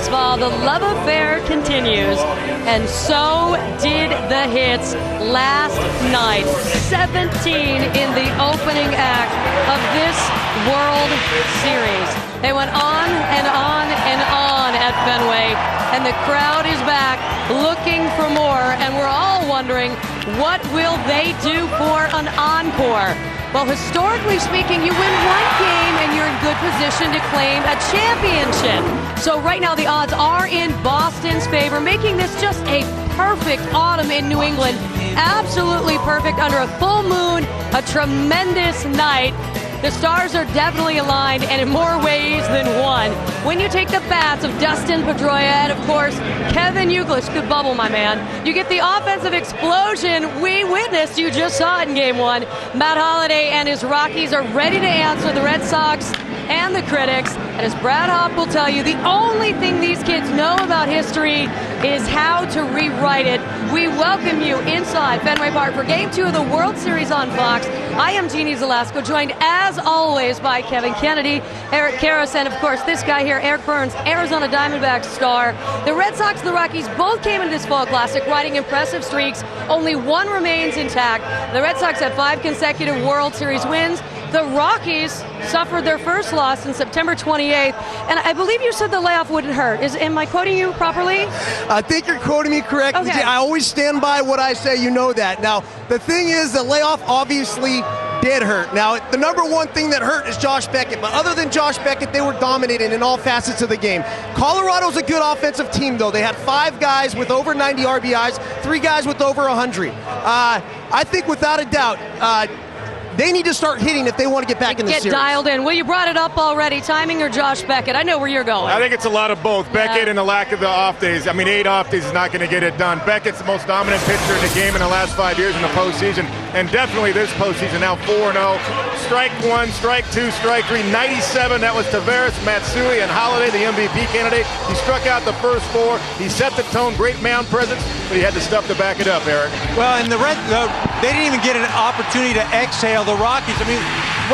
baseball, the love affair continues. And so did the hits last night. 17 in the opening act of this World Series. They went on and on and on at Fenway, and the crowd is back looking for more, and we're all wondering, what will they do for an encore? Well, historically speaking, you win one game and you're in good position to claim a championship. So right now the odds are in Boston's favor, making this just a perfect autumn in New England. Absolutely perfect under a full moon, a tremendous night. The stars are definitely aligned, and in more ways than one. When you take the bats of Dustin Pedroia and, of course, Kevin Youkilis, good bubble, my man, you get the offensive explosion we witnessed. You just saw it in Game 1. Matt Holliday and his Rockies are ready to answer the Red Sox and the critics. And as Brad Hopp will tell you, the only thing these kids know about history is how to rewrite it. We welcome you inside Fenway Park for Game 2 of the World Series on Fox. I am Jeannie Zalasko, joined as always by Kevin Kennedy, Eric Karras, and of course this guy here, Eric Burns, Arizona Diamondbacks star. The Red Sox and the Rockies both came into this Fall Classic riding impressive streaks. Only one remains intact. The Red Sox have 5 consecutive World Series wins. The Rockies suffered their first loss on September 28th, and I believe you said the layoff wouldn't hurt. Am I quoting you properly? I think you're quoting me correctly. Okay. I always stand by what I say, you know that. Now, the thing is, the layoff obviously did hurt. Now, the number one thing that hurt is Josh Beckett, but other than Josh Beckett, they were dominating in all facets of the game. Colorado's a good offensive team, though. They had 5 guys with over 90 RBIs, 3 guys with over 100. I think without a doubt, they need to start hitting if they want to get back in the series. Get dialed in. Well, you brought it up already. Timing or Josh Beckett? I know where you're going. I think it's a lot of both. Beckett and the lack of the off days. I mean, 8 off days is not going to get it done. Beckett's the most dominant pitcher in the game in the last 5 years in the postseason, and definitely this postseason. Now 4-0. Strike 1, strike 2, strike 3. 97. That was Taveras, Matsui, and Holliday, the MVP candidate. He struck out the first 4. He set the tone. Great mound presence, but he had the stuff to back it up, Eric. Well, and they didn't even get an opportunity to exhale. The Rockies, I mean,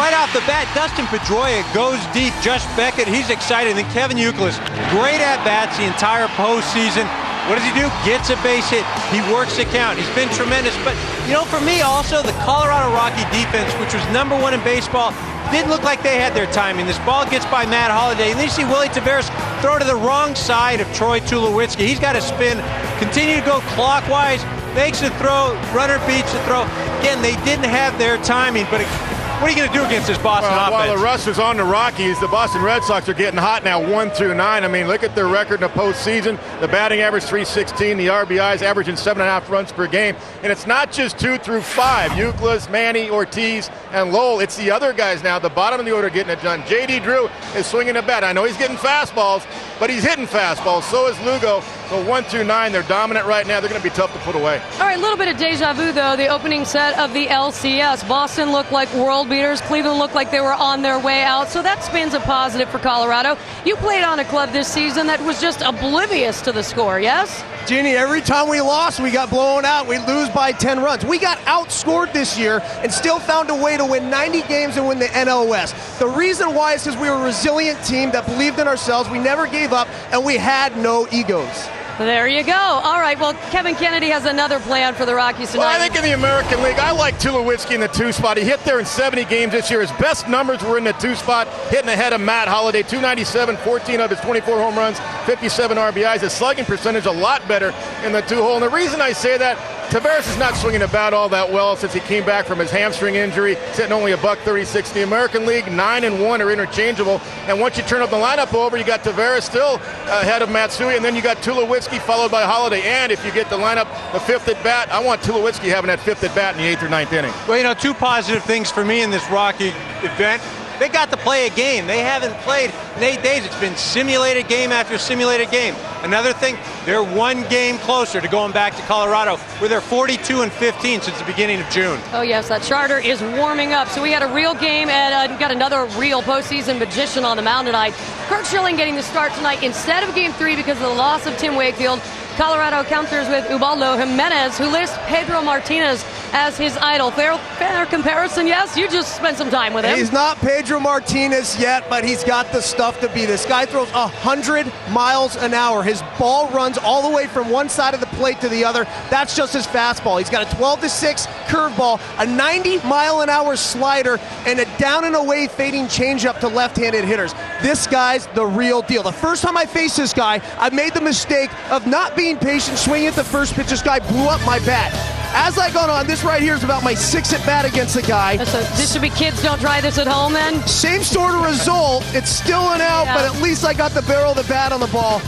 right off the bat, Dustin Pedroia goes deep. Josh Beckett, he's excited. And then Kevin Youkilis, great at-bats the entire postseason. What does he do? Gets a base hit. He works the count. He's been tremendous. But, you know, for me also, the Colorado Rocky defense, which was #1 in baseball, didn't look like they had their timing. This ball gets by Matt Holliday, and then you see Willie Taveras throw to the wrong side of Troy Tulowitzki. He's got to spin, continue to go clockwise, makes the throw, runner beats the throw. Again, they didn't have their timing, but what are you going to do against this Boston offense? While the rust is on the Rockies, the Boston Red Sox are getting hot now, 1-9. I mean, look at their record in the postseason. The batting average, .316. The RBIs averaging 7.5 runs per game. And it's not just 2 through 5. Youkilis, Manny, Ortiz, and Lowell. It's the other guys now, the bottom of the order, getting it done. J.D. Drew is swinging the bat. I know he's getting fastballs, but he's hitting fastballs. So is Lugo. So 1-9. They're dominant right now. They're going to be tough to put away. All right, a little bit of deja vu, though. The opening set of the LCS. Boston looked like world beaters. Cleveland looked like they were on their way out. So that spins a positive for Colorado. You played on a club this season that was just oblivious to the score, yes? Jeannie, every time we lost, we got blown out. We lose by 10 runs. We got outscored this year and still found a way to win 90 games and win the NL West. The reason why is because we were a resilient team that believed in ourselves. We never gave up, and we had no egos. There you go. All right, well, Kevin Kennedy has another plan for the Rockies tonight. Well, I think in the American League, I like Tulowitzki in the 2 spot. He hit there in 70 games this year. His best numbers were in the 2 spot, hitting ahead of Matt Holliday, 297, 14 of his 24 home runs, 57 RBIs. His slugging percentage a lot better in the 2 hole. And the reason I say that, Taveras is not swinging the bat all that well since he came back from his hamstring injury, sitting only $136. The American League, 9 and 1 are interchangeable. And once you turn up the lineup over, you got Taveras still ahead of Matsui, and then you got Tulowitzki followed by Holliday. And if you get the lineup, the 5th at bat, I want Tulowitzki having that 5th at bat in the 8th or 9th inning. Well, you know, 2 positive things for me in this Rocky event. They got to play a game. They haven't played in 8 days. It's been simulated game after simulated game. Another thing, they're 1 game closer to going back to Colorado, where they're 42-15 since the beginning of June. Oh, yes, that charter is warming up. So we had a real game and got another real postseason magician on the mound tonight. Curt Schilling getting the start tonight instead of Game 3 because of the loss of Tim Wakefield. Colorado counters with Ubaldo Jimenez, who lists Pedro Martinez. as his idol. Fair comparison, yes? You just spent some time with him. He's not Pedro Martinez yet, but he's got the stuff to be. This guy throws 100 miles an hour. His ball runs all the way from one side of the plate to the other. That's just his fastball. He's got a 12-6 curveball, a 90-mile-an-hour slider, and a down-and-away fading changeup to left-handed hitters. This guy's the real deal. The first time I faced this guy, I made the mistake of not being patient, swinging at the first pitch. This guy blew up my bat. As I got on, this right here is about my 6th at-bat against the guy. So this should be kids don't try this at home then? Same sort of result. It's still an out, but at least I got the barrel of the bat on the ball.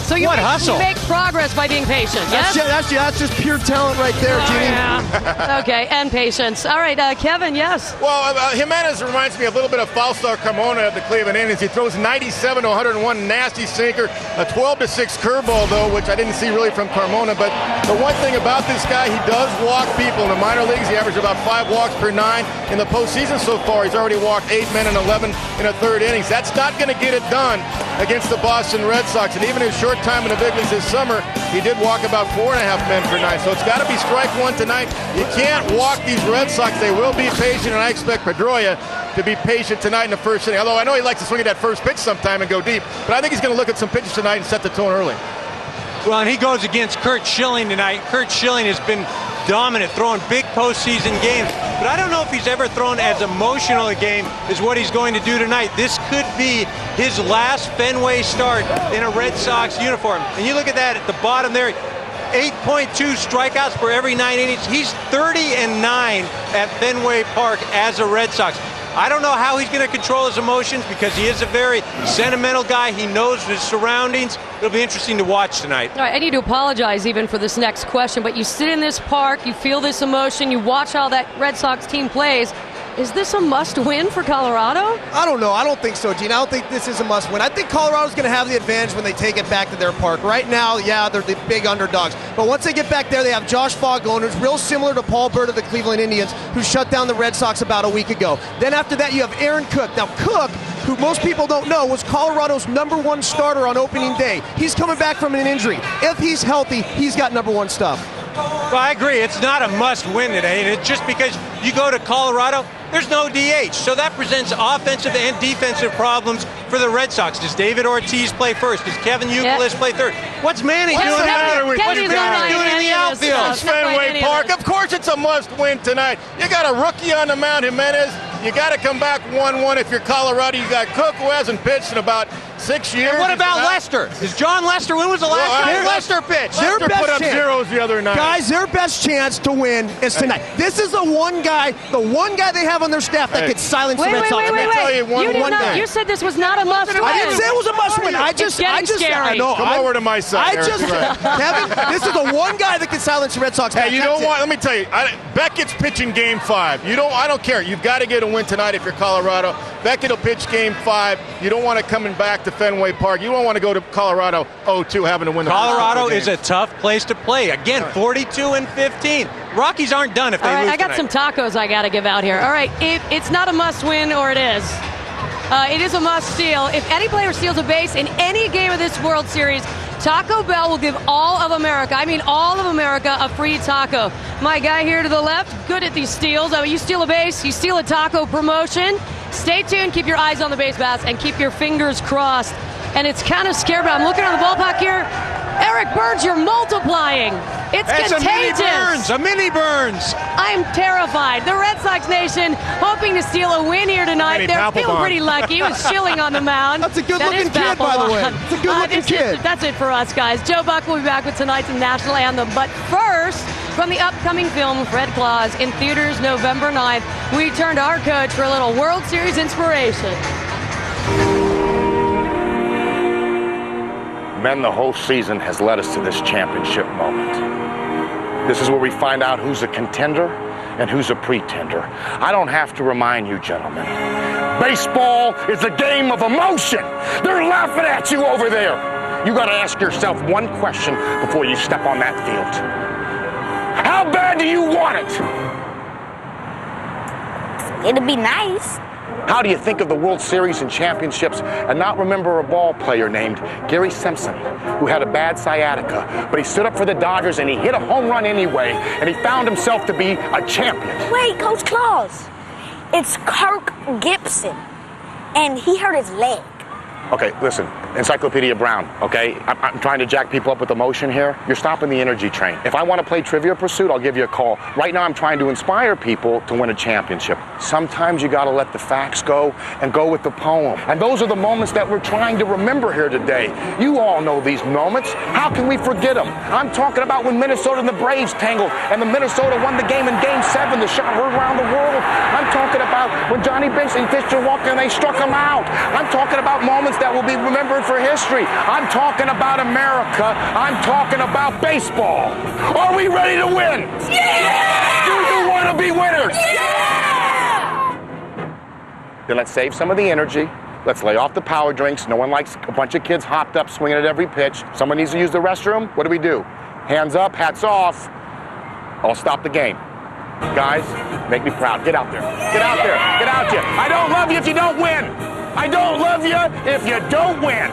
So you make progress by being patient, yes? That's just pure talent right there, Jeannie. Yeah. Okay, and patience. All right, Kevin, yes? Well, Jimenez reminds me a little bit of Fausto Carmona of the Cleveland Indians. He throws 97 to 101, nasty sinker, a 12-6 curveball, though, which I didn't see really from Carmona. But the one thing about this guy, he does walk people. In the minor leagues, he averaged about 5 walks per 9. In the postseason so far, he's already walked 8 men and 11 in a third innings. That's not going to get it done against the Boston Red Sox. And even in short time in the big leagues this summer, he did walk about 4.5 men per 9. So it's got to be strike one tonight. You can't walk these Red Sox. They will be patient, and I expect Pedroia to be patient tonight in the first inning. Although I know he likes to swing at that first pitch sometime and go deep, but I think he's going to look at some pitches tonight and set the tone early. Well, and he goes against Curt Schilling tonight. Curt Schilling has been dominant, throwing big postseason games. But I don't know if he's ever thrown as emotional a game as what he's going to do tonight. This could be his last Fenway start in a Red Sox uniform. And you look at that at the bottom there, 8.2 strikeouts for every 9 innings. He's 30-9 at Fenway Park as a Red Sox. I don't know how he's going to control his emotions because he is a very sentimental guy. He knows his surroundings. It'll be interesting to watch tonight. All right, I need to apologize even for this next question, but you sit in this park, you feel this emotion, you watch how that Red Sox team plays. Is this a must-win for Colorado? I don't know. I don't think so, Gene. I don't think this is a must-win. I think Colorado's going to have the advantage when they take it back to their park. Right now, yeah, they're the big underdogs. But once they get back there, they have Josh Fogel, who's real similar to Paul Burt of the Cleveland Indians, who shut down the Red Sox about a week ago. Then after that, you have Aaron Cook. Now, Cook, who most people don't know, was Colorado's #1 starter on opening day. He's coming back from an injury. If he's healthy, he's got #1 stuff. Well, I agree. It's not a must-win today, and it's just because you go to Colorado, there's no DH. So that presents offensive and defensive problems for the Red Sox. Does David Ortiz play first? Does Kevin Youkilis play third? What's Manny doing? What's Manny doing in the outfield? It's Fenway Park. Of course it's a must-win tonight. You got a rookie on the mound, Jimenez. You got to come back 1-1 if you're Colorado. You got Cook, who hasn't pitched in about 6 years. And what about Lester? Is John Lester? When was the last time Lester pitched? Lester put up zeros the other night. Guys, their best chance to win is tonight. This is the one guy they have on their staff that could silence the Red Sox. Wait. You said this was not a must-win. I didn't say it was a must-win. I just come over to my side. Kevin, this is the one guy that can silence the Red Sox. Hey, you don't want. Let me tell you, Beckett's pitching Game 5. I don't care. You've got to get a win tonight if you're Colorado. Beckett will pitch Game 5. You don't want to coming back to Fenway Park. You don't want to go to Colorado 0-2 having to win the Colorado is a tough place to play. Again, 42-15. Rockies aren't done if they lose I got tonight. some tacos I got to give out here. All right, it's not a must-win, or it is. It is a must-steal. If any player steals a base in any game of this World Series, Taco Bell will give all of America, all of America, a free taco. My guy here to the left, good at these steals. You steal a base, you steal a taco promotion. Stay tuned, keep your eyes on the base paths, and keep your fingers crossed. And it's kind of scary, but I'm looking on the ballpark here. Eric Burns, you're multiplying. It's contagious. A mini Burns. I'm terrified. The Red Sox Nation hoping to steal a win here tonight. They're feeling pretty lucky. It was Schilling on the mound. That's a good-looking kid, by the way. It's a good-looking kid. That's it for us, guys. Joe Buck will be back with tonight's national anthem. But first, from the upcoming film Red Claws in theaters November 9th, we turn to our coach for a little World Series inspiration. Men, the whole season has led us to this championship moment. This is where we find out who's a contender and who's a pretender. I don't have to remind you, gentlemen. Baseball is a game of emotion. They're laughing at you over there. You got to ask yourself one question before you step on that field. How bad do you want it? It'd be nice. How do you think of the World Series and championships and not remember a ball player named Gary Simpson, who had a bad sciatica, but he stood up for the Dodgers and he hit a home run anyway, and he found himself to be a champion? Wait, Coach Claus. It's Kirk Gibson, and he hurt his leg. Okay, listen, Encyclopedia Brown, okay? I'm trying to jack people up with emotion here. You're stopping the energy train. If I want to play Trivia Pursuit, I'll give you a call. Right now, I'm trying to inspire people to win a championship. Sometimes you got to let the facts go and go with the poem. And those are the moments that we're trying to remember here today. You all know these moments. How can we forget them? I'm talking about when Minnesota and the Braves tangled and the Minnesota won the game in Game 7. The shot heard around the world. I'm talking about when Johnny Bench and Fisher walked in and they struck him out. I'm talking about moments that will be remembered for history. I'm talking about America. I'm talking about baseball. Are we ready to win? Yeah! Do you want to be winners? Yeah! Then let's save some of the energy. Let's lay off the power drinks. No one likes a bunch of kids hopped up swinging at every pitch. Someone needs to use the restroom. What do? Hands up, hats off. I'll stop the game. Guys, make me proud. Get out there. Get out there. Get out there. I don't love you if you don't win. I don't love you if you don't win.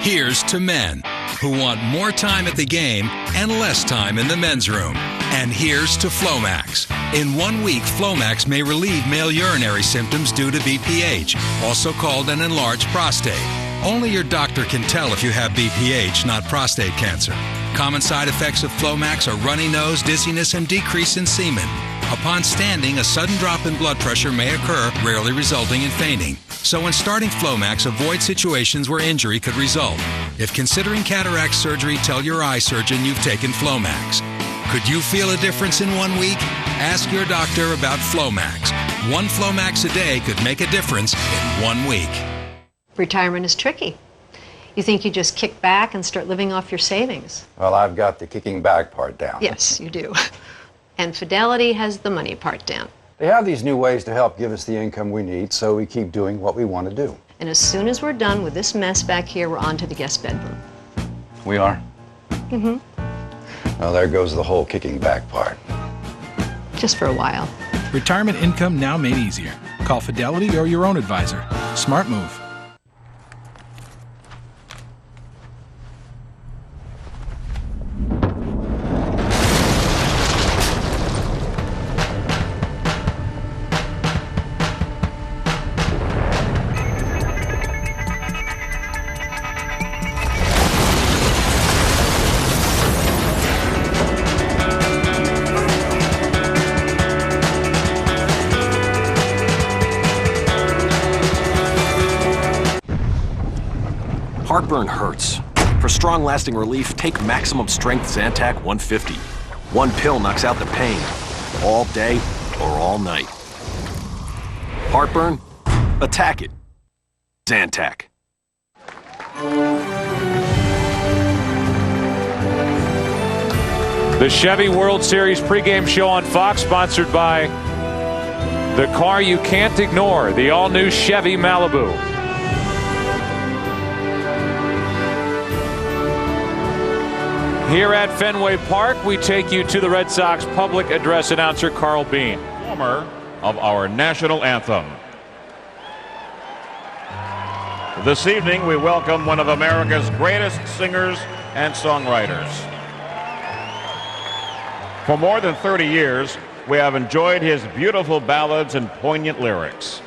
Here's to men who want more time at the game and less time in the men's room. And here's to Flomax. In 1 week, Flomax may relieve male urinary symptoms due to BPH, also called an enlarged prostate. Only your doctor can tell if you have BPH, not prostate cancer. Common side effects of Flomax are runny nose, dizziness, and decrease in semen. Upon standing, a sudden drop in blood pressure may occur, rarely resulting in fainting. So when starting Flomax, avoid situations where injury could result. If considering cataract surgery, tell your eye surgeon you've taken Flomax. Could you feel a difference in 1 week? Ask your doctor about Flomax. One Flomax a day could make a difference in 1 week. Retirement is tricky. You think you just kick back and start living off your savings. Well, I've got the kicking back part down. Yes, you do. And Fidelity has the money part down. They have these new ways to help give us the income we need, so we keep doing what we want to do. And as soon as we're done with this mess back here, we're on to the guest bedroom. We are? Mm-hmm. Well, there goes the whole kicking back part. Just for a while. Retirement income now made easier. Call Fidelity or your own advisor. Smart move. Heartburn hurts. For strong, lasting relief, take Maximum Strength Zantac 150. One pill knocks out the pain, all day or all night. Heartburn? Attack it. Zantac. The Chevy World Series pregame show on Fox, sponsored by the car you can't ignore, the all-new Chevy Malibu. Here at Fenway Park, we take you to the Red Sox public address announcer, Carl Bean. Performer of our national anthem. This evening, we welcome one of America's greatest singers and songwriters. For more than 30 years, we have enjoyed his beautiful ballads and poignant lyrics.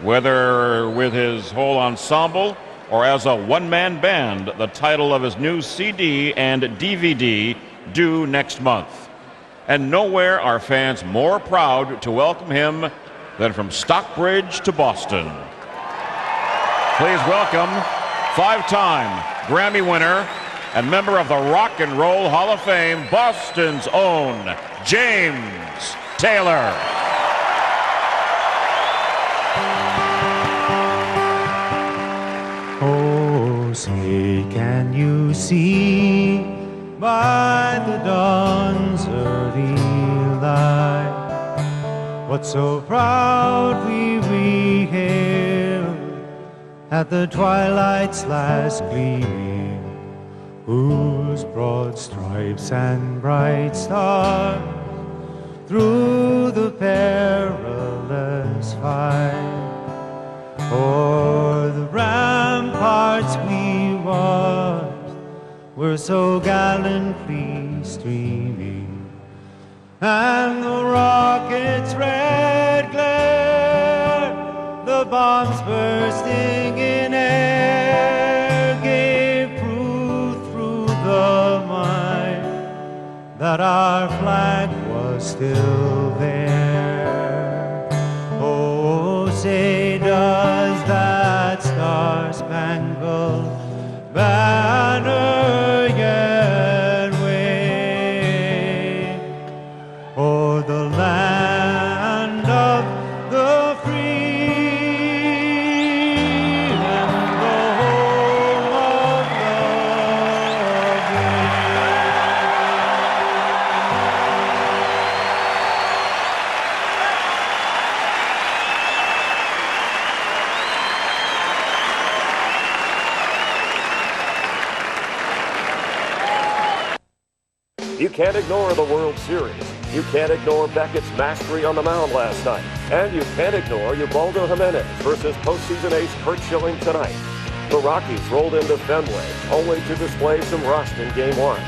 Whether with his whole ensemble or as a one-man band, the title of his new CD and DVD due next month. And nowhere are fans more proud to welcome him than from Stockbridge to Boston. Please welcome five-time Grammy winner and member of the Rock and Roll Hall of Fame, Boston's own James Taylor. Oh, say can you see by the dawn's early light what so proudly we hailed at the twilight's last gleaming whose broad stripes and bright stars through the perilous fight o'er the ramparts we watched were so gallantly streaming, and the rocket's red glare, the bombs bursting in air, gave proof through the mine that our flag was still there. Oh, say does that star-spangled banner yet wave o'er the land of the free and the home of the brave? You can't ignore the World Series. You can't ignore Beckett's mastery on the mound last night. And you can't ignore Ubaldo Jimenez versus postseason ace Curt Schilling tonight. The Rockies rolled into Fenway, only to display some rust in Game 1.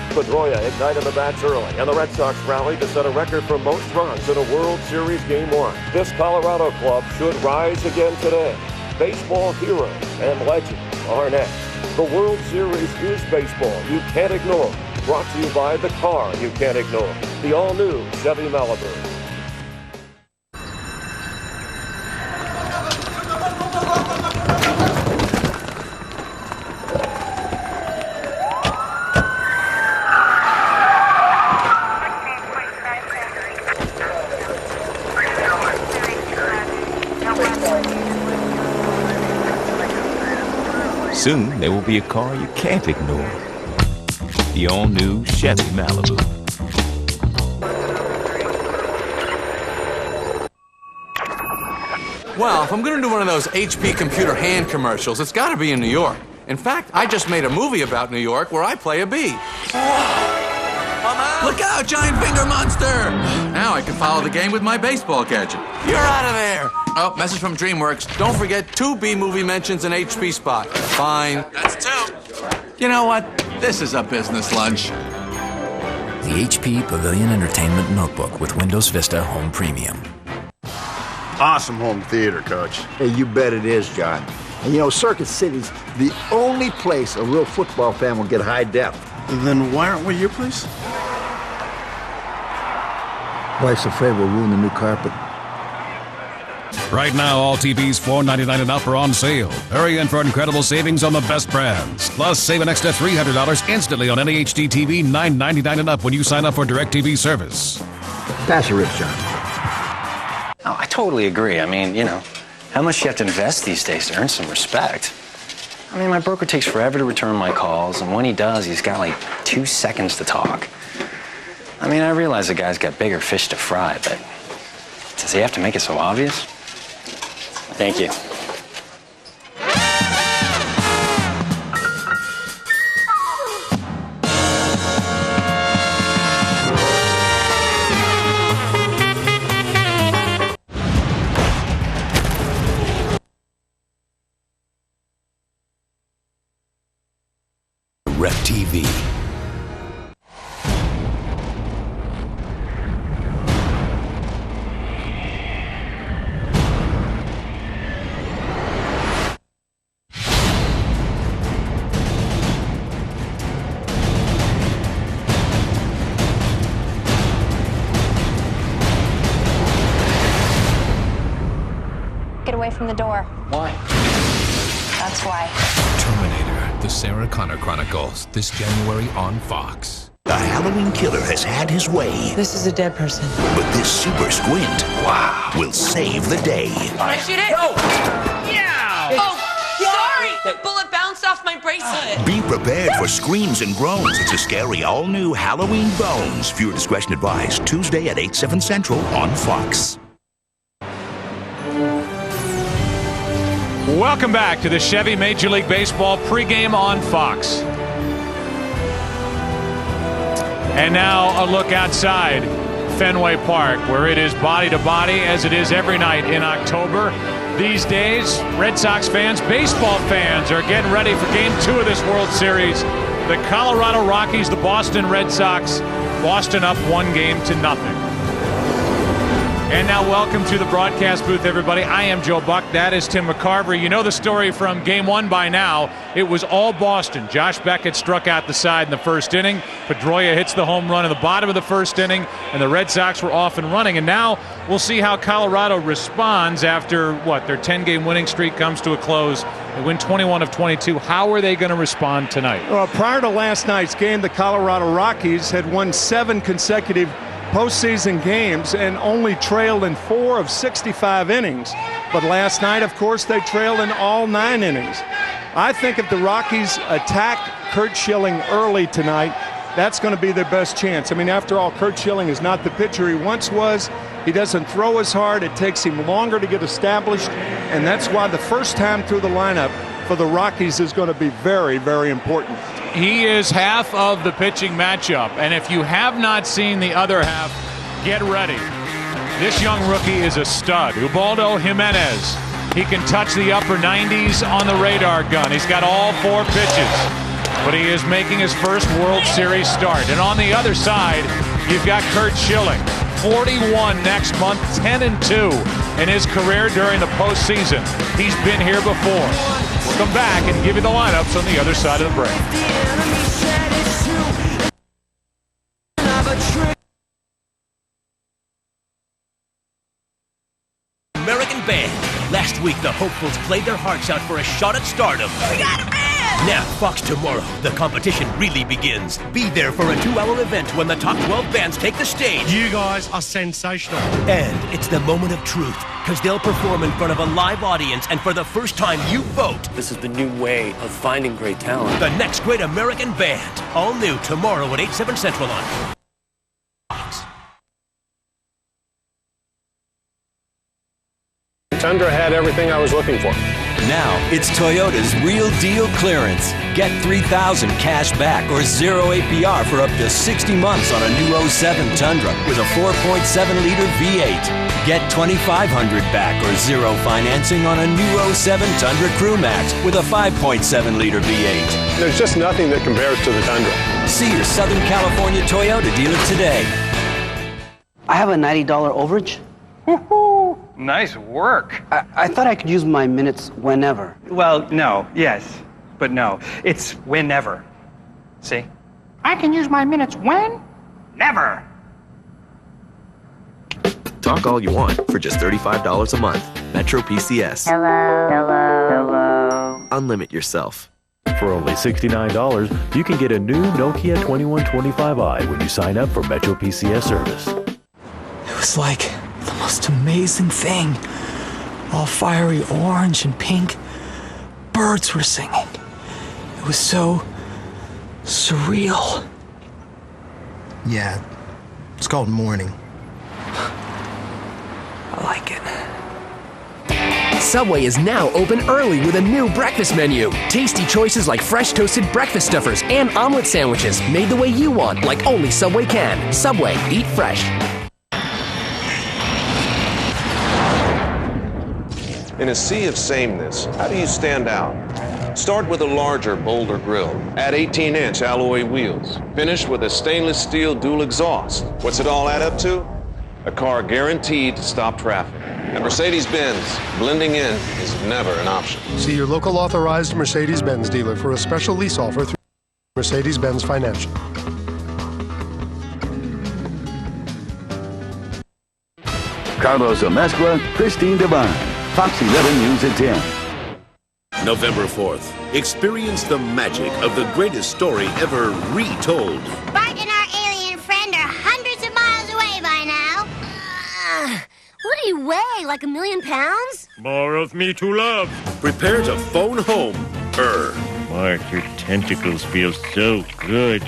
Pedroia ignited the bats early, and the Red Sox rallied to set a record for most runs in a World Series Game 1. This Colorado club should rise again today. Baseball heroes and legends are next. The World Series is baseball you can't ignore. Brought to you by the car you can't ignore, the all-new Chevy Malibu. Soon, there will be a car you can't ignore. The all-new Chevy Malibu. Well, if I'm going to do one of those HP computer hand commercials, it's got to be in New York. In fact, I just made a movie about New York where I play a bee. Look out, giant finger monster! Now I can follow the game with my baseball gadget. You're out of there! Oh, message from DreamWorks. Don't forget 2 B-movie mentions in HP spot. Fine. That's 2. You know what? This is a business lunch. The HP Pavilion Entertainment Notebook with Windows Vista Home Premium. Awesome home theater, Coach. Hey, you bet it is, John. And you know, Circuit City's the only place a real football fan will get high def. Then why aren't we your place? Wife's afraid we'll ruin the new carpet. Right now, all TVs $499 and up are on sale. Hurry in for incredible savings on the best brands. Plus, save an extra $300 instantly on any HD TV $999 and up when you sign up for DirecTV service. Pass your ribs, John. Oh, I totally agree. I mean, you know, how much do you have to invest these days to earn some respect? I mean, my broker takes forever to return my calls, and when he does, he's got like 2 seconds to talk. I mean, I realize the guy's got bigger fish to fry, but does he have to make it so obvious? Thank you. Rep TV. Get away from the door. Why? That's why. Terminator, the Sarah Connor Chronicles, this January on Fox. The Halloween killer has had his way. This is a dead person. But this super squint, wow, will save the day. Can I shoot it? No! Yeah! Oh, sorry! Bullet bounced off my bracelet. Be prepared for screams and groans. It's a scary all-new Halloween Bones. Viewer discretion advised. Tuesday at 8, 7 Central on Fox. Welcome back to the Chevy Major League Baseball pregame on Fox. And now a look outside Fenway Park, where it is body to body as it is every night in October. These days, Red Sox fans, baseball fans are getting ready for Game 2 of this World Series. The Colorado Rockies, the Boston Red Sox. Boston up 1-0. And now welcome to the broadcast booth, everybody. I am Joe Buck. That is Tim McCarver. You know the story from Game 1 by now. It was all Boston. Josh Beckett struck out the side in the first inning. Pedroia hits the home run in the bottom of the first inning, and the Red Sox were off and running. And now we'll see how Colorado responds after, their 10-game winning streak comes to a close. They win 21 of 22. How are they going to respond tonight? Well, prior to last night's game, the Colorado Rockies had won 7 consecutive postseason games and only trailed in 4 of 65 innings. But last night, of course, they trailed in all 9 innings. I think if the Rockies attack Curt Schilling early tonight, that's going to be their best chance. I mean, after all, Curt Schilling is not the pitcher he once was. He doesn't throw as hard. It takes him longer to get established. And that's why the first time through the lineup for the Rockies is going to be very, very important. He is half of the pitching matchup, and if you have not seen the other half, get ready. This young rookie is a stud. Ubaldo Jimenez. He can touch the upper 90s on the radar gun. He's got all 4 pitches, but he is making his first World Series start. And on the other side, you've got Curt Schilling, 41 next month, 10-2 in his career during the postseason. He's been here before. We'll come back and give you the lineups on the other side of the break. American band. Last week, the hopefuls played their hearts out for a shot at stardom. We got a band! Now, Fox tomorrow, the competition really begins. Be there for a 2-hour event when the top 12 bands take the stage. You guys are sensational. And it's the moment of truth, because they'll perform in front of a live audience, and for the first time, you vote. This is the new way of finding great talent. The next great American band. All new tomorrow at 8, 7 Central on Fox. Tundra had everything I was looking for. Now, it's Toyota's Real Deal Clearance. Get $3,000 cash back or 0 APR for up to 60 months on a new 07 Tundra with a 4.7-liter V8. Get $2,500 back or 0 financing on a new 07 Tundra Crew Max with a 5.7-liter V8. There's just nothing that compares to the Tundra. See your Southern California Toyota dealer today. I have a $90 overage. Woohoo! Nice work. I thought I could use my minutes whenever. Well, no, yes, but no. It's whenever. See? I can use my minutes when? Never. Talk all you want for just $35 a month. Metro PCS. Hello. Unlimit yourself. For only $69, you can get a new Nokia 2125i when you sign up for Metro PCS service. It was like the most amazing thing. All fiery orange and pink. Birds were singing. It was so surreal. Yeah, it's called morning. I like it. Subway is now open early with a new breakfast menu. Tasty choices like fresh toasted breakfast stuffers and omelet sandwiches made the way you want, like only Subway can. Subway, eat fresh. In a sea of sameness, how do you stand out? Start with a larger, bolder grille. Add 18-inch alloy wheels. Finish with a stainless steel dual exhaust. What's it all add up to? A car guaranteed to stop traffic. At Mercedes-Benz, blending in is never an option. See your local authorized Mercedes-Benz dealer for a special lease offer through Mercedes-Benz Financial. Carlos Amezcua, Christine Devine. Fox 11 News at 10. November 4th. Experience the magic of the greatest story ever retold. Bart and our alien friend are hundreds of miles away by now. What do you weigh, like 1,000,000 pounds? More of me to love. Prepare to phone home. Mark, your tentacles feel so good.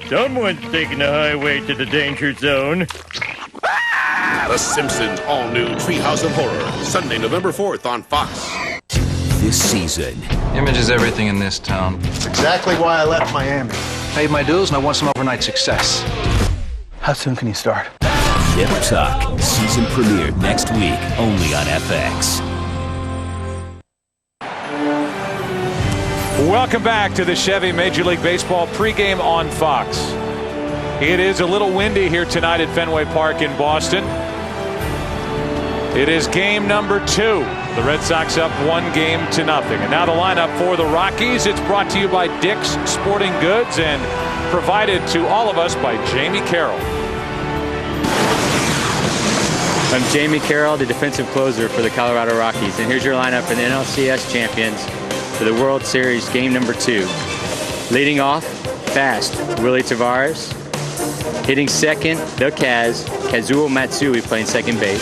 Someone's taking the highway to the danger zone. The Simpsons all-new Treehouse of Horror, Sunday, November 4th on Fox. this season. Image is everything in this town. That's exactly why I left Miami. Paid my dues and I want some overnight success. How soon can you start? Nip Tuck, season premiere next week, only on FX. Welcome back to the Chevy Major League Baseball pregame on Fox. It is a little windy here tonight at Fenway Park in Boston. It is game number 2. The Red Sox up 1-0. And now the lineup for the Rockies. It's brought to you by Dick's Sporting Goods and provided to all of us by Jamie Carroll. I'm Jamie Carroll, the defensive closer for the Colorado Rockies. And here's your lineup for the NLCS champions for the World Series game number 2. Leading off, fast, Willie Tavares. Hitting second, the Kazuo Matsui playing second base.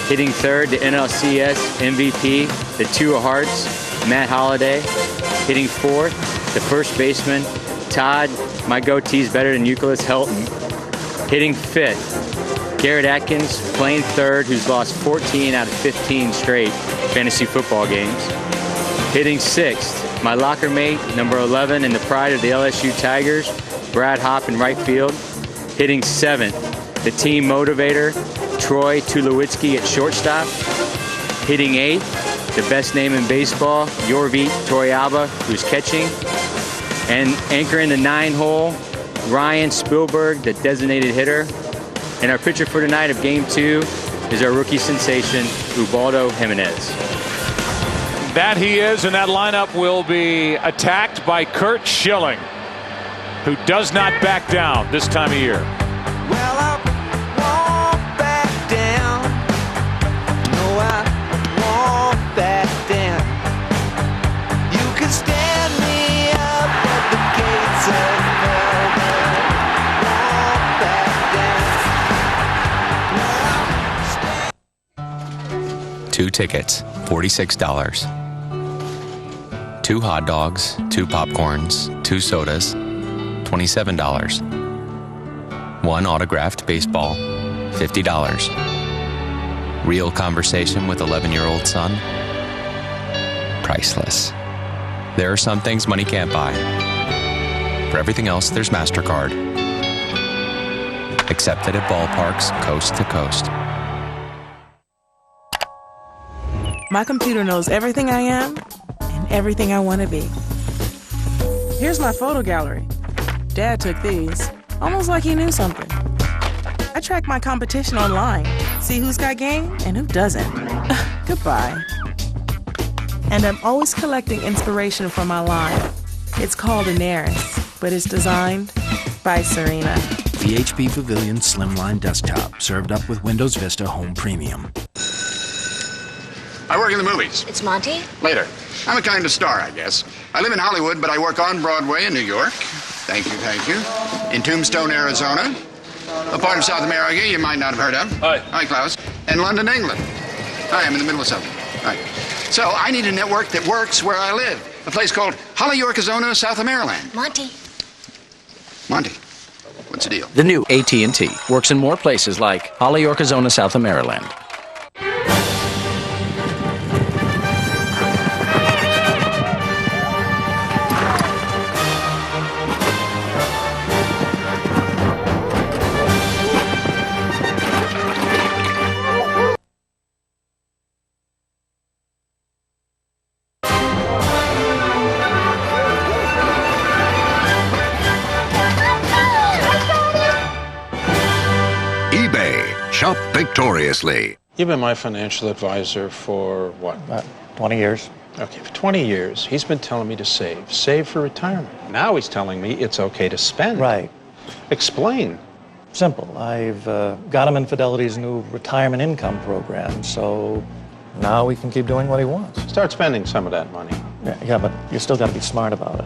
Hitting third, the NLCS MVP, the Two of Hearts, Matt Holliday. Hitting fourth, the first baseman, Todd, my goatee's better than Euclid's Helton. Hitting fifth, Garrett Atkins playing third, who's lost 14 out of 15 straight fantasy football games. Hitting sixth, my locker mate, number 11 and the pride of the LSU Tigers, Brad Hopp in right field. Hitting seventh, the team motivator, Troy Tulowitzki at shortstop. Hitting eighth, the best name in baseball, Yorvit Torrealba, who's catching. And anchoring the 9-hole, Ryan Spielberg, the designated hitter. And our pitcher for tonight of game 2 is our rookie sensation, Ubaldo Jimenez. That he is, and that lineup will be attacked by Curt Schilling, who does not back down this time of year. Well, I won't back down. No, I won't back down. You can stand me up at the gates of hell, but won't back down. 2 tickets, $46. 2 hot dogs, 2 popcorns, 2 sodas, $27. 1 autographed baseball, $50. Real conversation with 11-year-old son, priceless. There are some things money can't buy. For everything else, there's MasterCard. Accepted at ballparks coast to coast. My computer knows everything I am and everything I want to be. Here's my photo gallery. Dad took these, almost like he knew something. I track my competition online, see who's got game and who doesn't. Goodbye. And I'm always collecting inspiration from my line. It's called Inaris, but it's designed by Serena. VHP Pavilion Slimline Desktop, served up with Windows Vista Home Premium. I work in the movies. It's Monty? Later. I'm a kind of star, I guess. I live in Hollywood, but I work on Broadway in New York. Thank you. In Tombstone, Arizona. A part of South America you might not have heard of. Hi. Hi, Klaus. And London, England. Hi, I'm in the middle of something. Right. So I need a network that works where I live. A place called Hollyyorkazona, South Maryland. Monty. Monty, what's the deal? The new AT&T works in more places like Hollyyorkazona, South Maryland. Shop victoriously. You've been my financial advisor for what? 20 years. Okay, for 20 years, he's been telling me to save. Save for retirement. Now he's telling me it's okay to spend. Right. Explain. Simple. I've got him in Fidelity's new retirement income program, so now we can keep doing what he wants. Start spending some of that money. Yeah, but you still got to be smart about it.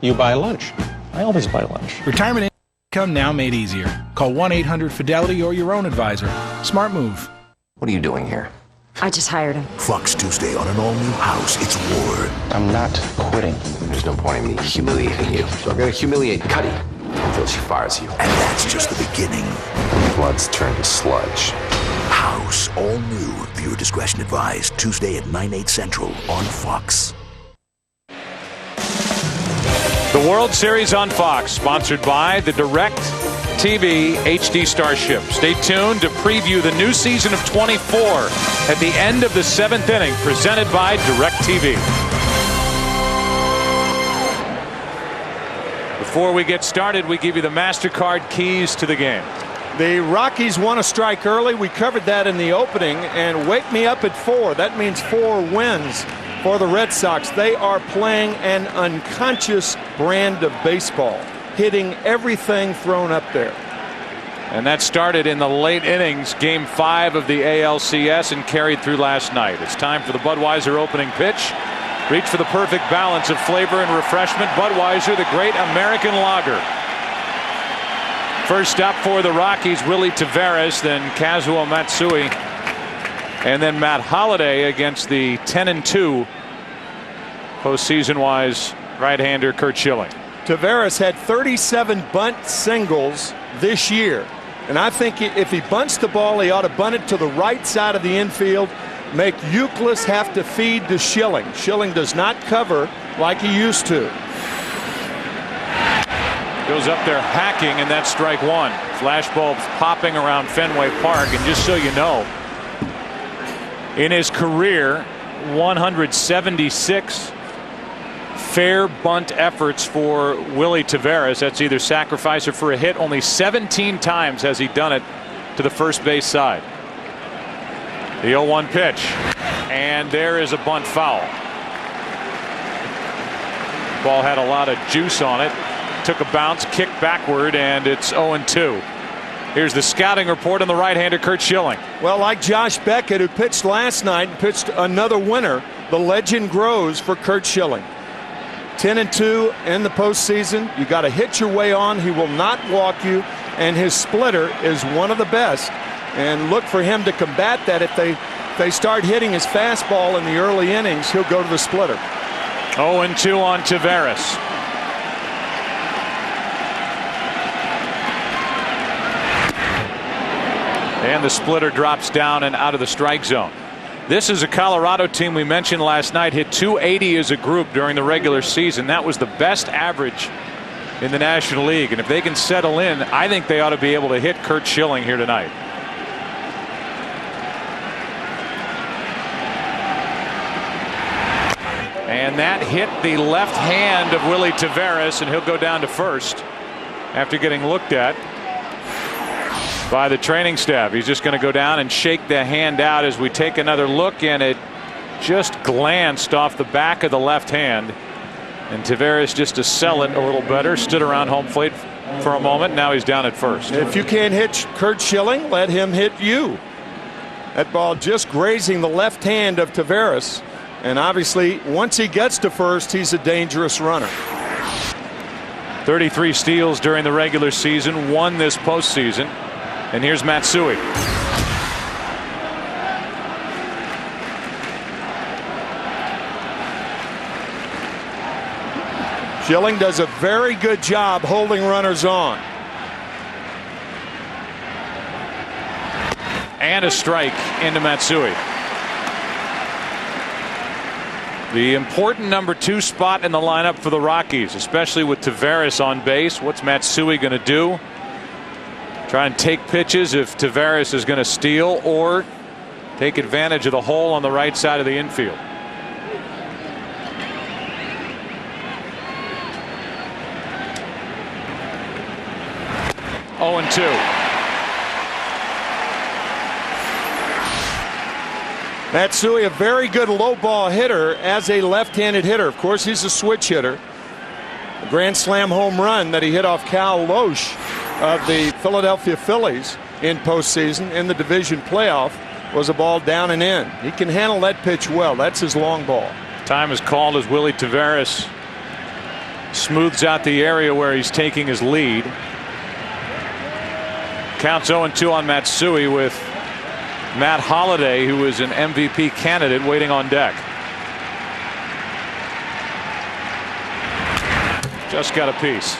You buy lunch. I always buy lunch. Retirement income now made easier. Call 1-800-FIDELITY or your own advisor. Smart move. What are you doing here? I just hired him. Fox Tuesday on an all-new House. It's war. I'm not quitting. There's no point in me humiliating you. So I'm gonna humiliate Cuddy until she fires you. And that's just the beginning. Blood's turned to sludge. House. House, all new. Viewer discretion advised. Tuesday at 9/8 Central on Fox. The World Series on Fox, sponsored by the Direct TV HD Starship. Stay tuned to preview the new season of 24 at the end of the 7th inning, presented by Direct TV. Before we get started, we give you the MasterCard keys to the game. The Rockies want to strike early. We covered that in the opening. And wake me up at 4. That means 4 wins for the Red Sox. They are playing an unconscious brand of baseball, hitting everything thrown up there. And that started in the late innings, Game 5 of the ALCS, and carried through last night. It's time for the Budweiser opening pitch. Reach for the perfect balance of flavor and refreshment. Budweiser, the great American lager. First up for the Rockies, Willie Taveras, then Kazuo Matsui, and then Matt Holliday against the 10-2 postseason-wise right-hander Curt Schilling. Taveras had 37 bunt singles this year. And I think if he bunts the ball, he ought to bunt it to the right side of the infield, make Euclid have to feed to Schilling. Schilling does not cover like he used to. Goes up there hacking, and that's strike 1. Flashbulbs popping around Fenway Park. And just so you know, in his career, 176 fair bunt efforts for Willie Taveras. That's either sacrifice or for a hit. Only 17 times has he done it to the first base side. The 0-1 pitch, and there is a bunt foul. Ball had a lot of juice on it. Took a bounce, kicked backward, and it's 0-2. Here's the scouting report on the right-hander Curt Schilling. Well, like Josh Beckett, who pitched last night and pitched another winner, the legend grows for Curt Schilling. 10-2 in the postseason. You got to hit your way on. He will not walk you, and his splitter is one of the best. And look for him to combat that. If they start hitting his fastball in the early innings, he'll go to the splitter. 0-2 on Taveras. And the splitter drops down and out of the strike zone. This is a Colorado team we mentioned last night, hit 280 as a group during the regular season. That was the best average in the National League. And if they can settle in, I think they ought to be able to hit Curt Schilling here tonight. And that hit the left hand of Willie Taveras, and he'll go down to first after getting looked at by the training staff. He's just going to go down and shake the hand out as we take another look, and it just glanced off the back of the left hand. And Taveras, just to sell it a little better, stood around home plate for a moment. Now he's down at first. If you can't hit Curt Schilling, let him hit you. That ball just grazing the left hand of Taveras. And obviously, once he gets to first, he's a dangerous runner. 33 steals during the regular season, 1 this postseason. And here's Matsui. Schilling does a very good job holding runners on. And a strike into Matsui. The important number 2 spot in the lineup for the Rockies, especially with Taveras on base. What's Matsui going to do? Try and take pitches if Taveras is going to steal, or take advantage of the hole on the right side of the infield. Oh, and 2. Matsui, a very good low ball hitter as a left-handed hitter. Of course, he's a switch hitter. A grand slam home run that he hit off Cal Loesch of the Philadelphia Phillies in postseason in the division playoff was a ball down and in. He can handle that pitch well. That's his long ball. Time is called as Willie Taveras smooths out the area where he's taking his lead. Counts 0-2 on Matsui, with Matt Holliday, who is an MVP candidate, waiting on deck. Just got a piece.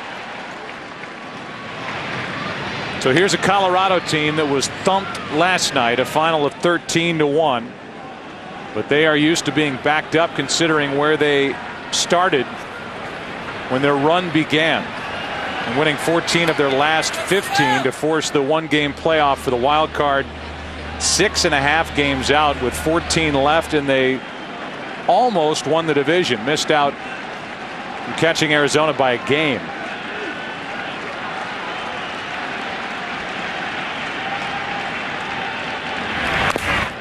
So here's a Colorado team that was thumped last night, a final of 13-1. But they are used to being backed up considering where they started when their run began. And winning 14 of their last 15 to force the one-game playoff for the wild card. 6.5 games out with 14 left, and they almost won the division. Missed out from catching Arizona by a game.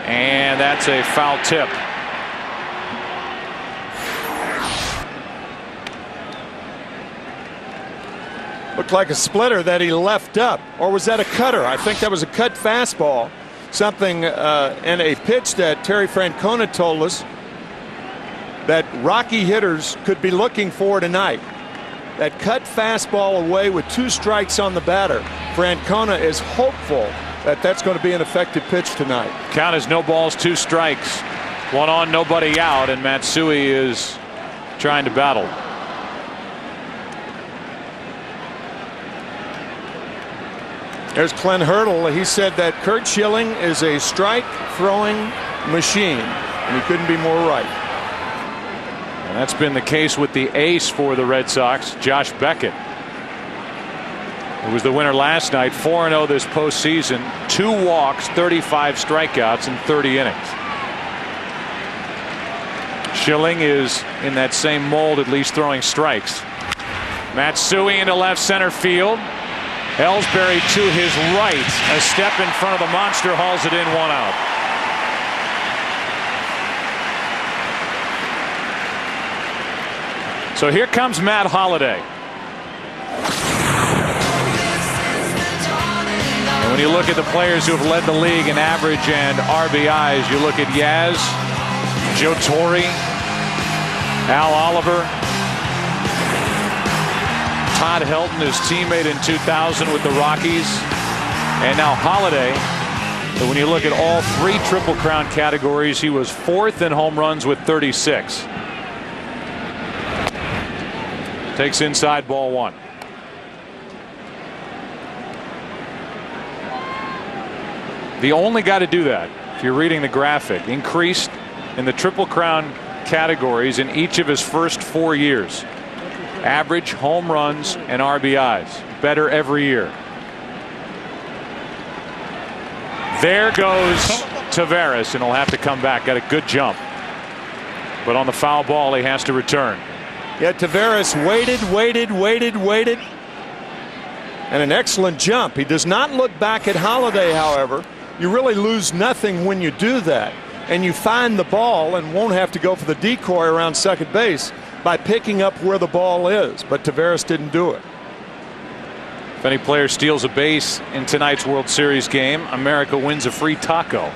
And that's a foul tip. Looked like a splitter that he left up, or was that a cutter? I think that was a cut fastball. Something in a pitch that Terry Francona told us that Rocky hitters could be looking for tonight. That cut fastball away with 2 strikes on the batter. Francona is hopeful that that's going to be an effective pitch tonight. Count is no balls, 2 strikes. 1 on, nobody out, and Matsui is trying to battle. There's Clint Hurdle. He said that Curt Schilling is a strike throwing machine, and he couldn't be more right. And that's been the case with the ace for the Red Sox, Josh Beckett, who was the winner last night. 4-0 this postseason, 2 walks, 35 strikeouts in 30 innings. Schilling is in that same mold, at least throwing strikes. Matsui into left center field. Ellsbury to his right, a step in front of the monster, hauls it in, 1 out. So here comes Matt Holliday. And when you look at the players who have led the league in average and RBIs, you look at Yaz, Joe Torre, Al Oliver, Todd Helton, his teammate in 2000 with the Rockies, and now Holliday. But when you look at all 3 Triple Crown categories, he was 4th in home runs with 36. Takes inside, ball 1. The only guy to do that, if you're reading the graphic, increased in the Triple Crown categories in each of his first 4 years. Average, home runs, and RBIs. Better every year. There goes Taveras, and he'll have to come back. Got a good jump. But on the foul ball, he has to return. Yeah, Taveras waited. And an excellent jump. He does not look back at Holliday, however. You really lose nothing when you do that. And you find the ball and won't have to go for the decoy around second base by picking up where the ball is. But Taveras didn't do it. If any player steals a base in tonight's World Series game, America wins a free taco,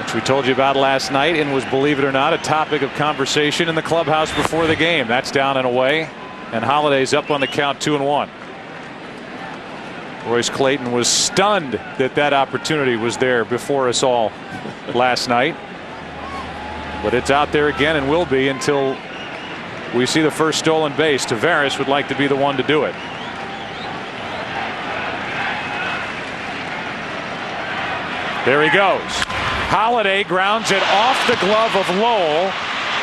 which we told you about last night and was, believe it or not, a topic of conversation in the clubhouse before the game. That's down and away, and Holliday's up on the count, 2-1. Royce Clayton was stunned that that opportunity was there before us all last night. But it's out there again and will be until we see the first stolen base. Taveras would like to be the one to do it. There he goes. Holliday grounds it off the glove of Lowell,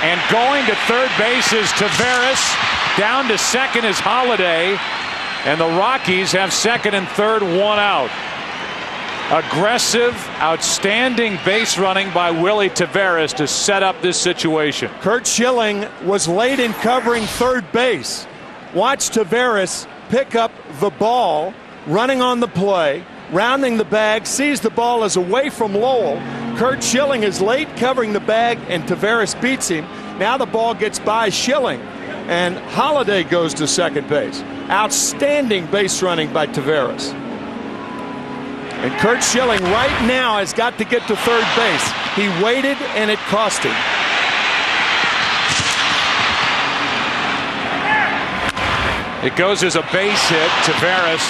and going to third base is Taveras. Down to second is Holliday, and the Rockies have second and third, 1 out. Aggressive, outstanding base running by Willie Taveras to set up this situation. Curt Schilling was late in covering third base. Watch Taveras pick up the ball, running on the play, rounding the bag, sees the ball is away from Lowell. Curt Schilling is late covering the bag, and Taveras beats him. Now the ball gets by Schilling, and Holliday goes to second base. Outstanding base running by Taveras. And Curt Schilling right now has got to get to third base. He waited, and it cost him. It goes as a base hit. Taveras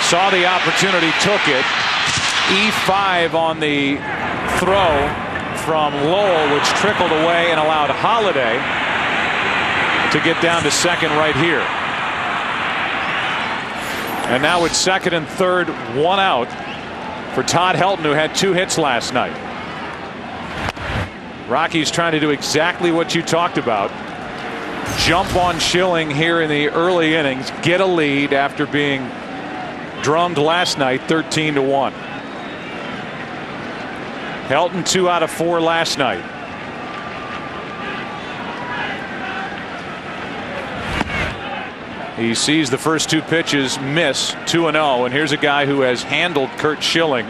saw the opportunity, took it. E5 on the throw from Lowell, which trickled away and allowed Holliday to get down to second right here. And now it's second and third, one out for Todd Helton, who had 2 hits last night. Rockies trying to do exactly what you talked about. Jump on Schilling here in the early innings, get a lead after being drummed last night 13-1. Helton 2 out of 4 last night. He sees the first 2 pitches miss, 2-0, and here's a guy who has handled Curt Schilling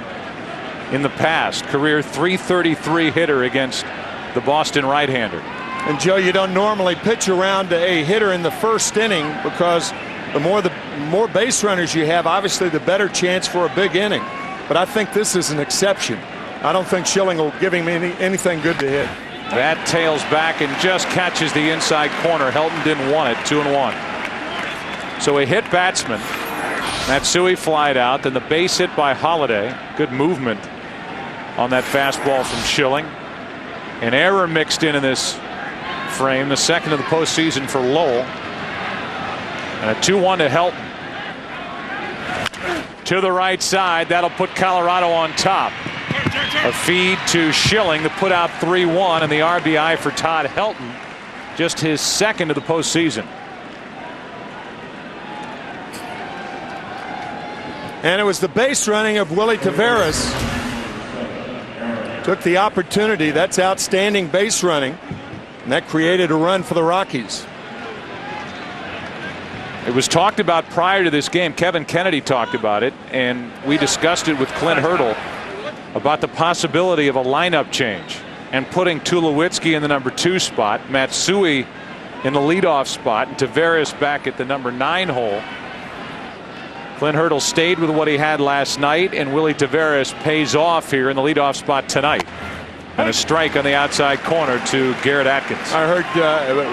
in the past. Career .333 hitter against the Boston right-hander. And Joe, you don't normally pitch around a hitter in the first inning because the more base runners you have, obviously the better chance for a big inning. But I think this is an exception. I don't think Schilling will give him anything good to hit. That tails back and just catches the inside corner. Helton didn't want it. 2-1. So a hit batsman. Matsui flied out. Then the base hit by Holiday. Good movement on that fastball from Schilling. An error mixed in this frame. The second of the postseason for Lowell. And a 2-1 to Helton. To the right side. That'll put Colorado on top. A feed to Schilling to put out 3-1, and the RBI for Todd Helton. Just his second of the postseason. And it was the base running of Willie Taveras. Took the opportunity. That's outstanding base running. And that created a run for the Rockies. It was talked about prior to this game. Kevin Kennedy talked about it, and we discussed it with Clint Hurdle about the possibility of a lineup change and putting Tulowitzki in the number 2 spot, Matsui in the leadoff spot, and Taveras back at the number 9 hole. Clint Hurdle stayed with what he had last night, and Willie Taveras pays off here in the leadoff spot tonight. And a strike on the outside corner to Garrett Atkins. I heard,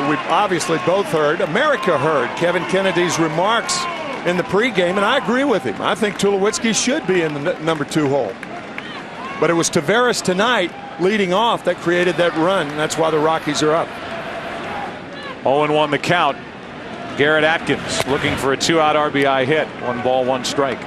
we obviously both heard, America heard Kevin Kennedy's remarks in the pregame, and I agree with him. I think Tulowitzki should be in the number 2 hole. But it was Taveras tonight leading off that created that run, and that's why the Rockies are up. 0-1 the count. Garrett Atkins looking for a 2-out RBI hit. 1 ball, 1 strike.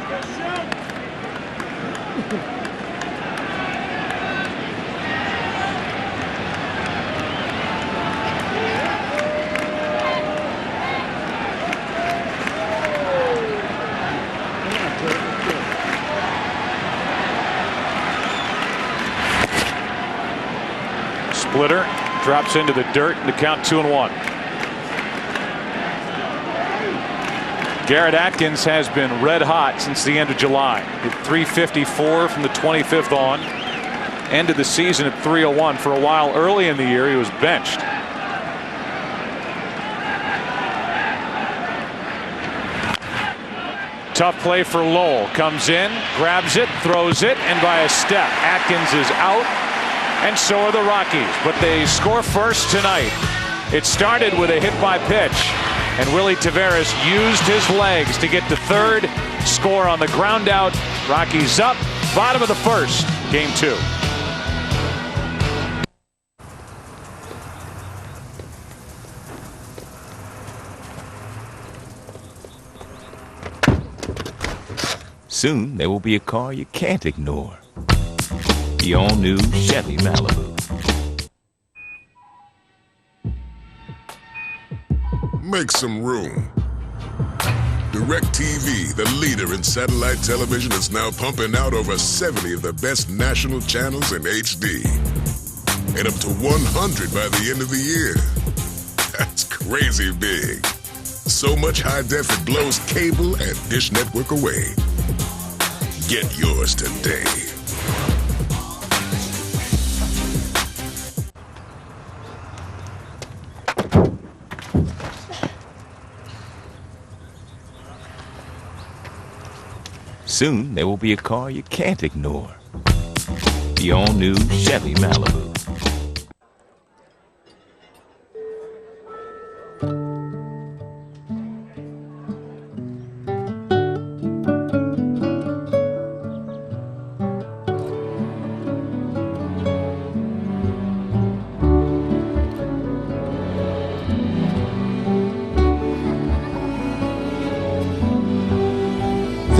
Splitter drops into the dirt, and the count 2-1. Garrett Atkins has been red hot since the end of July. Hit .354 from the 25th on. Ended the season at .301. For a while early in the year, he was benched. Tough play for Lowell. Comes in, grabs it, throws it, and by a step, Atkins is out. And so are the Rockies, but they score first tonight. It started with a hit by pitch, and Willie Taveras used his legs to get to third, score on the ground out. Rockies up, bottom of the first, game 2. Soon there will be a car you can't ignore. The all-new Chevy Malibu. Make some room. DirecTV, the leader in satellite television, is now pumping out over 70 of the best national channels in HD. And up to 100 by the end of the year. That's crazy big. So much high def it blows cable and dish network away. Get yours today. Soon there will be a car you can't ignore. The all-new Chevy Malibu.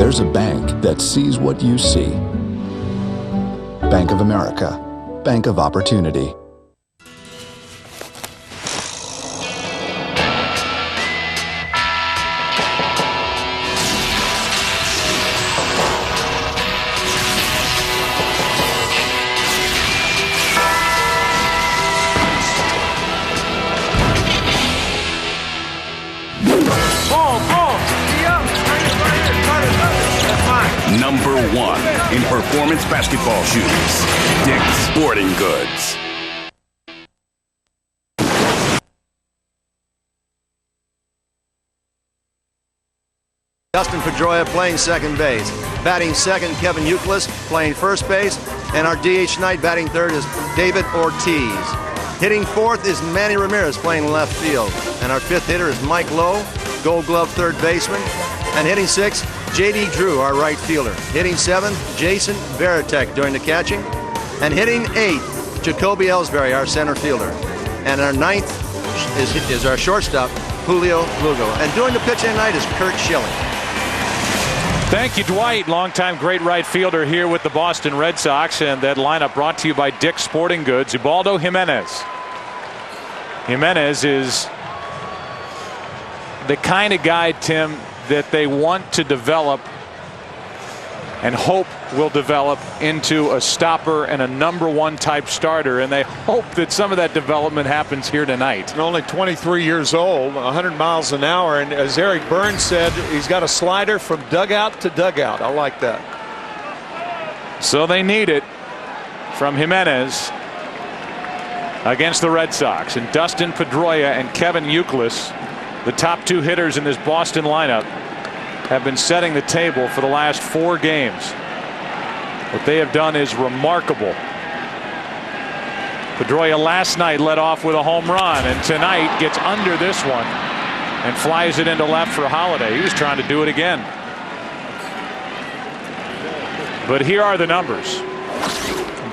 there's a bank that sees what you see. Bank of America. Bank of Opportunity. Number 1 in performance basketball shoes, Dick's Sporting Goods. Dustin Pedroia playing second base. Batting second, Kevin Youkilis playing first base. And our DH tonight batting third is David Ortiz. Hitting fourth is Manny Ramirez playing left field. And our fifth hitter is Mike Lowe, Gold Glove third baseman. And hitting sixth, J.D. Drew, our right fielder. Hitting seventh, Jason Varitek doing the catching. And hitting eighth, Jacoby Ellsbury, our center fielder. And our ninth is our shortstop, Julio Lugo. And doing the pitching tonight is Curt Schilling. Thank you, Dwight. Longtime great right fielder here with the Boston Red Sox. And that lineup brought to you by Dick's Sporting Goods. Ubaldo Jimenez. Jimenez is the kind of guy, Tim, that they want to develop and hope will develop into a stopper and a number 1 type starter, and they hope that some of that development happens here tonight. And only 23 years old, 100 miles an hour, and as Eric Burns said, he's got a slider from dugout to dugout. I like that. So they need it from Jimenez against the Red Sox. And Dustin Pedroia and Kevin Youkilis, the top 2 hitters in this Boston lineup, have been setting the table for the last 4 games. What they have done is remarkable. Pedroia last night led off with a home run, and tonight gets under this one and flies it into left for Holiday. He was trying to do it again. But here are the numbers.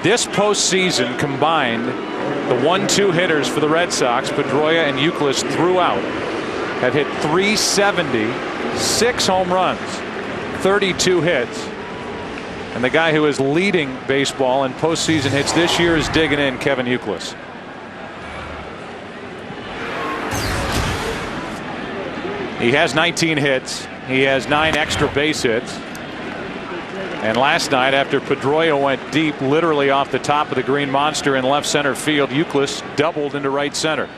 This postseason combined, the 1-2 hitters for the Red Sox, Pedroia and Youkilis throughout, have hit 370, 6 home runs, 32 hits. And the guy who is leading baseball in postseason hits this year is digging in, Kevin Youkilis. He has 19 hits. He has 9 extra base hits. And last night, after Pedroia went deep, literally off the top of the Green Monster in left center field, Youkilis doubled into right center.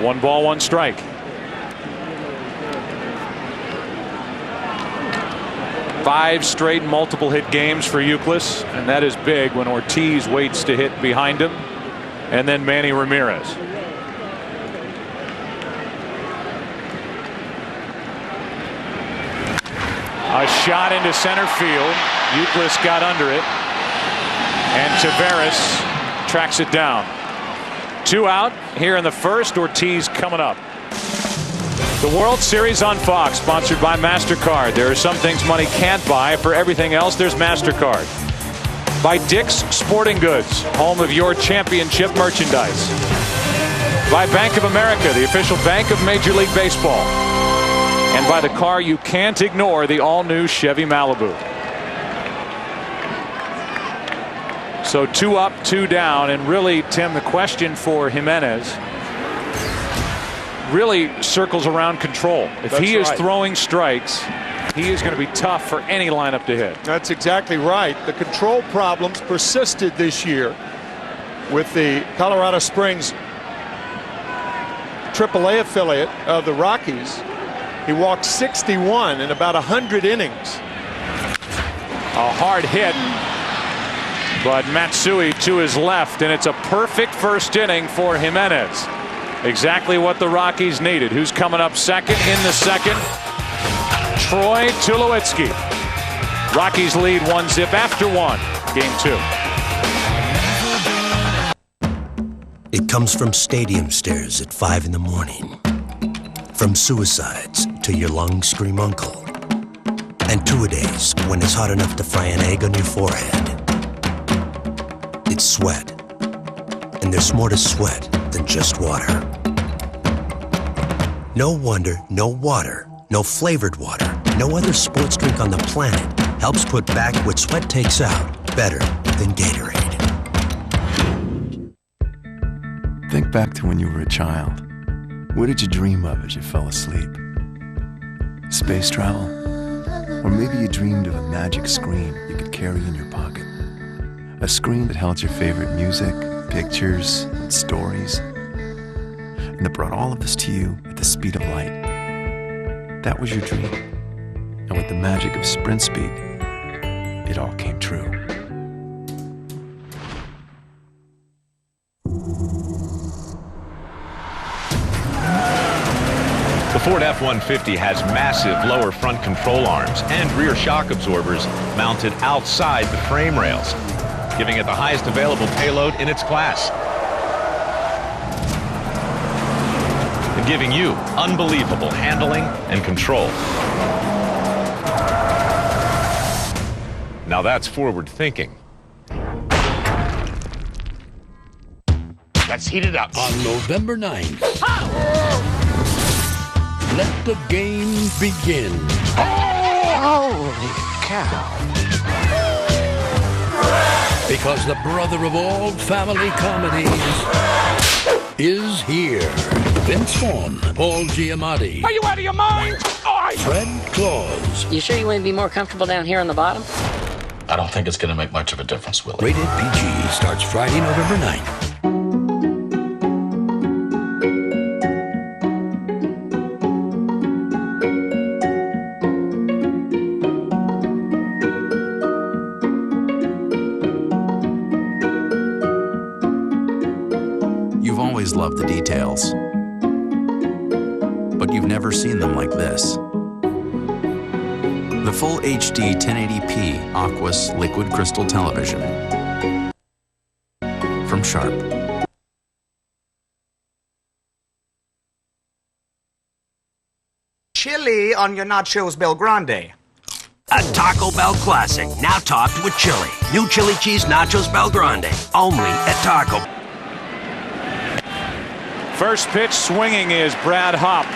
1 ball, 1 strike. Five straight multiple hit games for Youkilis, and that is big when Ortiz waits to hit behind him, and then Manny Ramirez. A shot into center field. Youkilis got under it, and Taveras tracks it down. 2 out here in the first. Ortiz coming up. The World Series on Fox, sponsored by MasterCard. There are some things money can't buy. For everything else, there's MasterCard. By Dick's Sporting Goods, home of your championship merchandise. By Bank of America, the official bank of Major League Baseball. And by the car you can't ignore, the all-new Chevy Malibu. So 2 up, 2 down, and really, Tim, the question for Jimenez really circles around control. If he is throwing strikes, he is going to be tough for any lineup to hit. That's exactly right. The control problems persisted this year with the Colorado Springs AAA affiliate of the Rockies. He walked 61 in about 100 innings. A hard hit, but Matsui to his left, and it's a perfect first inning for Jimenez. Exactly what the Rockies needed. Who's coming up second in the second? Troy Tulowitzki. Rockies lead 1-0 after 1. Game 2. It comes from stadium stairs at 5 in the morning. From suicides to your lungs scream uncle. And two-a-days when it's hot enough to fry an egg on your forehead. It's sweat. And there's more to sweat than just water. No wonder no water, no flavored water, no other sports drink on the planet helps put back what sweat takes out better than Gatorade. Think back to when you were a child. What did you dream of as you fell asleep? Space travel? Or maybe you dreamed of a magic screen you could carry in your pocket. A screen that held your favorite music, pictures, and stories. And that brought all of this to you at the speed of light. That was your dream. And with the magic of sprint speed, it all came true. The Ford F-150 has massive lower front control arms and rear shock absorbers mounted outside the frame rails, giving it the highest available payload in its class. And giving you unbelievable handling and control. Now that's forward thinking. Let's heat it up. On November 9th. Let the game begin. Holy cow. Because the brother of all family comedies is here. Vince Vaughn, Paul Giamatti. Are you out of your mind? Fred Claus. You sure you wouldn't be more comfortable down here on the bottom? I don't think it's going to make much of a difference, Willie. Rated PG starts Friday, November 9th. You've always loved the details, but you've never seen them like this. The full HD 1080p Aquos Liquid Crystal Television from Sharp. Chili on your nachos Bel Grande. A Taco Bell classic, now topped with chili. New chili cheese nachos Bel Grande, only at Taco. First pitch swinging is Brad Hopp,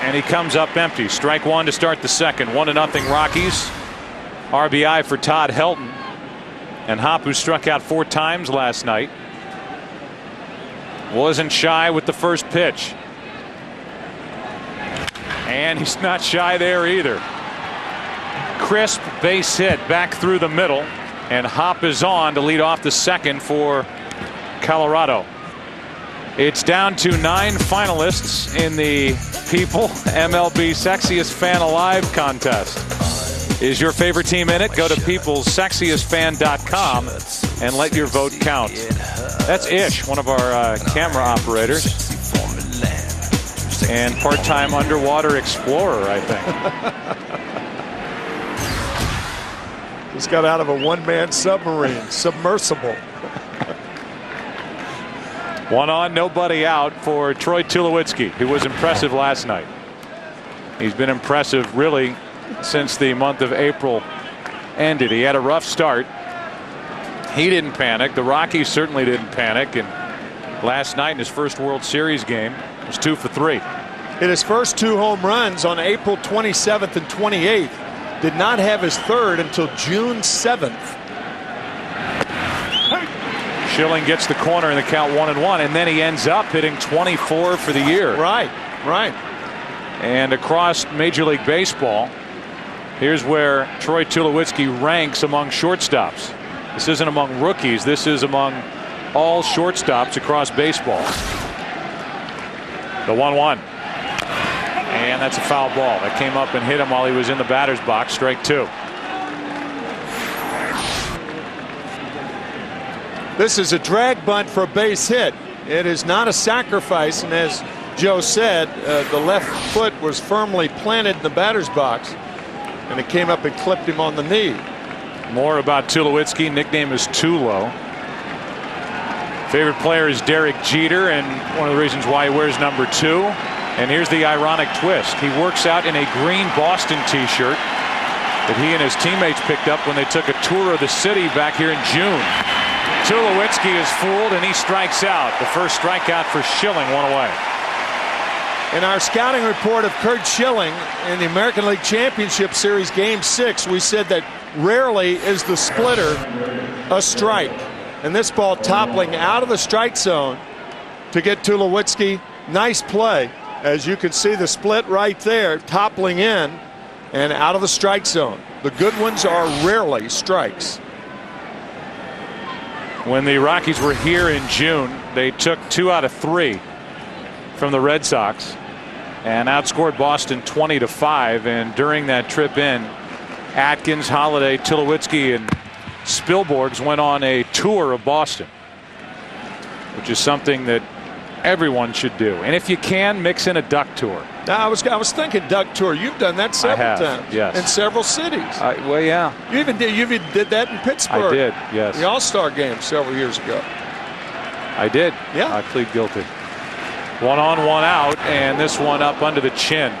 and he comes up empty. Strike one to start the second. 1-0 Rockies. RBI for Todd Helton. And Hopp, who struck out 4 times last night, wasn't shy with the first pitch. And he's not shy there either. Crisp base hit back through the middle, and Hopp is on to lead off the second for Colorado. It's down to 9 finalists in the People MLB Sexiest Fan Alive contest. Is your favorite team in it? Go to peoplesexiestfan.com and let your vote count. That's Ish, one of our camera operators. And part-time underwater explorer, I think. Just got out of a one-man submarine, submersible. 1 on, nobody out for Troy Tulowitzki, who was impressive last night. He's been impressive really since the month of April ended. He had a rough start. He didn't panic. The Rockies certainly didn't panic. And last night in his first World Series game was 2 for 3. Hit his first 2 home runs on April 27th and 28th. Did not have his third until June 7th. Schilling gets the corner in the count 1-1, and then he ends up hitting 24 for the year. Right. And across Major League Baseball, here's where Troy Tulowitzki ranks among shortstops. This isn't among rookies. This is among all shortstops across baseball. The 1-1. And that's a foul ball. That came up and hit him while he was in the batter's box. Strike 2. This is a drag bunt for a base hit. It is not a sacrifice, and as Joe said, the left foot was firmly planted in the batter's box, and it came up and clipped him on the knee. More about Tulowitzki. Nickname is Tulo. Favorite player is Derek Jeter, and one of the reasons why he wears number 2. And here's the ironic twist. He works out in a green Boston t-shirt that he and his teammates picked up when they took a tour of the city back here in June. Tulowitzki is fooled, and he strikes out. The first strikeout for Schilling, 1 away. In our scouting report of Curt Schilling in the American League Championship Series Game 6, we said that rarely is the splitter a strike. And this ball toppling out of the strike zone to get Tulowitzki. Nice play. As you can see, the split right there, toppling in and out of the strike zone. The good ones are rarely strikes. When the Rockies were here in June, they took 2 out of 3 from the Red Sox and outscored Boston 20-5. And during that trip in, Atkins, Holliday, Tulowitzki, and Spilborghs went on a tour of Boston, which is something that everyone should do. And if you can, mix in a duck tour. Now, I was thinking duck tour. You've done that several times. Yes. In several cities. Well, yeah. You even did that in Pittsburgh. I did, yes. The All-Star game several years ago. I did. Yeah. I plead guilty. 1 on, 1 out, and this one up under the chin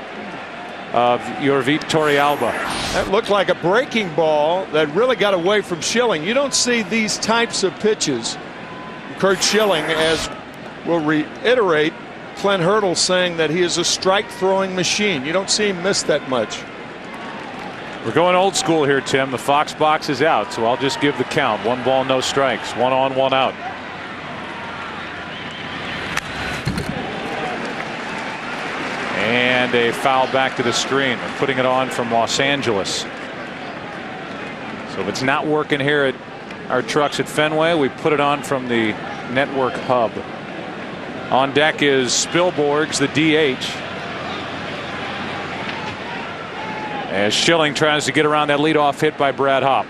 of Yorvit Torrealba. That looked like a breaking ball that really got away from Schilling. You don't see these types of pitches. Curt Schilling, as we'll reiterate, Clint Hurdle saying that he is a strike-throwing machine. You don't see him miss that much. We're going old school here, Tim. The Fox box is out, so I'll just give the count. 1 ball, no strikes. 1 on, 1 out. And a foul back to the screen. They're putting it on from Los Angeles. So if it's not working here at our trucks at Fenway, we put it on from the network hub. On deck is Spilborghs, the DH. As Schilling tries to get around that leadoff hit by Brad Hopp.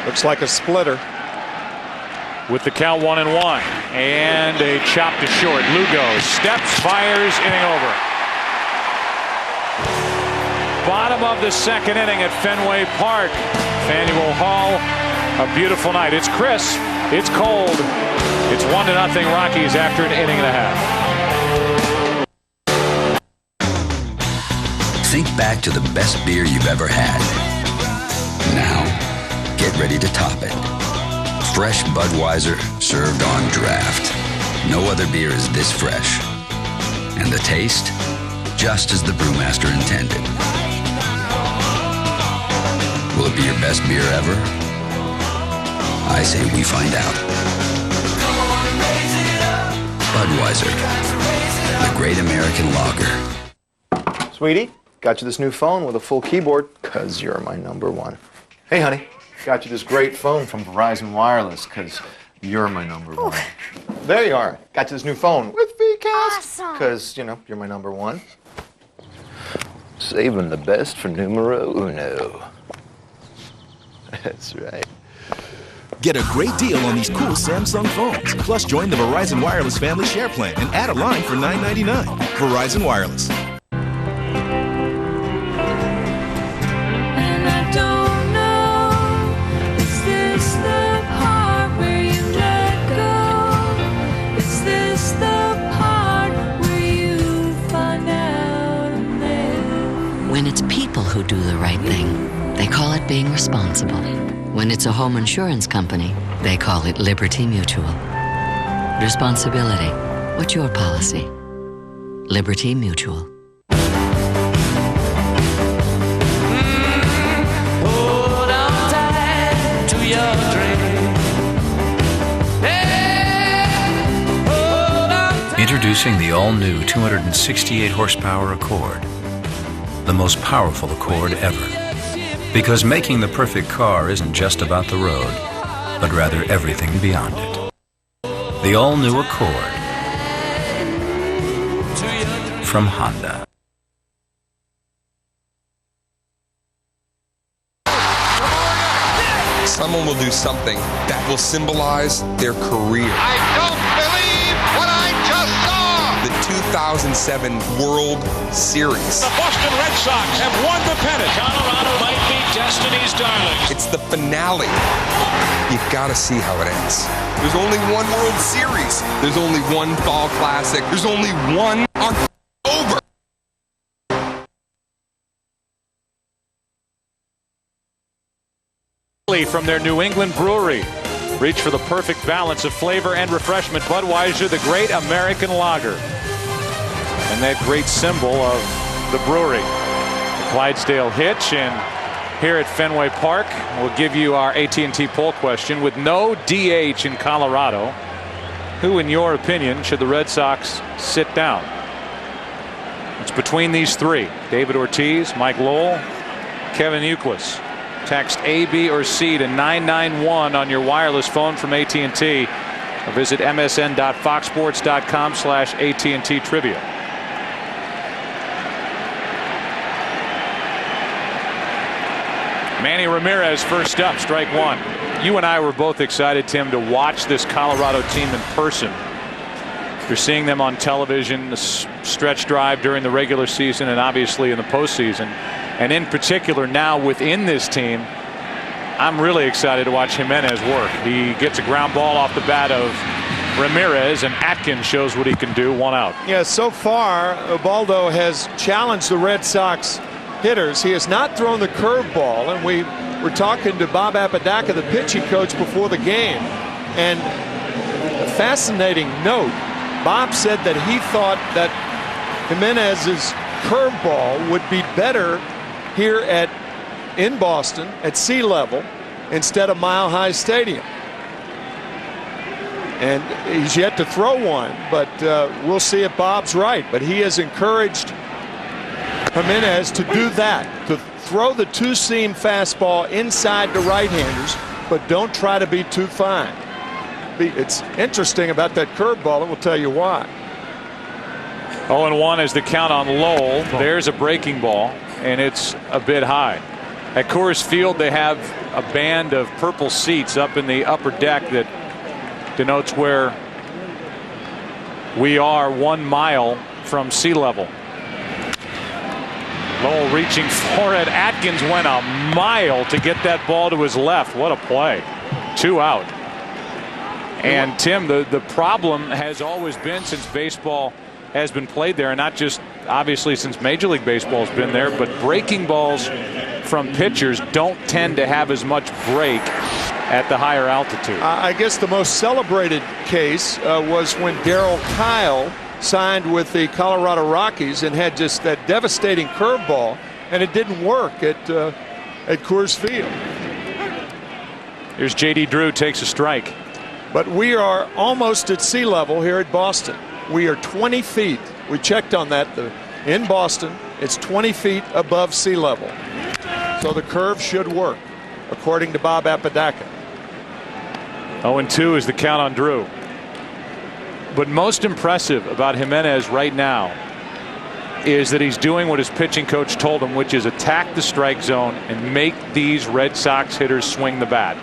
Looks like a splitter. With the count 1 and 1. And a chop to short. Lugo steps, fires, inning over. Bottom of the 2nd inning at Fenway Park. Faneuil Hall. A beautiful night. It's crisp. It's cold. It's 1-0 Rockies after an inning and a half. Think back to the best beer you've ever had. Now, get ready to top it. Fresh Budweiser served on draft. No other beer is this fresh. And the taste, just as the brewmaster intended. Will it be your best beer ever? I say we find out. Budweiser, the great American lager. Sweetie, got you this new phone with a full keyboard, 'cause you're my number one. Hey, honey. Got you this great phone from Verizon Wireless, because you're my number one. There you are. Got you this new phone with VCast, because, you know, you're my number one. Saving the best for numero uno. That's right. Get a great deal on these cool Samsung phones. Plus, join the Verizon Wireless Family Share Plan and add a line for $9.99. Verizon Wireless. When it's people who do the right thing, they call it being responsible. When it's a home insurance company, they call it Liberty Mutual. Responsibility. What's your policy? Liberty Mutual. Hold on tight to your dream. Hey, hold on. Introducing the all-new 268 horsepower Accord. The most powerful Accord ever. Because making the perfect car isn't just about the road, but rather everything beyond it. The all-new Accord from Honda. Someone will do something that will symbolize their career. I don't believe what I just saw! The 2007 World Series. The Boston Red Sox have won the pennant. Colorado might be destiny's darlings. It's the finale. You gotta see how it ends. There's only one World Series. There's only one Fall Classic. There's only one October. From their New England brewery. Reach for the perfect balance of flavor and refreshment. Budweiser, the great American lager. And that great symbol of the brewery. The Clydesdale Hitch. And here at Fenway Park, we'll give you our AT&T poll question. With no DH in Colorado, who, in your opinion, should the Red Sox sit down? It's between these three. David Ortiz, Mike Lowell, Kevin Youkilis. Text A, B, or C to 991 on your wireless phone from AT&T. Or visit msn.foxsports.com/AT&T trivia. Manny Ramirez first up, strike one. You and I were both excited, Tim, to watch this Colorado team in person. You're seeing them on television, the stretch drive during the regular season and obviously in the postseason. And in particular now within this team, I'm really excited to watch Jimenez work. He gets a ground ball off the bat of Ramirez, and Atkins shows what he can do. One out. Yeah, so far, Ubaldo has challenged the Red Sox hitters. He has not thrown the curveball, and we were talking to Bob Apodaca, the pitching coach, before the game. And a fascinating note, Bob said that he thought that Jimenez's curveball would be better here in Boston at sea level instead of Mile High Stadium. And he's yet to throw one, but we'll see if Bob's right. But he has encouraged Jimenez to do that, to throw the two-seam fastball inside the right-handers, but don't try to be too fine. It's interesting about that curveball, and we'll tell you why. 0-1 is the count on Lowell. There's a breaking ball, and it's a bit high. At Coors Field, they have a band of purple seats up in the upper deck that denotes where we are 1 mile from sea level. Lowell reaching for it. Atkins went a mile to get that ball to his left. What a play. 2 out. And Tim, the problem has always been, since baseball has been played there, and not just obviously since Major League Baseball has been there, but breaking balls from pitchers don't tend to have as much break at the higher altitude. I guess the most celebrated case was when Darryl Kyle signed with the Colorado Rockies and had just that devastating curveball, and it didn't work at Coors Field. Here's J.D. Drew, takes a strike. But we are almost at sea level here at Boston. We are 20 feet. We checked on that. In Boston, it's 20 feet above sea level. So the curve should work, according to Bob Apodaca. 0-2 is the count on Drew. But most impressive about Jimenez right now is that he's doing what his pitching coach told him, which is attack the strike zone and make these Red Sox hitters swing the bat.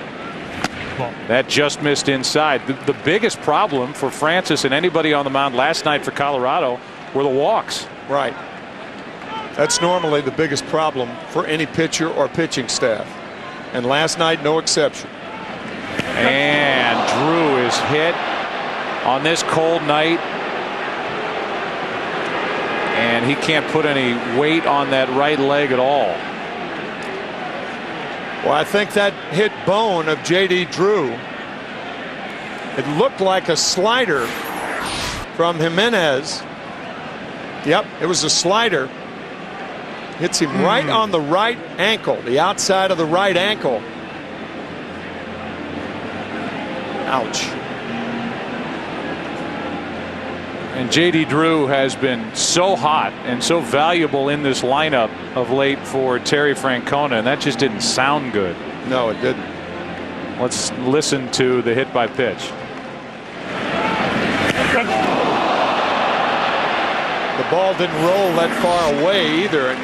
That just missed inside. The biggest problem for Francis and anybody on the mound last night for Colorado were the walks. Right. That's normally the biggest problem for any pitcher or pitching staff. And last night, no exception. And Drew is hit on this cold night. And he can't put any weight on that right leg at all. Well, I think that hit bone of J.D. Drew, it looked like a slider from Jimenez. Yep, it was a slider. Hits him right on the right ankle, the outside of the right ankle. Ouch. And J.D. Drew has been so hot and so valuable in this lineup of late for Terry Francona, and that just didn't sound good. No, it didn't. Let's listen to the hit by pitch. The ball didn't roll that far away either.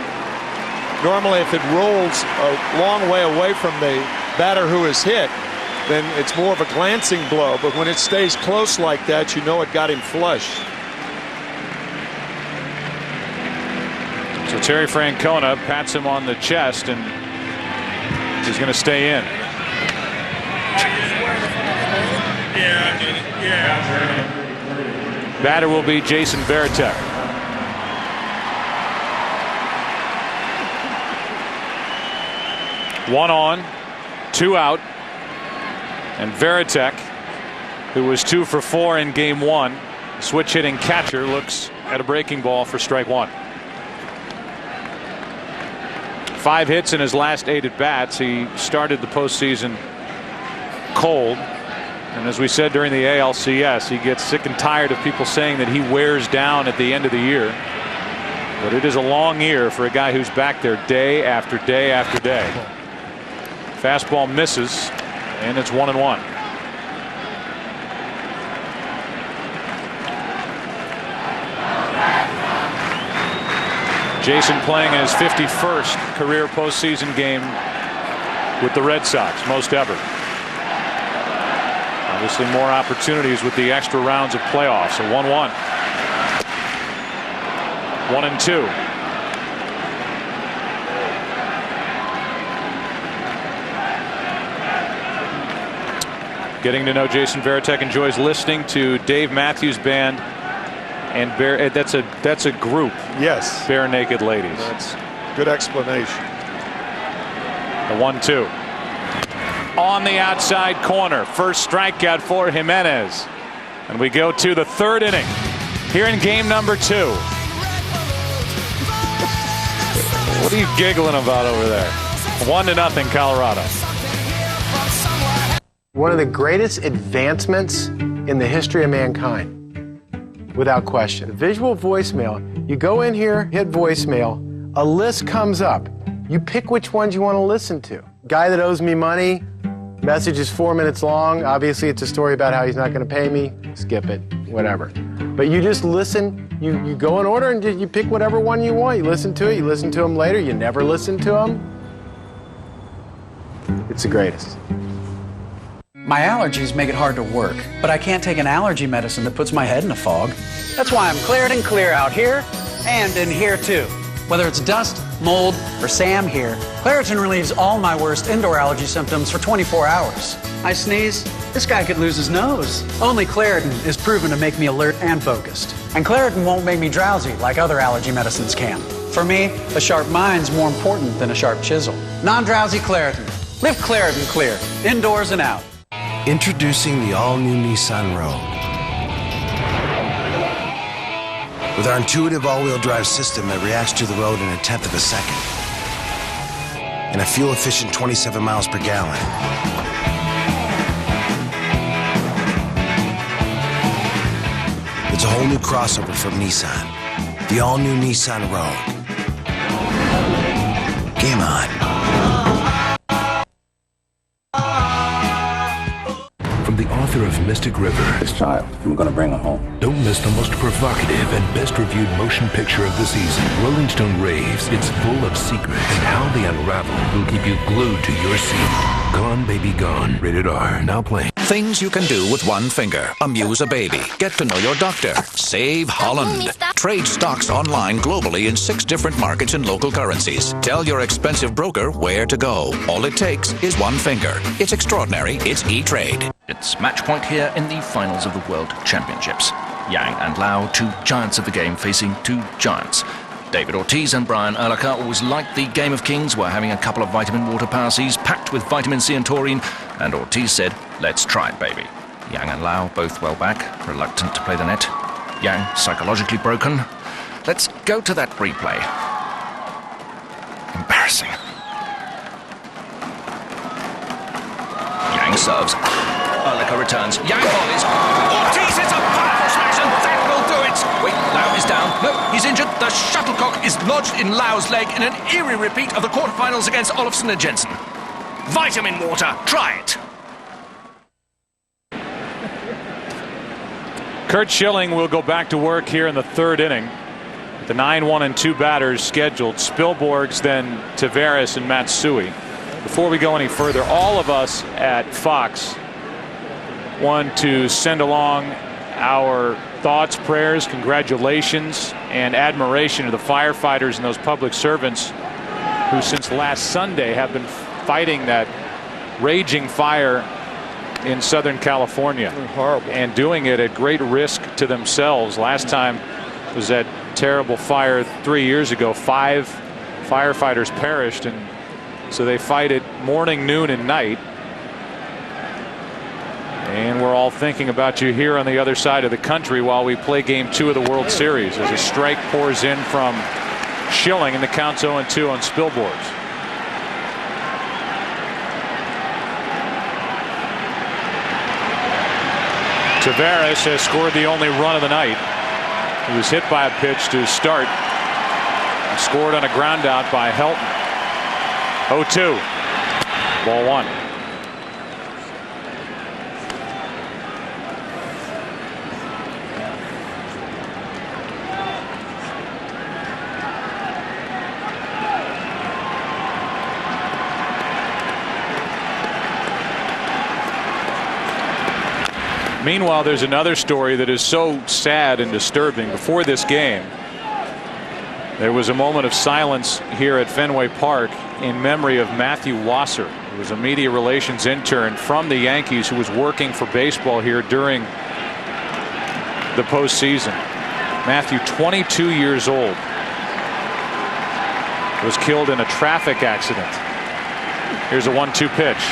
Normally, if it rolls a long way away from the batter who is hit, then it's more of a glancing blow. But when it stays close like that, you know it got him flush. So Terry Francona pats him on the chest and He's going to stay in. Batter will be Jason Varitek. One on, two out, and Varitek, who was 2 for 4 in game 1, switch hitting catcher, looks at a breaking ball for strike 1. 5 hits in his last 8 at bats. He started the postseason cold, and as we said during the ALCS, he gets sick and tired of people saying that he wears down at the end of the year. But it is a long year for a guy who's back there day after day after day. Fastball misses, and it's 1-1. Jason playing in his 51st career postseason game with the Red Sox, most ever. Obviously more opportunities with the extra rounds of playoffs. So 1-1. 1-2. Getting to know Jason Varitek. Enjoys listening to Dave Matthews Band. And that's a group. Yes. Bare Naked Ladies. That's good explanation. The 1-2. On the outside corner. First strikeout for Jimenez. And we go to the 3rd inning. Here in game number 2. What are you giggling about over there? 1-0 Colorado. One of the greatest advancements in the history of mankind. Without question. Visual voicemail. You go in here, hit voicemail, a list comes up. You pick which ones you want to listen to. Guy that owes me money, message is 4 minutes long. Obviously, it's a story about how he's not going to pay me. Skip it, whatever. But you just listen. You go in order and you pick whatever one you want. You listen to it. You listen to them later. You never listen to them. It's the greatest. My allergies make it hard to work, but I can't take an allergy medicine that puts my head in a fog. That's why I'm Claritin Clear out here and in here too. Whether it's dust, mold, or Sam here, Claritin relieves all my worst indoor allergy symptoms for 24 hours. I sneeze, this guy could lose his nose. Only Claritin is proven to make me alert and focused. And Claritin won't make me drowsy like other allergy medicines can. For me, a sharp mind's more important than a sharp chisel. Non-drowsy Claritin. Live Claritin Clear, indoors and out. Introducing the all-new Nissan Rogue. With our intuitive all-wheel drive system that reacts to the road in 1/10 of a second. And a fuel-efficient 27 miles per gallon. It's a whole new crossover from Nissan. The all-new Nissan Rogue. Game on. From the author of Mystic River. This child, I'm gonna bring her home. Don't miss the most provocative and best reviewed motion picture of the season. Rolling Stone raves it's full of secrets, and how they unravel will keep you glued to your seat. Gone Baby Gone. Rated R. Now playing. Things you can do with one finger. Amuse a baby. Get to know your doctor. Save Holland. Trade stocks online globally in 6 different markets in local currencies. Tell your expensive broker where to go. All it takes is one finger. It's extraordinary. It's E-Trade. It's match point here in the finals of the World Championships. Yang and Lau, 2 giants of the game, facing 2 giants. David Ortiz and Brian Urlacher always liked the Game of Kings, were having a couple of vitamin water power Cs packed with vitamin C and taurine, and Ortiz said, let's try it, baby. Yang and Lau both well back, reluctant to play the net. Yang psychologically broken. Let's go to that replay. Embarrassing. Yang serves. Urlacher returns. Yang volleys. Ortiz hits a powerful smash, and that will do it. Wait, Lau is down. No, he's injured. The shuttlecock is lodged in Lau's leg in an eerie repeat of the quarterfinals against Olofsson and Jensen. Vitamin water. Try it. Curt Schilling will go back to work here in the 3rd inning. The 9-1 and 2 batters scheduled. Spilborghs, then Taveras and Matsui. Before we go any further, all of us at Fox want to send along our thoughts, prayers, congratulations, and admiration to the firefighters and those public servants who since last Sunday have been fighting that raging fire in Southern California. Horrible. And doing it at great risk to themselves. Last time was that terrible fire 3 years ago. 5 firefighters perished, and so they fight it morning, noon, and night. And we're all thinking about you here on the other side of the country while we play Game 2 of the World Series as a strike pours in from Schilling, and the count's 0-2 on Spilborghs. Tavares has scored the only run of the night. He was hit by a pitch to start. He scored on a ground out by Helton. 0-2. Ball 1. Meanwhile, there's another story that is so sad and disturbing. Before this game, there was a moment of silence here at Fenway Park in memory of Matthew Wasser, who was a media relations intern from the Yankees who was working for baseball here during the postseason. Matthew, 22 years old, was killed in a traffic accident. Here's a 1-2 pitch.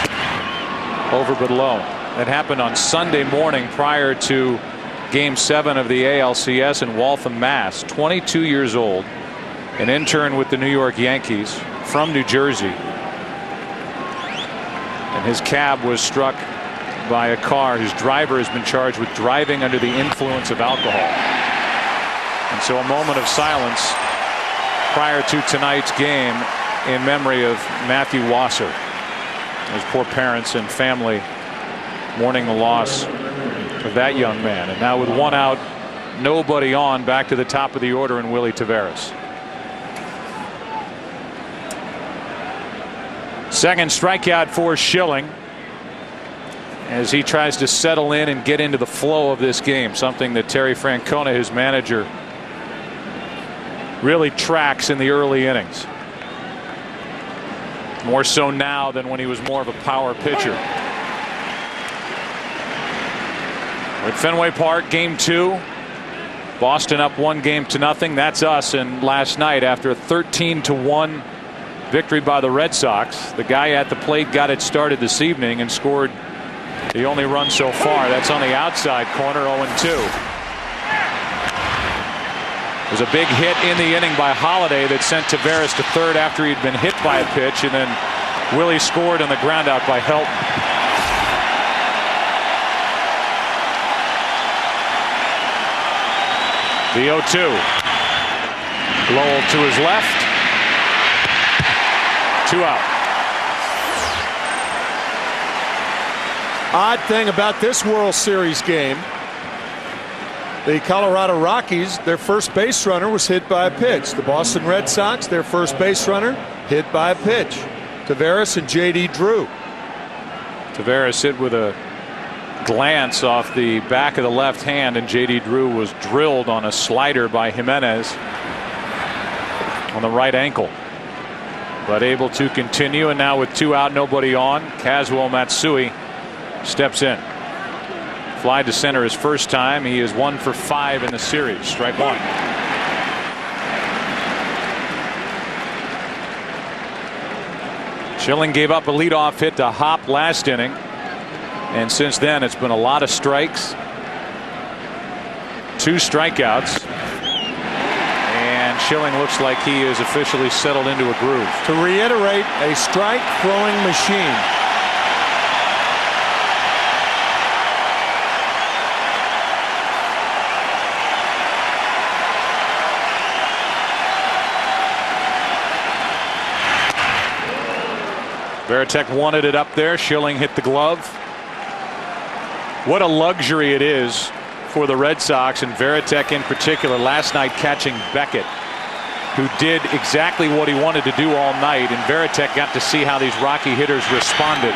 Over but low. That happened on Sunday morning prior to Game 7 of the ALCS in Waltham, Mass. 22 years old, an intern with the New York Yankees from New Jersey. And his cab was struck by a car. His driver has been charged with driving under the influence of alcohol. And so a moment of silence prior to tonight's game in memory of Matthew Wasser. His poor parents and family mourning the loss of that young man. And now with 1 out, nobody on, back to the top of the order in Willie Tavares. Second strikeout for Schilling as he tries to settle in and get into the flow of this game, something that Terry Francona, his manager, really tracks in the early innings. More so now than when he was more of a power pitcher. At Fenway Park, Game 2. Boston up 1-0. That's us. And last night, after a 13-1 victory by the Red Sox, the guy at the plate got it started this evening and scored the only run so far. That's on the outside corner, 0-2. There's a big hit in the inning by Holiday that sent Tavares to third after he'd been hit by a pitch, and then Willie scored on the ground out by Helton. The 0-2. Lowell to his left. 2 out. Odd thing about this World Series game, the Colorado Rockies, their first base runner was hit by a pitch. The Boston Red Sox, their first base runner, hit by a pitch. Tavares and J.D. Drew. Tavares hit with a glance off the back of the left hand, and J.D. Drew was drilled on a slider by Jimenez on the right ankle, but able to continue. And now with 2 out, nobody on, Kazuo Matsui steps in. Fly to center his first time. He is 1 for 5 in the series. Strike 1. Schilling gave up a leadoff hit to Hop last inning. And since then, it's been a lot of strikes, 2 strikeouts, and Schilling looks like he is officially settled into a groove. To reiterate, a strike-throwing machine. Veritek wanted it up there. Schilling hit the glove. What a luxury it is for the Red Sox, and Veritek in particular, last night catching Beckett, who did exactly what he wanted to do all night, and Veritek got to see how these Rocky hitters responded.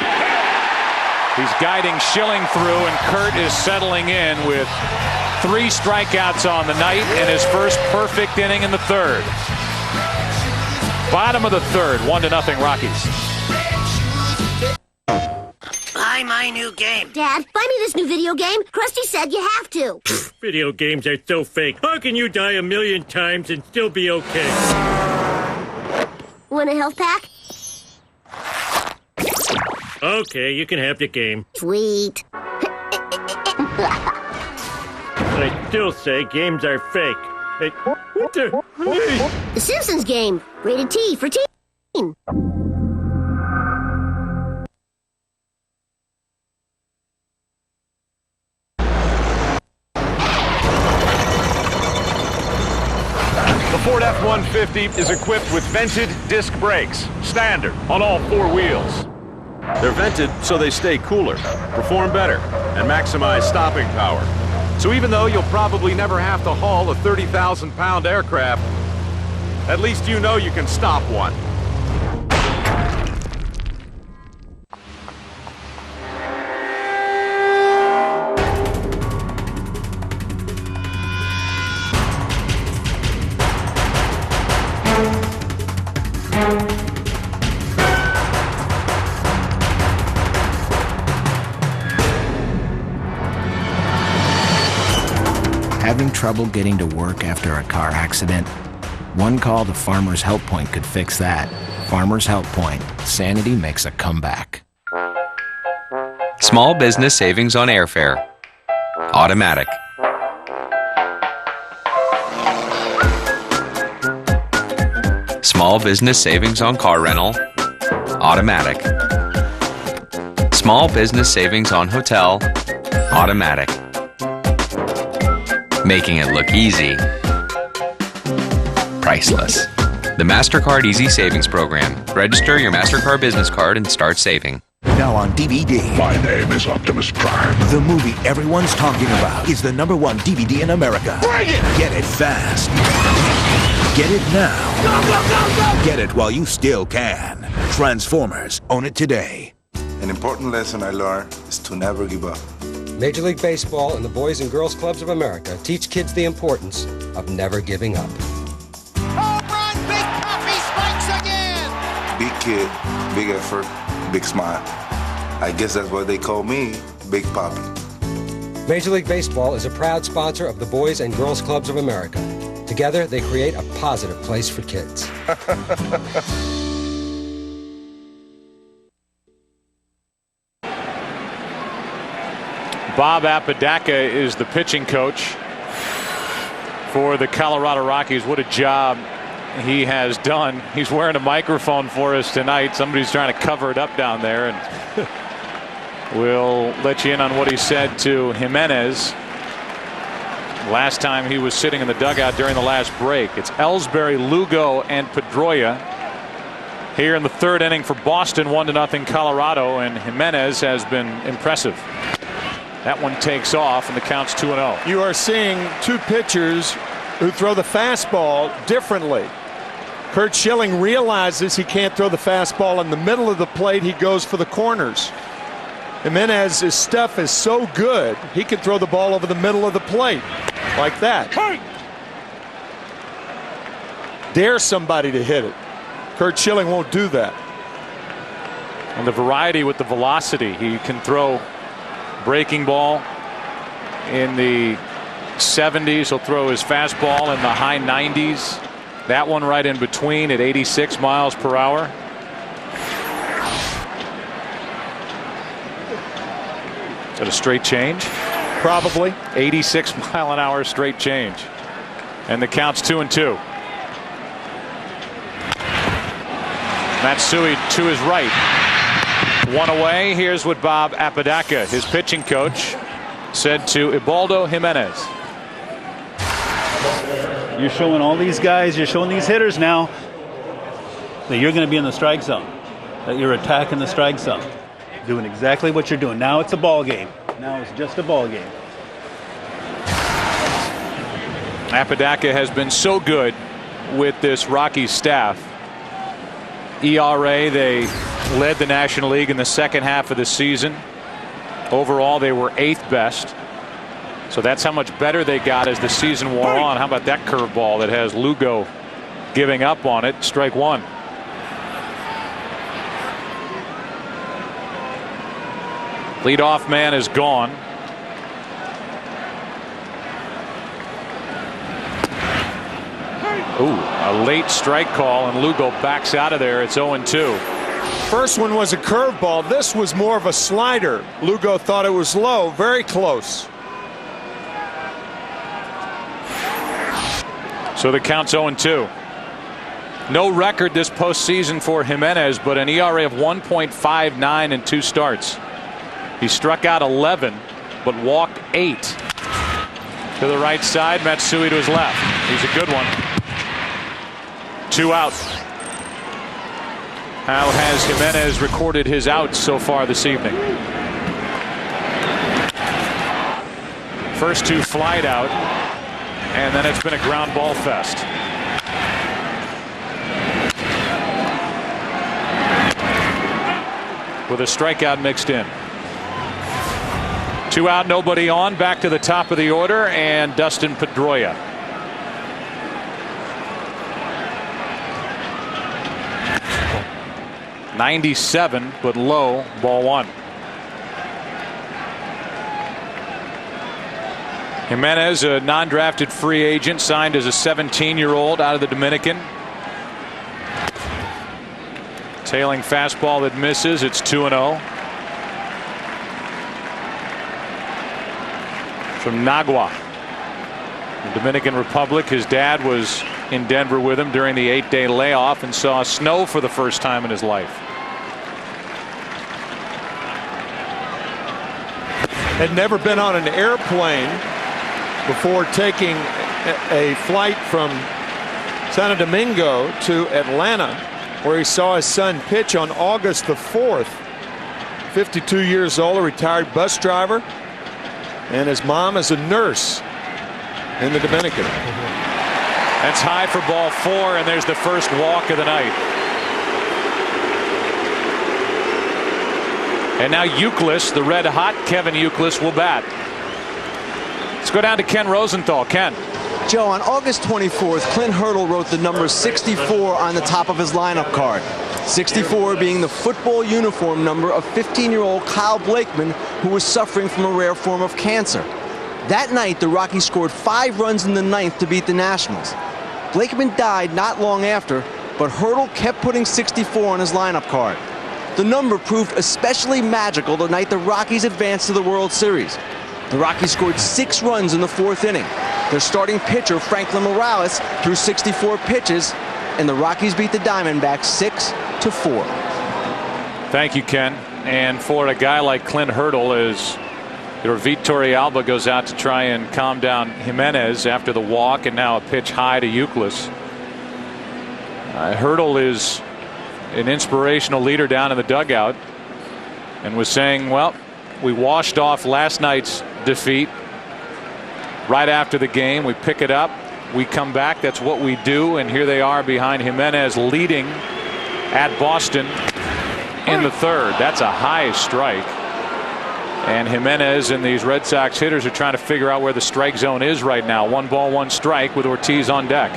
He's guiding Schilling through, and Curt is settling in with 3 strikeouts on the night and his first perfect inning in the third. Bottom of the third, 1-0 Rockies. buy my new game. Dad, buy me this new video game. Krusty said you have to. Video games are so fake. How can you die 1,000,000 times and still be okay? Want a health pack? Okay, you can have the game. Sweet. I still say games are fake. Hey, what the? Hey. The Simpsons game. Rated T for teen. The Ford F-150 is equipped with vented disc brakes, standard on all 4 wheels. They're vented so they stay cooler, perform better, and maximize stopping power. So even though you'll probably never have to haul a 30,000-pound aircraft, at least you know you can stop one. Having trouble getting to work after a car accident? One call to Farmers Help Point could fix that. Farmers Help Point. Sanity makes a comeback. Small business savings on airfare. Automatic. Small business savings on car rental. Automatic. Small business savings on hotel. Automatic. Making it look easy. Priceless. The MasterCard Easy Savings Program. Register your MasterCard business card and start saving. Now on DVD. My name is Optimus Prime. The movie everyone's talking about is the #1 DVD in America. Bring it! Get it fast. Get it now. Go, go, go, go! Get it while you still can. Transformers. Own it today. An important lesson I learned is to never give up. Major League Baseball and the Boys and Girls Clubs of America teach kids the importance of never giving up. Home run, Big Papi spikes again! Big kid, big effort, big smile. I guess that's why they call me Big Papi. Major League Baseball is a proud sponsor of the Boys and Girls Clubs of America. Together, they create a positive place for kids. Bob Apodaca is the pitching coach for the Colorado Rockies. What a job he has done. He's wearing a microphone for us tonight. Somebody's trying to cover it up down there, and we'll let you in on what he said to Jimenez last time he was sitting in the dugout during the last break. It's Ellsbury, Lugo, and Pedroia here in the 3rd inning for Boston. 1-0 Colorado, and Jimenez has been impressive. That one takes off, and the count's 2-0. You are seeing 2 pitchers who throw the fastball differently. Curt Schilling realizes he can't throw the fastball in the middle of the plate. He goes for the corners. Jimenez's stuff is so good, he can throw the ball over the middle of the plate like that. Hey! Dare somebody to hit it. Curt Schilling won't do that. And the variety with the velocity. He can throw breaking ball in the 70s. He'll throw his fastball in the high 90s. That one right in between at 86 miles per hour. Is that a straight change? Probably. 86 mile an hour straight change. And the count's 2-2. Matsui to his right. One away. Here's what Bob Apodaca, his pitching coach, said to Ubaldo Jimenez. You're showing all these guys, you're showing these hitters now that you're going to be in the strike zone, that you're attacking the strike zone, doing exactly what you're doing. Now it's a ball game. Now it's just a ball game. Apodaca has been so good with this Rockies staff. ERA, they led the National League in the second half of the season. Overall, they were 8th best. So that's how much better they got as the season wore on. How about that curveball that has Lugo giving up on it? Strike 1. Leadoff man is gone. Ooh, a late strike call, and Lugo backs out of there. It's 0-2. First one was a curveball. This was more of a slider. Lugo thought it was low, very close. So the count's 0-2. No record this postseason for Jimenez, but an ERA of 1.59 in 2 starts. He struck out 11, but walked 8. To the right side, Matsui to his left. He's a good one. 2 out. How has Jimenez recorded his outs so far this evening? First 2 flied out, and then it's been a ground ball fest. With a strikeout mixed in. 2 out, nobody on. Back to the top of the order, and Dustin Pedroia. .97, but low, ball 1. Jimenez, a non-drafted free agent, signed as a 17-year-old out of the Dominican. Tailing fastball that misses. It's 2-0. From Nagua, the Dominican Republic. His dad was in Denver with him during the 8-day layoff and saw snow for the first time in his life. Had never been on an airplane before taking a flight from Santo Domingo to Atlanta, where he saw his son pitch on August the 4th. 52 years old, a retired bus driver, and his mom is a nurse in the Dominican. That's high for ball 4, and there's the first walk of the night. And now Youkilis, the red hot Kevin Youkilis, will bat. Let's go down to Ken Rosenthal. Ken. Joe, on August 24th, Clint Hurdle wrote the number 64 on the top of his lineup card. 64 being the football uniform number of 15-year-old Kyle Blakeman, who was suffering from a rare form of cancer. That night, the Rockies scored 5 runs in the 9th to beat the Nationals. Blakeman died not long after, but Hurdle kept putting 64 on his lineup card. The number proved especially magical the night the Rockies advanced to the World Series. The Rockies scored 6 runs in the 4th inning. Their starting pitcher, Franklin Morales, threw 64 pitches, and the Rockies beat the Diamondbacks 6-4. Thank you, Ken. And for a guy like Clint Hurdle, as your Vitor Alba goes out to try and calm down Jimenez after the walk, and now a pitch high to Youkilis. Hurdle is an inspirational leader down in the dugout, and was saying, well, we washed off last night's defeat. Right after the game, we pick it up, we come back, that's what we do, and here they are behind Jimenez, leading at Boston in the 3rd. That's a high strike, and Jimenez and these Red Sox hitters are trying to figure out where the strike zone is right now. 1 ball, 1 strike with Ortiz on deck.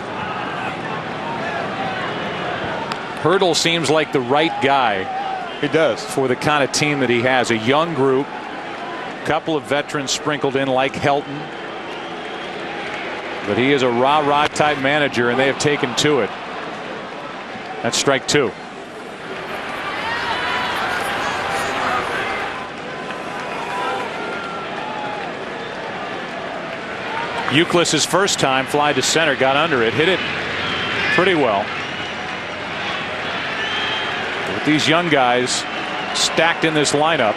Hurdle seems like the right guy. He does. For the kind of team that he has. A young group, a couple of veterans sprinkled in like Helton. But he is a rah-rah type manager, and they have taken to it. That's strike 2. Youkilis' first time, fly to center, got under it, hit it pretty well. With these young guys stacked in this lineup,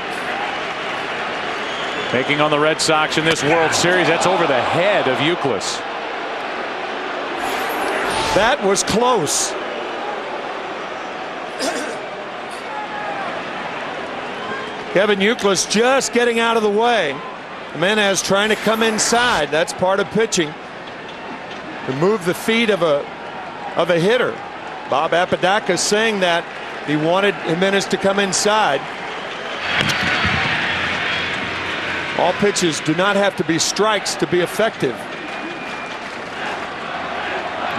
taking on the Red Sox in this World Series, that's over the head of Youkilis. That was close. Kevin Youkilis just getting out of the way. Jimenez trying to come inside. That's part of pitching, to move the feet of a hitter. Bob Apodaca saying that he wanted Jimenez to come inside. All pitches do not have to be strikes to be effective.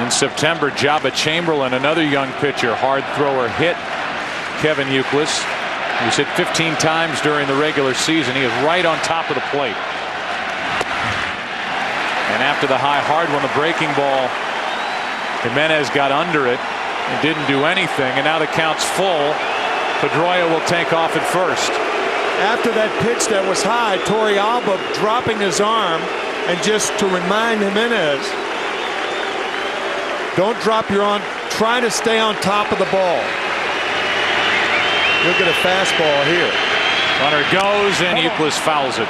In September, Jabba Chamberlain, another young pitcher, hard thrower, hit Kevin Youkilis. He's hit 15 times during the regular season. He is right on top of the plate. And after the high hard one, the breaking ball, Jimenez got under it and didn't do anything. And now the count's full. Pedroia will take off at first. After that pitch that was high, Ubaldo dropping his arm, and just to remind Jimenez, don't drop your arm. Try to stay on top of the ball. You'll get a fastball here. Runner goes, and Euclid fouls it.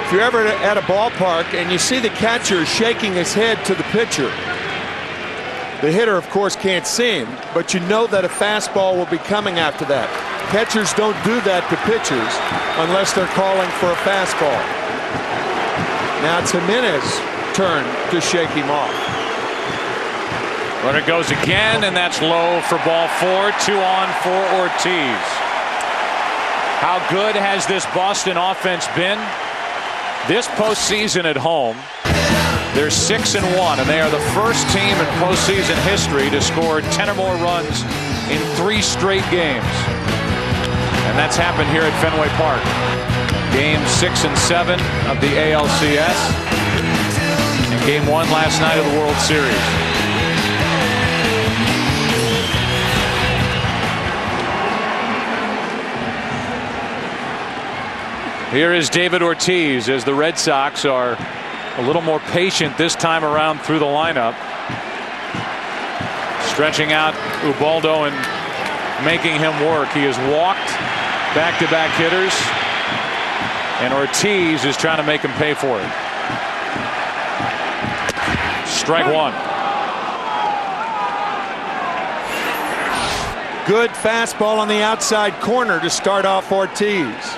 If you're ever at a ballpark and you see the catcher shaking his head to the pitcher, the hitter, of course, can't see him, but you know that a fastball will be coming after that. Catchers don't do that to pitchers unless they're calling for a fastball. Now it's Jimenez's turn to shake him off. Runner goes again, and that's low for ball 4. 2 on for Ortiz. How good has this Boston offense been? This postseason at home, they're 6-1, and they are the first team in postseason history to score 10 or more runs in 3 straight games. And that's happened here at Fenway Park. Games 6 and 7 of the ALCS, and Game 1 last night of the World Series. Here is David Ortiz as the Red Sox are a little more patient this time around through the lineup. Stretching out Ubaldo and making him work. He has walked back-to-back hitters, and Ortiz is trying to make him pay for it. Strike 1. Good fastball on the outside corner to start off Ortiz.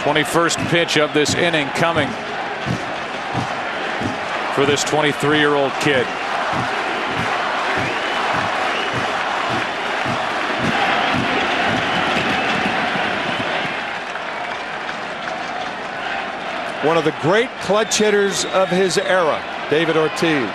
'21st pitch of this inning coming for this 23-year-old kid. One of the great clutch hitters of his era, David Ortiz.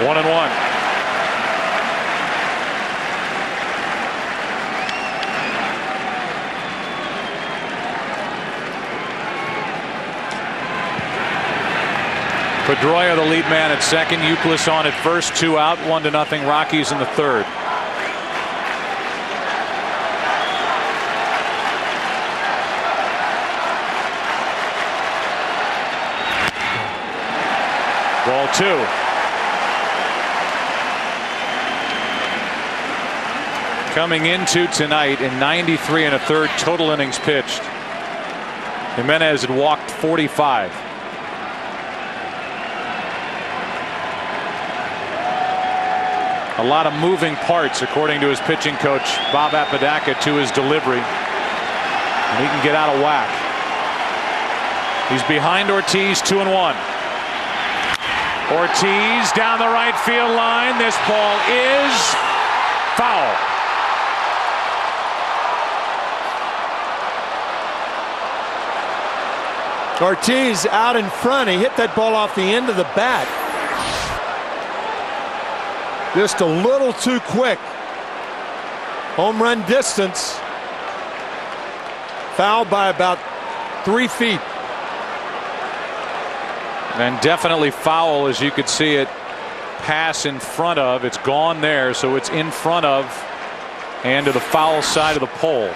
One and one. Pedroia, the lead man at second. Euclid on at first. 2 out. 1-0 Rockies in the third. Ball 2. Coming into tonight in 93 1/3 total innings pitched, Jimenez had walked 45. A lot of moving parts, according to his pitching coach Bob Apodaca, to his delivery, and he can get out of whack. He's behind Ortiz, 2-1. Ortiz down the right field line. This ball is foul. Ortiz out in front. He hit that ball off the end of the bat. Just a little too quick. Home run distance. Foul by about 3 feet. And definitely foul, as you could see it pass in front of. It's gone there, so it's in front of and to the foul side of the pole.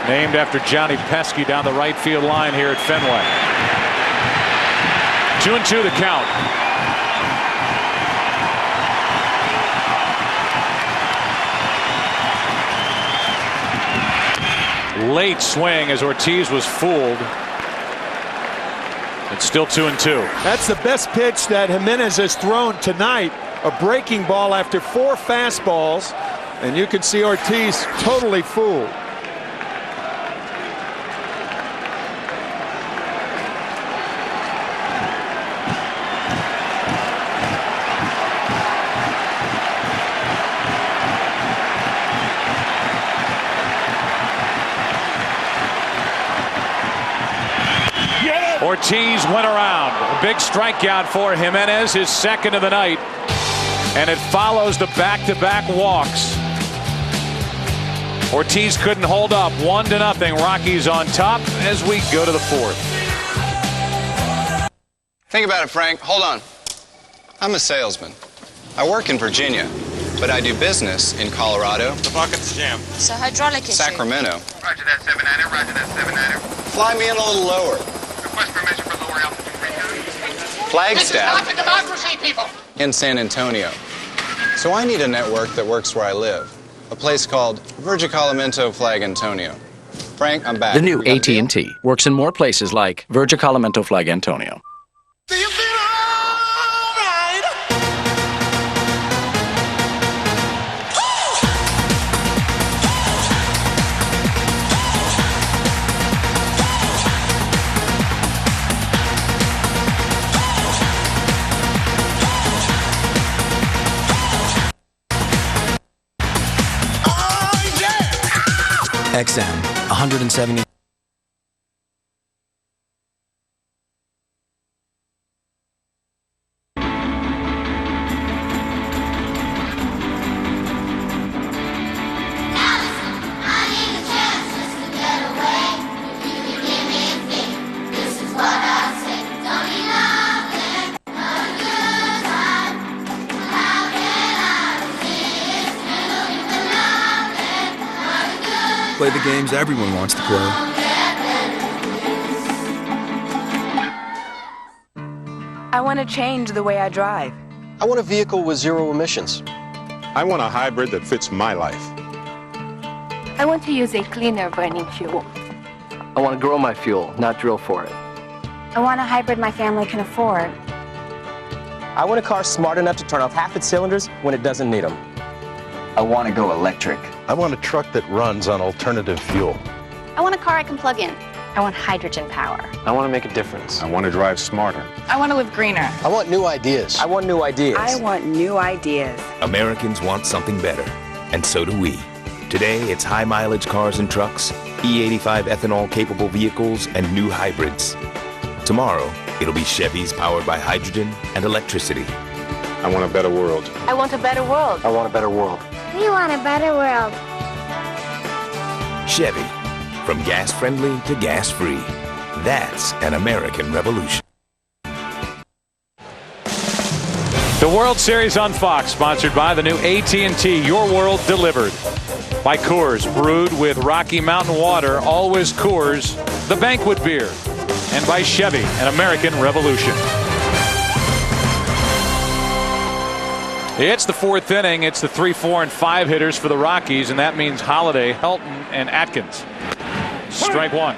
Named after Johnny Pesky down the right field line here at Fenway. 2-2 the count. Late swing as Ortiz was fooled. It's still 2-2. That's the best pitch that Jimenez has thrown tonight. A breaking ball after 4 fastballs. And you can see Ortiz totally fooled. Ortiz went around. A big strikeout for Jimenez, his second of the night. And it follows the back-to-back walks. Ortiz couldn't hold up. 1-0. Rockies on top as we go to the fourth. Think about it, Frank. Hold on. I'm a salesman. I work in Virginia, but I do business in Colorado. The bucket's jammed. It's a hydraulic issue. Sacramento. Roger that, 7-9er. Roger that, 7-9er. Fly me in a little lower. Request permission for lower altitude frequency. Flagstaff. This is not the democracy, people. In San Antonio. So I need a network that works where I live. A place called Virgicalamento Flag Antonio. Frank, I'm back. The new AT&T works in more places like Virgicalamento Flag Antonio. XM, 170. Play the games everyone wants to play. I want to change the way I drive. I want a vehicle with zero emissions. I want a hybrid that fits my life. I want to use a cleaner burning fuel. I want to grow my fuel, not drill for it. I want a hybrid my family can afford. I want a car smart enough to turn off half its cylinders when it doesn't need them. I want to go electric. I want a truck that runs on alternative fuel. I want a car I can plug in. I want hydrogen power. I want to make a difference. I want to drive smarter. I want to live greener. I want new ideas. I want new ideas. I want new ideas. Americans want something better, and so do we. Today, it's high-mileage cars and trucks, E85 ethanol-capable vehicles, and new hybrids. Tomorrow, it'll be Chevys powered by hydrogen and electricity. I want a better world. I want a better world. I want a better world. We want a better world. Chevy, from gas-friendly to gas-free. That's an American revolution. The World Series on Fox, sponsored by the new AT&T Your World Delivered. By Coors, brewed with Rocky Mountain water, always Coors, the banquet beer. And by Chevy, an American revolution. It's the fourth inning. It's the 3, 4, and 5 hitters for the Rockies, and that means Holiday, Helton, and Atkins. Strike one.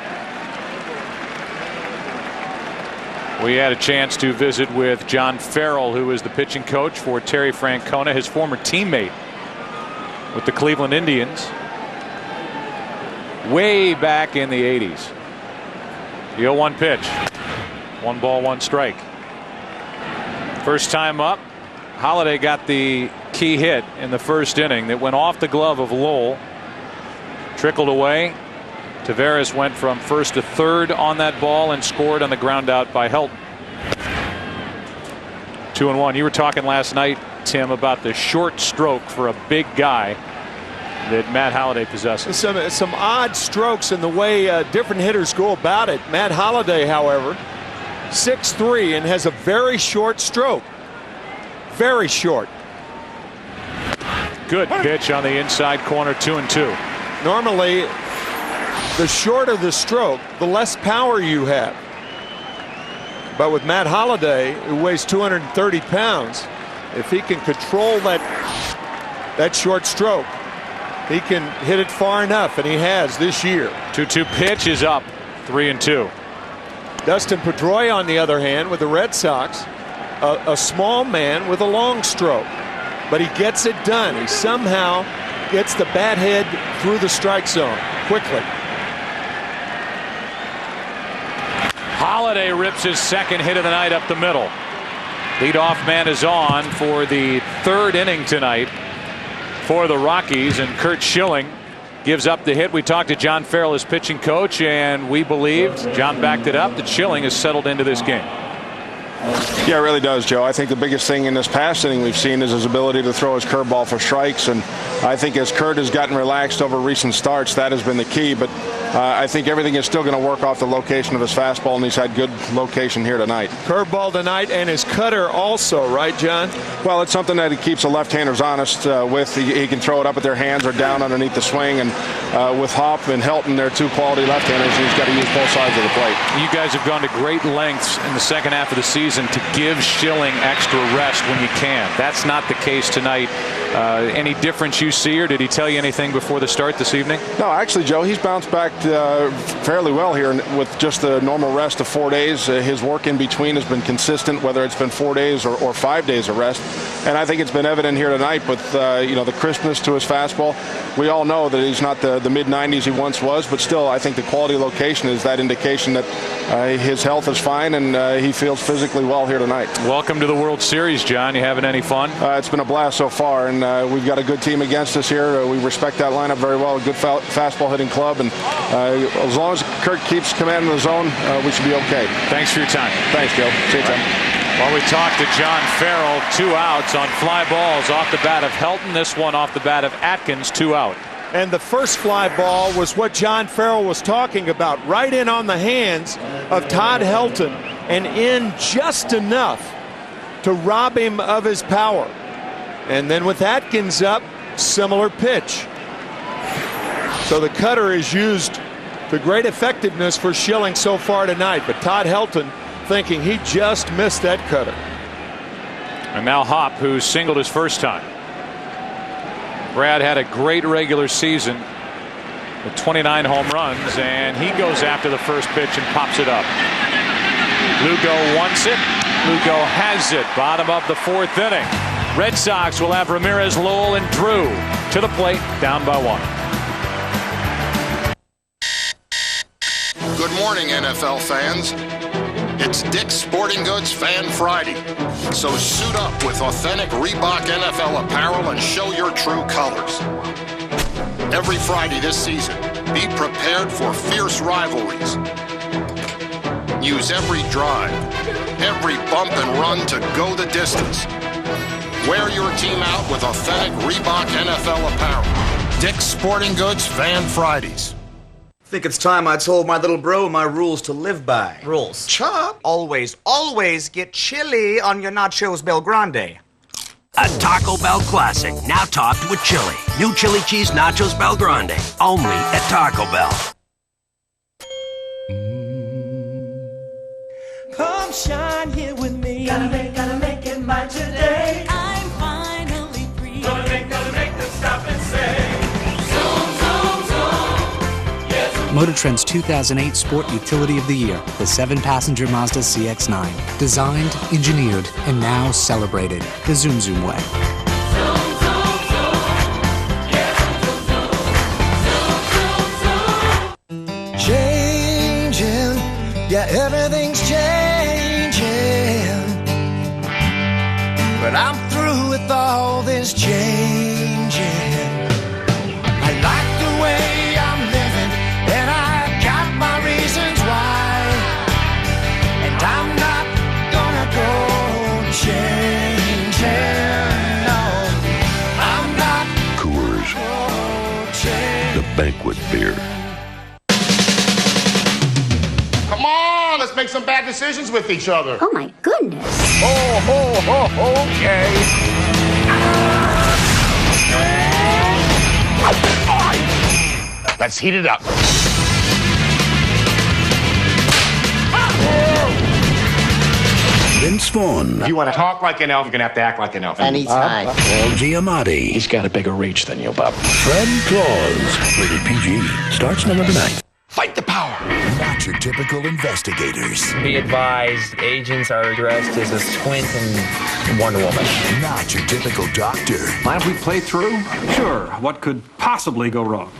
We had a chance to visit with John Farrell, who is the pitching coach for Terry Francona, his former teammate with the Cleveland Indians way back in the 80s. The 0-1 pitch. 1 ball, 1 strike. First time up. Holiday got the key hit in the first inning that went off the glove of Lowell. Trickled away. Taveras went from first to third on that ball and scored on the ground out by Helton. 2-1. You were talking last night, Tim, about the short stroke for a big guy that Matt Holliday possesses. Some odd strokes in the way different hitters go about it. Matt Holliday, however, 6'3" and has a very short stroke. Very short. Good pitch on the inside corner, 2-2. Normally, the shorter the stroke, the less power you have. But with Matt Holliday, who weighs 230 pounds, if he can control that short stroke, he can hit it far enough, and he has this year. 2-2 pitch is up, 3-2. Dustin Pedroia, on the other hand, with the Red Sox, a small man with a long stroke, but he gets it done. He somehow gets the bat head through the strike zone quickly. Holliday rips his second hit of the night up the middle. Leadoff man is on for the third inning tonight for the Rockies, and Curt Schilling gives up the hit. We talked to John Farrell, his pitching coach, and we believed, John backed it up, that Schilling has settled into this game. Yeah, it really does, Joe. I think the biggest thing in this past inning we've seen is his ability to throw his curveball for strikes. And I think as Curt has gotten relaxed over recent starts, that has been the key. But I think everything is still going to work off the location of his fastball, and he's had good location here tonight. Curveball tonight and his cutter also, right, John? Well, it's something that he keeps the left-handers honest with. He can throw it up at their hands or down underneath the swing. And with Hop and Helton, they're two quality left-handers, and he's got to use both sides of the plate. You guys have gone to great lengths in the second half of the season to give Schilling extra rest when you can. That's not the case tonight. Any difference you see, or did he tell you anything before the start this evening? No, actually, Joe, he's bounced back fairly well here with just the normal rest of 4 days. His work in between has been consistent, whether it's been 4 days or 5 days of rest. And I think it's been evident here tonight with the crispness to his fastball. We all know that he's not the mid-90s he once was, but still, I think the quality location is that indication that his health is fine and he feels physically well here tonight. Welcome to the World Series, John. You having any fun? It's been a blast so far, and we've got a good team against us here. We respect that lineup very well. A good fastball hitting club, and as long as Curt keeps commanding the zone, we should be okay. Thanks for your time. Thanks, Joe. See you, Tim. Well, we talked to John Farrell. 2 outs on fly balls off the bat of Helton. This one off the bat of Atkins. 2 out. And the first fly ball was what John Farrell was talking about, right in on the hands of Todd Helton, and in just enough to rob him of his power. And then with Atkins up, similar pitch. So the cutter is used to great effectiveness for Schilling so far tonight, but Todd Helton thinking he just missed that cutter. And now Hop, who singled his first time. Brad had a great regular season with 29 home runs, and he goes after the first pitch and pops it up. Lugo wants it. Lugo has it. Bottom of the 4th inning. Red Sox will have Ramirez, Lowell, and Drew to the plate, down by 1. Good morning, NFL fans. It's Dick's Sporting Goods Fan Friday. So suit up with authentic Reebok NFL apparel and show your true colors. Every Friday this season, be prepared for fierce rivalries. Use every drive, every bump and run to go the distance. Wear your team out with authentic Reebok NFL apparel. Dick's Sporting Goods Fan Fridays. Think it's time I told my little bro my rules to live by. Rules. Chop. Always get chili on your nachos Bel Grande. A Taco Bell classic, now topped with chili. New chili cheese nachos Bel Grande, only at Taco Bell. Come shine here with me. Gotta make it mine today. I'm finally free. Gonna make them stop and say, zoom, zoom, zoom. Yes. Motor Trend's 2008 Sport Utility of the Year, the 7-passenger Mazda CX-9. Designed, engineered, and now celebrated the Zoom Zoom way. Changing, yeah, everything's changing. But I'm through with all this changing. I like the way I'm living, and I got my reasons why. And I'm not gonna go changing. No, I'm not. Coors, the banquet beer. Come on, let's make some bad decisions with each other. Oh my goodness. Okay. Let's heat it up. Vince Vaughn. If you want to talk like an elf, you're going to have to act like an elf. Anytime. Paul Giamatti. He's got a bigger reach than you, Bob. Fred Claus. Rated PG. Starts November 9th. Fight the power. Not your typical investigators. Be advised, agents are dressed as a squint and Wonder Woman. Not your typical doctor. Mind if we play through? Sure. What could possibly go wrong?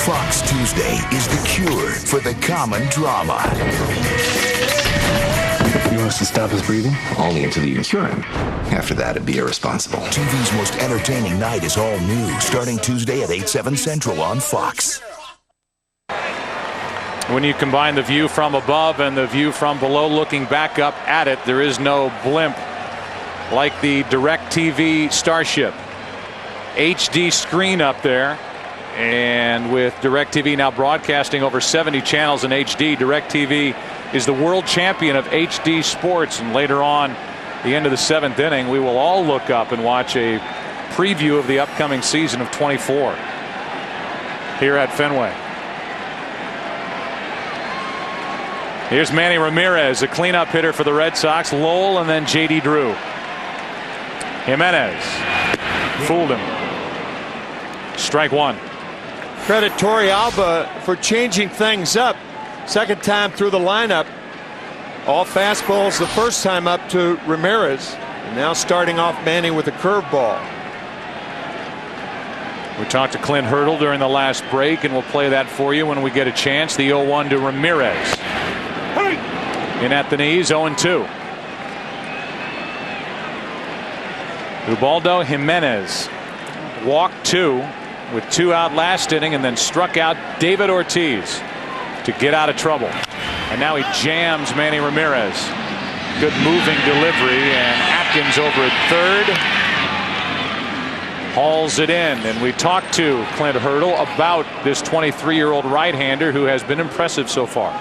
Fox Tuesday is the cure for the common drama. You want us to stop his breathing? Only until you cure him. After that, it'd be irresponsible. TV's most entertaining night is all new, starting Tuesday at 8/7 Central on Fox. When you combine the view from above and the view from below looking back up at it, there is no blimp like the DirecTV Starship. HD screen up there. And with DirecTV now broadcasting over 70 channels in HD, DirecTV is the world champion of HD sports. And later on, the end of the 7th inning, we will all look up and watch a preview of the upcoming season of 24 here at Fenway. Here's Manny Ramirez, a cleanup hitter for the Red Sox. Lowell and then J.D. Drew. Jimenez fooled him. Strike one. Credit Torrealba for changing things up. Second time through the lineup. All fastballs the first time up to Ramirez. And now starting off Manny with a curveball. We talked to Clint Hurdle during the last break, and we'll play that for you when we get a chance. The 0-1 to Ramirez. In at the knees, 0-2. Ubaldo Jimenez walked 2 with 2 out last inning and then struck out David Ortiz to get out of trouble. And now he jams Manny Ramirez. Good moving delivery, and Atkins over at third hauls it in. And we talked to Clint Hurdle about this 23-year-old right-hander who has been impressive so far.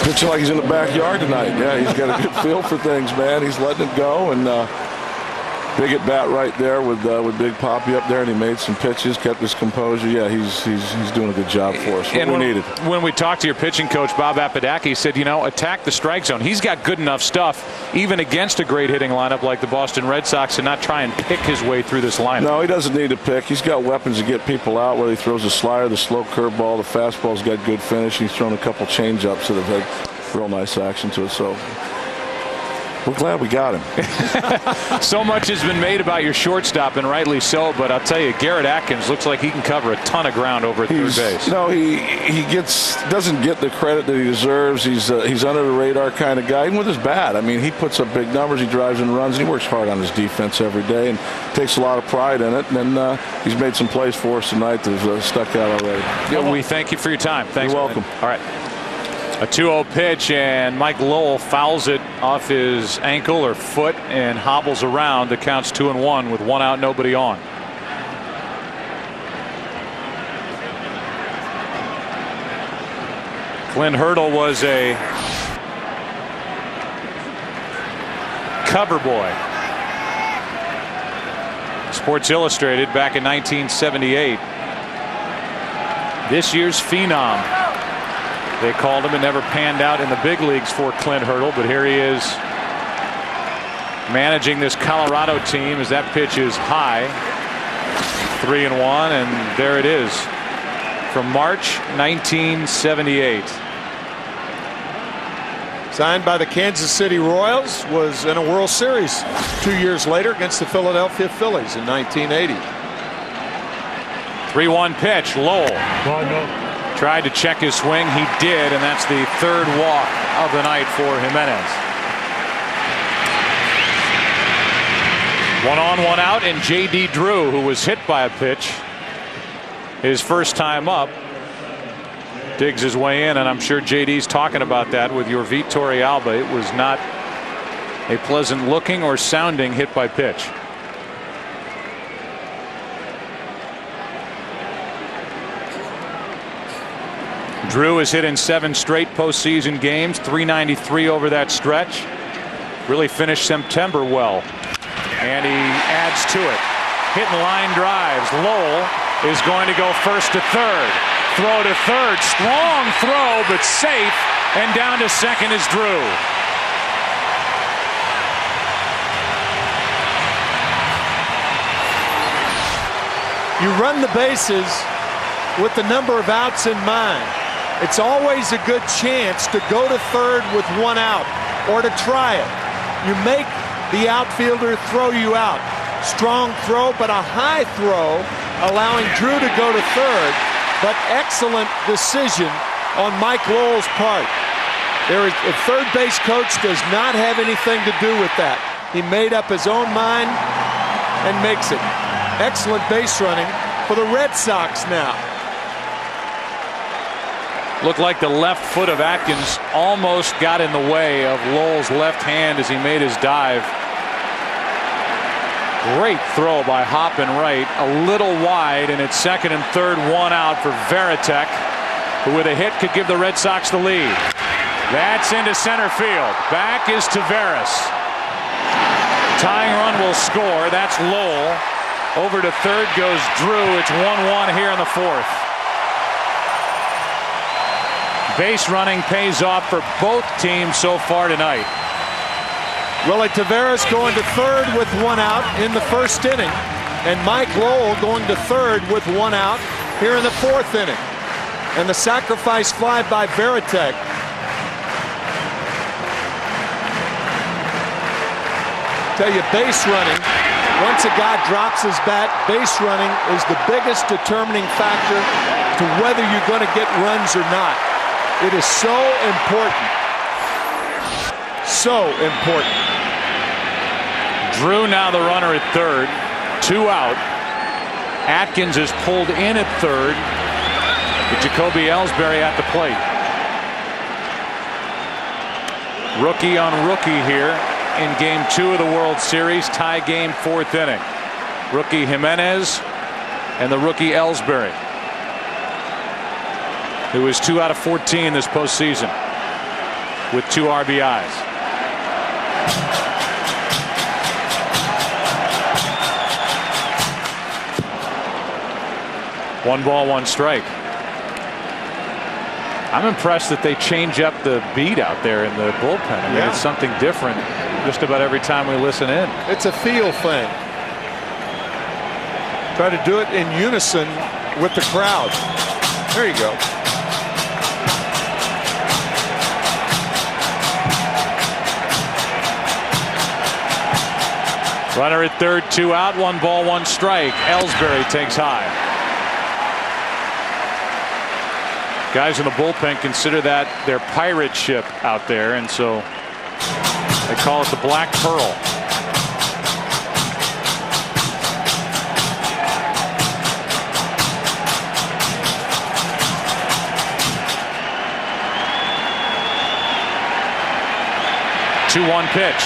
Pitching like he's in the backyard tonight. Yeah, he's got a good feel for things, man. He's letting it go, and big at bat right there with Big Papi up there, and he made some pitches, kept his composure. Yeah, he's doing a good job for us. What we needed. When we talked to your pitching coach Bob Apodaca, he said, you know, attack the strike zone. He's got good enough stuff, even against a great hitting lineup like the Boston Red Sox, to not try and pick his way through this lineup. No, he doesn't need to pick. He's got weapons to get people out. Whether he throws a slider, the slow curveball, the fastball's got good finish. He's thrown a couple change-ups that have had real nice action to it. So we're glad we got him. So much has been made about your shortstop, and rightly so, but I'll tell you, Garrett Atkins looks like he can cover a ton of ground over at third base. No, he doesn't get the credit that he deserves. He's under the radar kind of guy, even with his bat. I mean, he puts up big numbers, he drives and runs, and he works hard on his defense every day and takes a lot of pride in it. And he's made some plays for us tonight that have stuck out already. Yeah, we thank you for your time. Thanks. You're welcome. All right. A 2-0 pitch, and Mike Lowell fouls it off his ankle or foot and hobbles around. The count's 2-1 with 1 out, nobody on. Clint Hurdle was a cover boy. Sports Illustrated back in 1978. This year's phenom. They called him. It never panned out in the big leagues for Clint Hurdle, but here he is managing this Colorado team as that pitch is high. 3-1, and there it is from March 1978. Signed by the Kansas City Royals, was in a World Series 2 years later against the Philadelphia Phillies in 1980. 3-1 pitch. Lowell tried to check his swing. He did, and that's the third walk of the night for Jimenez. 1 on, 1 out, and J.D. Drew, who was hit by a pitch his first time up, digs his way in, and I'm sure J.D.'s talking about that with your Torrealba. It was not a pleasant looking or sounding hit by pitch. Drew has hit in 7 straight postseason games, .393 over that stretch. Really finished September well. And he adds to it. Hitting line drives. Lowell is going to go first to third. Throw to third. Strong throw, but safe. And down to second is Drew. You run the bases with the number of outs in mind. It's always a good chance to go to third with 1 out or to try it. You make the outfielder throw you out. Strong throw, but a high throw, allowing Drew to go to third. But excellent decision on Mike Lowell's part. The third base coach does not have anything to do with that. He made up his own mind and makes it. Excellent base running for the Red Sox now. Looked like the left foot of Atkins almost got in the way of Lowell's left hand as he made his dive. Great throw by Hoppin right, a little wide, and it's second and third, one out for Varitek, who with a hit could give the Red Sox the lead. That's into center field. Back is Taveras. Tying run will score. That's Lowell. Over to third goes Drew. It's 1-1 here in the fourth. Base running pays off for both teams so far tonight. Willie Taveras going to third with one out in the first inning, and Mike Lowell going to third with one out here in the fourth inning. And the sacrifice fly by Varitek. Tell you, base running, once a guy drops his bat, base running is the biggest determining factor to whether you're going to get runs or not. It is so important. So important. Drew now the runner at third. Two out. Atkins is pulled in at third. With Jacoby Ellsbury at the plate. Rookie on rookie here in game 2 of the World Series. Tie game, fourth inning. Rookie Jimenez and the rookie Ellsbury, who is 2 out of 14 this postseason with 2 RBIs. One ball, one strike. I'm impressed that they change up the beat out there in the bullpen. I mean, it's something different just about every time we listen in. It's a feel thing. Try to do it in unison with the crowd. There you go. Runner at third, 2 out, 1 ball, 1 strike. Ellsbury takes high. Guys in the bullpen consider that their pirate ship out there, and so they call it the Black Pearl. Two-one pitch.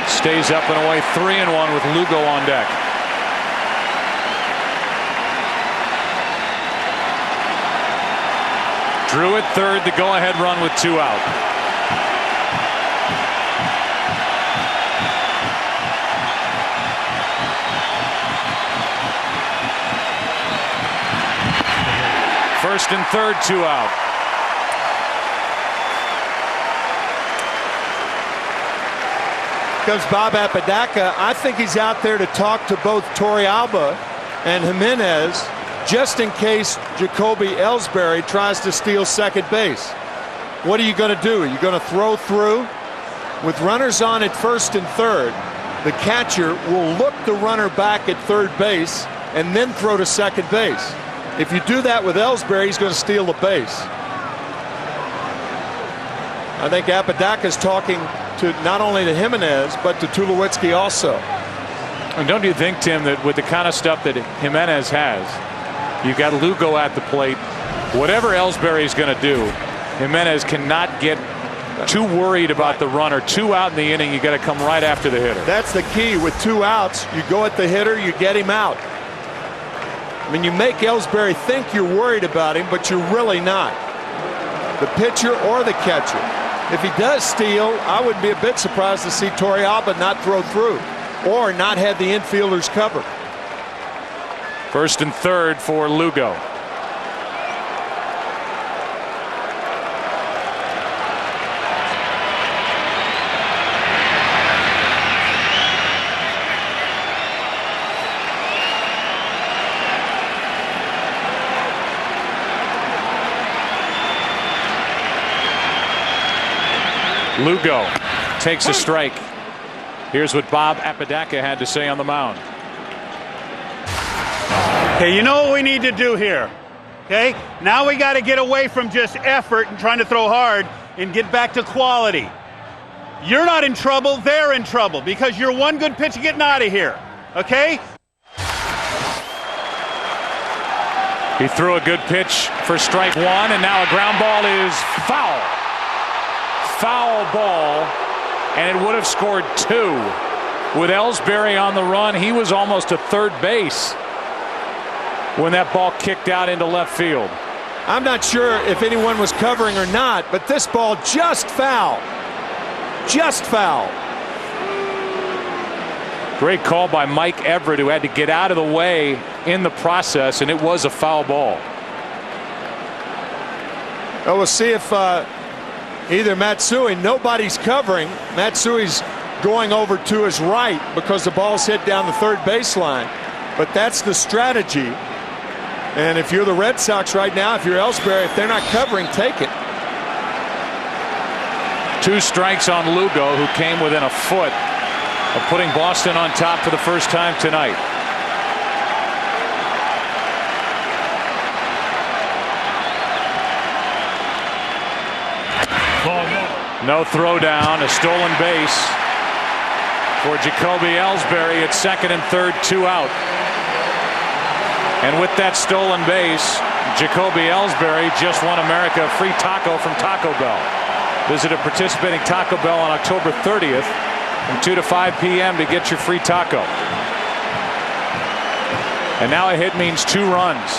Stays up and away, 3-1 with Lugo on deck. Drew at third, the go-ahead run with 2 out. First and third, 2 out. Comes Bob Apodaca. I think he's out there to talk to both Torrealba and Jimenez, just in case Jacoby Ellsbury tries to steal second base. What are you going to do? Are you going to throw through? With runners on at first and third, the catcher will look the runner back at third base and then throw to second base. If you do that with Ellsbury, he's going to steal the base. I think Apodaca's talking to not only to Jimenez, but to Tulowitzki also. And don't you think, Tim, that with the kind of stuff that Jimenez has, you've got Lugo at the plate. Whatever Ellsbury's going to do, Jimenez cannot get too worried about the runner. 2 out in the inning, you got to come right after the hitter. That's the key. With 2 outs, you go at the hitter, you get him out. I mean, you make Ellsbury think you're worried about him, but you're really not. The pitcher or the catcher. If he does steal, I would be a bit surprised to see Torrealba not throw through or not have the infielders covered. First and third for Lugo. Lugo takes a strike. Here's what Bob Apodaca had to say on the mound. Hey, you know what we need to do here? Okay? Now we got to get away from just effort and trying to throw hard and get back to quality. You're not in trouble, they're in trouble because you're one good pitch getting out of here. Okay? He threw a good pitch for strike one, and now a ground ball is foul. Foul ball, and it would have scored 2. With Ellsbury on the run, he was almost to third base when that ball kicked out into left field. I'm not sure if anyone was covering or not, but this ball just foul. Just foul. Great call by Mike Everett, who had to get out of the way in the process, and it was a foul ball. Well, we'll see if either Matsui, nobody's covering. Matsui's going over to his right because the ball's hit down the third baseline. But that's the strategy. And if you're the Red Sox right now, if you're Ellsbury, if they're not covering, take it. 2 strikes on Lugo, who came within a foot of putting Boston on top for the first time tonight. No throwdown, a stolen base for Jacoby Ellsbury at second and third, 2 out. And with that stolen base, Jacoby Ellsbury just won America a free taco from Taco Bell. Visit a participating Taco Bell on October 30th from 2 to 5 p.m. to get your free taco. And now a hit means 2 runs.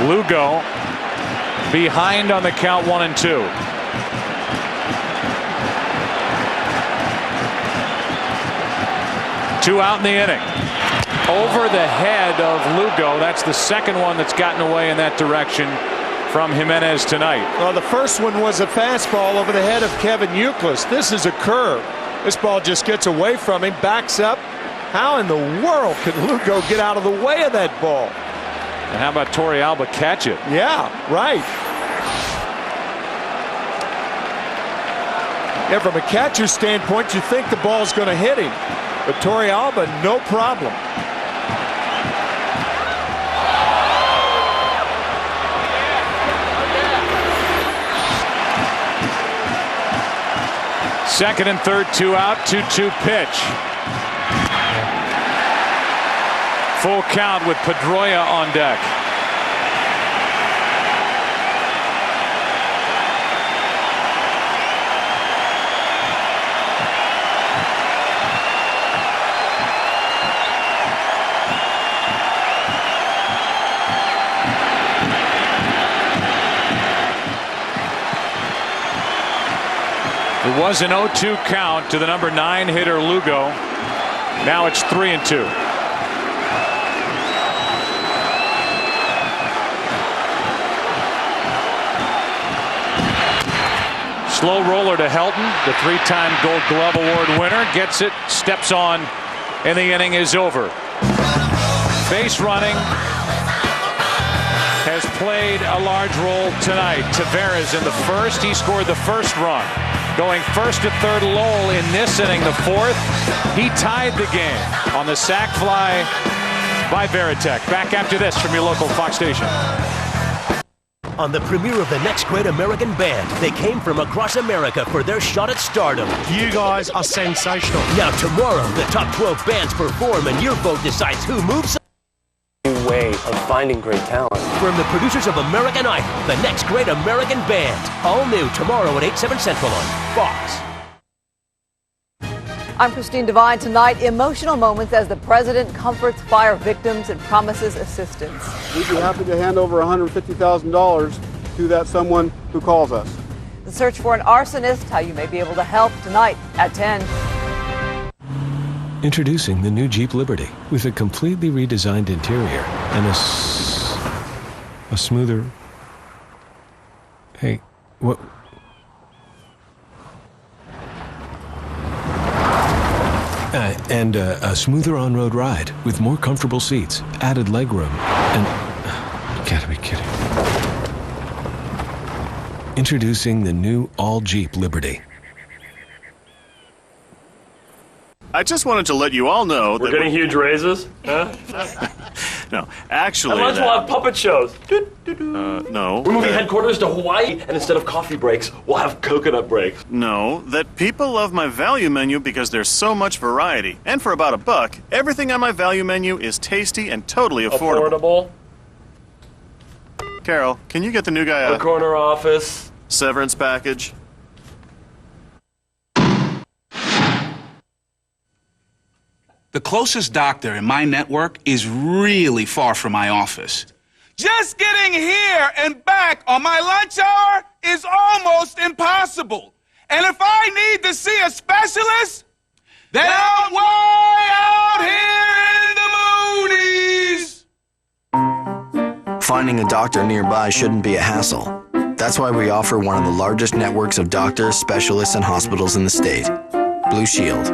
Lugo behind on the count, 1-2. Two out in the inning. Over the head of Lugo. That's the second one that's gotten away in that direction from Jimenez tonight. Well, the first one was a fastball over the head of Kevin Youkilis. This is a curve. This ball just gets away from him, backs up. How in the world could Lugo get out of the way of that ball? And how about Torrealba catch it? Yeah, right. Yeah, from a catcher's standpoint, you think the ball's going to hit him. But Torrealba, no problem. Second and third, 2 out, 2-2 pitch. Full count with Pedroia on deck. It was an 0-2 count to the number 9 hitter Lugo. Now it's 3-2. Slow roller to Helton, the 3-time Gold Glove Award winner, gets it, steps on, and the inning is over. Base running has played a large role tonight. Tavares in the first, he scored the first run. Going first to third, Lowell in this inning, the fourth. He tied the game on the sac fly by Veritek. Back after this from your local Fox station. On the premiere of the next great American band, they came from across America for their shot at stardom. You guys are sensational. Now tomorrow, the top 12 bands perform and your vote decides who moves. New way of finding great talent. From the producers of American Idol, the next great American band. All new tomorrow at 8/7 Central on Fox. I'm Christine Devine. Tonight, emotional moments as the president comforts fire victims and promises assistance. We'd be happy to hand over $150,000 to that someone who calls us. The search for an arsonist, how you may be able to help tonight at 10. Introducing the new Jeep Liberty with a completely redesigned interior and a smoother... Hey, what... And a smoother on-road ride with more comfortable seats, added legroom, and... You gotta be kidding. Introducing the new all-Jeep Liberty. I just wanted to let you all know We're getting huge raises? Huh? No. Actually, at lunch we'll have puppet shows. No. We're moving headquarters to Hawaii, and instead of coffee breaks, we'll have coconut breaks. No, that people love my value menu because there's so much variety. And for about $1, everything on my value menu is tasty and totally affordable. Carol, can you get the new guy a corner office severance package? The closest doctor in my network is really far from my office. Just getting here and back on my lunch hour is almost impossible. And if I need to see a specialist, then I'm way out here in the boonies. Finding a doctor nearby shouldn't be a hassle. That's why we offer one of the largest networks of doctors, specialists, and hospitals in the state, Blue Shield.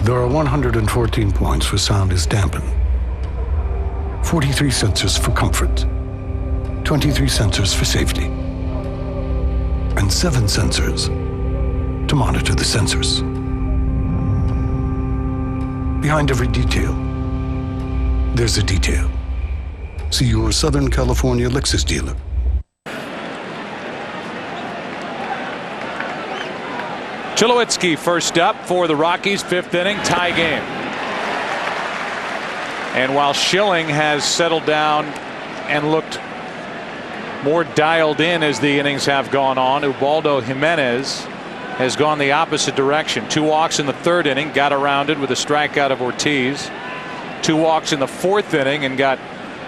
There are 114 points where sound is dampened, 43 sensors for comfort, 23 sensors for safety, and 7 sensors to monitor the sensors. Behind every detail, there's a detail. See your Southern California Lexus dealer. Tulowitzki first up for the Rockies, 5th inning, tie game. And while Schilling has settled down and looked more dialed in as the innings have gone on, Ubaldo Jimenez has gone the opposite direction. 2 walks in the 3rd inning, got around it with a strikeout of Ortiz. 2 walks in the 4th inning and got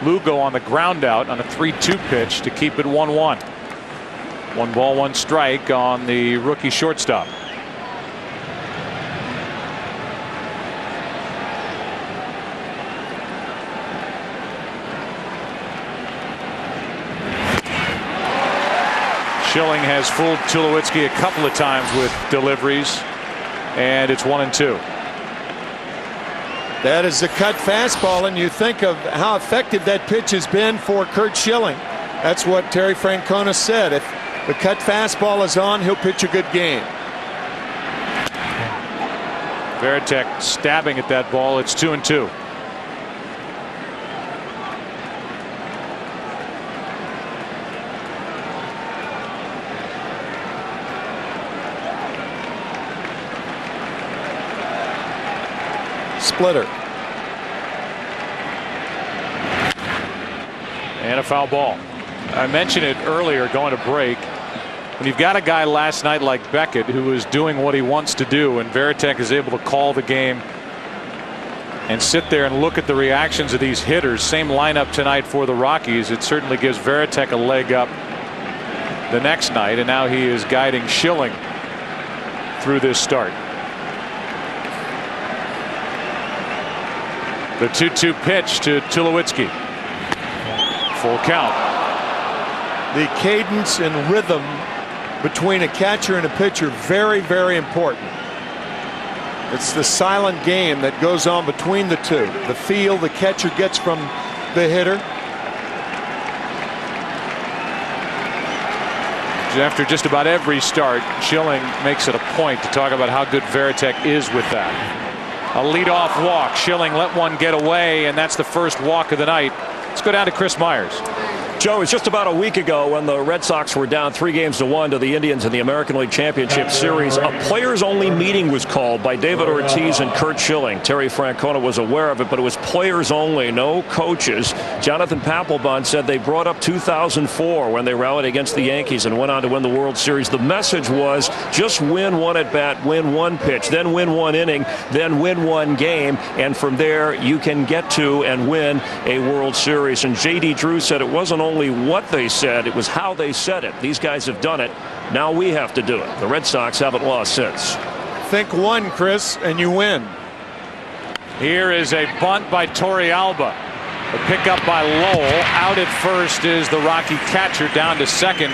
Lugo on the ground out on a 3-2 pitch to keep it 1-1. 1 ball, 1 strike on the rookie shortstop. Schilling has fooled Tulowitzki a couple of times with deliveries, and it's 1-2. That is the cut fastball, and you think of how effective that pitch has been for Curt Schilling. That's what Terry Francona said. If the cut fastball is on, he'll pitch a good game. Varitek stabbing at that ball. It's 2-2. Splitter. And a foul ball. I mentioned it earlier going to break. When you've got a guy last night like Beckett who is doing what he wants to do, and Varitek is able to call the game and sit there and look at the reactions of these hitters, same lineup tonight for the Rockies, it certainly gives Varitek a leg up the next night, and now he is guiding Schilling through this start. The 2-2 pitch to Tulowitzki. Full count. The cadence and rhythm between a catcher and a pitcher, very, very important. It's the silent game that goes on between the two. The feel the catcher gets from the hitter. After just about every start, Schilling makes it a point to talk about how good Varitek is with that. A leadoff walk. Schilling let one get away, and that's the first walk of the night. Let's go down to Chris Myers. Joe, it's just about a week ago when the Red Sox were down 3-1 to the Indians in the American League Championship Series. A players-only meeting was called by David Ortiz and Curt Schilling. Terry Francona was aware of it, but it was players only, no coaches. Jonathan Papelbon said they brought up 2004 when they rallied against the Yankees and went on to win the World Series. The message was just win 1 at-bat, win 1 pitch, then win 1 inning, then win 1 game, and from there you can get to and win a World Series. And J.D. Drew said it wasn't only what they said, it was how they said it. These guys have done it. Now we have to do it. The Red Sox haven't lost since. Think 1, Chris, and you win. Here is a bunt by Torrealba. A pickup by Lowell. Out at first is the Rocky catcher. Down to second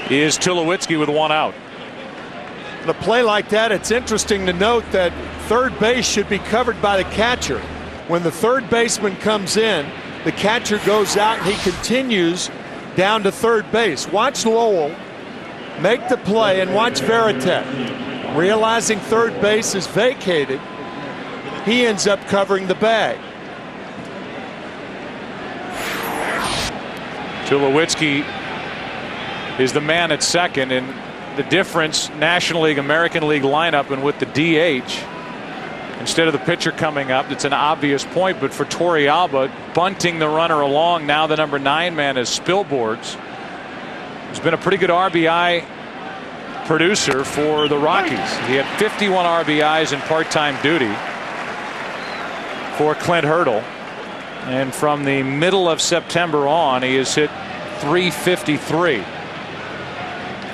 is Tulowitzki with 1 out. In a play like that, it's interesting to note that third base should be covered by the catcher. When the third baseman comes in, the catcher goes out and he continues down to third base. Watch Lowell make the play, and watch Varitek. Realizing third base is vacated, he ends up covering the bag. Tulowitzki is the man at second, and the difference, National League, American League lineup, and with the DH, instead of the pitcher coming up, it's an obvious point, but for Torrealba, bunting the runner along, now the number 9 man is Spilborghs. He's been a pretty good RBI producer for the Rockies. He had 51 RBIs in part-time duty for Clint Hurdle. And from the middle of September on, he has hit .353.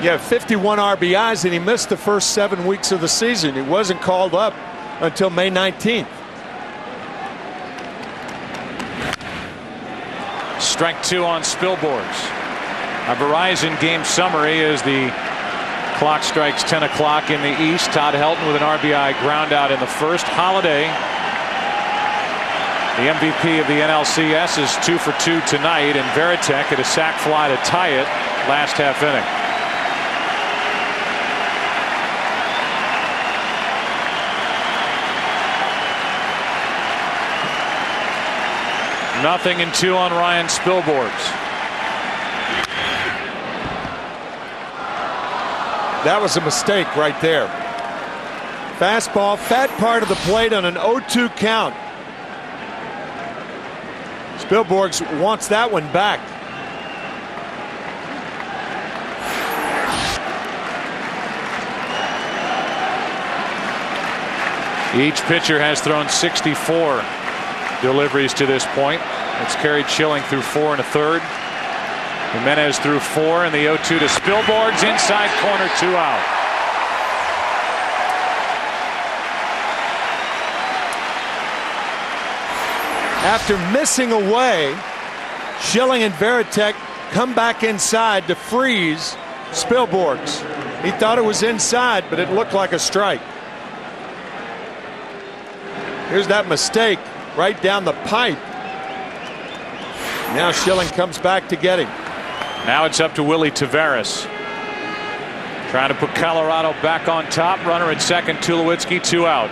Yeah, 51 RBIs, and he missed the first 7 weeks of the season. He wasn't called up until May 19th. Strike 2 on Spilborghs. A Verizon game summary as the clock strikes 10 o'clock in the East. Todd Helton with an RBI ground out in the first. Holiday, the MVP of the NLCS, is 2 for 2 tonight, and Varitek had a sac fly to tie it last half inning. Nothing and 2 on Ryan Spilborghs. That was a mistake right there. Fastball, fat part of the plate on an 0-2 count. Spilborghs wants that one back. Each pitcher has thrown 64 deliveries to this point. It's carried Schilling through 4 1/3. Jimenez through 4, and the 0-2 to Spilborghs, inside corner, 2 out. After missing away, Schilling and Varitek come back inside to freeze Spilborghs. He thought it was inside, but it looked like a strike. Here's that mistake right down the pipe. Now Schilling comes back to get him. Now it's up to Willie Taveras. Trying to put Colorado back on top. Runner at second, Tulowitzki, 2 out.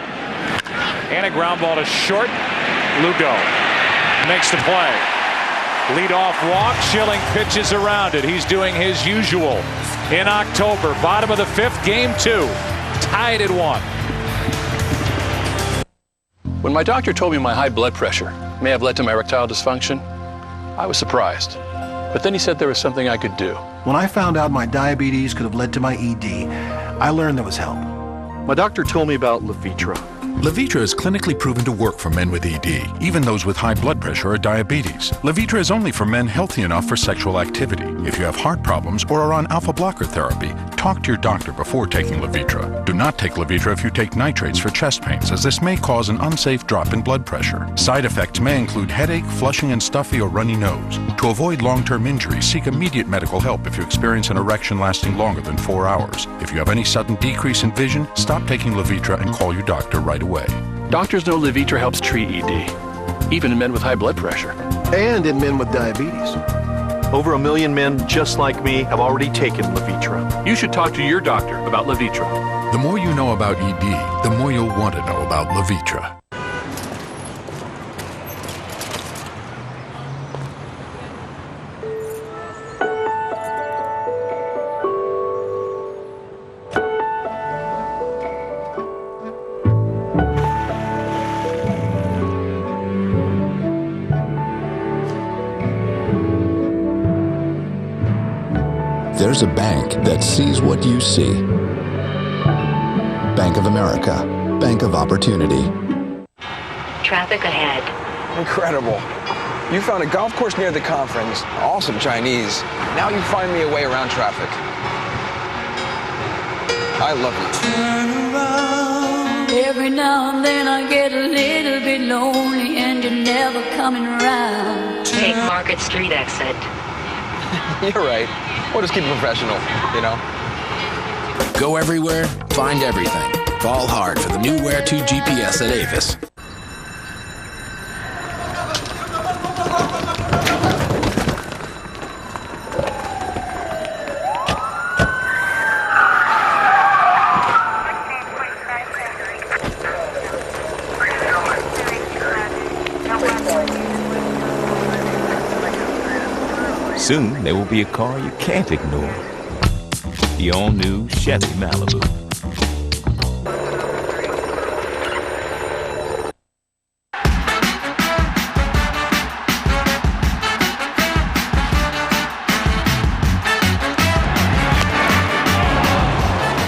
And a ground ball to short. Lugo makes the play. Leadoff walk. Schilling pitches around it. He's doing his usual in October. Bottom of the 5th, game 2. Tied at 1. When my doctor told me my high blood pressure may have led to my erectile dysfunction, I was surprised. But then he said there was something I could do. When I found out my diabetes could have led to my ED, I learned there was help. My doctor told me about Levitra. Levitra is clinically proven to work for men with ED, even those with high blood pressure or diabetes. Levitra is only for men healthy enough for sexual activity. If you have heart problems or are on alpha blocker therapy, talk to your doctor before taking Levitra. Do not take Levitra if you take nitrates for chest pains, as this may cause an unsafe drop in blood pressure. Side effects may include headache, flushing and stuffy or runny nose. To avoid long-term injury, seek immediate medical help if you experience an erection lasting longer than 4 hours. If you have any sudden decrease in vision, stop taking Levitra and call your doctor right away. Doctors know Levitra helps treat ED, even in men with high blood pressure. And in men with diabetes. Over 1 million men just like me have already taken Levitra. You should talk to your doctor about Levitra. The more you know about ED, the more you'll want to know about Levitra. There's a bank that sees what you see. Bank of America, Bank of Opportunity. Traffic ahead. Incredible. You found a golf course near the conference. Awesome Chinese. Now you find me a way around traffic. I love you. Turn around. Every now and then I get a little bit lonely and you're never coming around. Take Market Street exit. You're right. We'll just keep it professional, you know? Go everywhere, find everything. Fall hard for the new Wear 2 GPS at Avis. Soon, there will be a car you can't ignore. The all-new Chevy Malibu.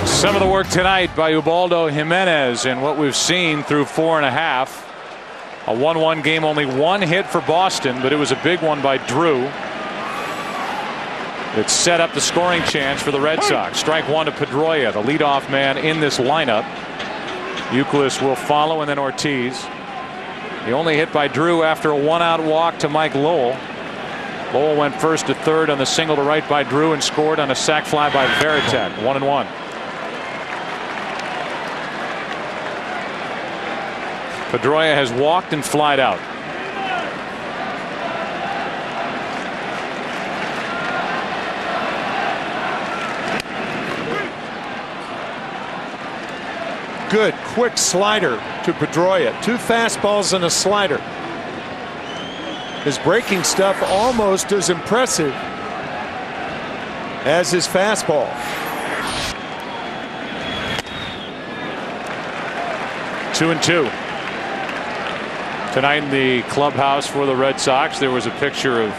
Some of the work tonight by Ubaldo, Jimenez, and what we've seen through 4.5. A 1-1 game, only one hit for Boston, but it was a big one by Drew. It set up the scoring chance for the Red Sox. Strike one to Pedroia, the leadoff man in this lineup. Youkilis will follow, and then Ortiz. The only hit by Drew after a one-out walk to Mike Lowell. Lowell went first to third on the single to right by Drew and scored on a sac fly by Veritek. 1-1. Pedroia has walked and flied out. Good quick slider to Pedroia. 2 fastballs and a slider. His breaking stuff almost as impressive as his fastball. Two and two. Tonight in the clubhouse for the Red Sox, there was a picture of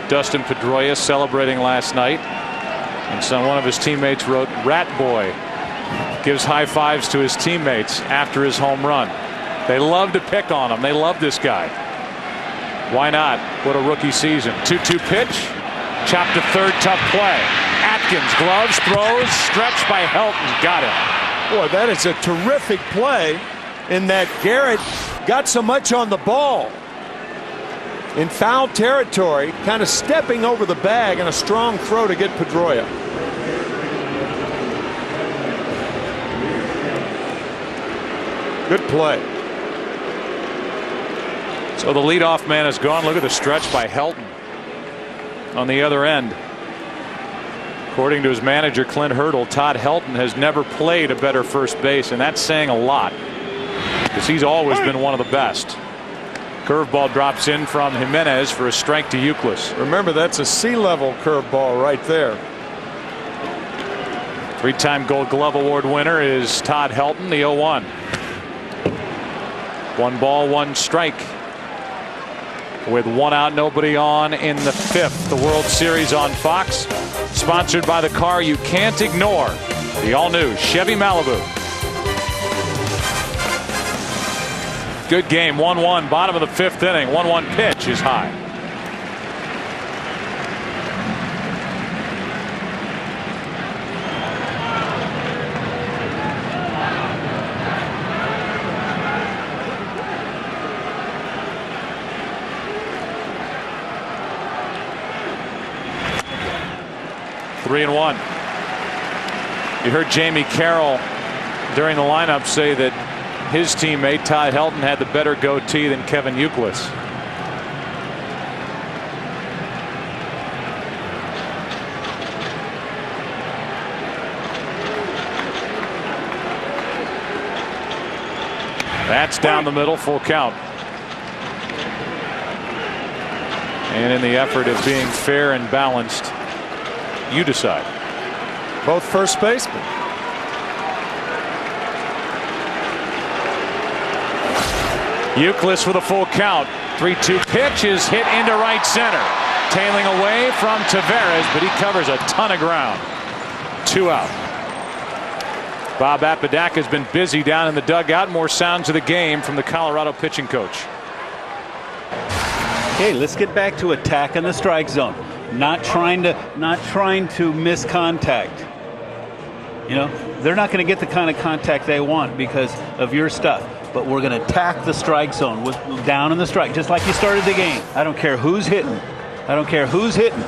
Dustin Pedroia celebrating last night. And so one of his teammates wrote, "Rat Boy." Gives high fives to his teammates after his home run. They love to pick on him. They love this guy. Why not? What a rookie season. 2-2 pitch. Chopped to third. Tough play. Atkins gloves, throws, stretched by Helton. Got him. Boy, that is a terrific play in that Garrett got so much on the ball in foul territory, kind of stepping over the bag, and a strong throw to get Pedroia. Good play. So the leadoff man is gone. Look at the stretch by Helton on the other end. According to his manager Clint Hurdle, Todd Helton has never played a better first base, and that's saying a lot because he's always been one of the best. Curveball drops in from Jimenez for a strike to Youkilis. Remember, that's a sea-level curveball right there. 3-time Gold Glove Award winner is Todd Helton, the 0-1. 1 ball, 1 strike. With 1 out, nobody on in the 5th. The World Series on Fox, sponsored by the car you can't ignore, the all-new Chevy Malibu. Good game, 1-1, bottom of the 5th inning. 1-1 pitch is high. Three and 1. You heard Jamie Carroll during the lineup say that his teammate Todd Helton had the better goatee than Kevin Youkilis. That's down the middle, full count. And in the effort of being fair and balanced, you decide. Both first basemen. Youkilis with a full count. 3-2 pitch is hit into right center. Tailing away from Taveras, but he covers a ton of ground. 2 out. Bob Apodaca has been busy down in the dugout. More sounds of the game from the Colorado pitching coach. Okay, let's get back to attack in the strike zone. Not trying to miss contact. You know, they're not going to get the kind of contact they want because of your stuff. But we're going to attack the strike zone with down in the strike, just like you started the game. I don't care who's hitting. I don't care who's hitting.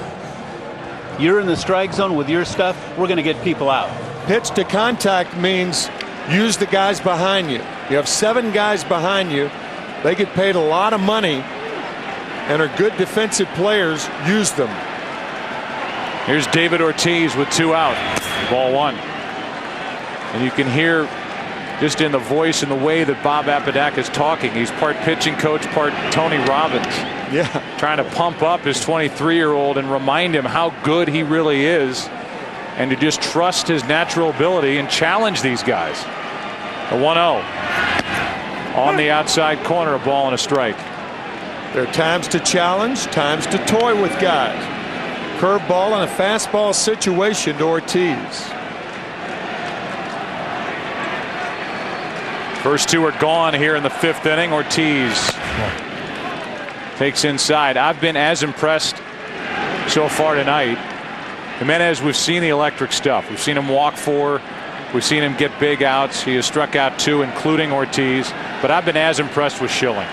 You're in the strike zone with your stuff. We're going to get people out. Pitch to contact means use the guys behind you. You have 7 guys behind you. They get paid a lot of money and are good defensive players. Use them. Here's David Ortiz with 2 out. Ball 1. And you can hear just in the voice and the way that Bob Apodaca is talking. He's part pitching coach, part Tony Robbins. Yeah. Trying to pump up his 23-year-old and remind him how good he really is, and to just trust his natural ability and challenge these guys. The 1-0 on the outside corner, a ball and a strike. There are times to challenge, times to toy with guys. Curveball and a fastball situation to Ortiz. First two are gone here in the 5th inning. Ortiz takes inside. I've been as impressed so far tonight. Jimenez, we've seen the electric stuff. We've seen him walk 4. We've seen him get big outs. He has struck out 2, including Ortiz. But I've been as impressed with Schilling.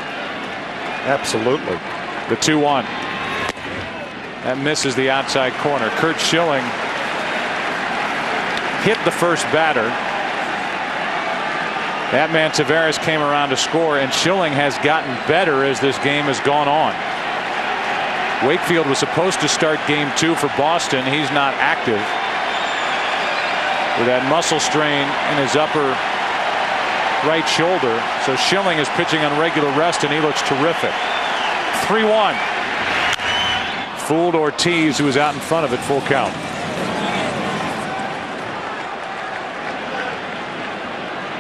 Absolutely. The 2-1. That misses the outside corner. Curt Schilling hit the first batter. That man Tavares came around to score, and Schilling has gotten better as this game has gone on. Wakefield was supposed to start game 2 for Boston. He's not active with that muscle strain in his upper right shoulder. So Schilling is pitching on regular rest, and he looks terrific. 3-1. Fooled Ortiz, who was out in front of it, full count.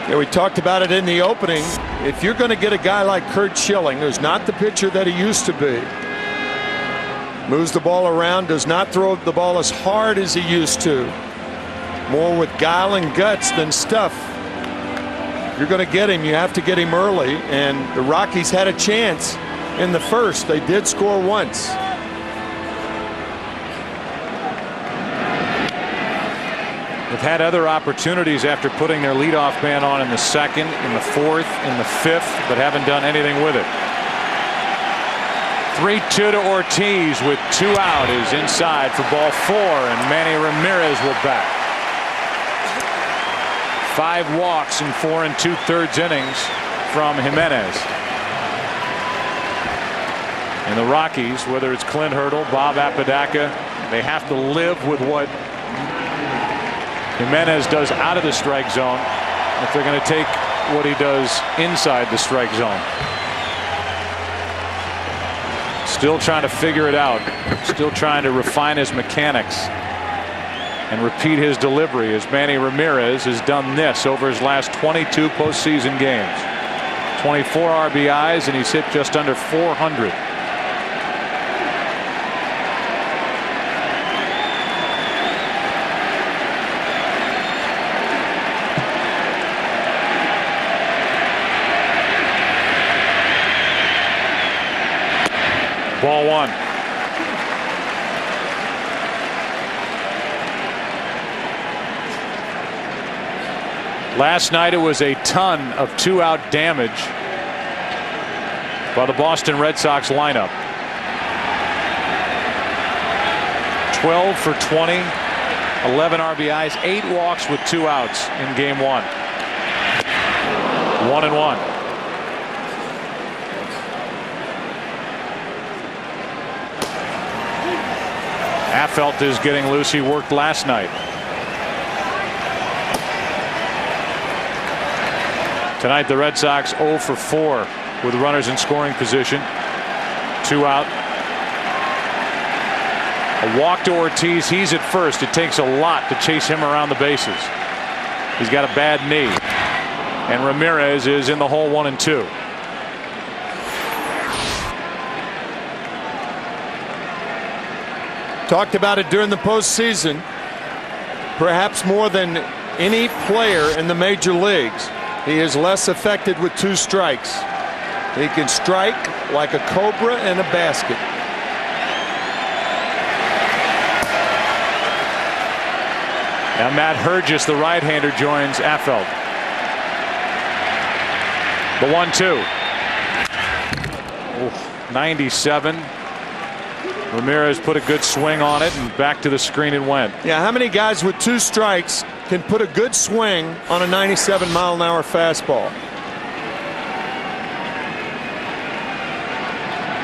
Yeah, we talked about it in the opening. If you're going to get a guy like Curt Schilling, who's not the pitcher that he used to be, moves the ball around, does not throw the ball as hard as he used to, more with guile and guts than stuff. You're going to get him. You have to get him early, and the Rockies had a chance in the first. They did score once. They've had other opportunities after putting their leadoff man on in the 2nd, in the 4th, in the 5th, but haven't done anything with it. 3-2 to Ortiz with 2 out is inside for ball 4, and Manny Ramirez will bat. 5 walks in 4 2/3 innings from Jimenez. And the Rockies, whether it's Clint Hurdle, Bob Apodaca, they have to live with what Jimenez does out of the strike zone if they're going to take what he does inside the strike zone. Still trying to figure it out. Still trying to refine his mechanics and repeat his delivery, as Manny Ramirez has done this over his last 22 postseason games. 24 RBIs, and he's hit just under 400. Ball 1. Last night it was a ton of 2-out damage by the Boston Red Sox lineup. 12 for 20, 11 RBIs, 8 walks with 2 outs in game 1. 1-1. Affeldt is getting loose. He worked last night. Tonight the Red Sox 0 for 4 with runners in scoring position. 2 out. A walk to Ortiz. He's at first. It takes a lot to chase him around the bases. He's got a bad knee. And Ramirez is in the hole 1-2. Talked about it during the postseason. Perhaps more than any player in the major leagues, he is less affected with 2 strikes. He can strike like a cobra in a basket. Now Matt Hergis, the right-hander, joins Affeldt. The 1-2. 97. Ramirez put a good swing on it, and back to the screen it went. Yeah, how many guys with 2 strikes can put a good swing on a 97-mile-an-hour fastball?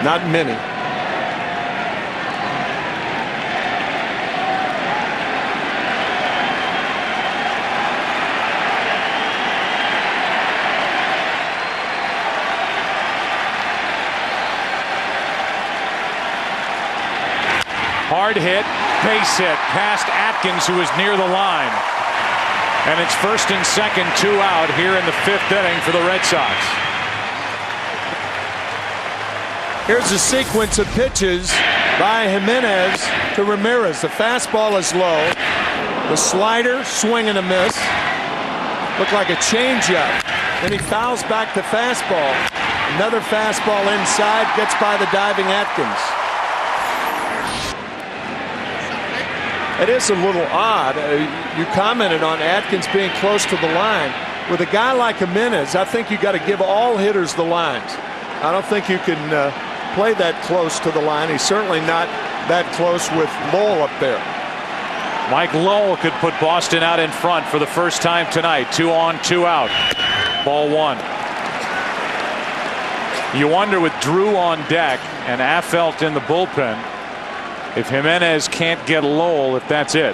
Not many. Hard hit, base hit, past Atkins, who is near the line. And it's first and second, 2 out here in the 5th inning for the Red Sox. Here's a sequence of pitches by Jimenez to Ramirez. The fastball is low. The slider, swing and a miss. Looked like a changeup. Then he fouls back the fastball. Another fastball inside, gets by the diving Atkins. It is a little odd. You commented on Atkins being close to the line. With a guy like Jimenez, I think you got to give all hitters the lines. I don't think you can play that close to the line. He's certainly not that close with Lowell up there. Mike Lowell could put Boston out in front for the first time tonight. 2 on, 2 out. Ball 1. You wonder with Drew on deck and Affeldt in the bullpen, if Jimenez can't get Lowell, if that's it.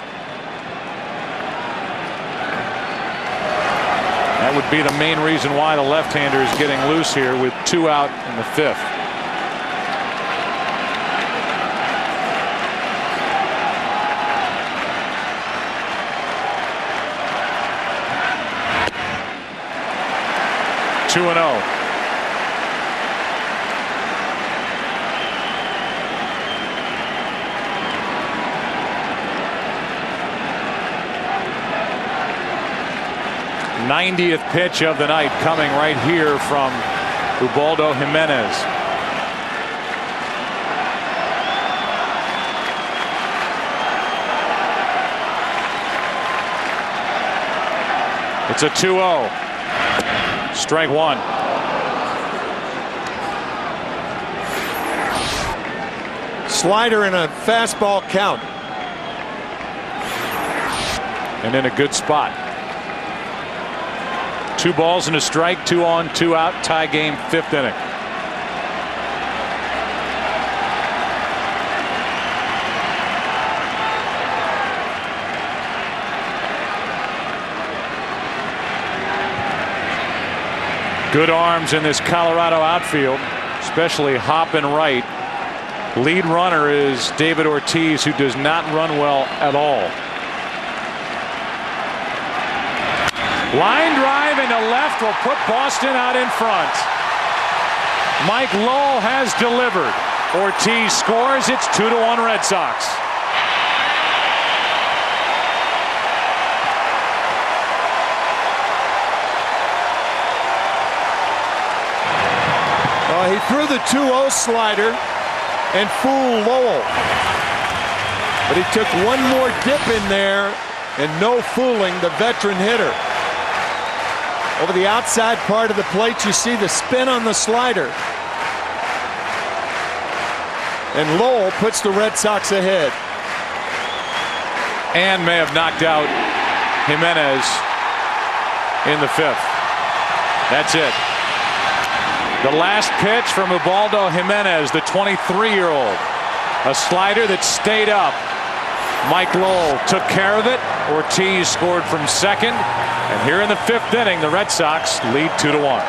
That would be the main reason why the left-hander is getting loose here with 2 out in the 5th. Two and 0. '90th pitch of the night coming right here from Ubaldo Jimenez. It's a 2-0. Strike 1. Slider in a fastball count. And in a good spot. 2 balls and a strike, 2 on, 2 out, tie game, 5th inning. Good arms in this Colorado outfield, especially hopping right. Lead runner is David Ortiz, who does not run well at all. Line drive into left will put Boston out in front. Mike Lowell has delivered. Ortiz scores. It's 2-1 Red Sox. He threw the 2-0 slider and fooled Lowell. But he took one more dip in there and no fooling the veteran hitter. Over the outside part of the plate, you see the spin on the slider. And Lowell puts the Red Sox ahead. And may have knocked out Jimenez in the 5th. That's it. The last pitch from Ubaldo Jimenez, the 23-year-old. A slider that stayed up. Mike Lowell took care of it. Ortiz scored from second. And here in the 5th inning, the Red Sox lead 2-1.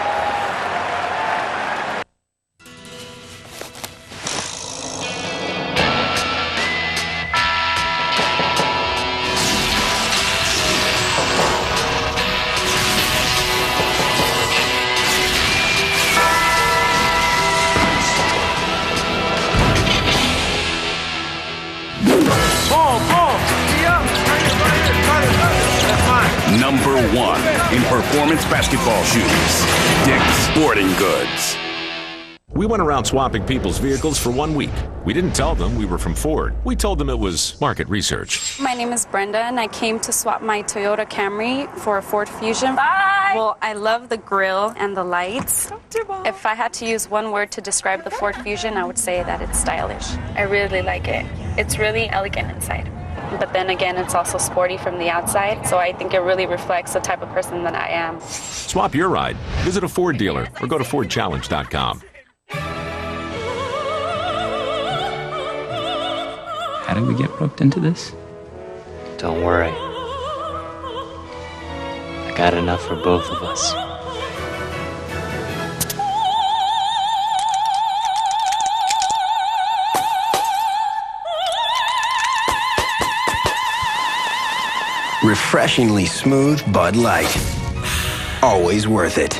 Number 1 in performance basketball shoes, Dick's Sporting Goods. We went around swapping people's vehicles for 1 week. We didn't tell them we were from Ford. We told them it was market research. My name is Brenda, and I came to swap my Toyota Camry for a Ford Fusion. Bye! Well, I love the grille and the lights. If I had to use one word to describe the Ford Fusion, I would say that it's stylish. I really like it. It's really elegant inside. But then again, it's also sporty from the outside, so I think it really reflects the type of person that I am. Swap your ride. Visit a Ford dealer or go to FordChallenge.com. How did we get roped into this? Don't worry. I got enough for both of us. Refreshingly smooth Bud Light. Always worth it.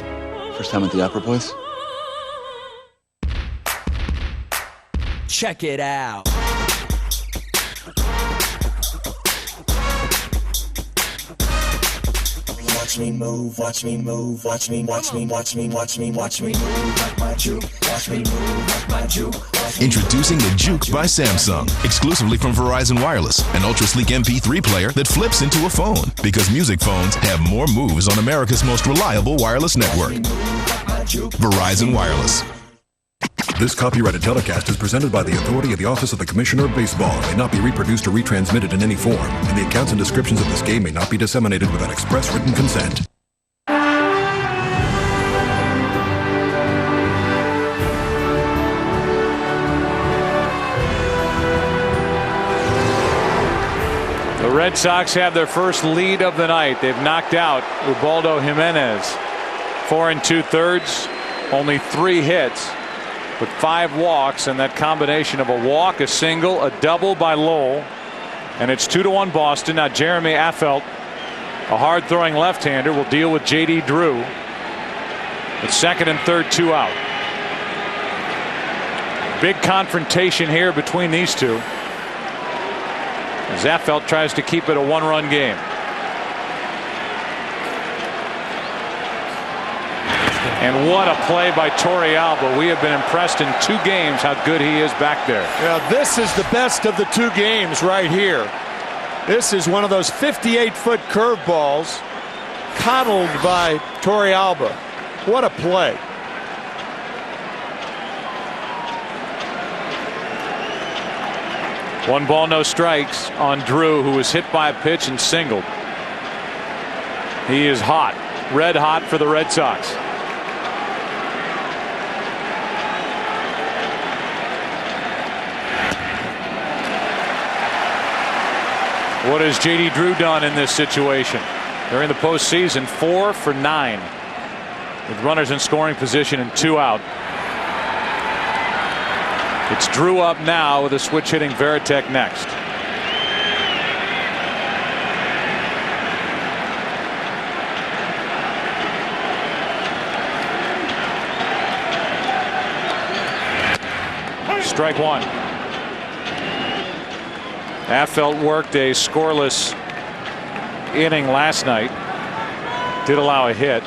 First time at the Opera, boys? Check it out. Watch me move, watch me move, watch me, watch me, watch me, watch me, watch me move like my juke. Watch me move like my juke. Introducing the Juke by Samsung, exclusively from Verizon Wireless, an ultra-sleek MP3 player that flips into a phone because music phones have more moves on America's most reliable wireless network. Verizon Wireless. This copyrighted telecast is presented by the authority of the Office of the Commissioner of Baseball and may not be reproduced or retransmitted in any form, and the accounts and descriptions of this game may not be disseminated without express written consent. The Red Sox have their first lead of the night. They've knocked out Ubaldo Jimenez. 4 2/3, only 3 hits, with 5 walks, and that combination of a walk, a single, a double by Lowell, and it's 2-1 Boston. Now Jeremy Affeldt, a hard-throwing left-hander, will deal with J.D. Drew. With 2nd and 3rd, 2 out. Big confrontation here between these two, as Affeldt tries to keep it a 1-run game. And what a play by Torrealba. We have been impressed in 2 games how good he is back there. Yeah, this is the best of the 2 games right here. This is one of those 58-foot curveballs coddled by Torrealba. What a play. One ball, no strikes on Drew, who was hit by a pitch and singled. He is hot, red hot for the Red Sox. What has J.D. Drew done in this situation? During the postseason, 4 for 9 with runners in scoring position and 2 out. It's Drew up now with a switch hitting Varitek next. Strike 1. Affeldt worked a scoreless inning last night. Did allow a hit.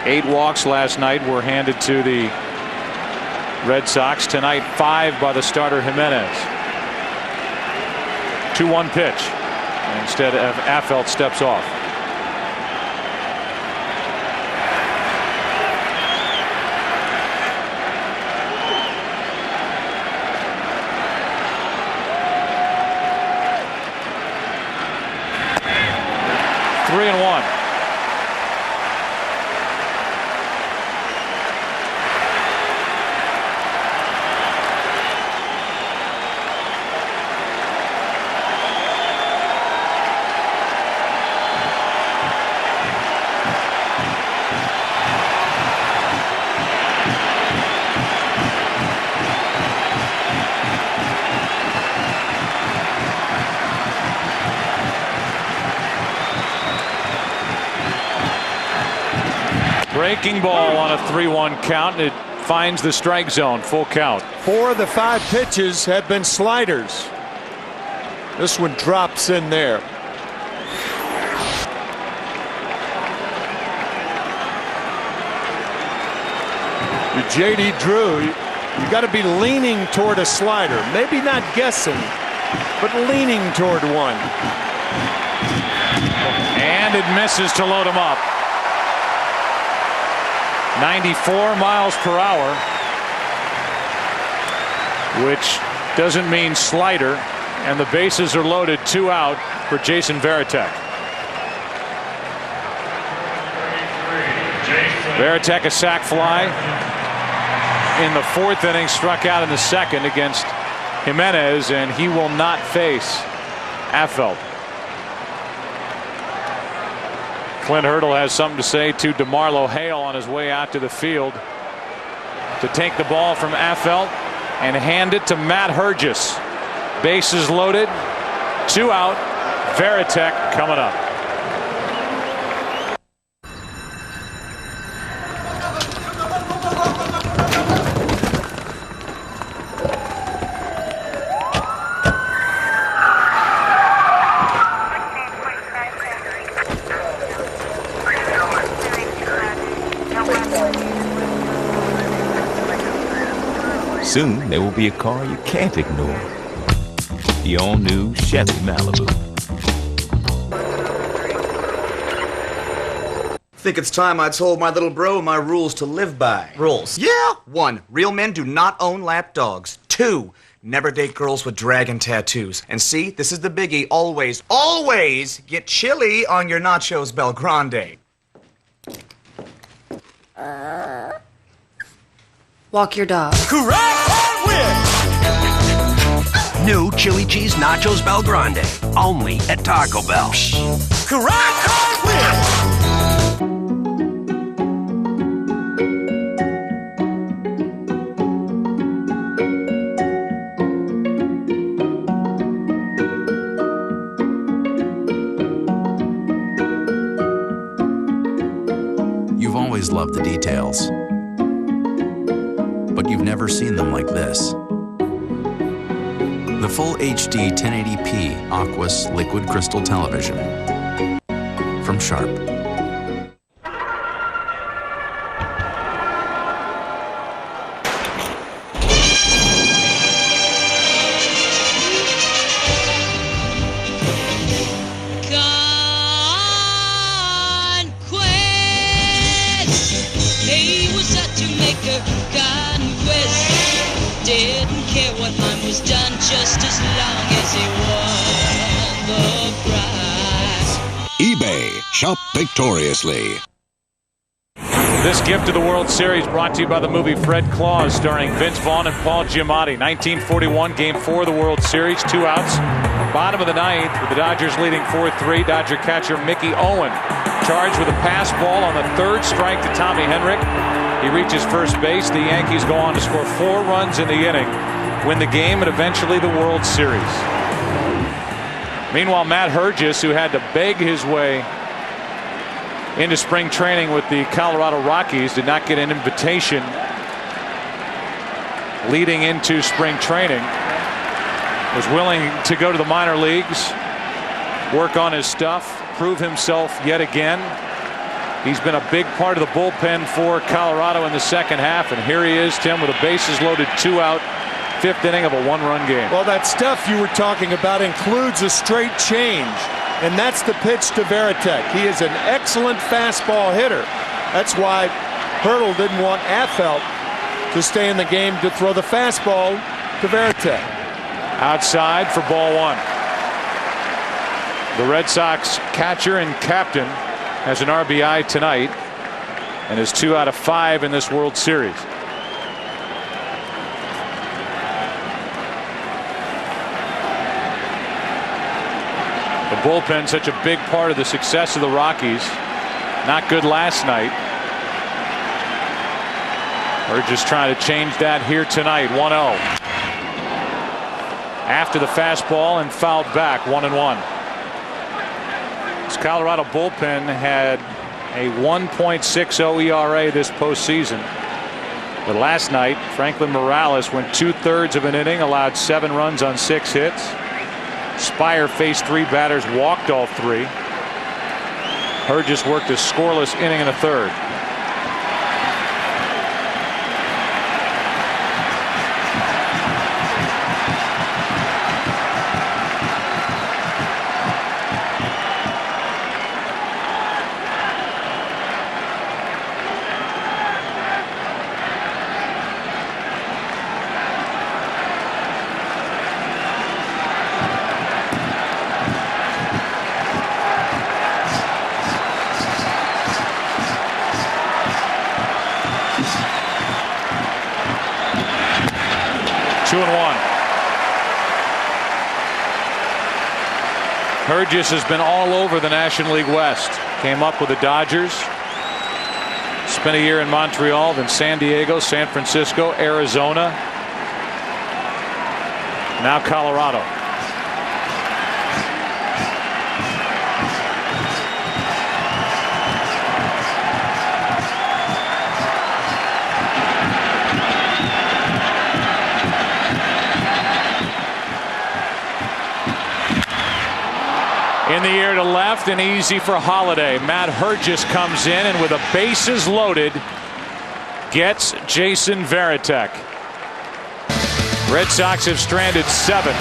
8 walks last night were handed to the Red Sox. Tonight 5 by the starter Jimenez. 2-1 pitch. Instead of Affeldt steps off. Three and 1. Breaking ball on a 3-1 count. It finds the strike zone. Full count. 4 of the 5 pitches have been sliders. This one drops in there. J.D. Drew, you got to be leaning toward a slider. Maybe not guessing, but leaning toward one. And it misses to load him up. 94 miles per hour, which doesn't mean slider, and the bases are loaded. 2 out for Jason Varitek. Varitek, a sac fly in the 4th inning, struck out in the 2nd against Jimenez, and he will not face Affeldt. Clint Hurdle has something to say to DeMarlo Hale on his way out to the field to take the ball from Affeldt and hand it to Matt Hergis. Bases loaded, 2 out. Varitek coming up. Soon, there will be a car you can't ignore. The all-new Chevy Malibu. Think it's time I told my little bro my rules to live by. Rules? Yeah! 1. Real men do not own lap dogs. 2. Never date girls with dragon tattoos. And see, this is the biggie. Always, always get chili on your nachos Bel Grande. Walk your dog. Correct or win! New chili cheese nachos Bel Grande. Only at Taco Bell. Correct or win! You've always loved the details, but you've never seen them like this. The full HD 1080p Aquos Liquid Crystal Television from Sharp. He was out to make a conquest. Didn't care what mine was done, just as long as he won the prize. eBay. Shop victoriously. This gift to the World Series brought to you by the movie Fred Claus, starring Vince Vaughn and Paul Giamatti. 1941, Game 4 of the World Series, 2 outs. Bottom of the ninth, with the Dodgers leading 4-3. Dodger catcher Mickey Owen charged with a pass ball on the 3rd strike to Tommy Henrich. He reaches first base. The Yankees go on to score 4 runs in the inning, win the game, and eventually the World Series. Meanwhile, Matt Hergis, who had to beg his way into spring training with the Colorado Rockies, did not get an invitation leading into spring training. Was willing to go to the minor leagues, work on his stuff, prove himself yet again. He's been a big part of the bullpen for Colorado in the second half, and here he is, Tim, with a bases loaded 2 out, 5th inning of a 1-run game. Well, that stuff you were talking about includes a straight change, and that's the pitch to Varitek. He is an excellent fastball hitter. That's why Hurdle didn't want Affeldt to stay in the game to throw the fastball to Varitek. Outside for ball 1. The Red Sox catcher and captain has an RBI tonight and is 2 out of 5 in this World Series. The bullpen, such a big part of the success of the Rockies. Not good last night. We're just trying to change that here tonight. 1-0. After the fastball and fouled back, 1-1. This Colorado bullpen had a 1.60 ERA this postseason. But last night, Franklin Morales went 2/3 of an inning, allowed 7 runs on 6 hits. Spire faced 3 batters, walked all 3. Hergis worked a scoreless inning and a third. Hergis has been all over the National League West. Came up with the Dodgers. Spent a year in Montreal, then San Diego, San Francisco, Arizona. Now Colorado. In the air to left and easy for Holiday. Matt Hergis comes in and with the bases loaded gets Jason Varitek. Red Sox have stranded 7,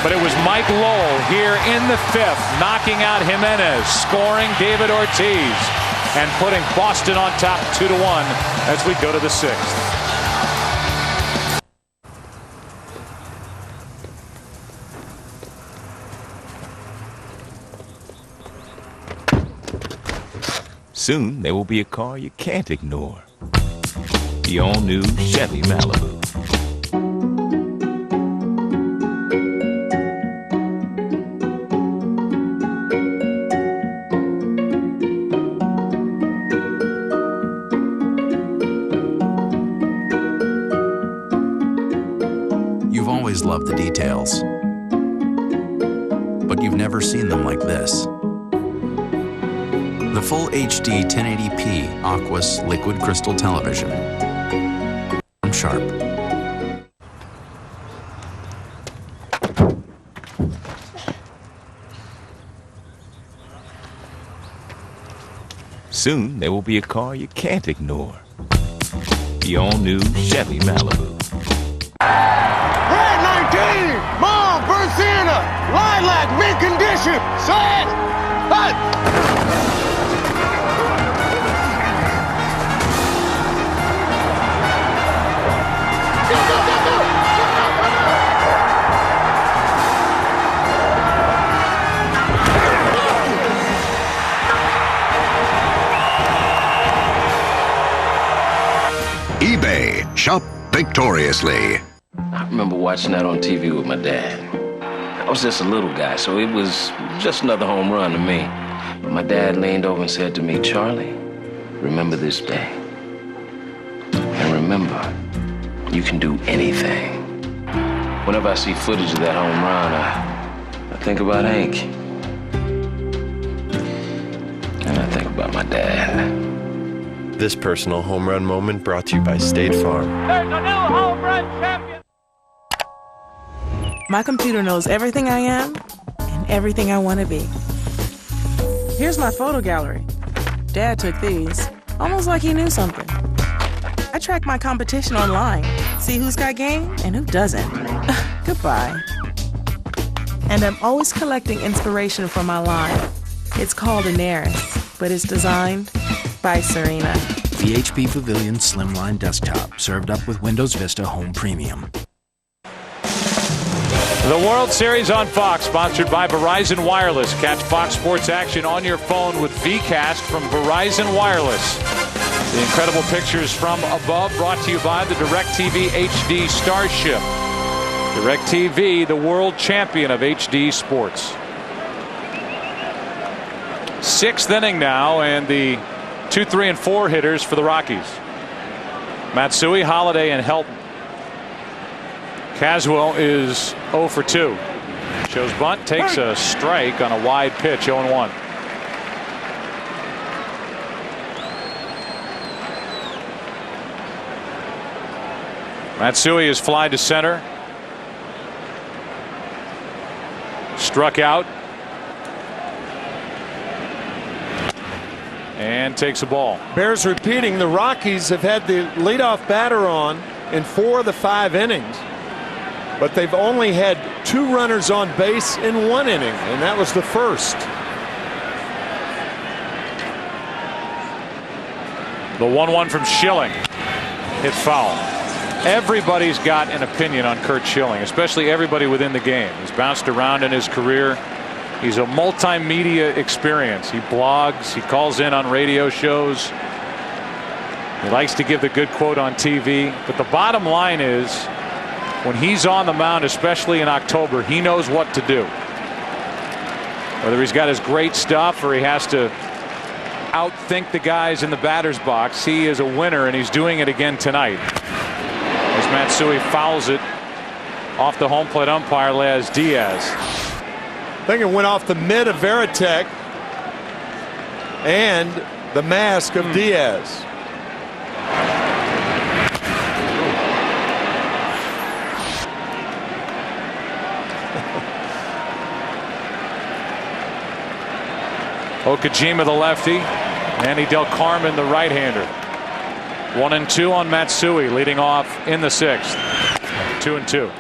but it was Mike Lowell here in the 5th knocking out Jimenez, scoring David Ortiz, and putting Boston on top 2-1 as we go to the 6th. Soon there will be a car you can't ignore. The all-new Chevy Malibu. You've always loved the details, but you've never seen them like this. The full HD 1080p Aquos liquid crystal television. I'm Sharp. Soon there will be a car you can't ignore. The all-new Chevy Malibu. Red 19! Mom, Bersiana! Lilac, mint condition! Sad! Hut! eBay. Shop victoriously. I remember watching that on TV with my dad. I was just a little guy, so it was just another home run to me. But my dad leaned over and said to me, "Charlie, remember this day. And remember, you can do anything." Whenever I see footage of that home run, I think about Hank. And I think about my dad. This personal home run moment brought to you by State Farm. There's a new home run champion. My computer knows everything I am and everything I want to be. Here's my photo gallery. Dad took these, almost like he knew something. I track my competition online, see who's got game and who doesn't. Goodbye. And I'm always collecting inspiration from my line. It's called Inaris, but it's designed by Serena. The HP Pavilion Slimline Desktop, served up with Windows Vista Home Premium. The World Series on Fox, sponsored by Verizon Wireless. Catch Fox Sports action on your phone with VCast from Verizon Wireless. The incredible pictures from above brought to you by the DirecTV HD Starship. DirecTV, the world champion of HD sports. 6th inning now, and the 2, 3, and 4 hitters for the Rockies. Matsui, Holiday, and Helton. Caswell is 0 for 2. Shows bunt, takes a strike on a wide pitch, 0-1. Matsui is fly to center. Struck out. And takes a ball. Bears repeating, the Rockies have had the leadoff batter on in 4 of the 5 innings, but they've only had 2 runners on base in 1 inning, and that was the first. The 1-1 from Schilling. Hit foul. Everybody's got an opinion on Curt Schilling, especially everybody within the game. He's bounced around in his career. He's a multimedia experience. He blogs, he calls in on radio shows. He likes to give the good quote on TV. But the bottom line is, when he's on the mound, especially in October, he knows what to do. Whether he's got his great stuff or he has to outthink the guys in the batter's box, he is a winner, and he's doing it again tonight. As Matsui fouls it off the home plate umpire, Laz Diaz. I think it went off the mid of Varitek and the mask of Diaz. Okajima, the lefty. Andy Del Carmen, the right-hander. 1-2 on Matsui, leading off in the 6th. 2-2.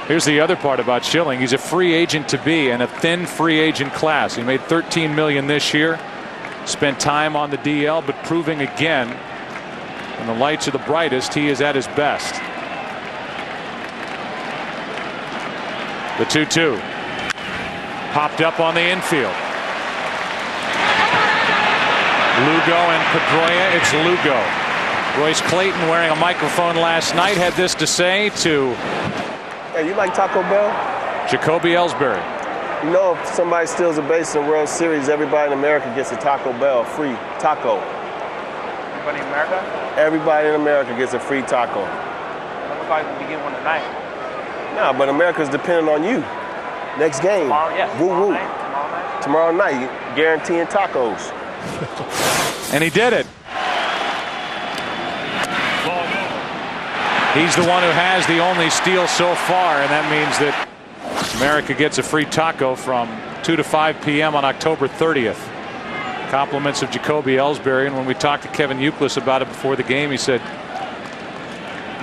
Here's the other part about Schilling. He's a free agent to be in a thin free agent class. He made $13 million this year. Spent time on the DL, but proving again, when the lights are the brightest, he is at his best. The 2-2. Popped up on the infield. Lugo and Pedroia. It's Lugo. Royce Clayton, wearing a microphone last night, had this to say to Hey, you like Taco Bell? Jacoby Ellsbury. You know, if somebody steals a base in the World Series, everybody in America gets a Taco Bell free taco. Everybody in America? Everybody in America gets a free taco. Everybody will get one tonight. No, but America's depending on you. Next game. Tomorrow, yeah. Woo woo. Tomorrow night, guaranteeing tacos. And he did it. He's the one who has the only steal so far, and that means that America gets a free taco from 2 to 5 p.m. on October 30th. Compliments of Jacoby Ellsbury, and when we talked to Kevin Youkilis about it before the game, he said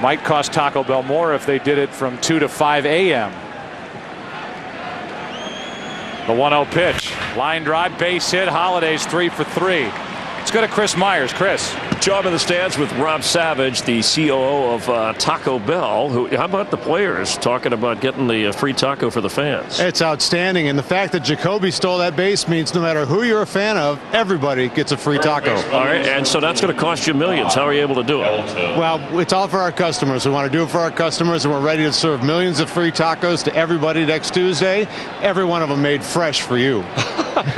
might cost Taco Bell more if they did it from 2 to 5 a.m. The 1-0 pitch. Line drive, base hit. Holiday's 3 for 3. Let's go to Chris Myers. Chris. Job in the stands with Rob Savage, the COO of Taco Bell. How about the players talking about getting the free taco for the fans? It's outstanding, and the fact that Jacoby stole that base means no matter who you're a fan of, everybody gets a free taco. All right, and so that's going to cost you millions. How are you able to do it? Well, it's all for our customers. We want to do it for our customers, and we're ready to serve millions of free tacos to everybody next Tuesday. Every one of them made fresh for you.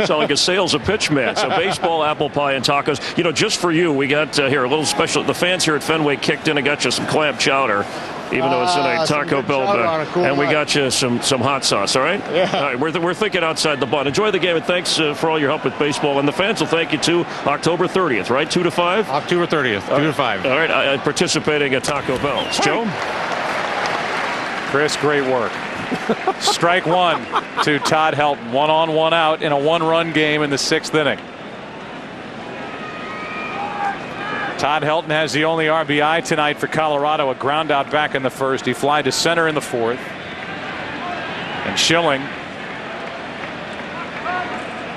Sound like a sales pitch man. So baseball, apple pie, and tacos. You know, just for you, we got here a little special. The fans here at Fenway kicked in and got you some clam chowder, even though it's in a Taco Bell bag. Cool and we got you some hot sauce. All right. Yeah. All right. We're thinking outside the bun. Enjoy the game, and thanks for all your help with baseball. And the fans will thank you too. October 30th, right? 2 to 5. October 30th, 2 to 5. All right. Participating at Taco Bell's. Joe. Chris, great work. Strike one to Todd Helton. 1 on, 1 out in a 1-run game in the 6th inning. Todd Helton has the only RBI tonight for Colorado, a ground out back in the 1st. He flied to center in the 4th. And Schilling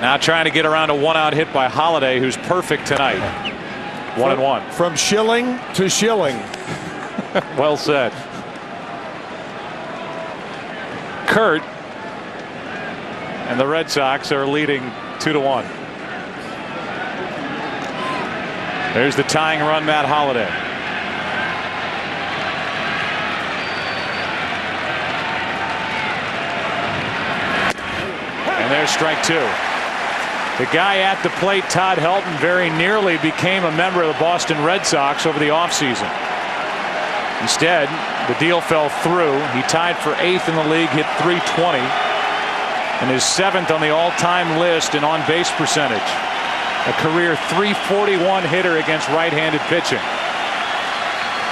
now trying to get around a 1-out hit by Holiday, who's perfect tonight. 1-1. From Schilling to Schilling. Well said. Curt and the Red Sox are leading 2-1. There's the tying run, Matt Holliday. And there's strike 2. The guy at the plate, Todd Helton, very nearly became a member of the Boston Red Sox over the offseason. Instead, the deal fell through. He tied for 8th in the league, hit .320, and is 7th on the all-time list in on-base percentage. A career .341 hitter against right-handed pitching.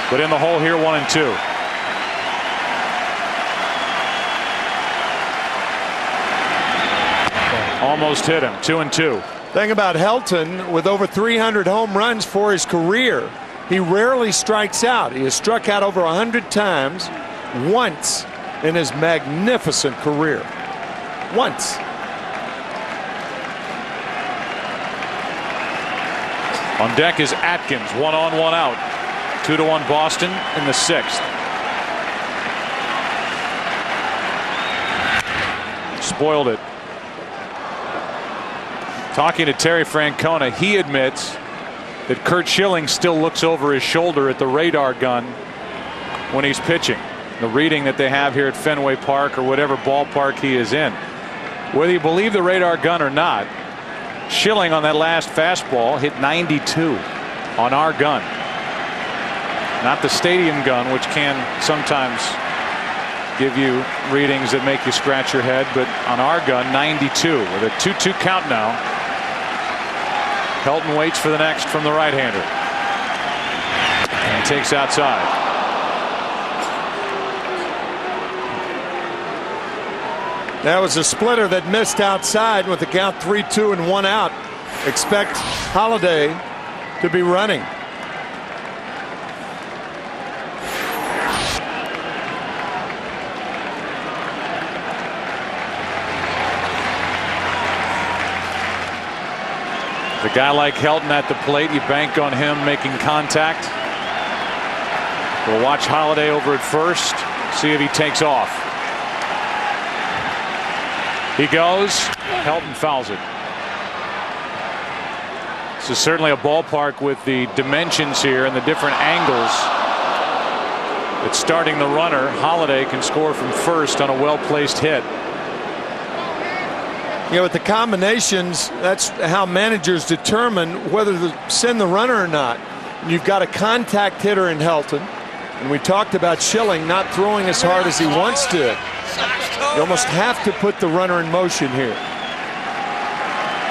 But in the hole here, 1-2. Almost hit him. 2-2. Thing about Helton, with over 300 home runs for his career, he rarely strikes out. He has struck out over 100 times, once in his magnificent career. Once. On deck is Atkins. 1 on, 1 out. 2-1 Boston in the 6th. Spoiled it. Talking to Terry Francona, he admits that Curt Schilling still looks over his shoulder at the radar gun when he's pitching. The reading that they have here at Fenway Park or whatever ballpark he is in. Whether you believe the radar gun or not, Schilling on that last fastball hit 92 on our gun. Not the stadium gun, which can sometimes give you readings that make you scratch your head, but on our gun, 92 with a 2-2 count now. Helton waits for the next from the right-hander. And takes outside. That was a splitter that missed outside with the count 3-2 and 1 out. Expect Holiday to be running. A guy like Helton at the plate, you bank on him making contact. We'll watch Holiday over at first, see if he takes off. He goes. Helton fouls it. This is certainly a ballpark with the dimensions here and the different angles. It's starting the runner. Holiday can score from first on a well-placed hit. You know, with the combinations, that's how managers determine whether to send the runner or not. And you've got a contact hitter in Helton, and we talked about Schilling not throwing as hard as he once did. You almost have to put the runner in motion here.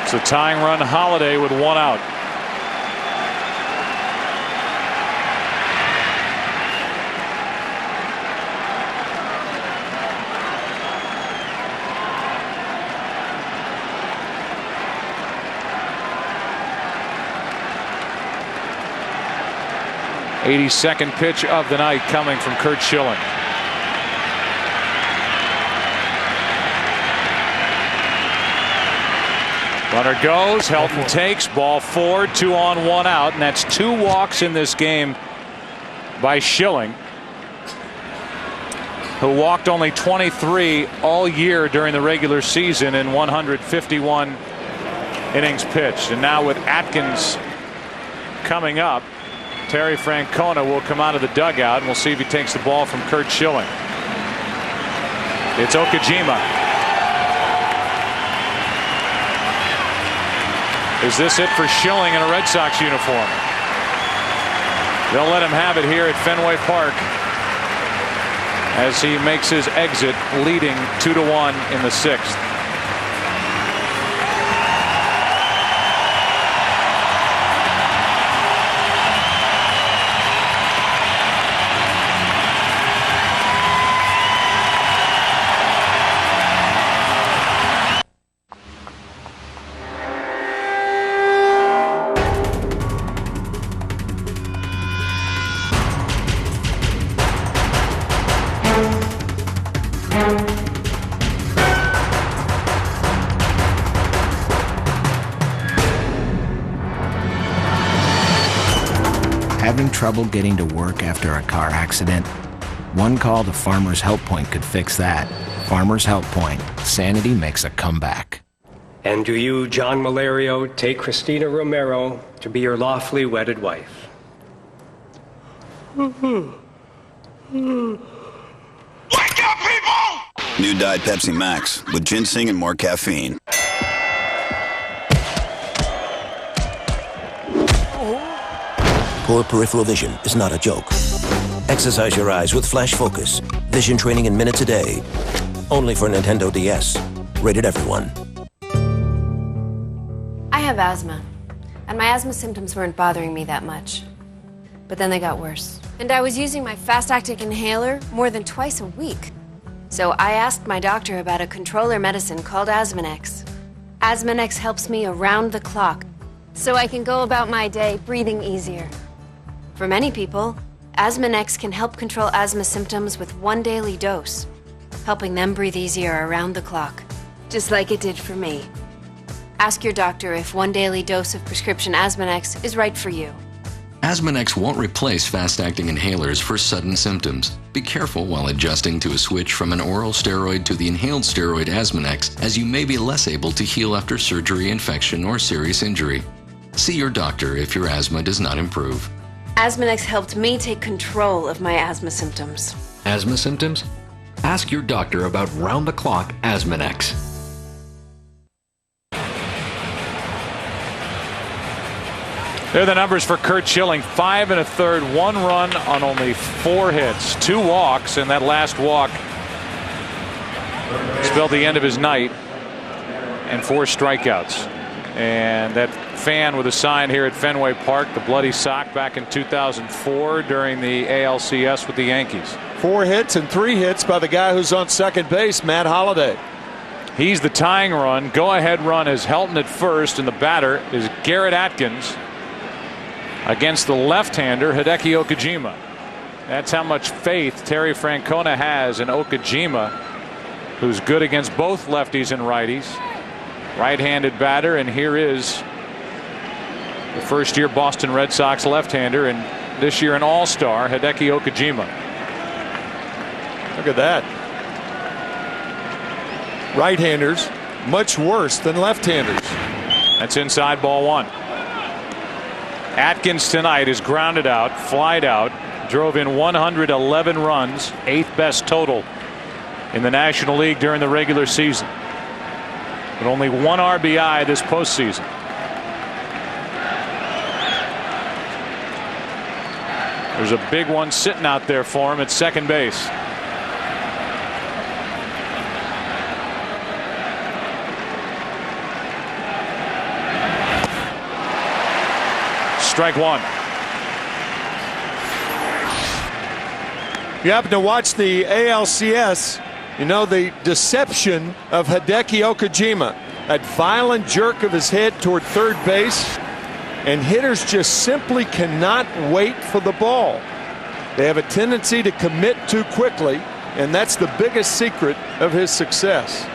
It's a tying run, Holiday with 1 out. '82nd pitch of the night coming from Curt Schilling. Runner goes. Helton takes. Ball 4. 2 on, 1 out, and that's 2 walks in this game by Schilling, who walked only 23 all year during the regular season in 151 innings pitched. And now with Atkins coming up, Terry Francona will come out of the dugout, and we'll see if he takes the ball from Curt Schilling. It's Okajima. Is this it for Schilling in a Red Sox uniform? They'll let him have it here at Fenway Park as he makes his exit, leading 2-1 in the 6th. Having trouble getting to work after a car accident? One call to Farmers Help Point could fix that. Farmers Help Point. Sanity makes a comeback. And do you, John Malario, take Christina Romero to be your lawfully wedded wife? Wake up, people! New Diet Pepsi Max with ginseng and more caffeine. Poor peripheral vision is not a joke. Exercise your eyes with Flash Focus. Vision training in minutes a day. Only for Nintendo DS. Rated everyone. I have asthma, and my asthma symptoms weren't bothering me that much. But then they got worse. And I was using my fast-acting inhaler more than twice a week. So I asked my doctor about a controller medicine called Asmanex. Asmanex helps me around the clock, so I can go about my day breathing easier. For many people, Asmanex can help control asthma symptoms with 1 daily dose, helping them breathe easier around the clock, just like it did for me. Ask your doctor if 1 daily dose of prescription Asmanex is right for you. Asmanex won't replace fast-acting inhalers for sudden symptoms. Be careful while adjusting to a switch from an oral steroid to the inhaled steroid Asmanex, as you may be less able to heal after surgery, infection, or serious injury. See your doctor if your asthma does not improve. Asmanex helped me take control of my asthma symptoms. Asthma symptoms? Ask your doctor about round-the-clock Asmanex. There are the numbers for Curt Schilling. 5 1/3, 1 run on only 4 hits, 2 walks, and that last walk spelled the end of his night, and 4 strikeouts. And that fan with a sign here at Fenway Park, the bloody sock, back in 2004 during the ALCS with the Yankees. 4 hits and 3 hits by the guy who's on second base, Matt Holliday. He's the tying run. Go-ahead run is Helton at first, and the batter is Garrett Atkins against the left-hander Hideki Okajima. That's how much faith Terry Francona has in Okajima, who's good against both lefties and righties. Right-handed batter, and here is the first-year Boston Red Sox left-hander, and this year an all-star, Hideki Okajima. Look at that. Right-handers much worse than left-handers. That's inside, ball one. Atkins tonight is grounded out, flied out, drove in 111 runs, 8th best total in the National League during the regular season. But only 1 RBI this postseason. There's a big one sitting out there for him at second base. Strike one. If you happen to watch the ALCS, you know the deception of Hideki Okajima. That violent jerk of his head toward third base. And hitters just simply cannot wait for the ball. They have a tendency to commit too quickly, and that's the biggest secret of his success.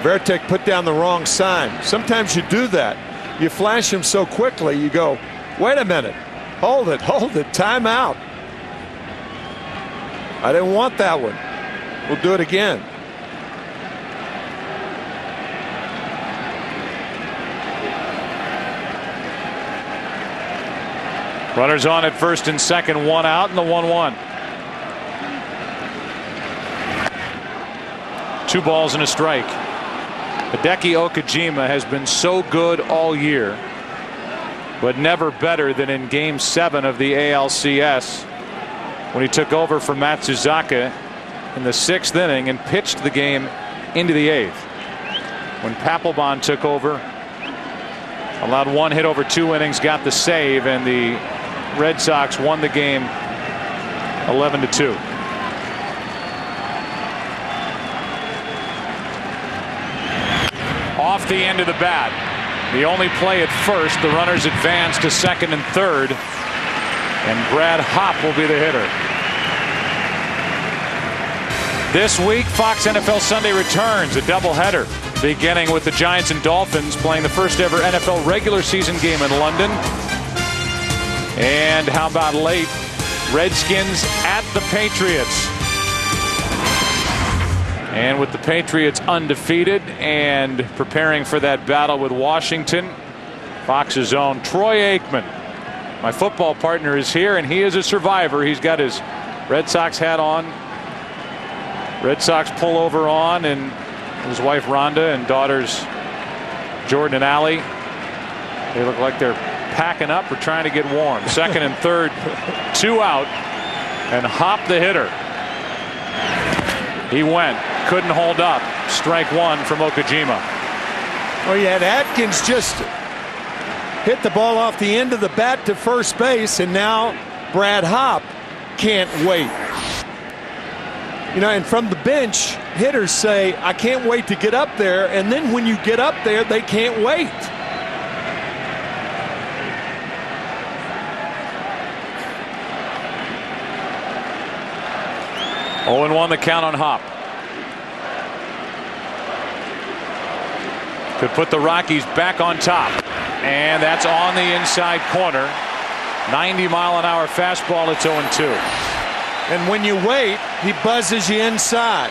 Veritek put down the wrong sign. Sometimes you do that. You flash him so quickly, you go, wait a minute, hold it, time out. I didn't want that one. We'll do it again. Runners on at first and second, 1 out, and the 1-1. 2 balls and a strike. Hideki Okajima has been so good all year, but never better than in Game 7 of the ALCS when he took over for Matsuzaka in the 6th inning and pitched the game into the 8th. When Papelbon took over, allowed 1 hit over 2 innings, got the save, and the Red Sox won the game 11-2. Off the end of the bat. The only play at first. The runners advance to second and third. And Brad Hopp will be the hitter. This week, Fox NFL Sunday returns, a doubleheader, beginning with the Giants and Dolphins playing the first ever NFL regular season game in London. And how about late? Redskins at the Patriots. And with the Patriots undefeated and preparing for that battle with Washington, Fox's own Troy Aikman, my football partner, is here, and he is a survivor. He's got his Red Sox hat on, Red Sox pullover on, and his wife Rhonda and daughters Jordan and Allie, they look like they're packing up or trying to get warm. Second and third, 2 out, and Hop the hitter. He went, couldn't hold up. Strike 1 from Okajima. Well, you had Atkins just hit the ball off the end of the bat to first base, and now Brad Hopp can't wait. You know, and from the bench, hitters say, I can't wait to get up there, and then when you get up there, they can't wait. Oh, and 1 the count on Hop. Could put the Rockies back on top. And that's on the inside corner. 90-mile-an-hour fastball. It's 0-2. And when you wait, he buzzes you inside.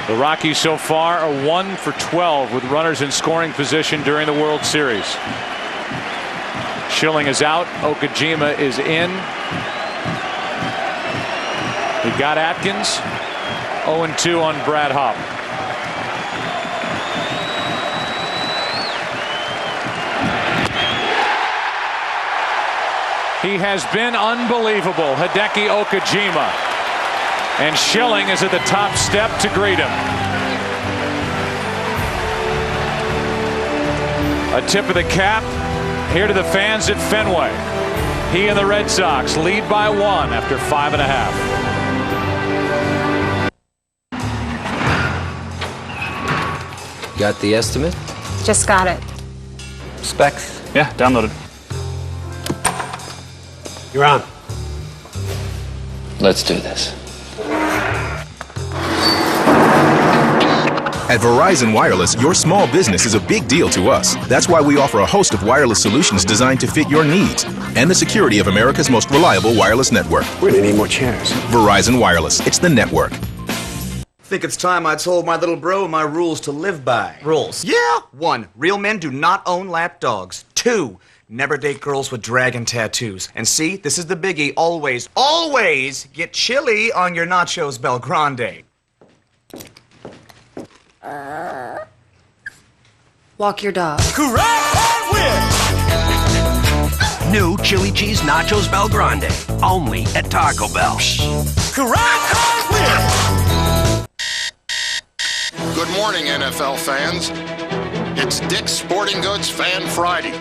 The Rockies so far are 1 for 12 with runners in scoring position during the World Series. Schilling is out. Okajima is in. We got Atkins. 0-2 on Brad Hopp. He has been unbelievable, Hideki Okajima. And Schilling is at the top step to greet him. A tip of the cap here to the fans at Fenway. He and the Red Sox lead by 1 after 5.5. Got the estimate? Just got it. Specs? Yeah, downloaded. You're on. Let's do this. At Verizon Wireless, your small business is a big deal to us. That's why we offer a host of wireless solutions designed to fit your needs and the security of America's most reliable wireless network. We're gonna need more chairs. Verizon Wireless, it's the network. Think it's time I told my little bro my rules to live by. Rules? Yeah! 1. Real men do not own lap dogs. 2. Never date girls with dragon tattoos. And see, this is the biggie. Always, always get chili on your nachos Bel Grande. Walk your dog. New chili cheese nachos Bel Grande, only at Taco Bell. Good morning, NFL fans. It's Dick's Sporting Goods Fan Friday.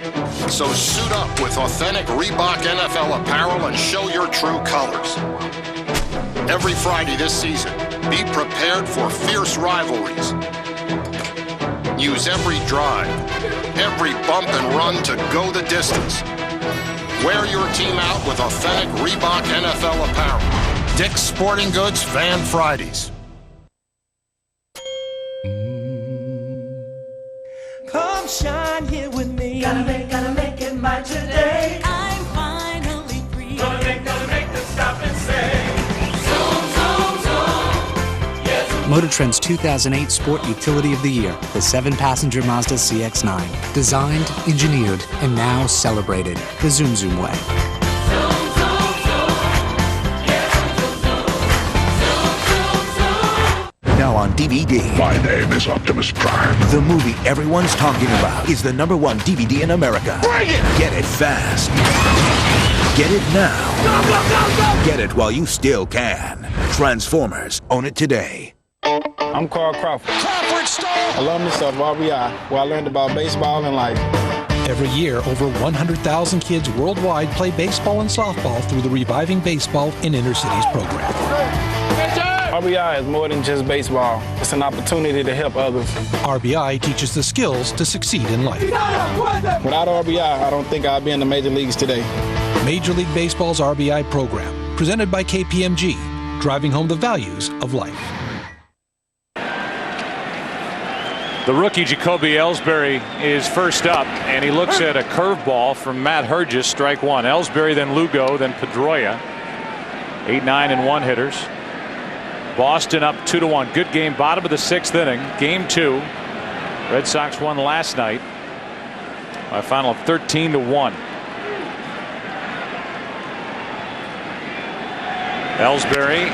So suit up with authentic Reebok NFL apparel and show your true colors. Every Friday this season, be prepared for fierce rivalries. Use every drive, every bump and run to go the distance. Wear your team out with authentic Reebok NFL apparel. Dick's Sporting Goods Fan Fridays. Come shine here with me. Gotta make it mine today. I'm finally free. Gonna make them stop and say. Motor Trend's 2008 Sport Utility of the Year, the 7-passenger Mazda CX-9. Designed, engineered, and now celebrated the Zoom Zoom way. Now on DVD. My name is Optimus Prime. The movie everyone's talking about is the #1 DVD in America. Bring it! Get it fast. Get it now. Go, go, go, go! Get it while you still can. Transformers. Own it today. I'm Carl Crawford. Crawford Stone! Alumnus of RBI, where I learned about baseball and life. Every year, over 100,000 kids worldwide play baseball and softball through the Reviving Baseball in Inner Cities program. RBI is more than just baseball. It's an opportunity to help others. RBI teaches the skills to succeed in life. Without RBI, I don't think I'd be in the major leagues today. Major League Baseball's RBI program, presented by KPMG, driving home the values of life. The rookie Jacoby Ellsbury is first up, and he looks at a curveball from Matt Hergis, strike one. Ellsbury, then Lugo, then Pedroia. 8, 9, and 1 hitters. Boston up 2-1. Good game, bottom of the 6th inning. Game 2. Red Sox won last night by a final of 13-1. Ellsbury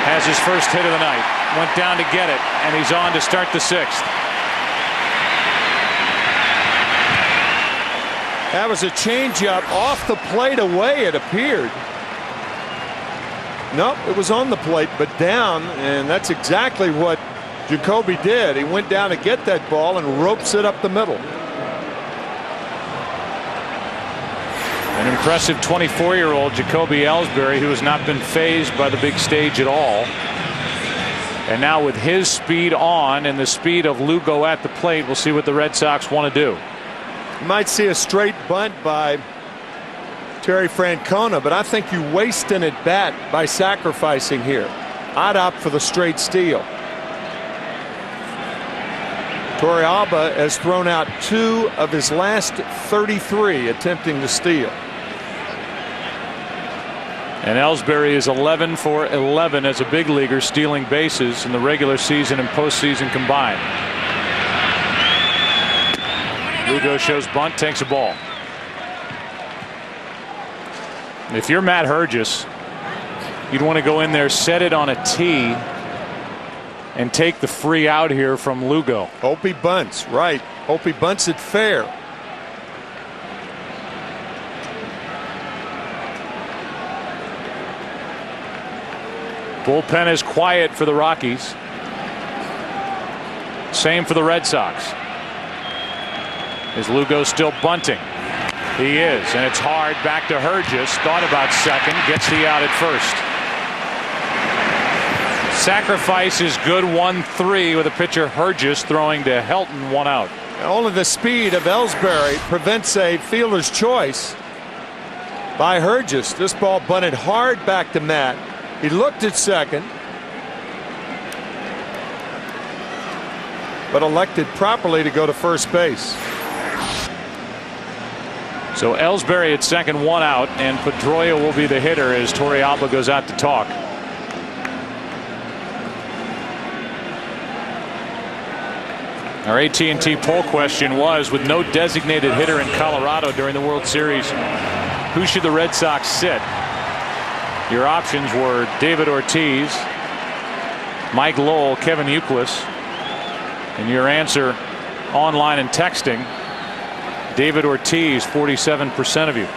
has his first hit of the night. Went down to get it, and he's on to start the 6th. That was a changeup off the plate away, it appeared. Nope, it was on the plate, but down, and that's exactly what Jacoby did. He went down to get that ball and ropes it up the middle. An impressive 24-year-old Jacoby Ellsbury, who has not been fazed by the big stage at all. And now with his speed on and the speed of Lugo at the plate, we'll see what the Red Sox want to do. You might see a straight bunt by Terry Francona, but I think you waste an at-bat by sacrificing here. I'd opt for the straight steal. Torrealba has thrown out 2 of his last 33 attempting to steal. And Ellsbury is 11 for 11 as a big leaguer, stealing bases in the regular season and postseason combined. Lugo shows bunt, takes a ball. If you're Matt Hergis, you'd want to go in there, set it on a tee, and take the free out here from Lugo. Hope he bunts, right. Hope he bunts it fair. Bullpen is quiet for the Rockies. Same for the Red Sox. Is Lugo still bunting? He is, and it's hard back to Hergis. Thought about second, gets the out at first. Sacrifice is good. 1-3 with a pitcher Hergis throwing to Helton. 1 out. Only the speed of Ellsbury prevents a fielder's choice by Hergis. This ball bunted hard back to Matt. He looked at second, but elected properly to go to first base. So Ellsbury at second, 1 out, and Pedroia will be the hitter as Torrealba goes out to talk. Our AT&T poll question was, with no designated hitter in Colorado during the World Series, who should the Red Sox sit? Your options were David Ortiz, Mike Lowell, Kevin Youkilis, and your answer online and texting, David Ortiz, 47% of you.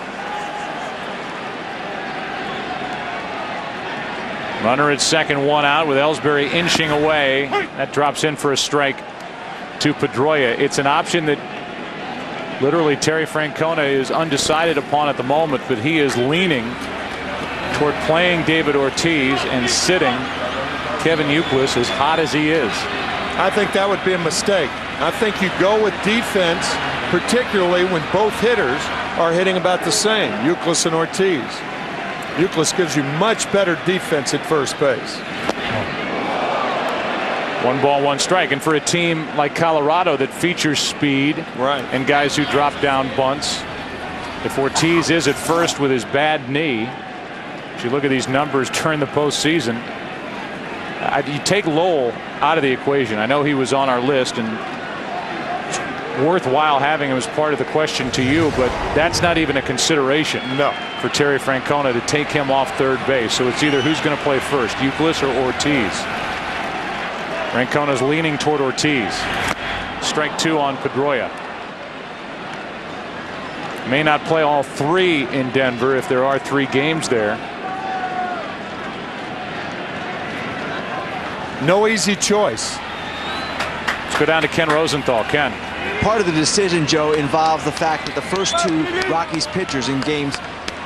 Runner at second, 1 out with Ellsbury inching away. That drops in for a strike to Pedroia. It's an option that literally Terry Francona is undecided upon at the moment, but he is leaning toward playing David Ortiz and sitting Kevin Youkilis, as hot as he is. I think that would be a mistake. I think you go with defense, particularly when both hitters are hitting about the same, Youkilis and Ortiz. Youkilis gives you much better defense at first base. 1 ball, 1 strike. And for a team like Colorado that features speed and guys who drop down bunts, if Ortiz is at first with his bad knee, if you look at these numbers during the postseason, you take Lowell out of the equation. I know he was on our list, and it's worthwhile having him as part of the question to you, but that's not even a consideration for Terry Francona to take him off third base. So it's either who's going to play first, Youkilis or Ortiz. Francona's leaning toward Ortiz. Strike 2 on Pedroia. May not play all 3 in Denver if there are 3 games there. No easy choice. Let's go down to Ken Rosenthal. Ken. Part of the decision, Joe, involves the fact that the first 2 Rockies pitchers in games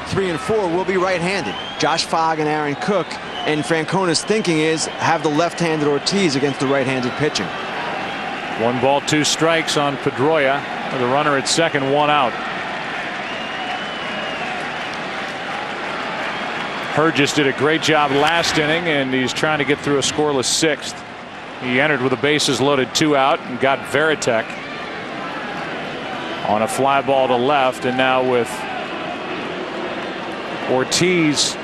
3 and 4 will be right-handed. Josh Fogg and Aaron Cook. And Francona's thinking is have the left-handed Ortiz against the right-handed pitching. 1 ball, 2 strikes on Pedroia with a runner at second, 1 out. Hergis did a great job last inning, and he's trying to get through a scoreless 6th. He entered with the bases loaded, 2 out, and got Veritek on a fly ball to left, and now with Ortiz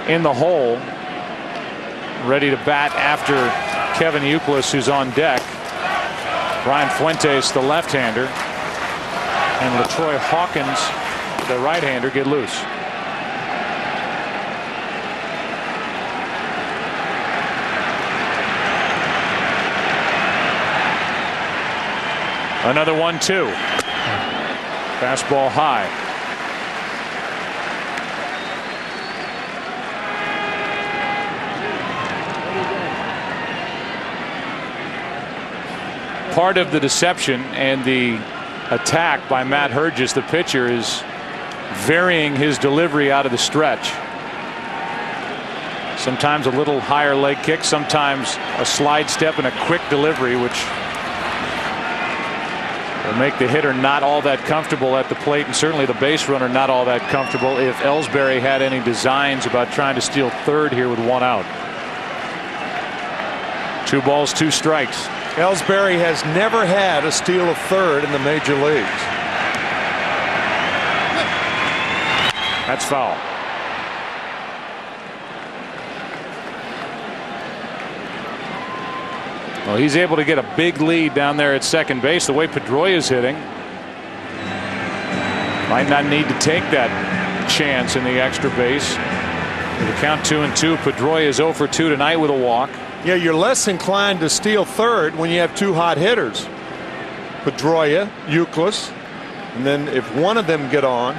in the hole, ready to bat after Kevin Youkilis, who's on deck. Brian Fuentes, the left-hander, and LaTroy Hawkins, the right-hander, get loose. Another 1-2. Fastball high. Part of the deception and the attack by Matt Hergis, the pitcher, is varying his delivery out of the stretch. Sometimes a little higher leg kick, sometimes a slide step and a quick delivery, which will make the hitter not all that comfortable at the plate, and certainly the base runner not all that comfortable if Ellsbury had any designs about trying to steal third here with 1 out. 2 balls, 2 strikes. Ellsbury has never had a steal of third in the major leagues. That's foul. Well, he's able to get a big lead down there at second base. The way Pedroia is hitting, might not need to take that chance in the extra base. With the count 2-2, Pedroia is 0 for 2 tonight with a walk. Yeah, you're less inclined to steal third when you have 2 hot hitters, Pedroia, Youkilis, and then if one of them get on,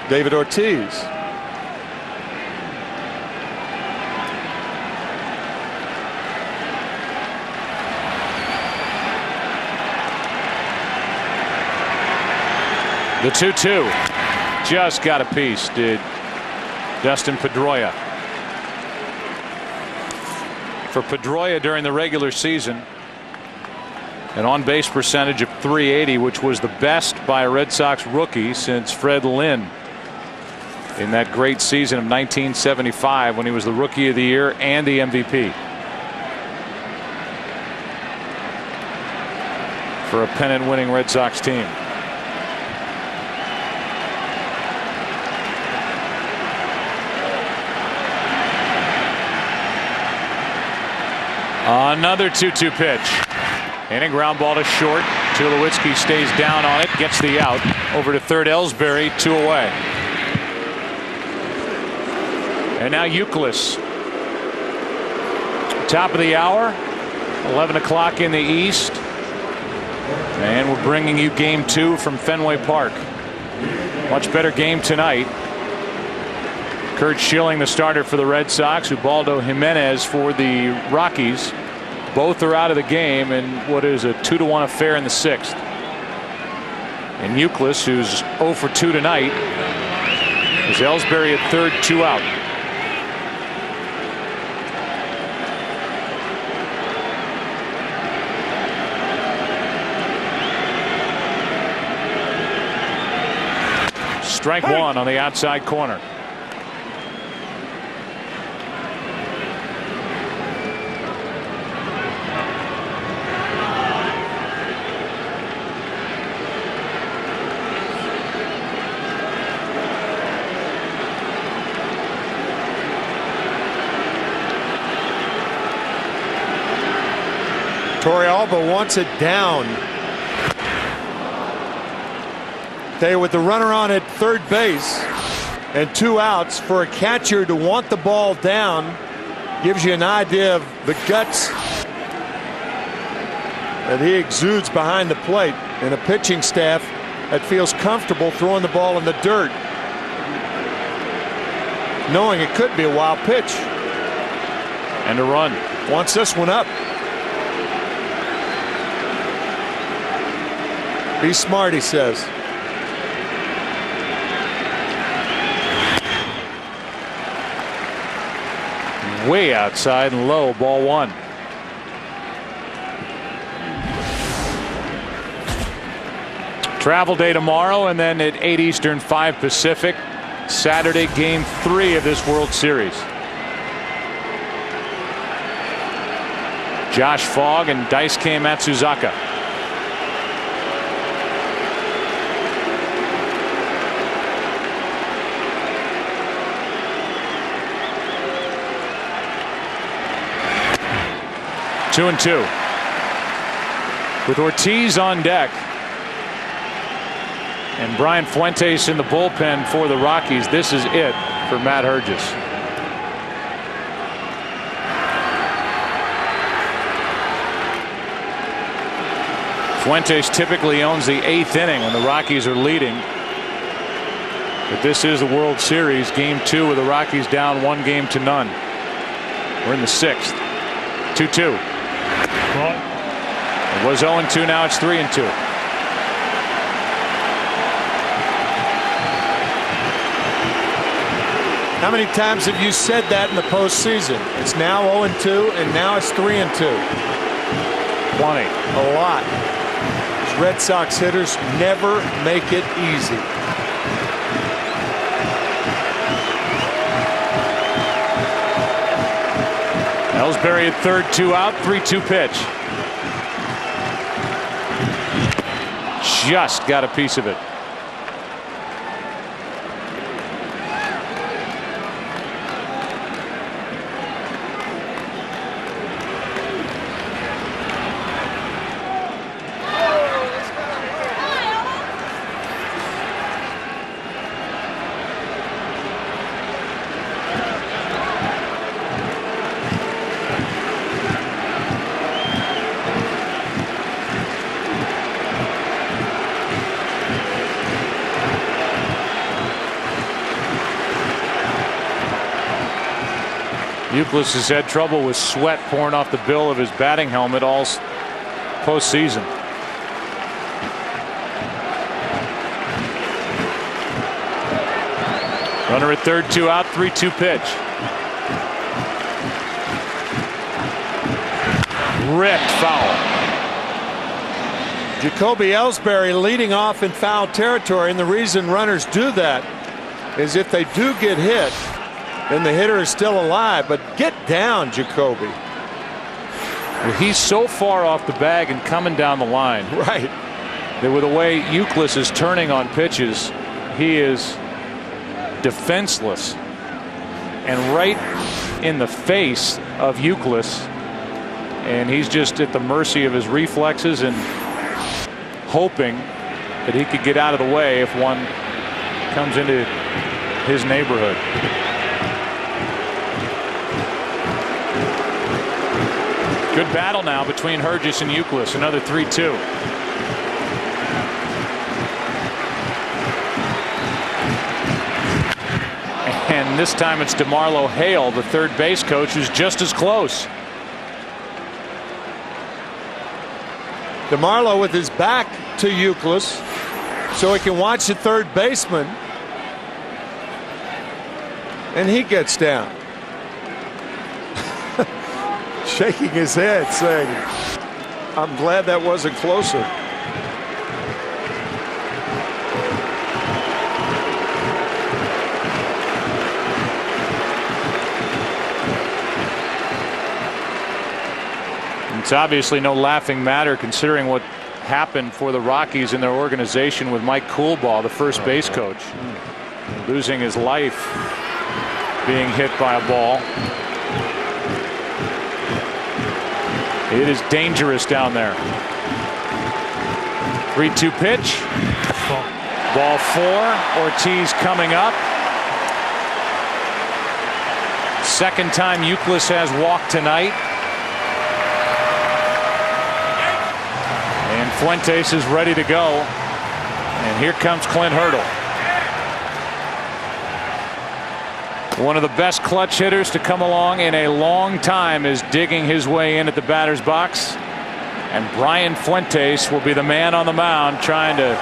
David Ortiz. The 2-2. Just got a piece, did Dustin Pedroia. For Pedroia during the regular season, an on-base percentage of .380, which was the best by a Red Sox rookie since Fred Lynn in that great season of 1975 when he was the Rookie of the Year and the MVP. For a pennant-winning Red Sox team. Another 2-2 pitch. And a ground ball to short. Tulowitzki stays down on it, gets the out. Over to third, Ellsbury, 2 away. And now Youkilis. Top of the hour, 11 o'clock in the East. And we're bringing you game 2 from Fenway Park. Much better game tonight. Curt Schilling, the starter for the Red Sox. Ubaldo, Jimenez for the Rockies. Both are out of the game in what is a 2-1 affair in the 6th. And Youkilis, who's 0 for 2 tonight, is Ellsbury at third, 2 out. Strike 1 on the outside corner. Torrealba wants it down. They with the runner on at third base and 2 outs. For a catcher to want the ball down gives you an idea of the guts that he exudes behind the plate, and a pitching staff that feels comfortable throwing the ball in the dirt, knowing it could be a wild pitch. And a run. Wants this one up. Be smart, he says. Way outside and low, ball 1. Travel day tomorrow, and then at 8 Eastern, 5 Pacific, Saturday, game 3 of this World Series. Josh Fogg and Daisuke Matsuzaka. Two and 2. With Ortiz on deck and Brian Fuentes in the bullpen for the Rockies, this is it for Matt Herges. Fuentes typically owns the 8th inning when the Rockies are leading. But this is the World Series, game 2 with the Rockies down 1-0. We're in the 6th. 2-2. It was 0-2, now it's 3-2. How many times have you said that in the postseason? It's now 0-2, and now it's 3-2. 20. A lot. These Red Sox hitters never make it easy. Ellsbury at third, 2 out, 3-2 pitch. Just got a piece of it. Youkilis has had trouble with sweat pouring off the bill of his batting helmet all postseason. Runner at third, 2 out, 3-2 pitch. Ripped foul. Jacoby Ellsbury leading off in foul territory, and the reason runners do that is if they do get hit, then the hitter is still alive. But get down, Jacoby. Well, he's so far off the bag and coming down the line. Right. That with the way Euclid is turning on pitches, he is defenseless and right in the face of Euclid, and he's just at the mercy of his reflexes and hoping that he could get out of the way if one comes into his neighborhood. Good battle now between Hergis and Euclid. Another 3-2. And this time it's DeMarlo Hale, the third base coach, who's just as close. DeMarlo with his back to Euclid so he can watch the third baseman. And he gets down. Shaking his head saying, I'm glad that wasn't closer. It's obviously no laughing matter considering what happened for the Rockies in their organization with Mike Coolbaugh, the first base coach, losing his life being hit by a ball. It is dangerous down there. 3-2 pitch. Ball 4. Ortiz coming up. Second time Euclid has walked tonight. And Fuentes is ready to go. And here comes Clint Hurdle. One of the best clutch hitters to come along in a long time is digging his way in at the batter's box. And Brian Fuentes will be the man on the mound trying to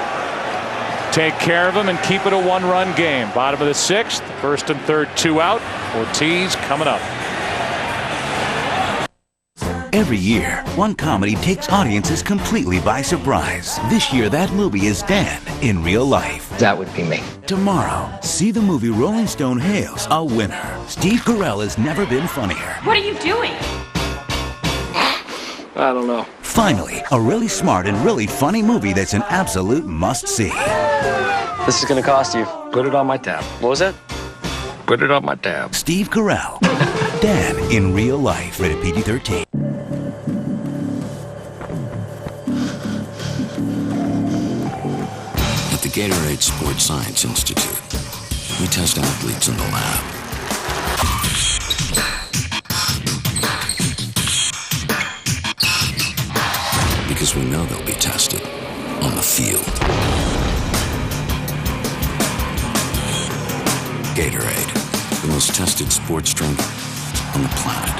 take care of him and keep it a one-run game. Bottom of the 6th, first and third, 2 out. Ortiz coming up. Every year, one comedy takes audiences completely by surprise. This year, that movie is Dan in real life. That would be me. Tomorrow, see the movie Rolling Stone hails a winner. Steve Carell has never been funnier. What are you doing? I don't know. Finally, a really smart and really funny movie that's an absolute must-see. This is going to cost you. Put it on my tab. What was that? Put it on my tab. Steve Carell. Dan in real life. Rated PG-13. At the Gatorade Sports Science Institute, we test athletes in the lab. Because we know they'll be tested on the field. Gatorade, the most tested sports drink on the planet.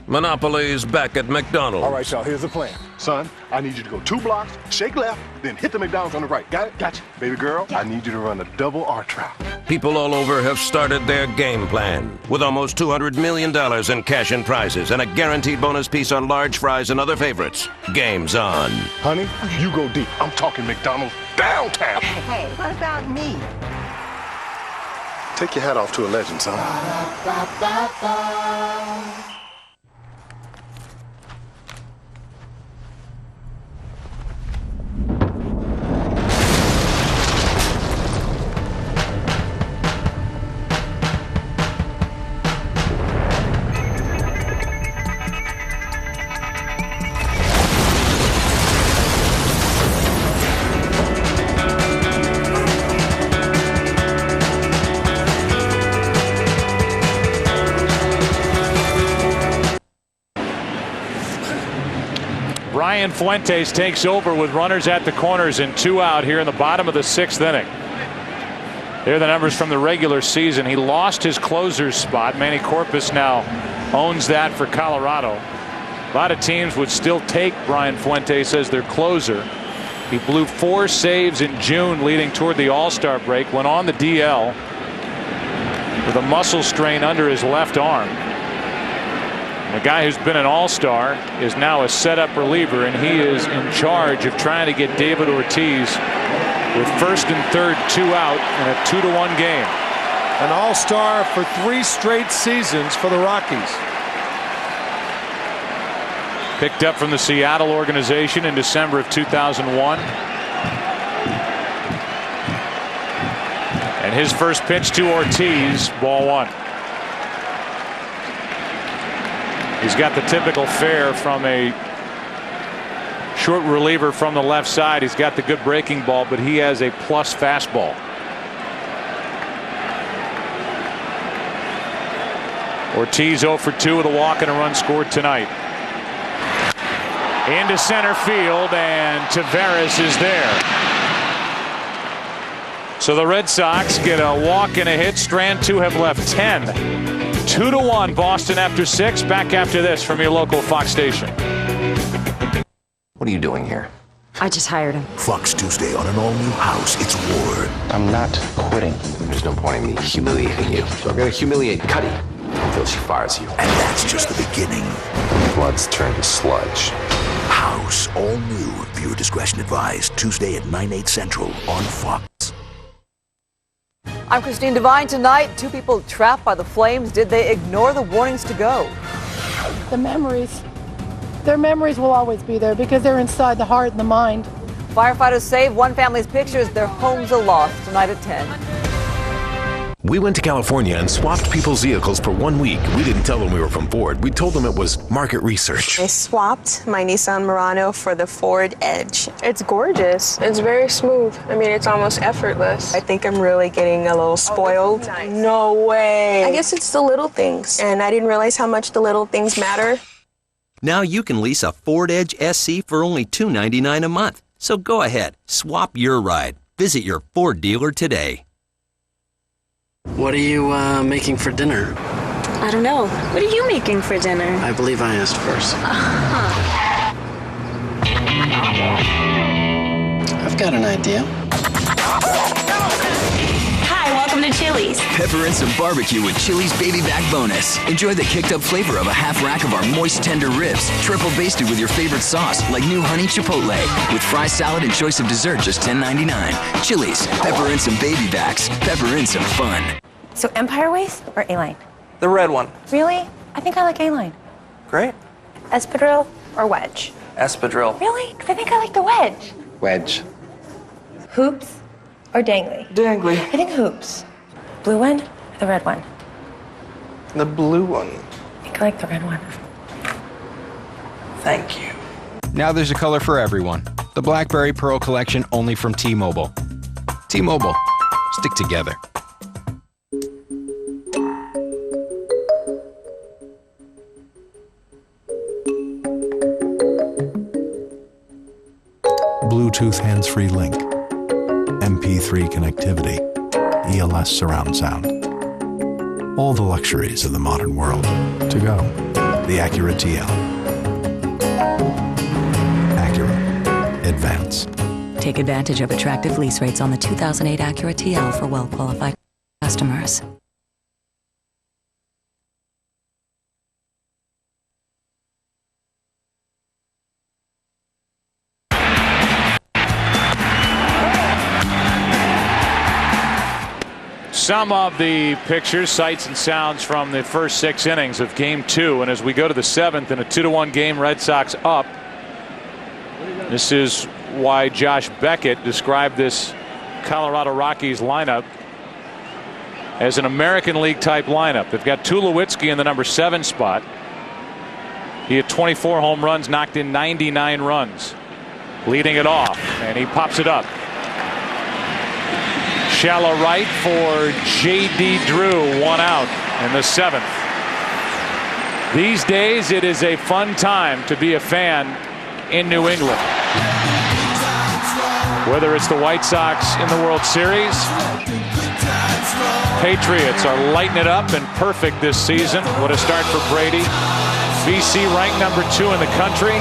Monopoly's back at McDonald's. All right, y'all, here's the plan. Son, I need you to go 2 blocks, shake left, then hit the McDonald's on the right. Got it? Gotcha. Baby girl, I need you to run a double arch route. People all over have started their game plan. With almost $200 million in cash and prizes and a guaranteed bonus piece on large fries and other favorites. Game's on. Honey, you go deep. I'm talking McDonald's downtown. Hey, what about me? Take your hat off to a legend, son. Brian Fuentes takes over with runners at the corners and 2 out here in the bottom of the 6th inning. Here are the numbers from the regular season. He lost his closer's spot. Manny Corpus now owns that for Colorado. A lot of teams would still take Brian Fuentes as their closer. He blew 4 saves in June leading toward the All-Star break. Went on the DL with a muscle strain under his left arm. The guy who's been an All-Star is now a setup reliever, and he is in charge of trying to get David Ortiz with first and third 2 out in a 2-1 game. An All-Star for 3 straight seasons for the Rockies. Picked up from the Seattle organization in December of 2001. And his first pitch to Ortiz, ball 1. He's got the typical fare from a short reliever from the left side. He's got the good breaking ball, but he has a plus fastball. Ortiz 0 for 2 with a walk and a run scored tonight. Into center field, and Taveras is there. So the Red Sox get a walk and a hit. Strand 2 have left 10. 2-1 Boston after 6. Back after this from your local Fox station. What are you doing here? I just hired him. Fox Tuesday on an all-new House. It's Ward. I'm not quitting. There's no point in me humiliating you. So I'm going to humiliate Cuddy until she fires you. And that's just the beginning. Blood's turned to sludge. House, all new. Viewer discretion advised. Tuesday at 9/8 Central on Fox. I'm Christine Devine. Tonight, 2 people trapped by the flames. Did they ignore the warnings to go? The memories. Their memories will always be there because they're inside the heart and the mind. Firefighters saved one family's pictures. Their homes are lost. Tonight at 10. We went to California and swapped people's vehicles for 1 week. We didn't tell them we were from Ford. We told them it was market research. I swapped my Nissan Murano for the Ford Edge. It's gorgeous. It's very smooth. I mean, it's almost effortless. I think I'm really getting a little spoiled. Oh, nice. No way. I guess it's the little things. And I didn't realize how much the little things matter. Now you can lease a Ford Edge SC for only $299 a month. So go ahead, swap your ride. Visit your Ford dealer today. What are you making for dinner? I don't know. What are you making for dinner? I believe I asked first. I've got an idea. Hi, welcome to Chili's. Pepper and some barbecue with Chili's Baby Back Bonus. Enjoy the kicked up flavor of a half rack of our moist, tender ribs, triple basted with your favorite sauce, like new honey chipotle. With fry salad and choice of dessert, just $10.99. Chili's, pepper and some baby backs, pepper and some fun. So Empire Waist or A-Line? The red one. Really? I think I like A-Line. Great. Espadrille or wedge? Espadrille. Really? I think I like the wedge. Wedge. Hoops or dangly? Dangly. I think hoops. Blue one or the red one? The blue one. I think I like the red one. Thank you. Now there's a color for everyone. The Blackberry Pearl Collection only from T-Mobile. T-Mobile. Stick together. Bluetooth hands-free link, MP3 connectivity, ELS surround sound. All the luxuries of the modern world. To go, the Acura TL. Acura. Advance. Take advantage of attractive lease rates on the 2008 Acura TL for well-qualified customers. Some of the pictures, sights, and sounds from the first 6 innings of Game 2. And as we go to the 7th in a 2-1 game, Red Sox up. This is why Josh Beckett described this Colorado Rockies lineup as an American League type lineup. They've got Tulowitzki in the number 7 spot. He had 24 home runs, knocked in 99 runs, leading it off, and he pops it up. Shallow right for J.D. Drew, 1 out in the 7th. These days, it is a fun time to be a fan in New England. Whether it's the White Sox in the World Series, Patriots are lighting it up and perfect this season. What a start for Brady. BC ranked number 2 in the country,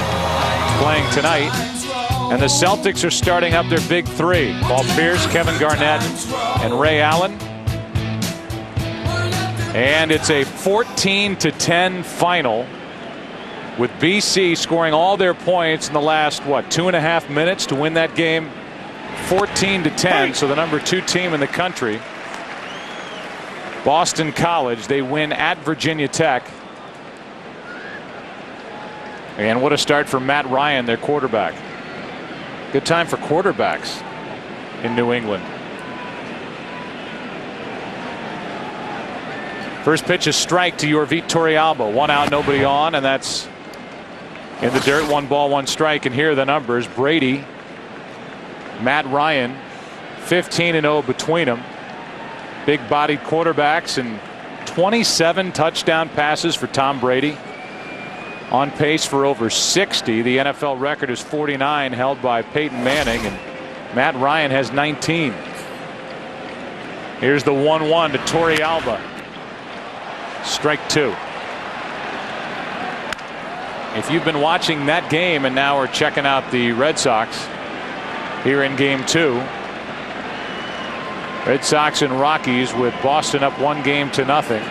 playing tonight. And the Celtics are starting up their big three. Paul Pierce, Kevin Garnett, and Ray Allen. And it's a 14-10 final, with BC scoring all their points in the last, 2.5 minutes to win that game 14-10. So the number 2 team in the country, Boston College, they win at Virginia Tech. And what a start for Matt Ryan, their quarterback. Good time for quarterbacks in New England. First pitch is strike to your Torrealba. 1 out, nobody on, and that's in the dirt. 1 ball, 1 strike. And here are the numbers. Brady, Matt Ryan, 15-0 between them. Big bodied quarterbacks, and 27 touchdown passes for Tom Brady. On pace for over 60. The NFL record is 49, held by Peyton Manning, and Matt Ryan has 19. Here's the 1-1 to Torrealba. Strike 2. If you've been watching that game and now are checking out the Red Sox here in game 2, Red Sox and Rockies with Boston up 1-0.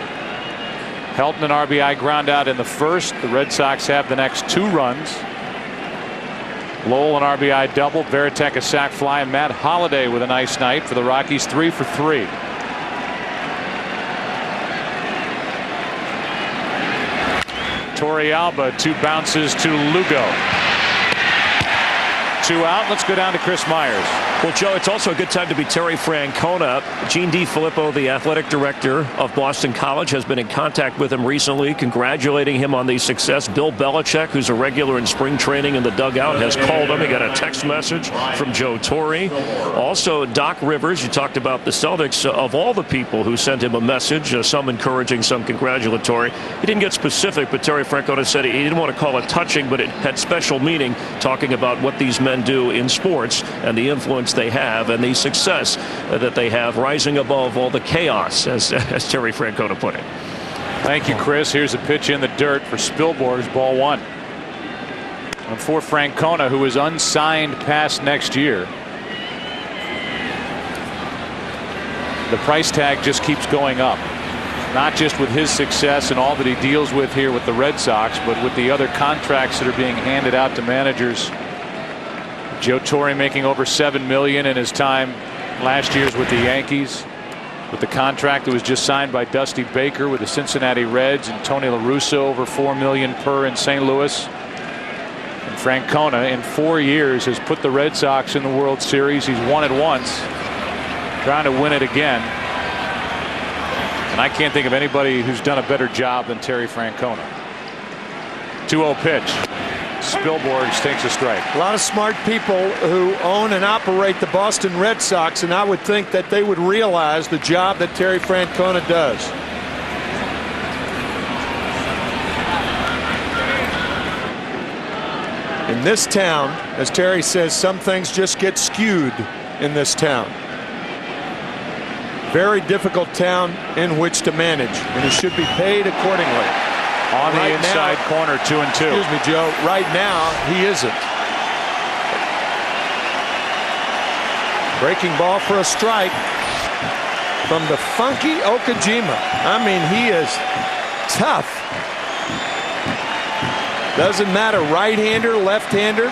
Helton an RBI ground out in the first. The Red Sox have the next 2 runs. Lowell an RBI double, Veritek a sac fly, and Matt Holliday with a nice night for the Rockies, 3 for 3. Torrealba, 2 bounces to Lugo. 2 out. Let's go down to Chris Myers. Well, Joe, it's also a good time to be Terry Francona. Gene DiFilippo, the athletic director of Boston College, has been in contact with him recently, congratulating him on the success. Bill Belichick, who's a regular in spring training in the dugout, has called him. He got a text message from Joe Torre. Also, Doc Rivers, you talked about the Celtics, of all the people who sent him a message, some encouraging, some congratulatory. He didn't get specific, but Terry Francona said he didn't want to call it touching, but it had special meaning, talking about what these men do in sports and the influence they have and the success that they have, rising above all the chaos, as Terry Francona put it. Thank you, Chris. Here's a pitch in the dirt for Spilborgh's ball 1. And for Francona, who is unsigned past next year, the price tag just keeps going up. Not just with his success and all that he deals with here with the Red Sox, but with the other contracts that are being handed out to managers. Joe Torre making over $7 million in his time last year's with the Yankees, with the contract that was just signed by Dusty Baker with the Cincinnati Reds, and Tony La Russa over $4 million per in St. Louis. And Francona in 4 years has put the Red Sox in the World Series. He's won it once, trying to win it again. And I can't think of anybody who's done a better job than Terry Francona. 2-0 pitch. Spilborghs takes a strike. A lot of smart people who own and operate the Boston Red Sox, and I would think that they would realize the job that Terry Francona does. In this town, as Terry says, some things just get skewed in this town. Very difficult town in which to manage, and he should be paid accordingly. On the inside corner, 2-2. Excuse me, Joe. Right now, he isn't. Breaking ball for a strike from the funky Okajima. I mean, he is tough. Doesn't matter, right-hander, left-hander.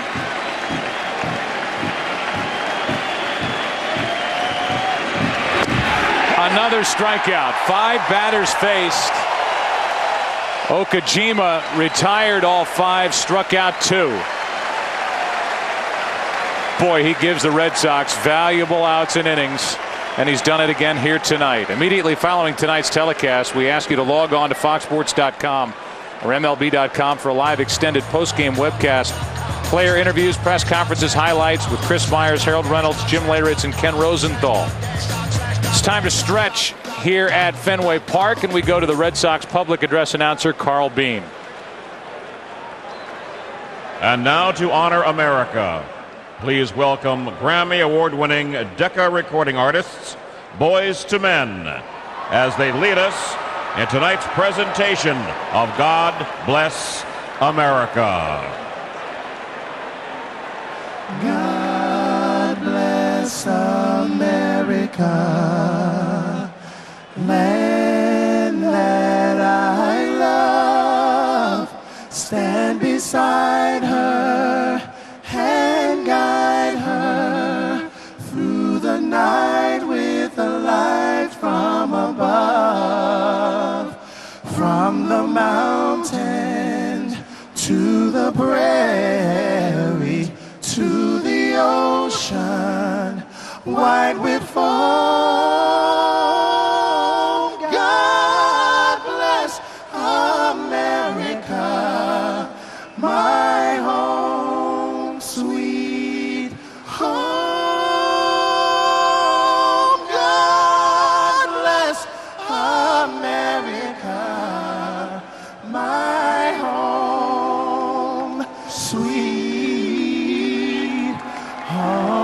Another strikeout. 5 batters faced. Okajima retired all 5, struck out 2. Boy, he gives the Red Sox valuable outs and innings, and he's done it again here tonight. Immediately following tonight's telecast, we ask you to log on to foxsports.com or MLB.com for a live extended postgame webcast. Player interviews, press conferences, highlights with Chris Myers, Harold Reynolds, Jim Leyritz, and Ken Rosenthal. It's time to stretch here at Fenway Park, and we go to the Red Sox public address announcer Carl Bean. And now to honor America, please welcome Grammy award-winning Decca recording artists Boys to Men as they lead us in tonight's presentation of God Bless America. God America, land that I love. Stand beside her and guide her through the night with a light from above. From the mountain to the prairie to the ocean, white with foam. God bless America, my home, sweet home. God bless America, my home, sweet home.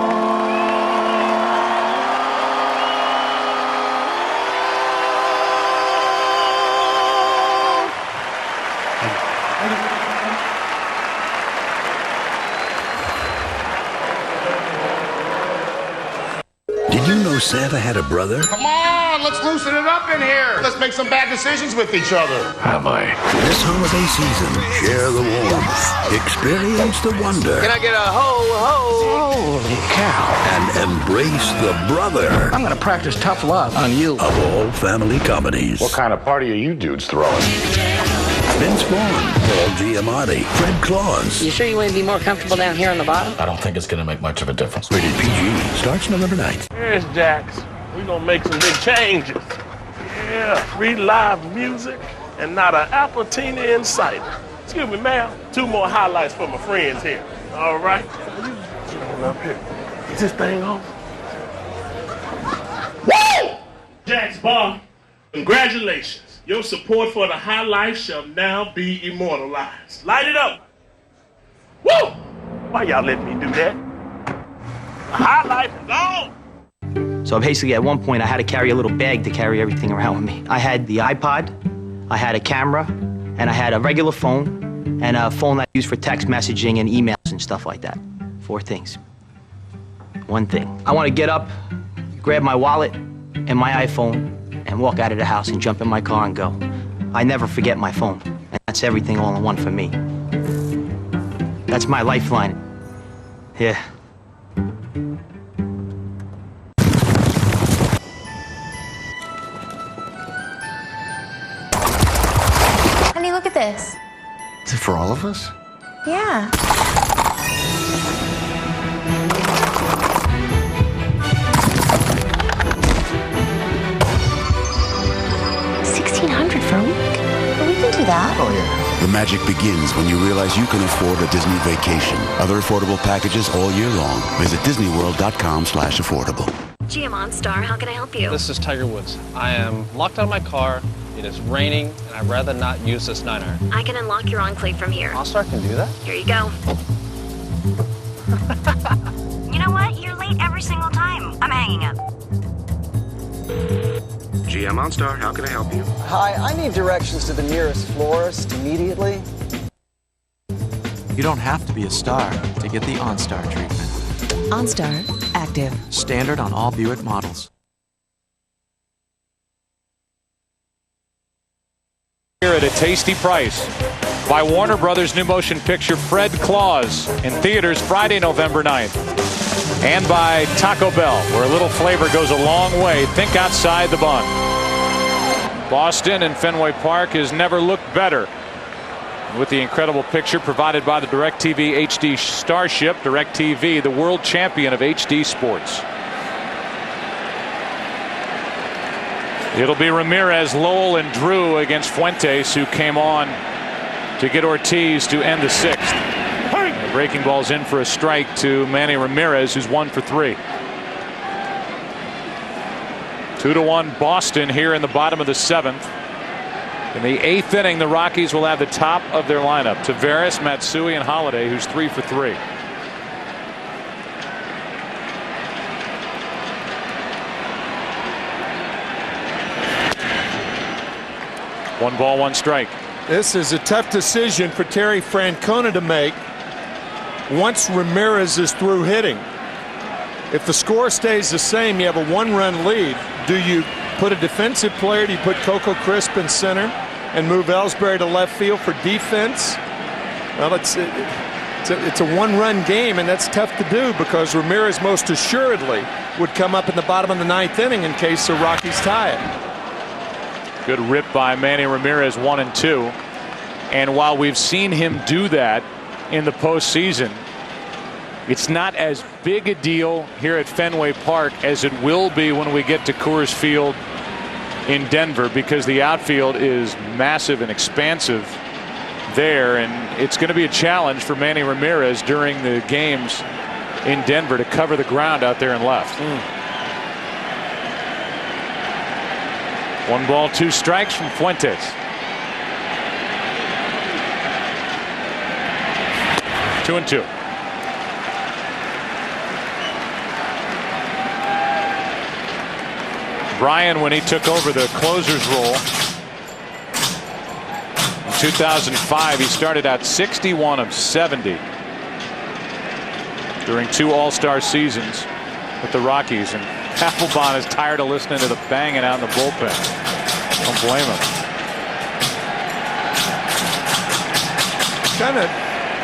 Did you know Santa had a brother? Come on, let's loosen it up in here. Let's make some bad decisions with each other. Have I? This holiday season, share the warmth, experience the wonder. Can I get a ho-ho? Holy cow. And embrace the brother. I'm gonna practice tough love on you. Of all family comedies. What kind of party are you dudes throwing? Vince Vaughn, Paul Giamatti, Fred Claus. You sure you want to be more comfortable down here on the bottom? I don't think it's gonna make much of a difference. Rated PG. Starts November 9th. Here's Jax. We're gonna make some big changes. Yeah, free live music and not an Appletini in sight. Excuse me, ma'am. 2 more highlights for my friends here. All right? You up here. Is this thing on? Woo! Jax Bar, congratulations. Your support for the high life shall now be immortalized. Light it up. Woo! Why y'all letting me do that? The high life is on. So basically, at one point, I had to carry a little bag to carry everything around with me. I had the iPod, I had a camera, and I had a regular phone, and a phone that I used for text messaging and emails and stuff like that. 4 things. One thing. I want to get up, grab my wallet and my iPhone, and walk out of the house and jump in my car and go. I never forget my phone, and that's everything all in one for me. That's my lifeline. Yeah. Honey, look at this. Is it for all of us? Yeah. $1,600 for a week. But we can do that. Oh, yeah. The magic begins when you realize you can afford a Disney vacation. Other affordable packages all year long. Visit DisneyWorld.com/affordable. GM OnStar, how can I help you? This is Tiger Woods. I am locked out of my car. It is raining, and I'd rather not use this 9-iron. I can unlock your enclave from here. OnStar can do that? Here you go. You know what? You're late every single time. I'm hanging up. GM OnStar, how can I help you? Hi, I need directions to the nearest florist immediately. You don't have to be a star to get the OnStar treatment. OnStar, active. Standard on all Buick models. Here at a tasty price by Warner Brothers' new motion picture Fred Claus in theaters Friday, November 9th. And by Taco Bell, where a little flavor goes a long way. Think outside the bun. Boston and Fenway Park has never looked better. With the incredible picture provided by the DirecTV HD Starship, DirecTV, the world champion of HD sports. It'll be Ramirez, Lowell, and Drew against Fuentes, who came on to get Ortiz to end the 6th. The breaking ball's in for a strike to Manny Ramirez, who's 1 for 3. 2-1 Boston here in the bottom of the 7th. In the 8th inning, the Rockies will have the top of their lineup: Taveras, Matsui, and Holiday, who's 3 for 3. One ball, one strike. This is a tough decision for Terry Francona to make once Ramirez is through hitting. If the score stays the same, you have a 1-run lead. Do you put a defensive player? Do you put Coco Crisp in center and move Ellsbury to left field for defense? Well, it's a 1-run game, and that's tough to do because Ramirez most assuredly would come up in the bottom of the 9th inning in case the Rockies tie it. Good rip by Manny Ramirez, 1-2. And while we've seen him do that in the postseason, it's not as big a deal here at Fenway Park as it will be when we get to Coors Field in Denver, because the outfield is massive and expansive there, and it's going to be a challenge for Manny Ramirez during the games in Denver to cover the ground out there in left. 1 ball, 2 strikes from Fuentes. Two and 2. Brian, when he took over the closer's role in 2005, he started out 61 of 70 during 2 All-Star seasons with the Rockies. And Papelbon is tired of listening to the banging out in the bullpen. Don't blame him.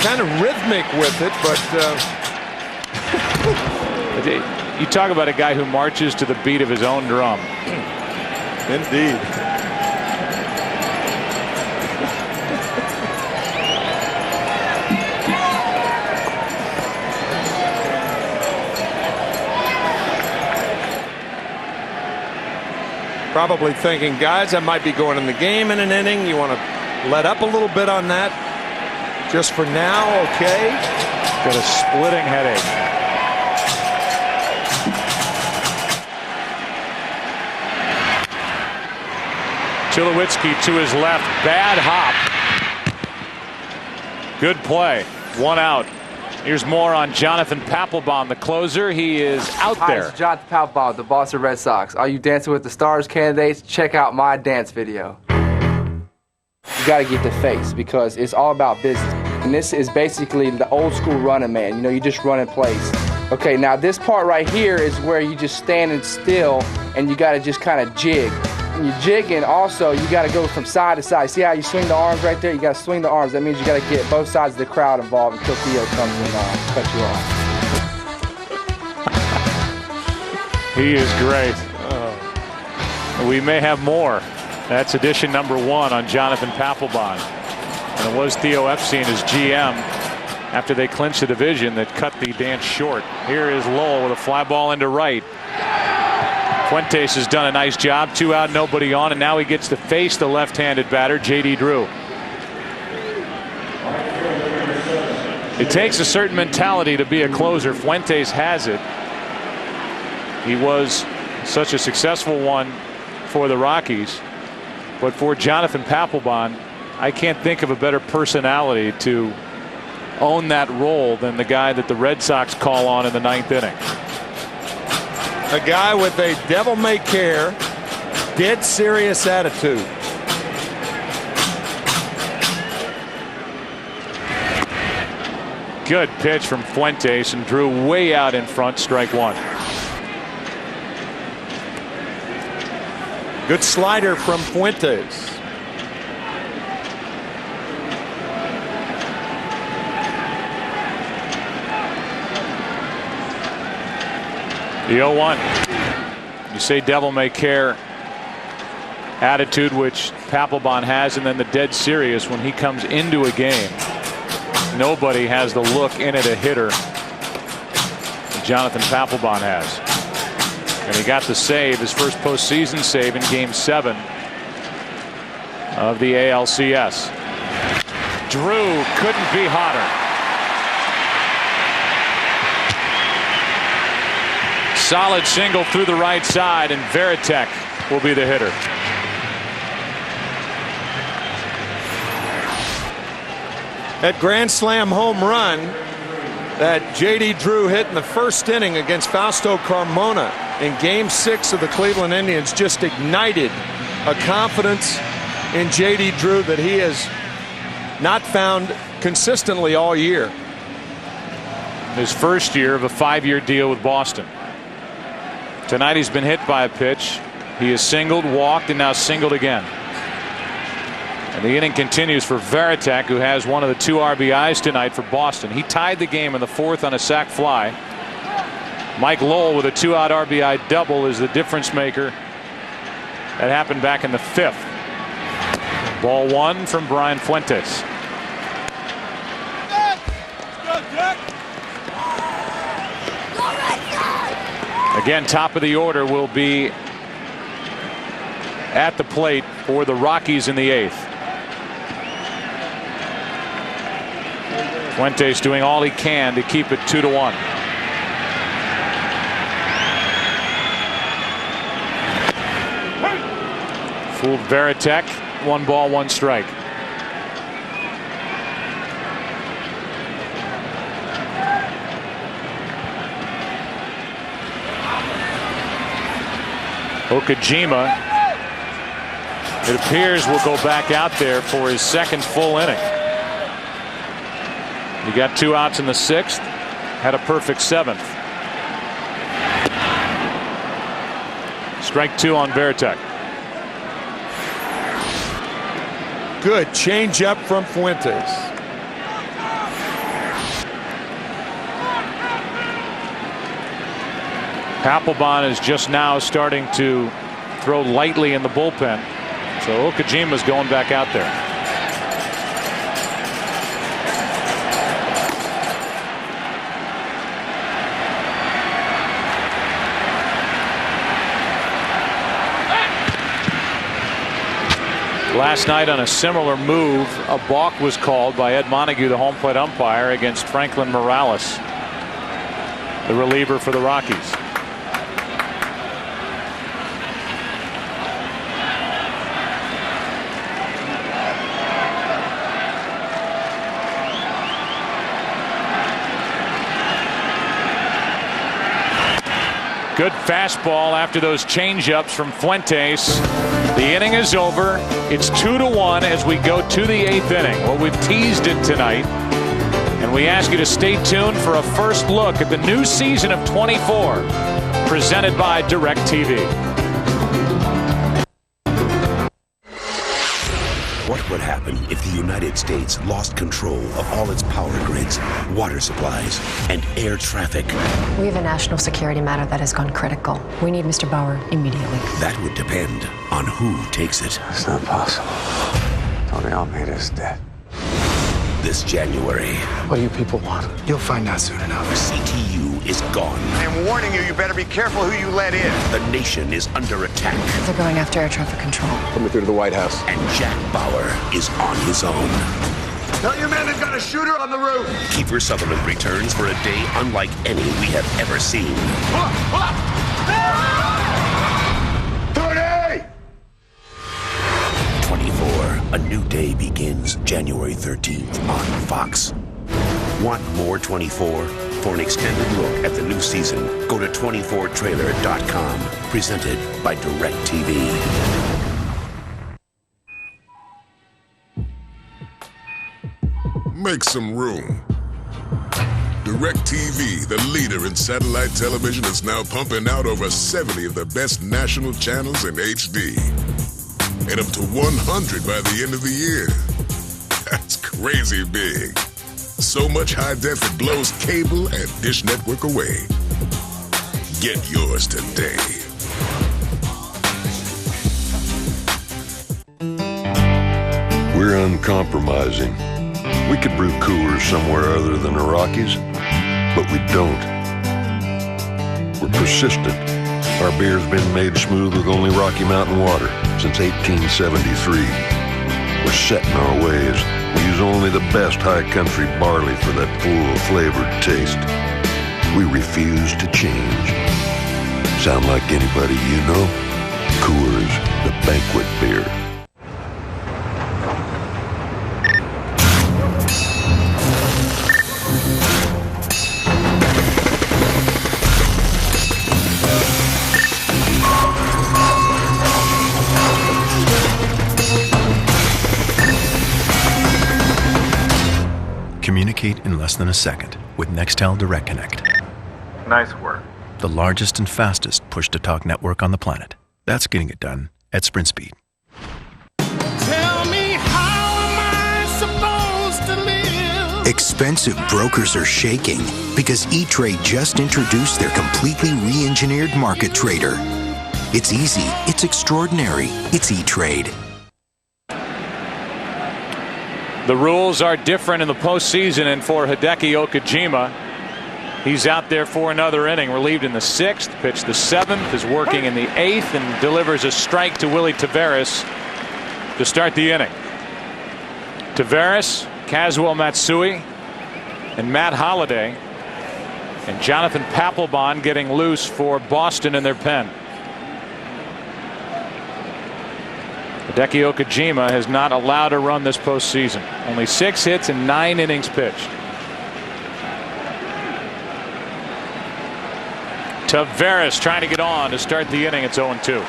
Kind of rhythmic with it, but you talk about a guy who marches to the beat of his own drum. Indeed. Probably thinking, guys, I might be going in the game in an inning. You want to let up a little bit on that just for now, okay? Got a splitting headache. Tulowitzki to his left, bad hop. Good play, 1 out. Here's more on Jonathan Papelbon, the closer. He is out there. Hi, it's Jonathan Papelbon, the Boston Red Sox. Are you Dancing with the Stars candidates? Check out my dance video. You got to get the face because it's all about business. And this is basically the old school running man. You know, you just run in place. Okay, now this part right here is where you just standing still and you got to just kind of jig. When you're jigging, also, you got to go from side to side. See how you swing the arms right there? You got to swing the arms. That means you got to get both sides of the crowd involved until Theo comes and cuts you off. He is great. We may have more. That's edition number 1 on Jonathan Papelbon. And it was Theo Epstein as GM after they clinched the division that cut the dance short. Here is Lowell with a fly ball into right. Fuentes has done a nice job. 2 out, nobody on, and now he gets to face the left-handed batter, J.D. Drew. It takes a certain mentality to be a closer. Fuentes has it. He was such a successful one for the Rockies. But for Jonathan Papelbon, I can't think of a better personality to own that role than the guy that the Red Sox call on in the 9th inning. A guy with a devil-may-care, dead serious attitude. Good pitch from Fuentes, and Drew way out in front, strike 1. Good slider from Fuentes. The 0-1. You say devil may care attitude, which Papelbon has, and then the dead serious when he comes into a game. Nobody has the look in it a hitter that Jonathan Papelbon has. And he got the save, his first postseason save in Game 7 of the ALCS. Drew couldn't be hotter. Solid single through the right side, and Veritek will be the hitter. That grand slam home run that J.D. Drew hit in the first inning against Fausto Carmona in Game 6 of the Cleveland Indians just ignited a confidence in J.D. Drew that he has not found consistently all year. in his first year of a 5-year deal with Boston. Tonight he's been hit by a pitch. He is singled, walked, and now singled again. And the inning continues for Varitek, who has one of the 2 RBIs tonight for Boston. He tied the game in the 4th on a sac fly. Mike Lowell with a 2-out RBI double is the difference maker. That happened back in the 5th. Ball 1 from Brian Fuentes. Again, top of the order will be at the plate for the Rockies in the 8th. Fuentes doing all he can to keep it 2-1. Fooled Varitek. 1 ball, 1 strike. Okajima, it appears, will go back out there for his 2nd full inning. He got 2 outs in the 6th, had a perfect 7th. Strike 2 on Varitek. Good changeup from Fuentes. Papelbon is just now starting to throw lightly in the bullpen. So Okajima's going back out there. Last night on a similar move, a balk was called by Ed Montague, the home plate umpire, against Franklin Morales, the reliever for the Rockies. Good fastball after those changeups from Fuentes. The inning is over. It's 2-1 as we go to the 8th inning. Well, we've teased it tonight, and we ask you to stay tuned for a first look at the new season of 24, presented by DirecTV. What would happen if the United States lost control of all its power grids, water supplies, and air traffic? We have a national security matter that has gone critical. We need Mr. Bauer immediately. That would depend on who takes it. It's not possible. Tony Almeida's dead. This January. What do you people want? You'll find out soon enough. CTU is gone. I am warning you, you better be careful who you let in. The nation is under attack. They're going after air traffic control. Put me through to the White House. And Jack Bauer is on his own. Tell your men they've got a shooter on the roof. Kiefer Sutherland returns for a day unlike any we have ever seen. Tony! 24, a new day begins January 13th on Fox. Want more 24? For an extended look at the new season, go to 24trailer.com. Presented by DirecTV. Make some room. DirecTV, the leader in satellite television, is now pumping out over 70 of the best national channels in HD. And up to 100 by the end of the year. That's crazy big. So much high def it blows cable and dish network away. Get yours today. We're uncompromising. We could brew coolers somewhere other than the Rockies, but we don't. We're persistent. Our beer's been made smooth with only Rocky Mountain water since 1873. We're set in our ways. We use only the best high country barley for that full, flavored taste. We refuse to change. Sound like anybody you know? Coors, the banquet beer. Communicate in less than a second with Nextel Direct Connect. Nice work. The largest and fastest push-to-talk network on the planet. That's getting it done at Sprint speed. Tell me, how am I supposed to live? Expensive brokers are shaking because E-Trade just introduced their completely re-engineered market trader. It's easy, it's extraordinary, it's E-Trade. The rules are different in the postseason, and for Hideki Okajima, he's out there for another inning, relieved in the 6th, pitched the 7th, is working in the 8th, and delivers a strike to Willie Taveras to start the inning. Taveras, Kazuo Matsui, and Matt Holliday, and Jonathan Papelbon getting loose for Boston in their pen. Hideki Okajima has not allowed a run this postseason. Only 6 hits and 9 innings pitched. Taveras trying to get on to start the inning. It's 0-2.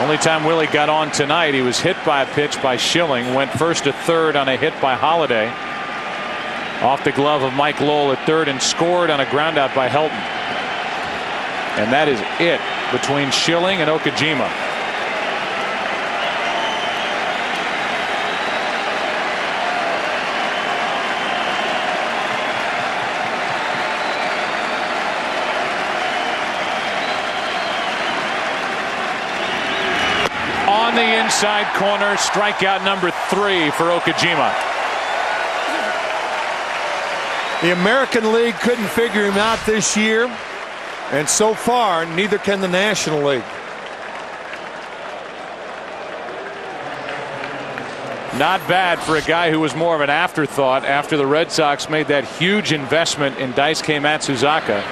Only time Willie got on tonight, he was hit by a pitch by Schilling, went first to third on a hit by Holliday, off the glove of Mike Lowell at third, and scored on a ground out by Helton. And that is it between Schilling and Okajima. On the inside corner, strikeout number 3 for Okajima. The American League couldn't figure him out this year, and so far neither can the National League. Not bad for a guy who was more of an afterthought after the Red Sox made that huge investment in Daisuke Matsuzaka.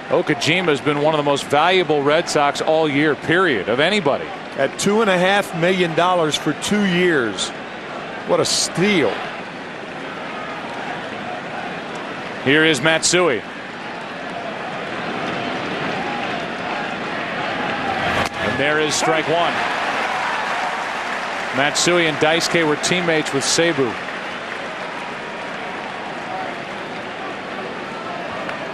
Okajima has been one of the most valuable Red Sox all year, period, of anybody. At $2.5 million for 2 years. What a steal. Here is Matsui. And there is strike 1. Matsui and Daisuke were teammates with Seibu.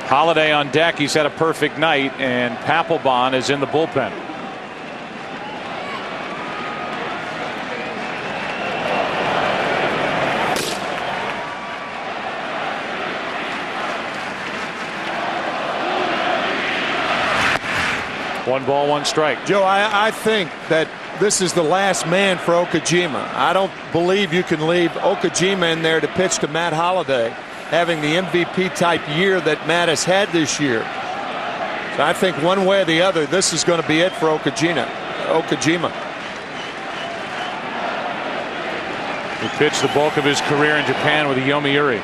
Holliday on deck. He's had a perfect night, and Papelbon is in the bullpen. One ball, one strike. Joe, I think that this is the last man for Okajima. I don't believe you can leave Okajima in there to pitch to Matt Holliday, having the MVP type year that Matt has had this year. So I think one way or the other, this is going to be it for Okajima. He pitched the bulk of his career in Japan with the Yomiuri.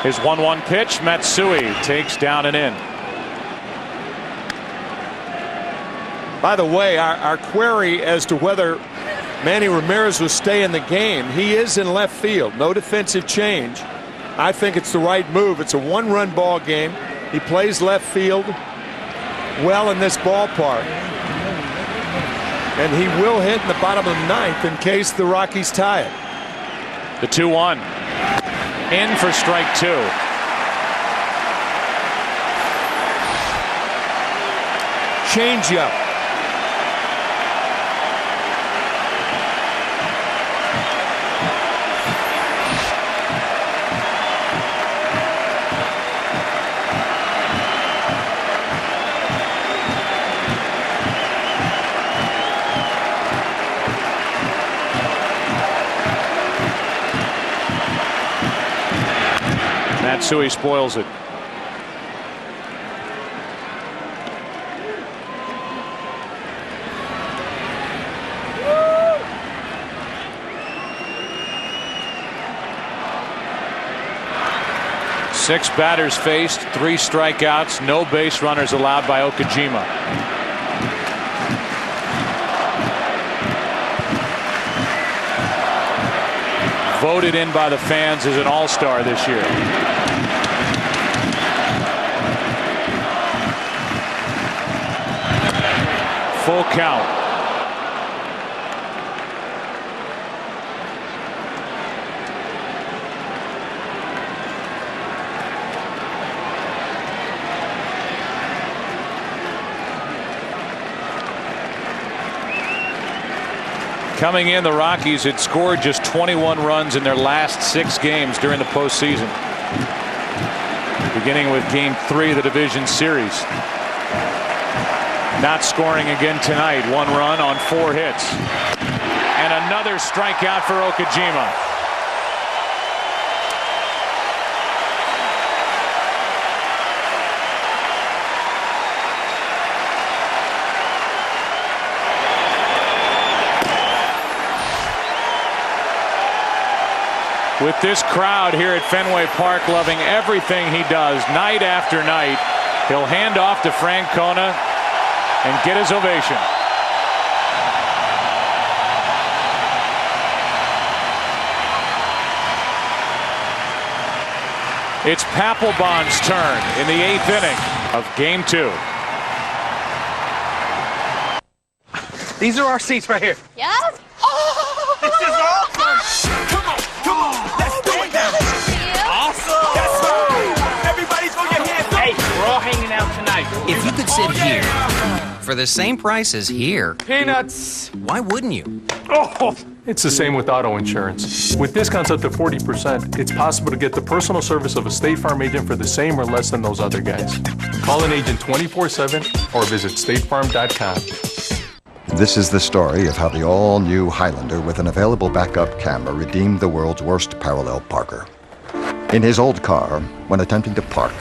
His 1-1 pitch, Matsui takes down and in. By the way, our query as to whether Manny Ramirez will stay in the game, he is in left field. No defensive change. I think it's the right move. It's a 1-run ball game. He plays left field well in this ballpark. And he will hit in the bottom of the 9th in case the Rockies tie it. The 2-1. In for strike 2. Changeup. Matsui spoils it. Six batters faced, 3 strikeouts, no base runners allowed by Okajima. Voted in by the fans as an all-star this year. Full count. Coming in, the Rockies had scored just 21 runs in their last 6 games during the postseason. Beginning with Game 3 of the division series. Not scoring again tonight. 1 run on 4 hits. And another strikeout for Okajima. With this crowd here at Fenway Park loving everything he does night after night, he'll hand off to Francona and get his ovation. It's Papelbon's turn in the 8th inning of Game 2. These are our seats right here. Yes? Oh, this is awesome! Come on, let's do it now. Awesome! That's right. Everybody's on your hands. Hey, we're all hanging out tonight. If you could sit here for the same price as here, Peanuts. why wouldn't you? Oh. It's the same with auto insurance. With discounts up to 40%, it's possible to get the personal service of a State Farm agent for the same or less than those other guys. Call an agent 24/7 or visit statefarm.com. This is the story of how the all-new Highlander with an available backup camera redeemed the world's worst parallel parker. In his old car, when attempting to park,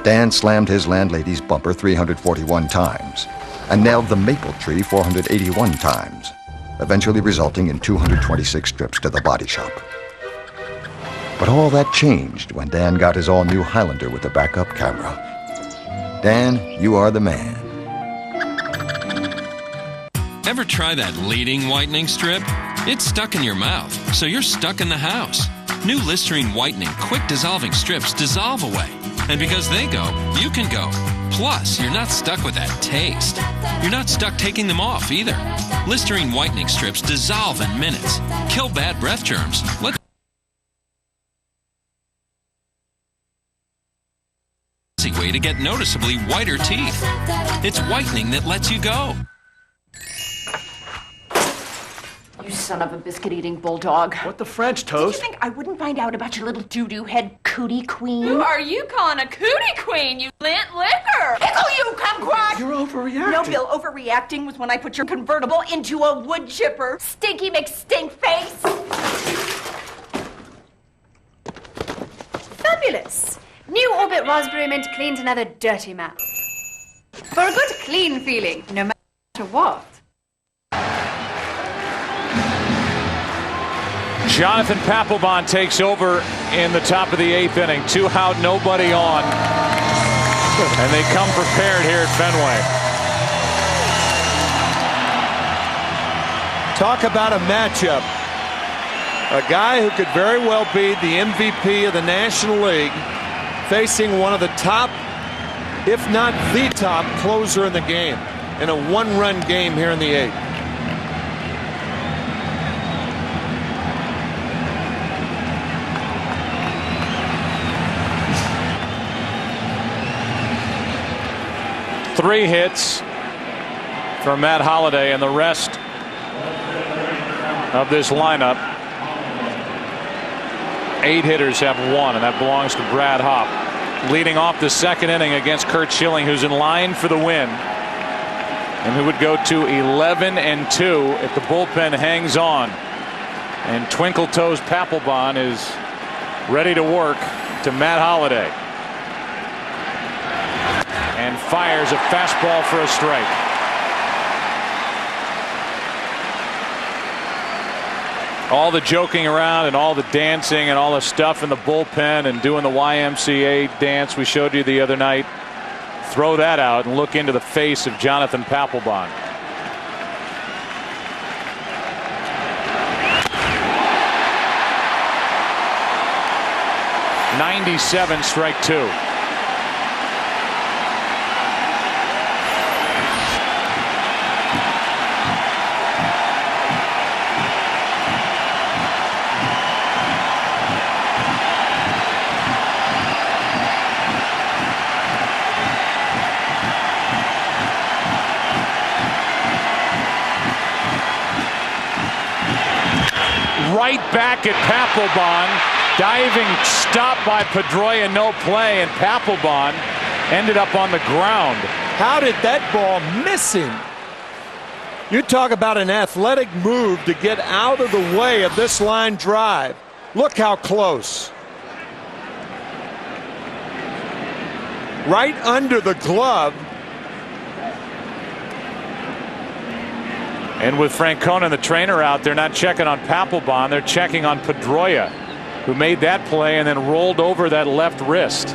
Dan slammed his landlady's bumper 341 times and nailed the maple tree 481 times, eventually resulting in 226 trips to the body shop. But all that changed when Dan got his all-new Highlander with a backup camera. Dan, you are the man. Ever try that leading whitening strip? It's stuck in your mouth, so you're stuck in the house. New Listerine whitening quick dissolving strips dissolve away. And because they go, you can go. Plus, you're not stuck with that taste. You're not stuck taking them off either. Listerine whitening strips dissolve in minutes. Kill bad breath germs. Let easy way to get noticeably whiter teeth. It's whitening that lets you go. You son of a biscuit-eating bulldog. What the French, Toast? Did you think I wouldn't find out about your little doo-doo head cootie queen? Who are you calling a cootie queen, you lint liquor? Pickle you, kumquat! You're overreacting. No, Bill, overreacting was when I put your convertible into a wood chipper. Stinky McStink face! Fabulous! New Orbit Raspberry Mint cleans another dirty mouth. For a good clean feeling, no matter what. Jonathan Papelbon takes over in the top of the 8th inning. 2 out, nobody on. And they come prepared here at Fenway. Talk about a matchup. A guy who could very well be the MVP of the National League facing one of the top, if not the top, closer in the game in a 1-run game here in the 8th. Three hits from Matt Holliday, and the rest of this lineup, 8 hitters have 1, and that belongs to Brad Hopp. Leading off the 2nd inning against Curt Schilling, who's in line for the win, and who would go to 11-2 if the bullpen hangs on. And Twinkle Toes Papelbon is ready to work to Matt Holliday. And fires a fastball for a strike. All the joking around and all the dancing and all the stuff in the bullpen and doing the YMCA dance we showed you the other night. Throw that out and look into the face of Jonathan Papelbon. .97, strike 2. right back at Papelbon. Diving stop by Pedroia, no play, and Papelbon ended up on the ground. How did that ball miss him? You talk about an athletic move to get out of the way of this line drive. Look how close. Right under the glove. And with Francona, the trainer, out there not checking on Papelbon, they're checking on Pedroia, who made that play and then rolled over that left wrist.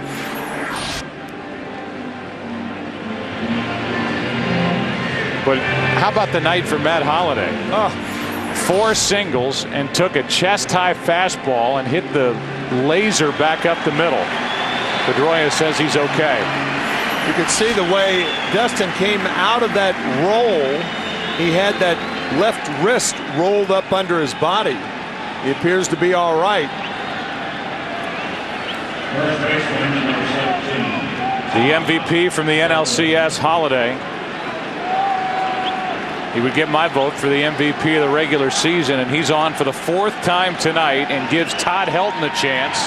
But how about the night for Matt Holliday? 4 singles and took a chest-high fastball and hit the laser back up the middle. Pedroia says he's okay. You can see the way Dustin came out of that roll. He had that left wrist rolled up under his body. He appears to be all right. The MVP from the NLCS, Holliday. He would get my vote for the MVP of the regular season, and he's on for the 4th time tonight and gives Todd Helton a chance.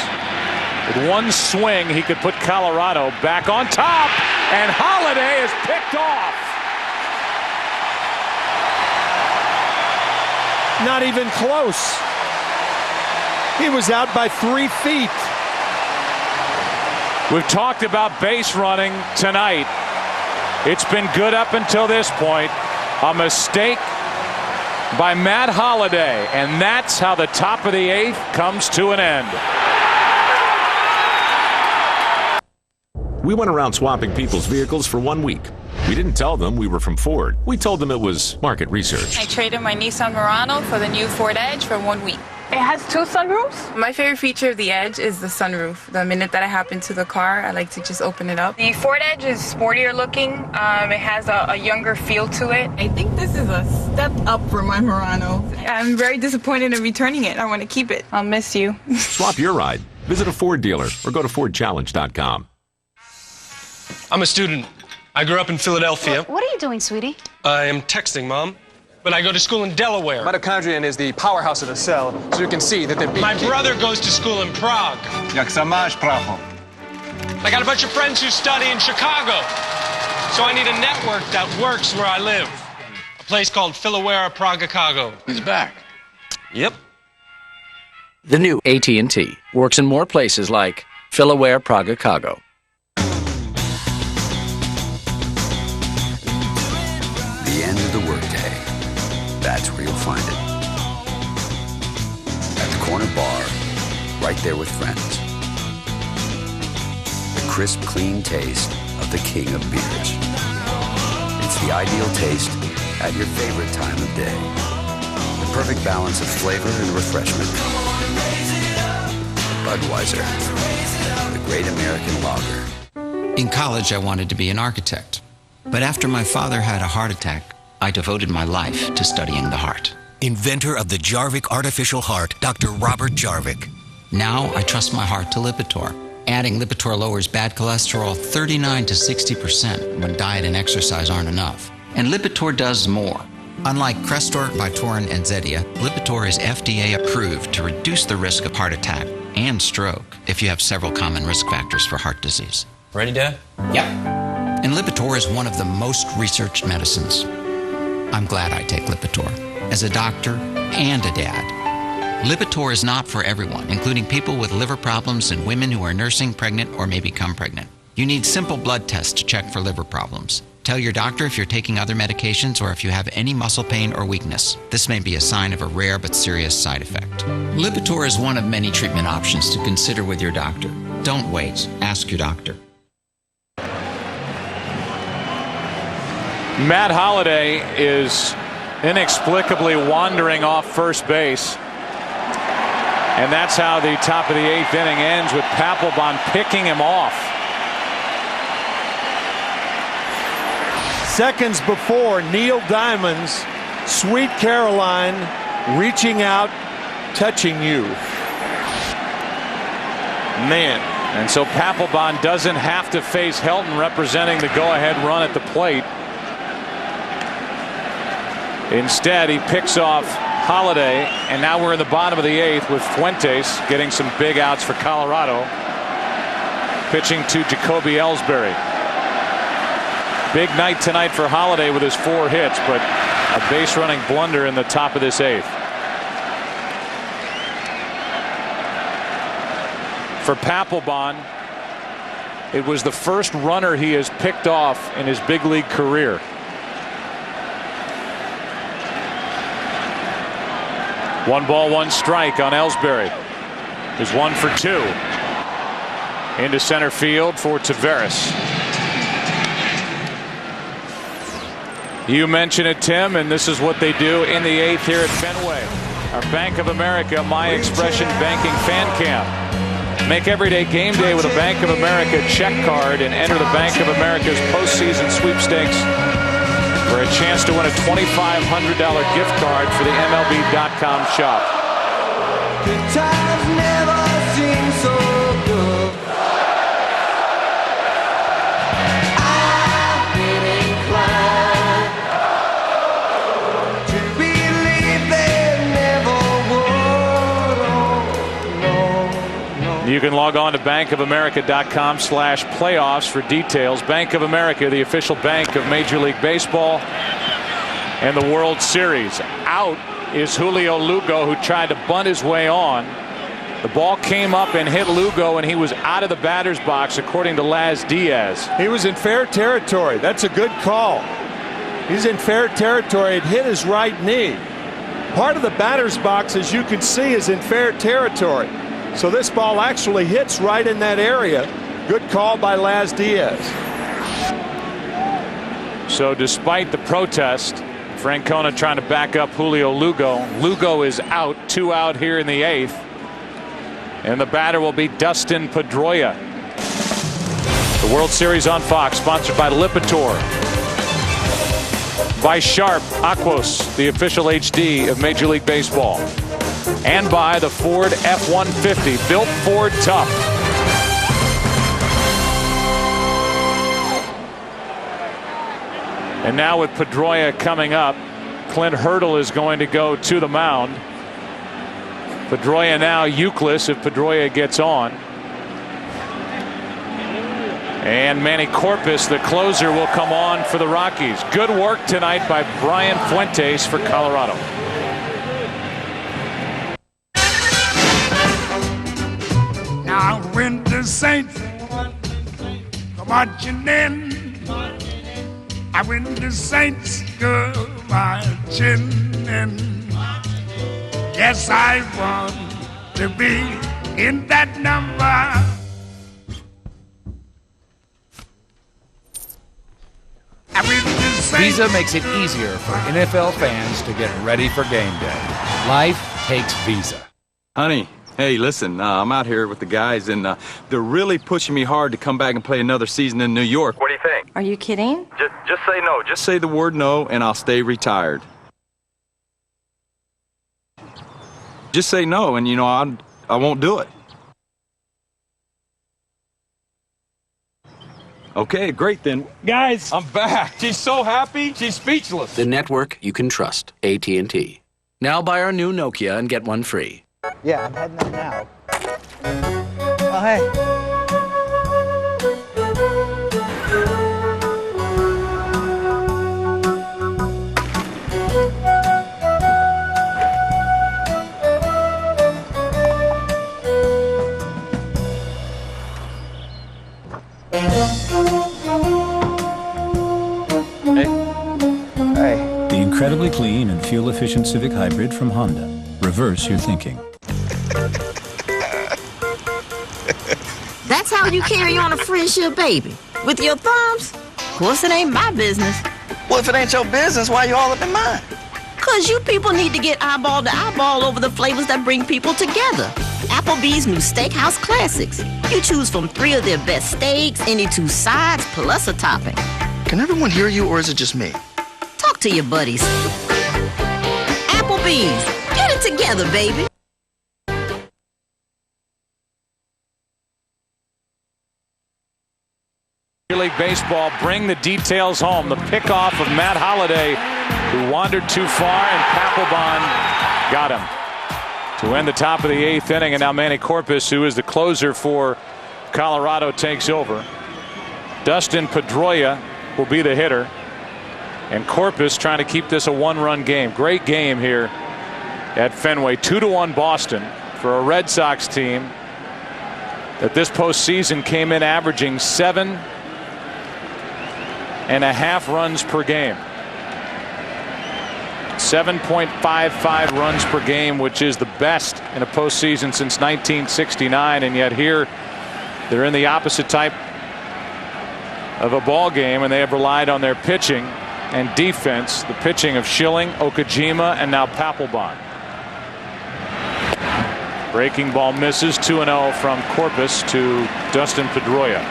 With one swing, he could put Colorado back on top, and Holliday is picked off. Not even close. He was out by 3 feet. We've talked about base running tonight. It's been good up until this point. A mistake by Matt Holliday, and that's how the top of the 8th comes to an end. We went around swapping people's vehicles for 1 week. We didn't tell them we were from Ford. We told them it was market research. I traded my Nissan Murano for the new Ford Edge for 1 week. It has 2 sunroofs? My favorite feature of the Edge is the sunroof. The minute that I hop into the car, I like to just open it up. The Ford Edge is sportier looking. It has a younger feel to it. I think this is a step up for my Murano. I'm very disappointed in returning it. I want to keep it. I'll miss you. Swap your ride. Visit a Ford dealer or go to FordChallenge.com. I'm a student. I grew up in Philadelphia. What are you doing, sweetie? I am texting, Mom. But I go to school in Delaware. Mitochondrion is the powerhouse of the cell, so you can see that they're being... My brother goes to school in Prague. Jak sa máš, Praho? I got a bunch of friends who study in Chicago. So I need a network that works where I live. A place called Philaware Praga-Cago. He's back. Yep. The new AT&T works in more places like Philaware Praga-Cago. The end of the workday. That's where you'll find it. At the corner bar, right there with friends. The crisp, clean taste of the king of beers. It's the ideal taste at your favorite time of day. The perfect balance of flavor and refreshment. Budweiser, the great American lager. In college, I wanted to be an architect. But after my father had a heart attack, I devoted my life to studying the heart. Inventor of the Jarvik artificial heart, Dr. Robert Jarvik. Now I trust my heart to Lipitor. Adding Lipitor lowers bad cholesterol 39 to 60% when diet and exercise aren't enough. And Lipitor does more. Unlike Crestor, Vytorin, and Zetia, Lipitor is FDA approved to reduce the risk of heart attack and stroke if you have several common risk factors for heart disease. Ready, Dad? Yep. And Lipitor is one of the most researched medicines. I'm glad I take Lipitor as a doctor and a dad. Lipitor is not for everyone, including people with liver problems and women who are nursing, pregnant, or may become pregnant. You need simple blood tests to check for liver problems. Tell your doctor if you're taking other medications or if you have any muscle pain or weakness. This may be a sign of a rare but serious side effect. Lipitor is one of many treatment options to consider with your doctor. Don't wait. Ask your doctor. Matt Holliday is inexplicably wandering off first base. And that's how the top of the 8th inning ends, with Papelbon picking him off. Seconds before, Neil Diamond's Sweet Caroline reaching out, touching you. Man. And so Papelbon doesn't have to face Helton representing the go-ahead run at the plate. Instead, he picks off Holiday, and now we're in the bottom of the 8th with Fuentes getting some big outs for Colorado. Pitching to Jacoby Ellsbury. Big night tonight for Holiday with his 4 hits, but a base running blunder in the top of this 8th. For Papelbon, it was the first runner he has picked off in his big league career. One ball, one strike on Ellsbury. Is 1 for 2. Into center field for Taveras. You mentioned it, Tim, and this is what they do in the 8th here at Fenway. Our Bank of America My Expression Banking Fan Camp. Make every day game day with a Bank of America check card and enter the Bank of America's postseason sweepstakes for a chance to win a $2,500 gift card for the MLB.com shop. Good times never seem so good. I've been inclined to believe they never would. You can log on to bankofamerica.com/playoffs for details. Bank of America, the official bank of Major League Baseball and the World Series. Out is Julio Lugo, who tried to bunt his way on. The ball came up and hit Lugo, and he was out of the batter's box, according to Laz Diaz. He was in fair territory. That's a good call. He's in fair territory. It hit his right knee. Part of the batter's box, as you can see, is in fair territory. So this ball actually hits right in that area. Good call by Laz Diaz. So despite the protest, Francona trying to back up Julio Lugo. Lugo is out, 2 out here in the 8th. And the batter will be Dustin Pedroia. The World Series on Fox, sponsored by Lipitor. By Sharp Aquos, the official HD of Major League Baseball. And by the Ford F-150, built Ford tough. And now with Pedroia coming up, Clint Hurdle is going to go to the mound. Pedroia now Euclid if Pedroia gets on. And Manny Corpus, the closer, will come on for the Rockies. Good work tonight by Brian Fuentes for Colorado. Now when the Saints come marching in, and when the Saints go marching in, yes, I want to be in that number. Visa makes it easier for NFL fans to get ready for game day. Life takes Visa. Honey, hey, listen, I'm out here with the guys, and they're really pushing me hard to come back and play another season in New York. What do you think? Are you kidding? Just say no. Just say the word no, and I'll stay retired. Just say no, and, I won't do it. Okay, great then. Guys, I'm back. She's so happy, she's speechless. The network you can trust. AT&T. Now buy our new Nokia and get one free. Yeah, I'm heading up now. Oh, hey. The incredibly clean and fuel-efficient Civic Hybrid from Honda. Reverse your thinking. That's how you carry on a friendship, baby? With your thumbs? Of course, it ain't my business. Well, if it ain't your business, why you all up in mine? 'Cause you people need to get eyeball to eyeball over the flavors that bring people together. Applebee's new Steakhouse Classics. You choose from 3 of their best steaks, any 2 sides, plus a topping. Can everyone hear you, or is it just me? Talk to your buddies. Applebee's. Get it together, baby. Major League Baseball bring the details home. The pickoff of Matt Holliday, who wandered too far, and Papelbon Got him to end the top of the 8th inning, and now Manny Corpus, who is the closer for Colorado, takes over. Dustin Pedroia will be the hitter, and Corpus trying to keep this a 1-run game. Great game here at Fenway. 2-1 Boston for a Red Sox team that this postseason came in averaging 7.5 runs per game. 7.55 runs per game, which is the best in a postseason since 1969, and yet here they're in the opposite type of a ball game, and they have relied on their pitching and defense. The pitching of Schilling, Okajima, and now Papelbon. Breaking ball misses. 2-0 from Corpus to Dustin Pedroia.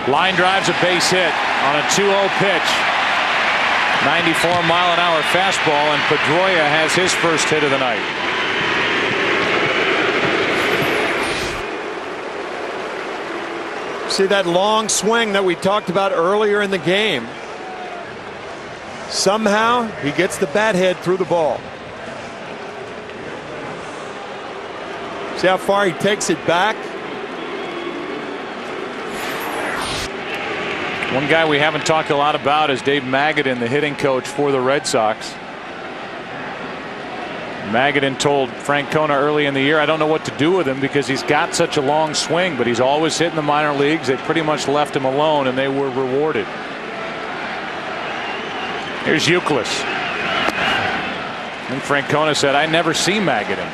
Line drives a base hit on a 2-0 pitch. 94-mile-an-hour fastball, and Pedroia has his first hit of the night. See that long swing that we talked about earlier in the game? Somehow he gets the bat head through the ball. See how far he takes it back? One guy we haven't talked a lot about is Dave Magadan, the hitting coach for the Red Sox. Magadan told Francona early in the year, I don't know what to do with him because he's got such a long swing, but he's always hitting the minor leagues. They pretty much left him alone, and they were rewarded. Here's Euclid. And Francona said, I never see Magadan.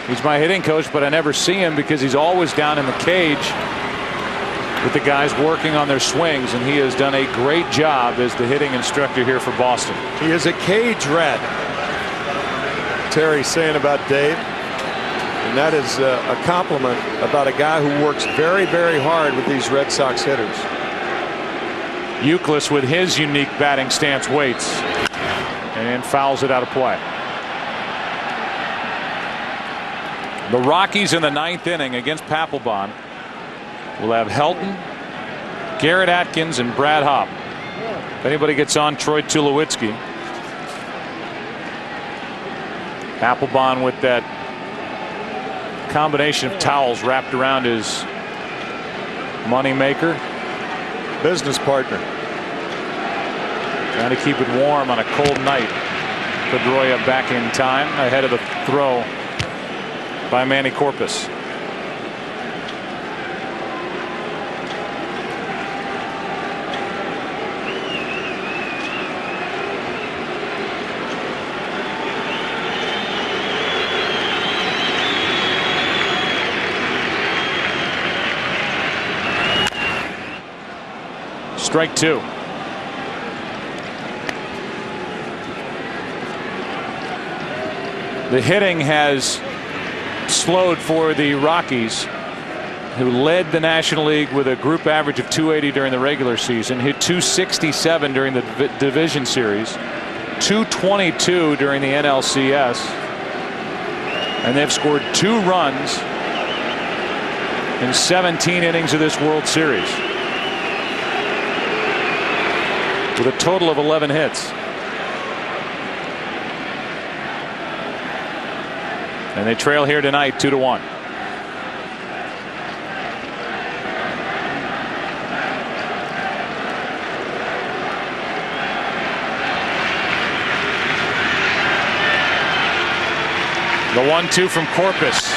He's my hitting coach, but I never see him because he's always down in the cage with the guys working on their swings, and he has done a great job as the hitting instructor here for Boston. He is a cage rat, Terry saying about Dave, and that is a compliment about a guy who works very, very hard with these Red Sox hitters. Euclid with his unique batting stance waits and fouls it out of play. The Rockies in the 9th inning against Papelbon will have Helton, Garrett Atkins, and Brad Hopp. If anybody gets on, Troy Tulowitzki. Papelbon with that combination of towels wrapped around his moneymaker. Business partner. Trying to keep it warm on a cold night. Pedroia back in time ahead of the throw by Manny Corpus. Strike 2. The hitting has slowed for the Rockies, who led the National League with a group average of 280 during the regular season, hit 267 during the division series, 222 during the NLCS, and they've scored 2 runs in 17 innings of this World Series, with a total of 11 hits. And they trail here tonight 2-1. The 1-2 from Corpus.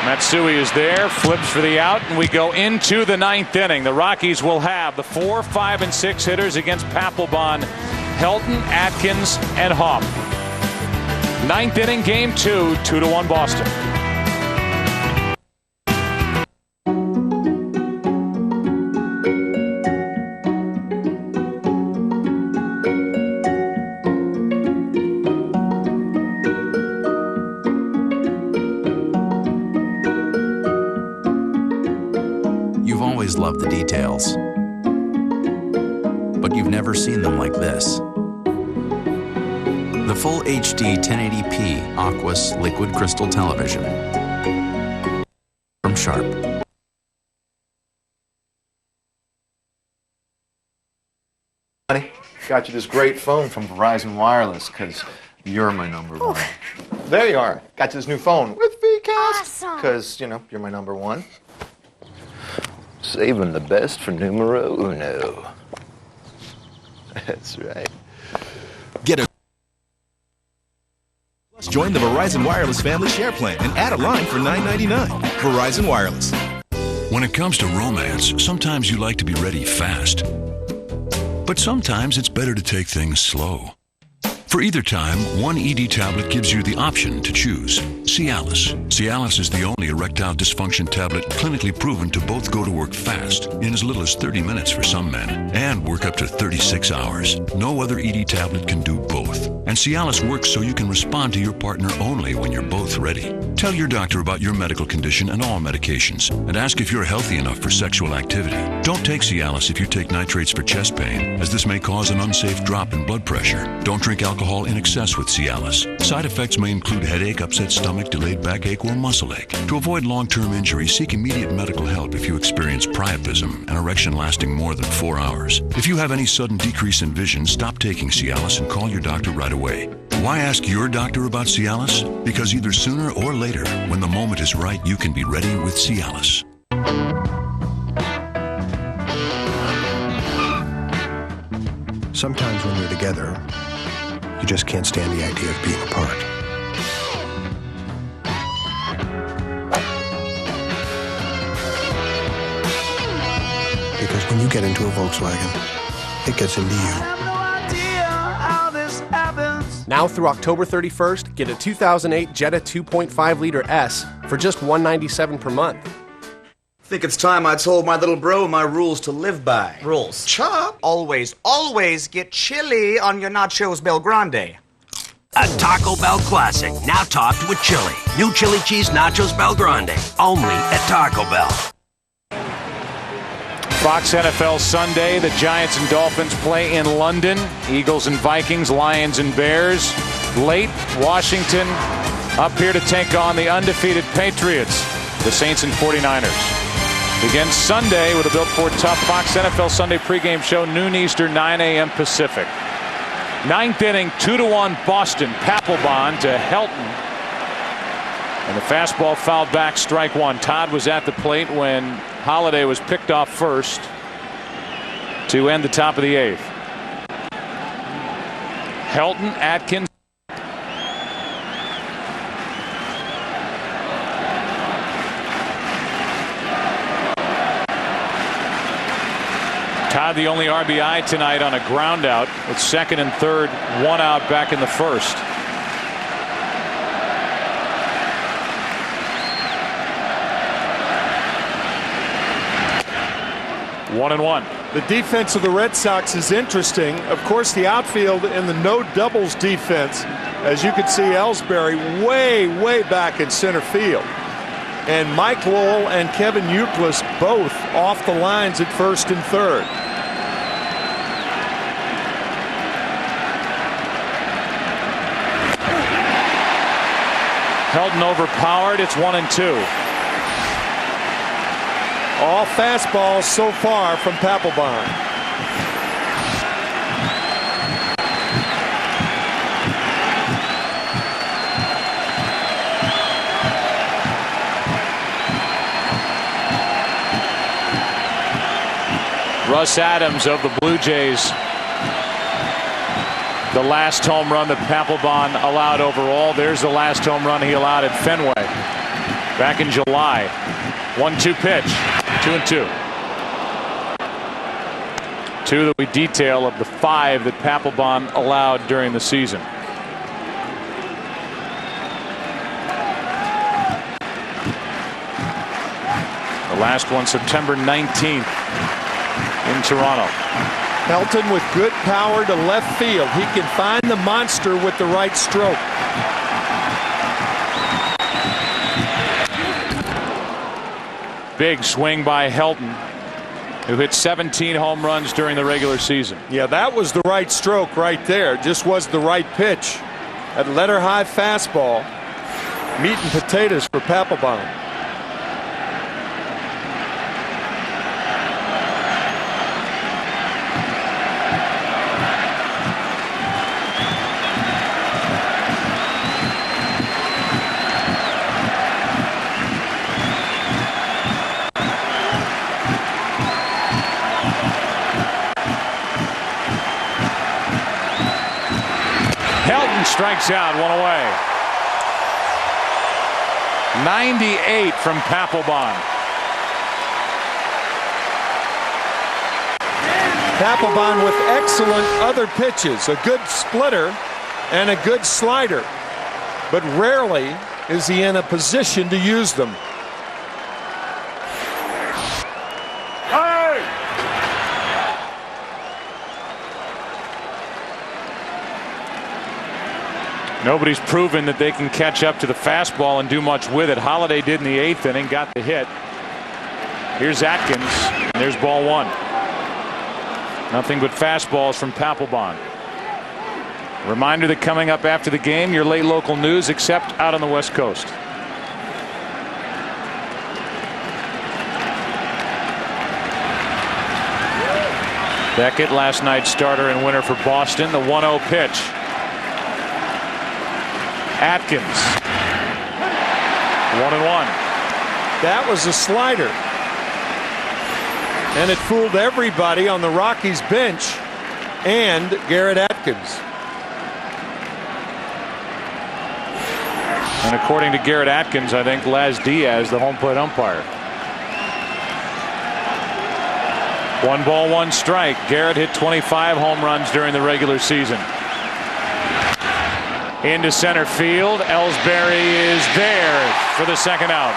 Matsui is there, flips for the out, and we go into the 9th inning. The Rockies will have the 4, 5, and 6 hitters against Papelbon, Helton, Atkins, and Hopp. 9th inning, game 2, 2-1 Boston. You've always loved the details, but you've never seen them like this. the full HD 1080p Aquos Liquid Crystal Television. From Sharp. Honey, got you this great phone from Verizon Wireless because you're my number one. There you are. Got you this new phone with VCast because, you know, you're my number one. Saving the best for numero uno. That's right. Get a Join the Verizon Wireless Family Share Plan and add a line for $9.99. Verizon Wireless. When it comes to romance, sometimes you like to be ready fast. But sometimes it's better to take things slow. For either time, one ED tablet gives you the option to choose. Cialis. Cialis is the only erectile dysfunction tablet clinically proven to both go to work fast, in as little as 30 minutes for some men, and work up to 36 hours. No other ED tablet can do both. And Cialis works so you can respond to your partner only when you're both ready. Tell your doctor about your medical condition and all medications, and ask if you're healthy enough for sexual activity. Don't take Cialis if you take nitrates for chest pain, as this may cause an unsafe drop in blood pressure. Don't drink alcohol in excess with Cialis. Side effects may include headache, upset stomach, delayed backache, or muscle ache. To avoid long-term injury, seek immediate medical help if you experience priapism, an erection lasting more than 4 hours. If you have any sudden decrease in vision, stop taking Cialis and call your doctor right away. Why ask your doctor about Cialis? Because either sooner or later, when the moment is right, you can be ready with Cialis. Sometimes when you're together, you just can't stand the idea of being apart. Because when you get into a Volkswagen, it gets into you. Now through October 31st, get a 2008 Jetta 2.5-liter S for just $197 per month. Think it's time I told my little bro my rules to live by. Rules. Chop. Always get chili on your nachos Bel Grande. A Taco Bell classic, now topped with chili. New chili cheese nachos Bel Grande, only at Taco Bell. Fox NFL Sunday, the Giants and Dolphins play in London. Eagles and Vikings, Lions and Bears. Late, Washington up here to take on the undefeated Patriots, the Saints and 49ers. Begins Sunday with a Built Ford Tough Fox NFL Sunday pregame show, noon Eastern, 9 a.m. Pacific. Ninth inning, 2-1 Boston. Papelbon to Helton. And the fastball fouled back, strike one. Todd was at the plate when Holiday was picked off first to end the top of the eighth. Helton, Atkins. Todd the only RBI tonight on a ground out with second and third, one out back in the first. One and one. The defense of the Red Sox is interesting. Of course, the outfield in the no doubles defense, as you can see, Ellsbury way back in center field. And Mike Lowell and Kevin Youkilis both off the lines at first and third. Helton overpowered. It's 1-2. All fastballs so far from Papelbon. Russ Adams of the Blue Jays. The last home run that Papelbon allowed overall. There's the last home run he allowed at Fenway back in July. 1-2 pitch. 2-2. Two that we detail of the 5 that Papelbon allowed during the season. The last one September 19th in Toronto. Helton with good power to left field. He can find the monster with the right stroke. Big swing by Helton, who hit 17 home runs during the regular season. Yeah, that was the right stroke right there. Just was the right pitch. That letter-high fastball. Meat and potatoes for Papelbon. Strikes out, one away. 98 from Papelbon. Papelbon with excellent other pitches, a good splitter and a good slider, but rarely is he in a position to use them. Nobody's proven that they can catch up to the fastball and do much with it. Holiday did in the 8th inning, got the hit. Here's Atkins, and there's ball 1. Nothing but fastballs from Papelbon. Reminder that coming up after the game, your late local news, except out on the West Coast. Beckett, last night's starter and winner for Boston, the 1-0 pitch. Atkins, 1-1. That was a slider. And it fooled everybody on the Rockies bench and Garrett Atkins. And according to Garrett Atkins, I think Laz Diaz, the home plate umpire. 1 ball, 1 strike. Garrett hit 25 home runs during the regular season. Into center field. Ellsbury is there for the second out.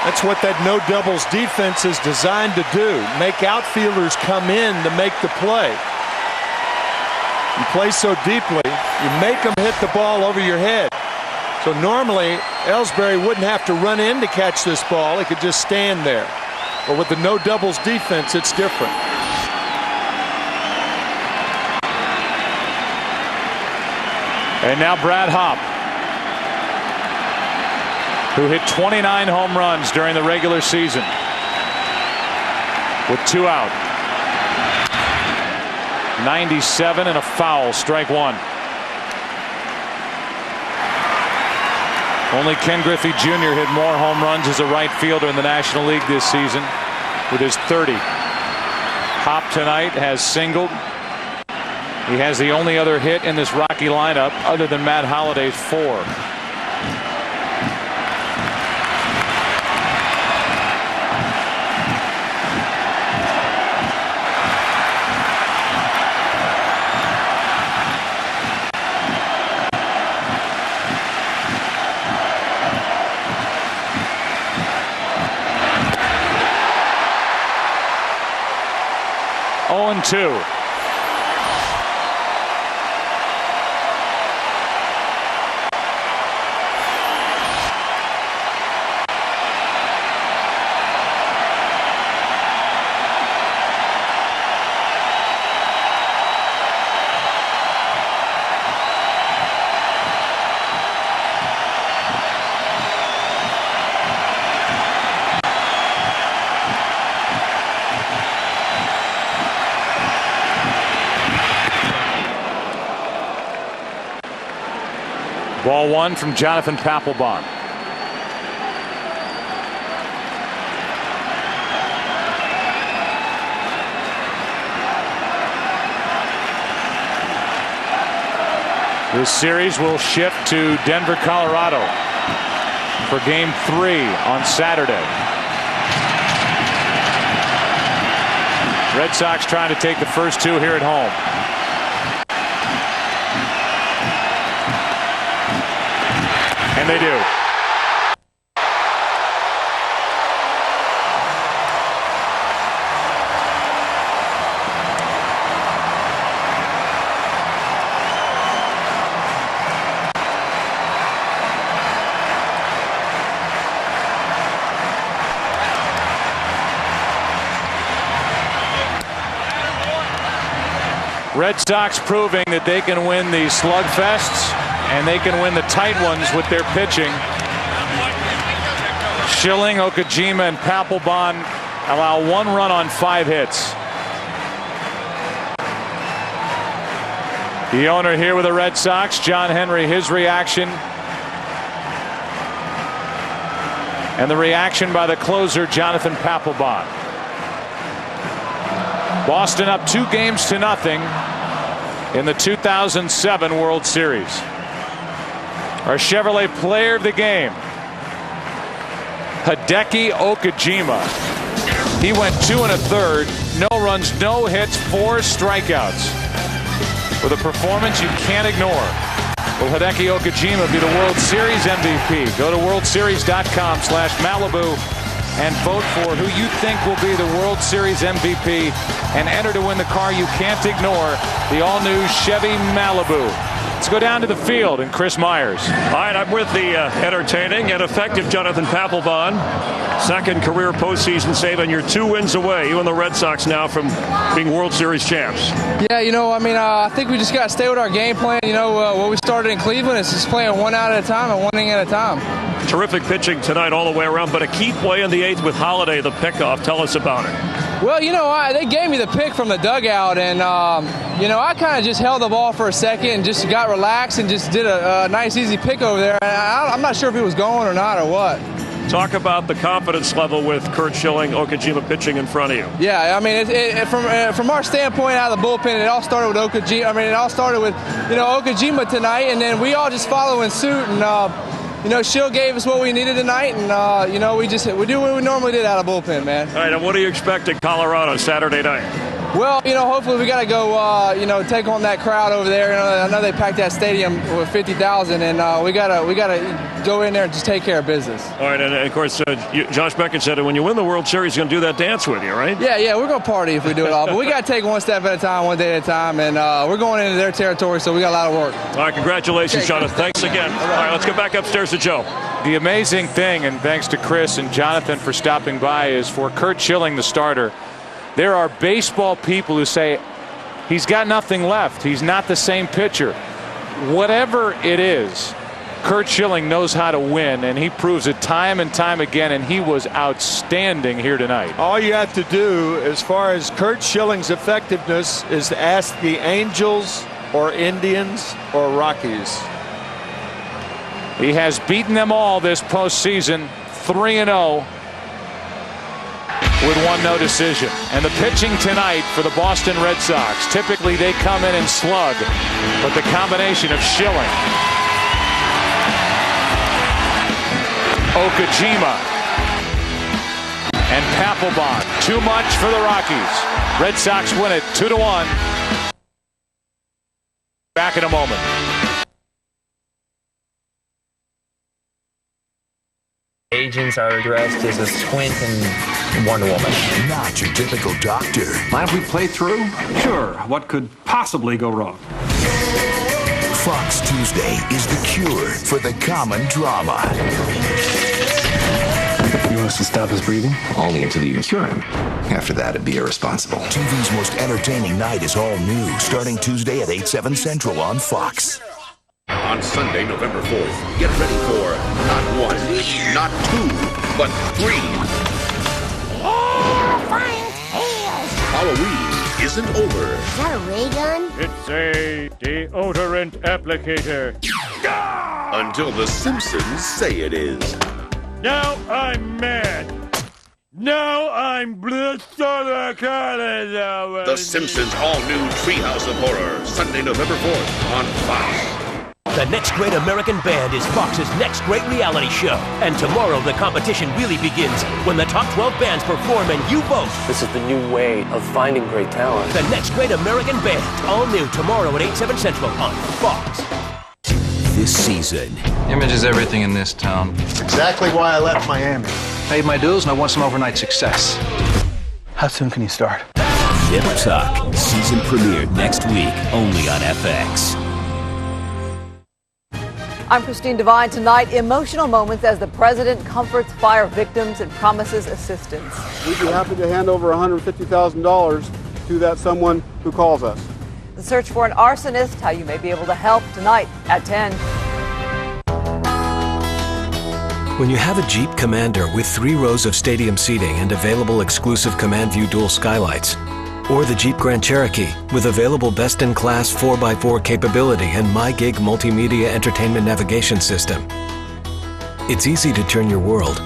That's what that no doubles defense is designed to do. Make outfielders come in to make the play. You play so deeply, you make them hit the ball over your head. So normally Ellsbury wouldn't have to run in to catch this ball. He could just stand there. But with the no doubles defense, it's different. And now Brad Hopp, who hit 29 home runs during the regular season with 2 out. 97 and a foul, strike 1. Only Ken Griffey Jr. hit more home runs as a right fielder in the National League this season with his 30. Hopp tonight has singled. He has the only other hit in this Rocky lineup other than Matt Holliday's 4. Two. Ball 1 from Jonathan Papelbon. This series will shift to Denver, Colorado for Game 3 on Saturday. Red Sox trying to take the first 2 here at home. And they do. Red Sox proving that they can win the slugfests and they can win the tight ones with their pitching. Schilling, Okajima, and Papelbon allow 1 run on 5 hits. The owner here with the Red Sox, John Henry, his reaction. And the reaction by the closer, Jonathan Papelbon. Boston up 2-0 in the 2007 World Series. Our Chevrolet player of the game, Hideki Okajima. He went 2 1/3, no runs, no hits, 4 strikeouts. With a performance you can't ignore. Will Hideki Okajima be the World Series MVP? Go to worldseries.com/Malibu and vote for who you think will be the World Series MVP and enter to win the car you can't ignore, the all-new Chevy Malibu. Let's go down to the field and Chris Myers. All right, I'm with the entertaining and effective Jonathan Papelbon. Second career postseason save, and you're 2 wins away, you and the Red Sox now, from being World Series champs. Yeah, I think we just got to stay with our game plan. What we started in Cleveland is just playing 1 out at a time and 1 inning at a time. Terrific pitching tonight all the way around, but a key play in the 8th with Holiday, the pickoff. Tell us about it. Well, they gave me the pick from the dugout, and, I kind of just held the ball for a second and just got relaxed and just did a nice, easy pick over there. And I'm not sure if it was going or not or what. Talk about the confidence level with Curt, Schilling, Okajima pitching in front of you. Yeah, from our standpoint out of the bullpen, it all started with Okajima. It all started with, Okajima tonight, and then we all just follow in suit. And, Schill gave us what we needed tonight, and, we do what we normally did out of bullpen, man. All right, and what do you expect in Colorado Saturday night? Well, hopefully we got to go, take on that crowd over there. I know they packed that stadium with 50,000, and we got to go in there and just take care of business. All right, and of course, Josh Beckett said that when you win the World Series, you're going to do that dance with you, right? Yeah, we're going to party if we do it all. But we got to take 1 step at a time, 1 day at a time, and we're going into their territory, so we got a lot of work. All right, congratulations, Jonathan. Thanks again. All right, let's go back upstairs to Joe. The amazing thing, and thanks to Chris and Jonathan for stopping by, is for Curt Schilling, the starter, there are baseball people who say he's got nothing left. He's not the same pitcher. Whatever it is, Curt Schilling knows how to win, and he proves it time and time again, and he was outstanding here tonight. All you have to do as far as Curt Schilling's effectiveness is to ask the Angels or Indians or Rockies. He has beaten them all this postseason, 3-0. With 1 no decision. And the pitching tonight for the Boston Red Sox. Typically they come in and slug, but the combination of Schilling, Okajima, and Papelbon, too much for the Rockies. Red Sox win it 2-1. Back in a moment. Agents are dressed as a squint and Wonder Woman. Not your typical doctor. Mind if we play through? Sure. What could possibly go wrong? Fox Tuesday is the cure for the common drama. You want us to stop his breathing? Only until you can cure him. After that, it'd be irresponsible. TV's most entertaining night is all new, starting Tuesday at 8/7 Central on Fox. On Sunday, November 4th, get ready for not 1, not 2, but 3. Halloween isn't over. Is that a ray gun? It's a deodorant applicator. Until the Simpsons say it is. Now I'm mad. Now I'm blitzed. The Simpsons' all-new Treehouse of Horror, Sunday, November 4th on Fox. The Next Great American Band is Fox's next great reality show. And tomorrow the competition really begins when the top 12 bands perform and you vote. This is the new way of finding great talent. The Next Great American Band, all new tomorrow at 8/7 Central on Fox. This season. Image is everything in this town. Exactly why I left Miami. Paid my dues and I want some overnight success. How soon can you start? Nip Tuck, season premiere next week, only on FX. I'm Christine Devine. Tonight, emotional moments as the president comforts fire victims and promises assistance. We'd be happy to hand over $150,000 to that someone who calls us. The search for an arsonist, how you may be able to help, tonight at 10. When you have a Jeep Commander with 3 rows of stadium seating and available exclusive Command View dual skylights, or the Jeep Grand Cherokee with available best-in-class 4x4 capability and MyGig multimedia entertainment navigation system, it's easy to turn your world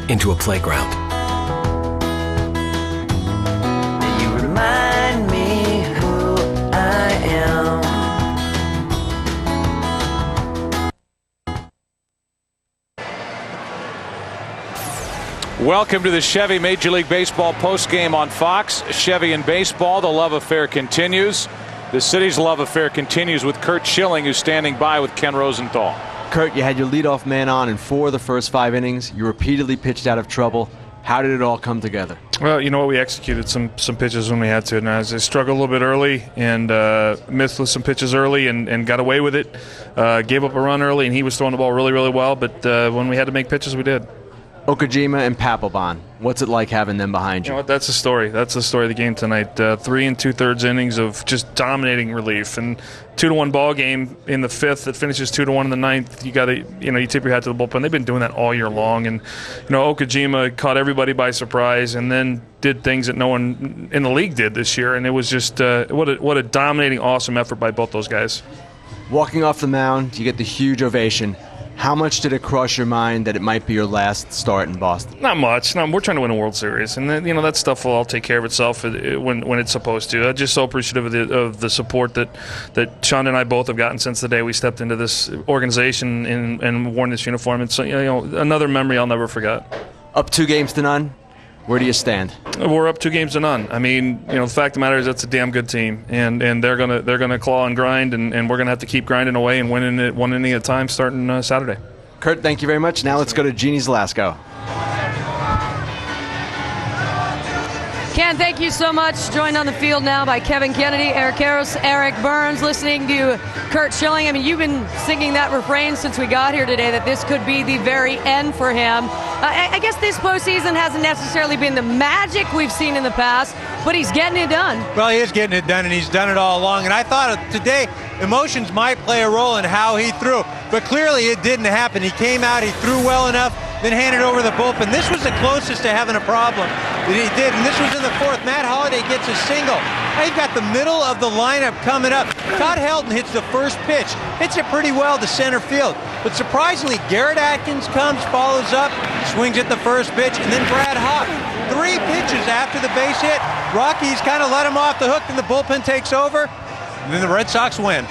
into a playground. You remind me who I am. Welcome to the Chevy Major League Baseball postgame on Fox. Chevy and baseball, the love affair continues. The city's love affair continues with Curt Schilling, who's standing by with Ken Rosenthal. Curt, you had your leadoff man on in 4 of the first 5 innings. You repeatedly pitched out of trouble. How did it all come together? Well, you know what? We executed some pitches when we had to. And I struggled a little bit early and missed with some pitches early and got away with it. Gave up a run early, and he was throwing the ball really, really well. But when we had to make pitches, we did. Okajima and Papelbon, what's it like having them behind you? You know what? That's the story. That's the story of the game tonight. 3 2/3 innings of just dominating relief, and 2-1 ball game in the 5th that finishes 2-1 in the 9th. You got to, you tip your hat to the bullpen. They've been doing that all year long, and Okajima caught everybody by surprise, and then did things that no one in the league did this year, and it was just what a dominating, awesome effort by both those guys. Walking off the mound, you get the huge ovation. How much did it cross your mind that it might be your last start in Boston? Not much. No, we're trying to win a World Series, and then, that stuff will all take care of itself when it's supposed to. I'm just so appreciative of the support that Sean and I both have gotten since the day we stepped into this organization and worn this uniform. It's another memory I'll never forget. Up 2-0. Where do you stand? We're up 2-0. I mean, the fact of the matter is that's a damn good team, and they're gonna claw and grind, and we're gonna have to keep grinding away and winning it 1 inning at a time starting Saturday. Curt, thank you very much. Now let's go to Jeannie Zlasco. Ken, thank you so much. Joined on the field now by Kevin Kennedy, Eric Karros, Eric Burns, listening to Curt Schilling. I mean, you've been singing that refrain since we got here today, that this could be the very end for him. I guess this postseason hasn't necessarily been the magic we've seen in the past, but he's getting it done. Well, he is getting it done, and he's done it all along. And I thought today emotions might play a role in how he threw, but clearly it didn't happen. He came out, he threw well enough, then handed over the bullpen. This was the closest to having a problem that he did, and this was in the 4th. Matt Holliday gets a single. Now you've got the middle of the lineup coming up. Todd Helton hits the first pitch, hits it pretty well to center field. But surprisingly, Garrett Atkins comes, follows up, swings at the first pitch, and then Brad Hawk. 3 pitches after the base hit. Rockies kind of let him off the hook, and the bullpen takes over, and then the Red Sox win.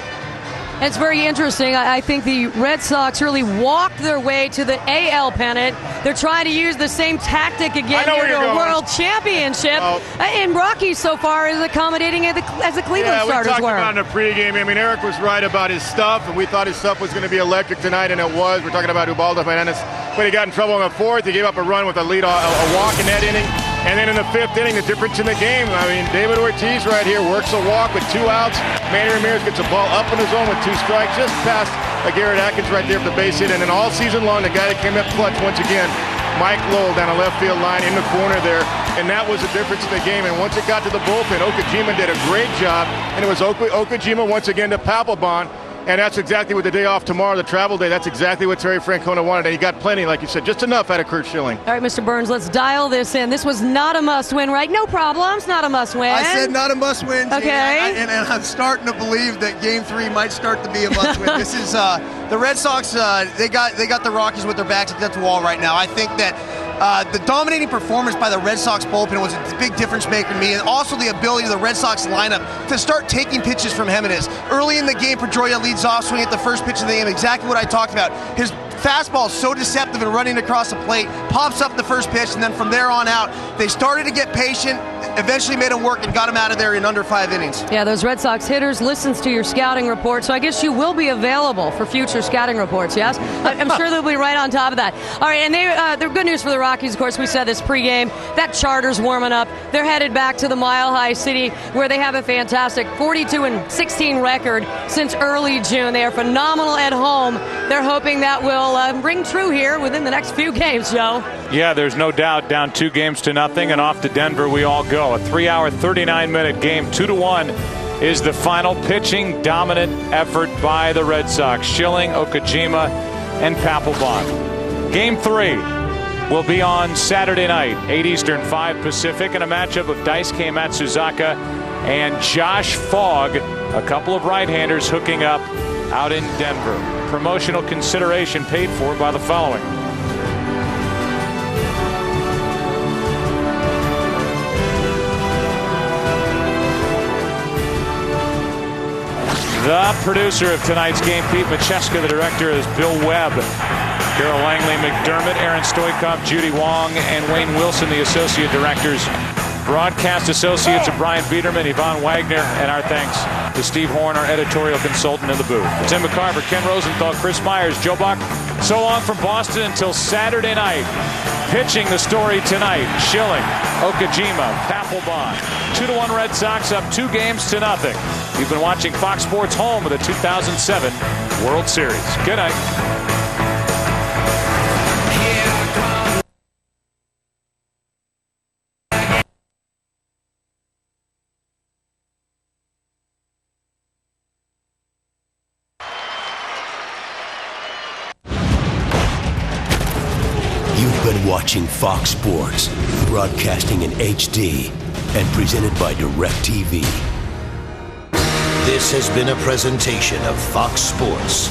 It's very interesting. I think the Red Sox really walked their way to the AL pennant. They're trying to use the same tactic again here to a World Championship. And Rockies so far is accommodating as the Cleveland starters were. We talked were. about in the pregame. I mean, Eric was right about his stuff, and we thought his stuff was going to be electric tonight, and it was. We're talking about Ubaldo, but he got in trouble in the 4th. He gave up a run with a lead, a walk in that inning. And then in the 5th inning, the difference in the game. I mean, David Ortiz right here works a walk with 2 outs. Manny Ramirez gets a ball up in the zone with 2 strikes, just past Garrett Atkins right there for the base hit. And then all season long, the guy that came up clutch once again, Mike Lowell down a left field line in the corner there. And that was the difference in the game. And once it got to the bullpen, Okajima did a great job. And it was Okajima once again to Papelbon. And that's exactly what the day off tomorrow, the travel day, that's exactly what Terry Francona wanted. And he got plenty, like you said, just enough out of Curt Schilling. All right, Mr. Burns, let's dial this in. This was not a must-win, right? No problems, not a must-win. I said not a must-win, Gene. Okay. And I'm starting to believe that Game 3 might start to be a must-win. This is the Red Sox, they got the Rockies with their backs against the wall right now. I think that the dominating performance by the Red Sox bullpen was a big difference maker to me, and also the ability of the Red Sox lineup to start taking pitches from Jimenez. Early in the game, Pedroia leads off, swinging at the first pitch of the game, exactly what I talked about. His fastball is so deceptive and running across the plate, pops up the first pitch, and then from there on out, they started to get patient, eventually made him work and got him out of there in under 5 innings. Yeah, those Red Sox hitters listens to your scouting report, so I guess you will be available for future scouting reports, yes? I'm sure they'll be right on top of that. All right, and they're good news for the Rockies, of course. We said this pregame. That charter's warming up. They're headed back to the Mile High City, where they have a fantastic 42-16 record since early June. They are phenomenal at home. They're hoping that will ring true here within the next few games, Joe. Yeah, there's no doubt. Down 2-0, and off to Denver we all go. A 3-hour, 39-minute game, 2-1 is the final pitching dominant effort by the Red Sox. Schilling, Okajima, and Papelbon. Game 3 will be on Saturday night, 8 Eastern, 5 Pacific, in a matchup of Daisuke Matsuzaka and Josh Fogg, a couple of right-handers hooking up out in Denver. Promotional consideration paid for by the following. The producer of tonight's game, Pete Macheska. The director is Bill Webb. Carol Langley McDermott, Aaron Stoikov, Judy Wong, and Wayne Wilson, the associate directors. Broadcast associates of Brian Biederman, Yvonne Wagner, and our thanks to Steve Horn, our editorial consultant in the booth. Tim McCarver, Ken Rosenthal, Chris Myers, Joe Buck. So long from Boston until Saturday night. Pitching the story tonight, Schilling, Okajima, Papelbon. 2-1 Red Sox up 2 games to nothing. You've been watching Fox Sports, home of the 2007 World Series. Good night. You've been watching Fox Sports, broadcasting in HD and presented by DirecTV. This has been a presentation of Fox Sports,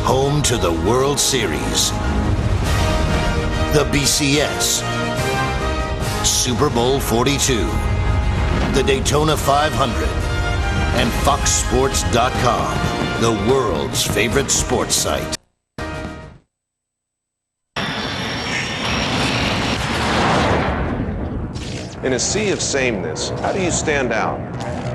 home to the World Series, the BCS, Super Bowl 42, the Daytona 500, and FoxSports.com, the world's favorite sports site. In a sea of sameness, how do you stand out?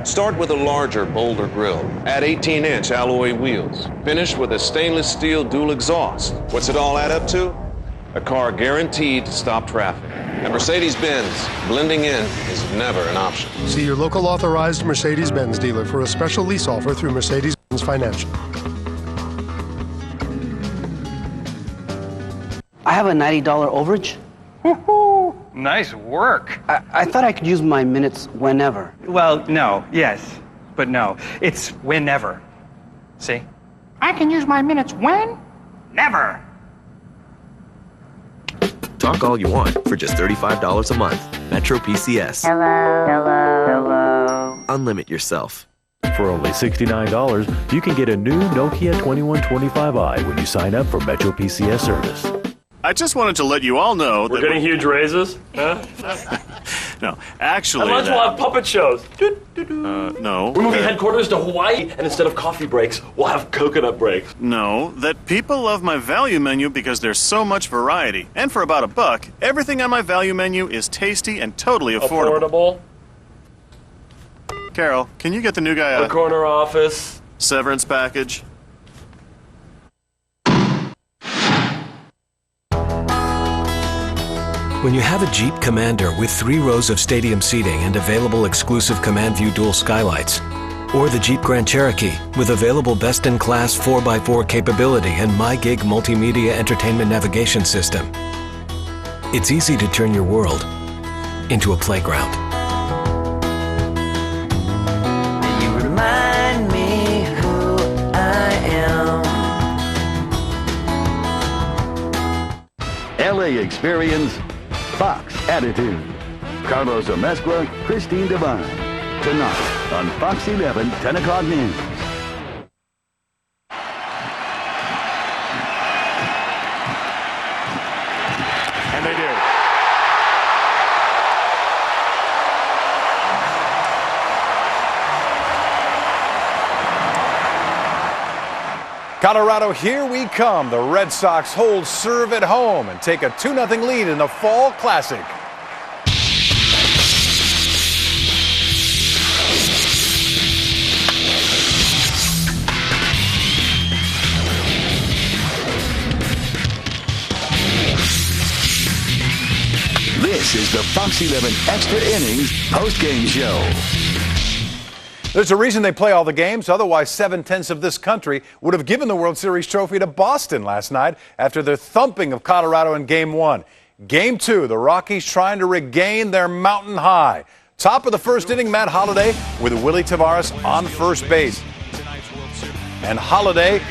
Start with a larger, bolder grille. Add 18-inch alloy wheels. Finish with a stainless steel dual exhaust. What's it all add up to? A car guaranteed to stop traffic. At Mercedes-Benz, blending in is never an option. See your local authorized Mercedes-Benz dealer for a special lease offer through Mercedes-Benz Financial. I have a $90 overage. Nice work. I thought I could use my minutes whenever. Well, no, yes, but no. It's whenever. See? I can use my minutes when? Never. Talk all you want for just $35 a month. Metro PCS. Hello. Unlimit yourself. For only $69, you can get a new Nokia 2125i when you sign up for Metro PCS service. I just wanted to let you all know that we're getting huge raises. Huh? No, actually, we'll have puppet shows. No. We're moving headquarters to Hawaii, and instead of coffee breaks, we'll have coconut breaks. No, that people love my value menu because there's so much variety, and for about $1, everything on my value menu is tasty and totally affordable. Carol, can you get the new guy a corner office severance package? When you have a Jeep Commander with 3 rows of stadium seating and available exclusive Command View dual skylights, or the Jeep Grand Cherokee with available best-in-class 4x4 capability and MyGig multimedia entertainment navigation system, it's easy to turn your world into a playground. You remind me who I am. LA Experience, Fox Attitude. Carlos Amezcua, Christine Devine. Tonight on Fox 11, 10 o'clock news. And they do. Colorado, here we come. The Red Sox hold serve at home and take a 2-0 lead in the Fall Classic. This is the Fox 11 Extra Innings post-game show. There's a reason they play all the games. Otherwise, 7/10 of this country would have given the World Series trophy to Boston last night after their thumping of Colorado in Game 1. Game 2, the Rockies trying to regain their mountain high. Top of the first inning, Matt Holliday with Willie Tavares on first base. And Holliday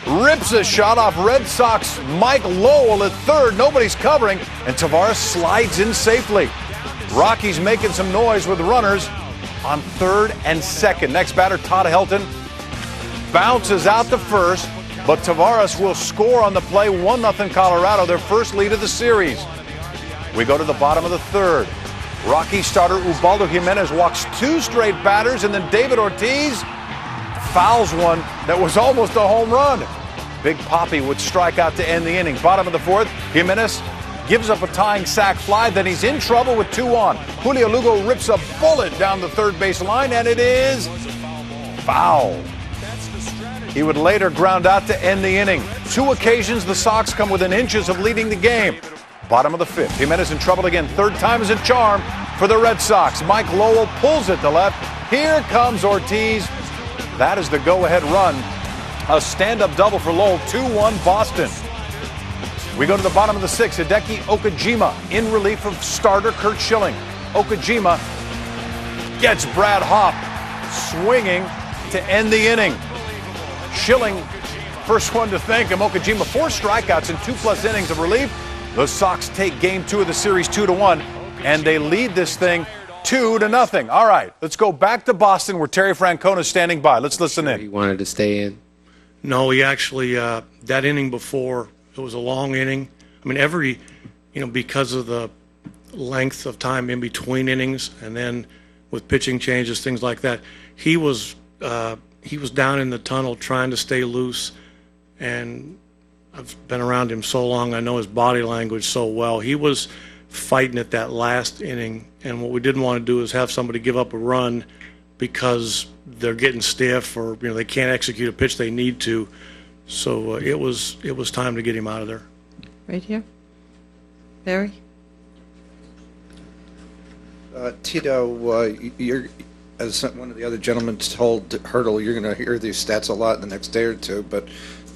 rips a shot off Red Sox Mike Lowell at third. Nobody's covering, and Tavares slides in safely. Rockies making some noise with runners on third and second. Next batter, Todd Helton, bounces out to first, but Tavares will score on the play. 1-0 Colorado, their first lead of the series. We go to the bottom of the third. Rocky starter Ubaldo Jimenez walks 2 straight batters, and then David Ortiz fouls one that was almost a home run. Big Papi would strike out to end the inning. Bottom of the fourth, Jimenez gives up a tying sac fly, then he's in trouble with 2 on. Julio Lugo rips a bullet down the third base line, and it is foul. He would later ground out to end the inning. 2 occasions the Sox come within inches of leading the game. Bottom of the fifth, Jimenez in trouble again. Third time is a charm for the Red Sox. Mike Lowell pulls it to left. Here comes Ortiz. That is the go-ahead run. A stand-up double for Lowell, 2-1 Boston. We go to the bottom of the sixth. Hideki Okajima in relief of starter Curt Schilling. Okajima gets Brad Hopp swinging to end the inning. Schilling, first one to thank him. Okajima, 4 strikeouts in 2+ innings of relief. The Sox take game 2 of the series 2-1, and they lead this thing 2-0. All right, let's go back to Boston where Terry Francona is standing by. Let's listen in. He wanted to stay in. No, he actually, that inning before, it was a long inning. I mean, because of the length of time in between innings and then with pitching changes, things like that, he was down in the tunnel trying to stay loose. And I've been around him so long, I know his body language so well. He was fighting at that last inning, and what we didn't want to do is have somebody give up a run because they're getting stiff or they can't execute a pitch they need to. So it was time to get him out of there. Right here, Barry. Tito, you're, as one of the other gentlemen told Hurdle, you're going to hear these stats a lot in the next day or two, but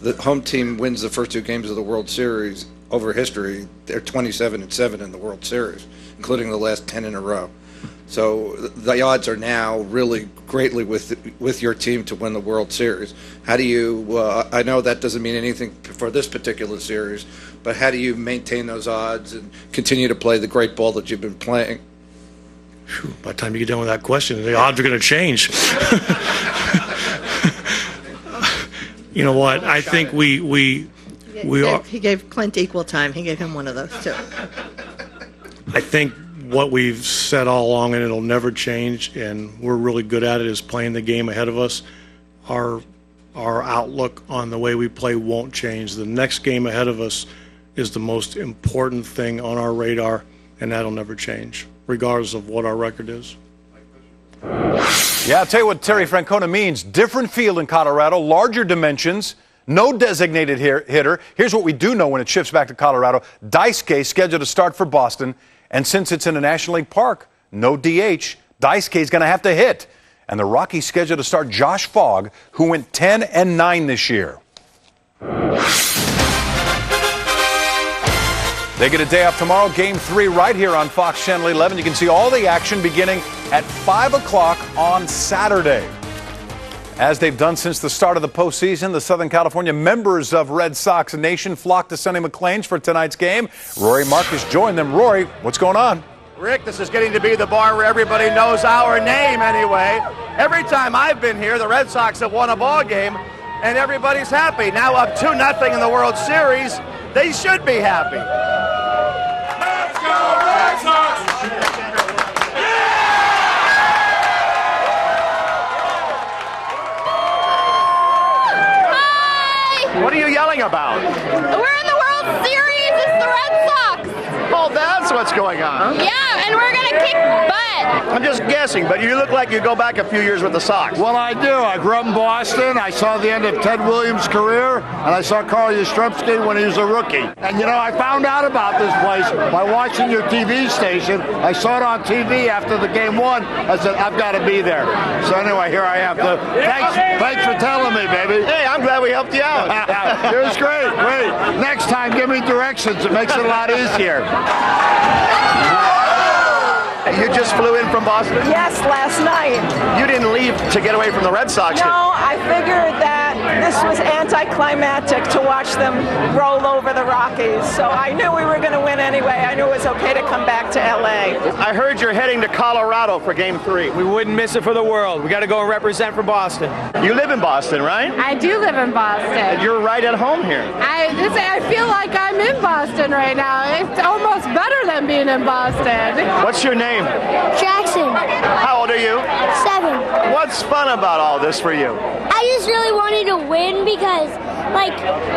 the home team wins the first 2 games of the World Series over history. They're 27-7 in the World Series, including the last 10 in a row. So the odds are now really greatly with your team to win the World Series. How do you, I know that doesn't mean anything for this particular series, but how do you maintain those odds and continue to play the great ball that you've been playing? Whew, by the time you get done with that question, the odds are going to change. You know what? I think we are. He gave Clint equal time. He gave him one of those too. I think what we've said all along, and it'll never change, and we're really good at it, is playing the game ahead of us. Our outlook on the way we play won't change. The next game ahead of us is the most important thing on our radar, and that'll never change, regardless of what our record is. Yeah, I'll tell you what Terry Francona means. Different field in Colorado, larger dimensions, no designated hitter. Here's what we do know when it shifts back to Colorado. Daisuke scheduled to start for Boston, and since it's in a National League park, no DH. Daisuke is going to have to hit. And the Rockies scheduled to start Josh Fogg, who went 10-9 this year. They get a day off tomorrow, Game 3 right here on Fox Channel 11. You can see all the action beginning at 5 o'clock on Saturday. As they've done since the start of the postseason, the Southern California members of Red Sox Nation flocked to Sonny McLean's for tonight's game. Rory Marcus joined them. Rory, what's going on? Rick, this is getting to be the bar where everybody knows our name anyway. Every time I've been here, the Red Sox have won a ball game, and everybody's happy. Now up 2-0 in the World Series, they should be happy. Let's go, Red Sox! What are you yelling about? We're in the World Series. It's the Red Sox. Oh, that's what's going on. Yeah, and we're going to kick butt. I'm just guessing, but you look like you go back a few years with the Sox. Well, I do. I grew up in Boston. I saw the end of Ted Williams' career, and I saw Carl Yastrzemski when he was a rookie. And, I found out about this place by watching your TV station. I saw it on TV after the game 1. I said, I've got to be there. So anyway, here I am. Thanks for telling me, baby. Hey, I'm glad we helped you out. It was great. Next time, give me directions. It makes it a lot easier. You just flew in from Boston? Yes, last night. You didn't leave to get away from the Red Sox. No, I figured that this was anticlimactic to watch them roll over the Rockies. So I knew we were going to win anyway. I knew it was okay to come back to L.A. I heard you're heading to Colorado for Game 3. We wouldn't miss it for the world. We got to go and represent for Boston. You live in Boston, right? I do live in Boston. And you're right at home here. I feel like I'm in Boston right now. It's almost better than being in Boston. What's your name? Jackson. How old are you? 7. What's fun about all this for you? I just really wanted to win because, like,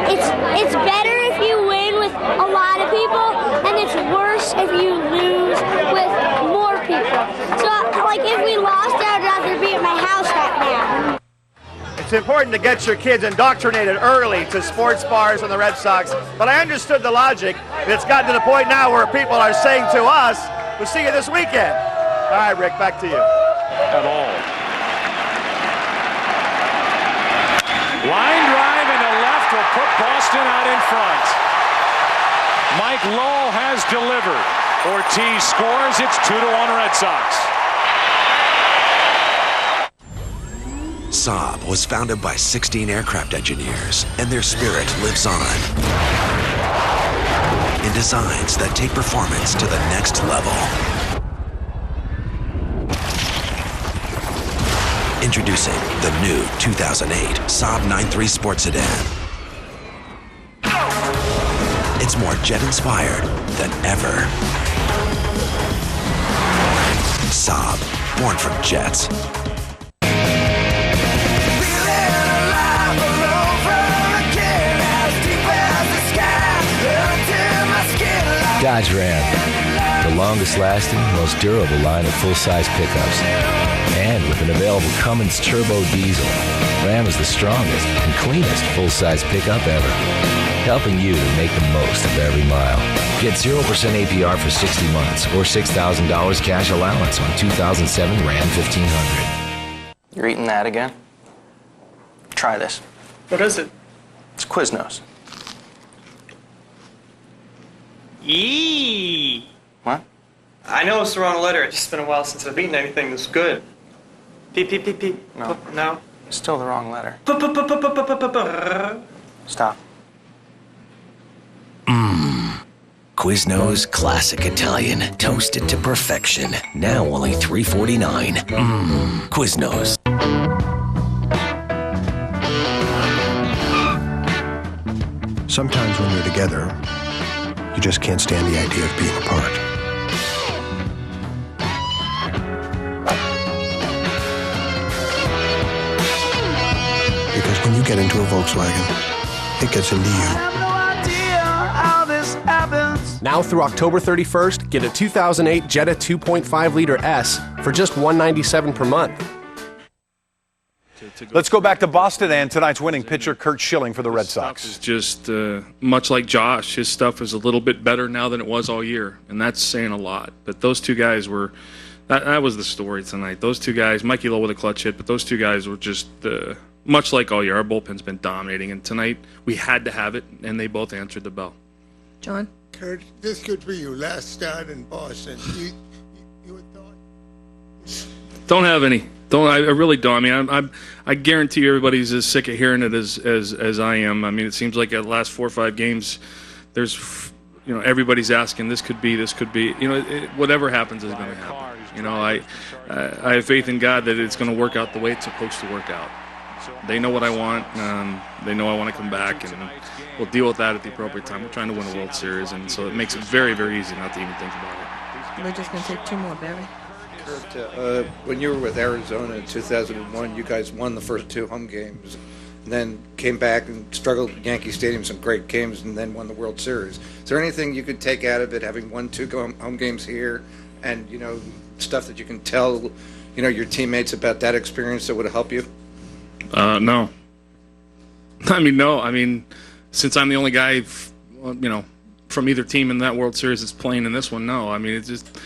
it's better if you win with a lot of people, and it's worse if you lose with more people. So, like, if we lost, I'd rather be at my house right now. It's important to get your kids indoctrinated early to sports bars and the Red Sox, but I understood the logic. It's gotten to the point now where people are saying to us, we'll see you this weekend. All right, Rick, back to you. At all. Line drive into left will put Boston out in front. Mike Lowell has delivered. Ortiz scores. It's 2-1 Red Sox. Saab was founded by 16 aircraft engineers, and their spirit lives on in designs that take performance to the next level. Introducing the new 2008 Saab 9-3 Sports Sedan. It's more jet-inspired than ever. Saab, born from jets. Dodge Ram, the longest lasting, most durable line of full-size pickups. And with an available Cummins turbo diesel, Ram is the strongest and cleanest full-size pickup ever, helping you to make the most of every mile. Get 0% APR for 60 months or $6,000 cash allowance on 2007 Ram 1500. You're eating that again? Try this. What is it? It's Quiznos. Yee. What? I know it's the wrong letter. It's just been a while since I've eaten anything that's good. Peep, peep, peep, peep. No. No. Still the wrong letter. Stop. Quiznos Classic Italian, toasted to perfection. Now only $3.49. Quiznos. Sometimes when you're together, you just can't stand the idea of being apart. Because when you get into a Volkswagen, it gets into you. Now through October 31st, get a 2008 Jetta 2.5-liter S for just $197 per month. Let's go back to Boston and tonight's winning pitcher, Curt Schilling, for the Red Sox. It's just much like Josh, his stuff is a little bit better now than it was all year, and that's saying a lot. But those two guys were, that was the story tonight. Those two guys, Mikey Lowe with a clutch hit, but those two guys were just much like all year. Our bullpen's been dominating, and tonight we had to have it, and they both answered the bell. John? Curt, this could be your last start in Boston. You thought? Don't have any. I really don't. I mean, I guarantee you everybody's as sick of hearing it as I am. I mean, it seems like the last 4 or 5 games, there's, everybody's asking, this could be. Whatever happens is going to happen. I have faith in God that it's going to work out the way it's supposed to work out. They know what I want. They know I want to come back, and we'll deal with that at the appropriate time. We're trying to win a World Series, and so it makes it very, very easy not to even think about it. We're just going to take 2 more, Barry. Curt, when you were with Arizona in 2001, you guys won the first 2 home games, and then came back and struggled at Yankee Stadium, some great games, and then won the World Series. Is there anything you could take out of it, having won 2 home games here, and stuff that you can tell, your teammates about that experience that would help you? No. No. I mean, since I'm the only guy, from either team in that World Series that's playing in this one, no. I mean, it's just.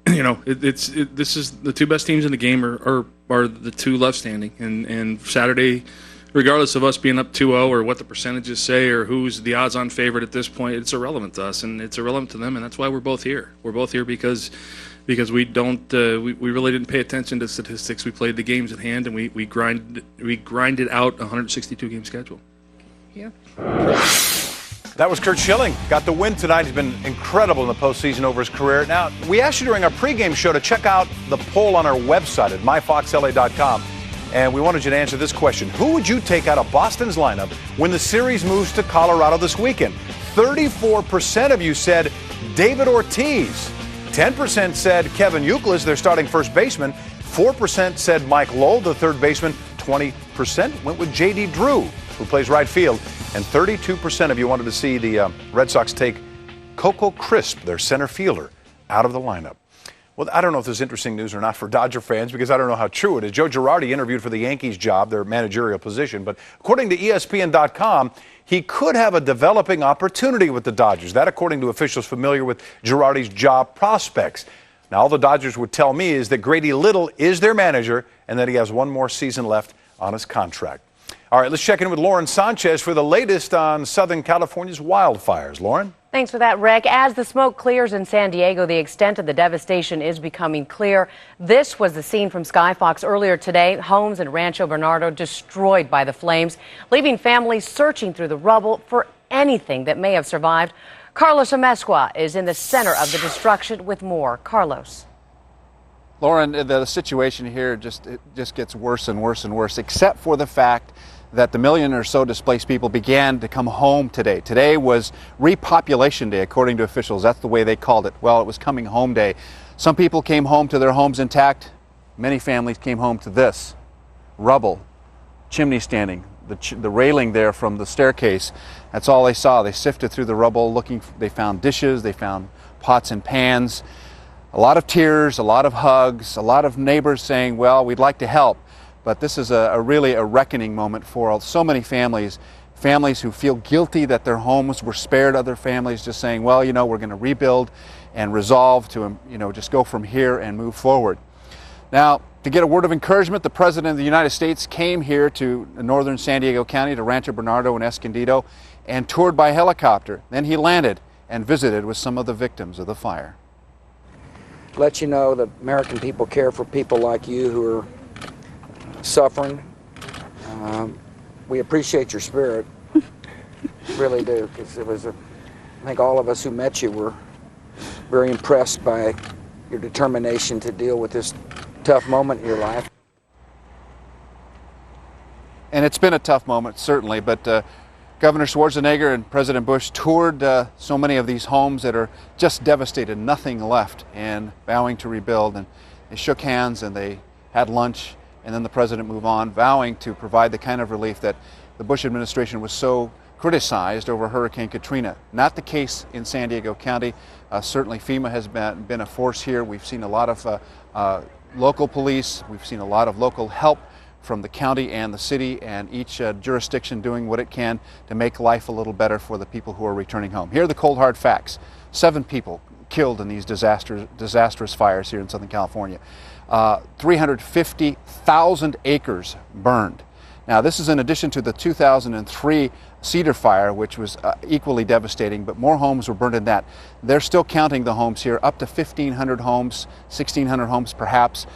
This is the 2 best teams in the game are the 2 left standing, and Saturday, regardless of us being up 2-0 or what the percentages say or who's the odds-on favorite at this point, it's irrelevant to us and it's irrelevant to them, and that's why we're both here. We're both here because because we really didn't pay attention to statistics. We played the games at hand, and we grinded out a 162-game schedule. Yeah. That was Curt Schilling. Got the win tonight. He's been incredible in the postseason over his career. Now, we asked you during our pregame show to check out the poll on our website at myfoxla.com. And we wanted you to answer this question. Who would you take out of Boston's lineup when the series moves to Colorado this weekend? 34% of you said David Ortiz. 10% said Kevin Youkilis, their starting first baseman. 4% said Mike Lowell, the third baseman. 20% went with J.D. Drew, who plays right field. And 32% of you wanted to see the Red Sox take Coco Crisp, their center fielder, out of the lineup. Well, I don't know if this is interesting news or not for Dodger fans because I don't know how true it is. Joe Girardi interviewed for the Yankees job, their managerial position, but according to ESPN.com, he could have a developing opportunity with the Dodgers. That according to officials familiar with Girardi's job prospects. Now, all the Dodgers would tell me is that Grady Little is their manager and that he has one more season left on his contract. All right, let's check in with Lauren Sanchez for the latest on Southern California's wildfires. Lauren? Thanks for that, Rick. As the smoke clears in San Diego, the extent of the devastation is becoming clear. This was the scene from Skyfox earlier today. Homes in Rancho Bernardo destroyed by the flames, leaving families searching through the rubble for anything that may have survived. Carlos Amezcua is in the center of the destruction with more. Carlos. Lauren, the situation here just gets worse and worse and worse, except for the fact that the million or so displaced people began to come home today. Today was repopulation day, according to officials. That's the way they called it. Well, it was coming home day. Some people came home to their homes intact. Many families came home to this rubble, chimney standing, the railing there from the staircase. That's all they saw. They sifted through the rubble looking. They found dishes. They found pots and pans. A lot of tears, a lot of hugs, a lot of neighbors saying, well, we'd like to help. But this is really a reckoning moment for so many families who feel guilty that their homes were spared, other families just saying, well, you know, we're going to rebuild and resolve to, you know, just go from here and move forward. Now, to get a word of encouragement, the President of the United States came here to northern San Diego County, to Rancho Bernardo and Escondido, and toured by helicopter. Then he landed and visited with some of the victims of the fire. Let you know the American people care for people like you who are suffering. We appreciate your spirit, really do, because I think all of us who met you were very impressed by your determination to deal with this tough moment in your life. And it's been a tough moment, certainly, but Governor Schwarzenegger and President Bush toured so many of these homes that are just devastated, nothing left, and vowing to rebuild. And they shook hands and they had lunch. And then the president moved on, vowing to provide the kind of relief that the Bush administration was so criticized over Hurricane Katrina. Not the case in San Diego County. Certainly FEMA has been a force here. We've seen a lot of local police. We've seen a lot of local help from the county and the city, and each jurisdiction doing what it can to make life a little better for the people who are returning home. Here are the cold hard facts. 7 people killed in these disastrous fires here in Southern California. 350,000 acres burned. Now, this is in addition to the 2003 Cedar Fire, which was equally devastating, but more homes were burned than that. They're still counting the homes here, up to 1,500 homes, 1,600 homes perhaps,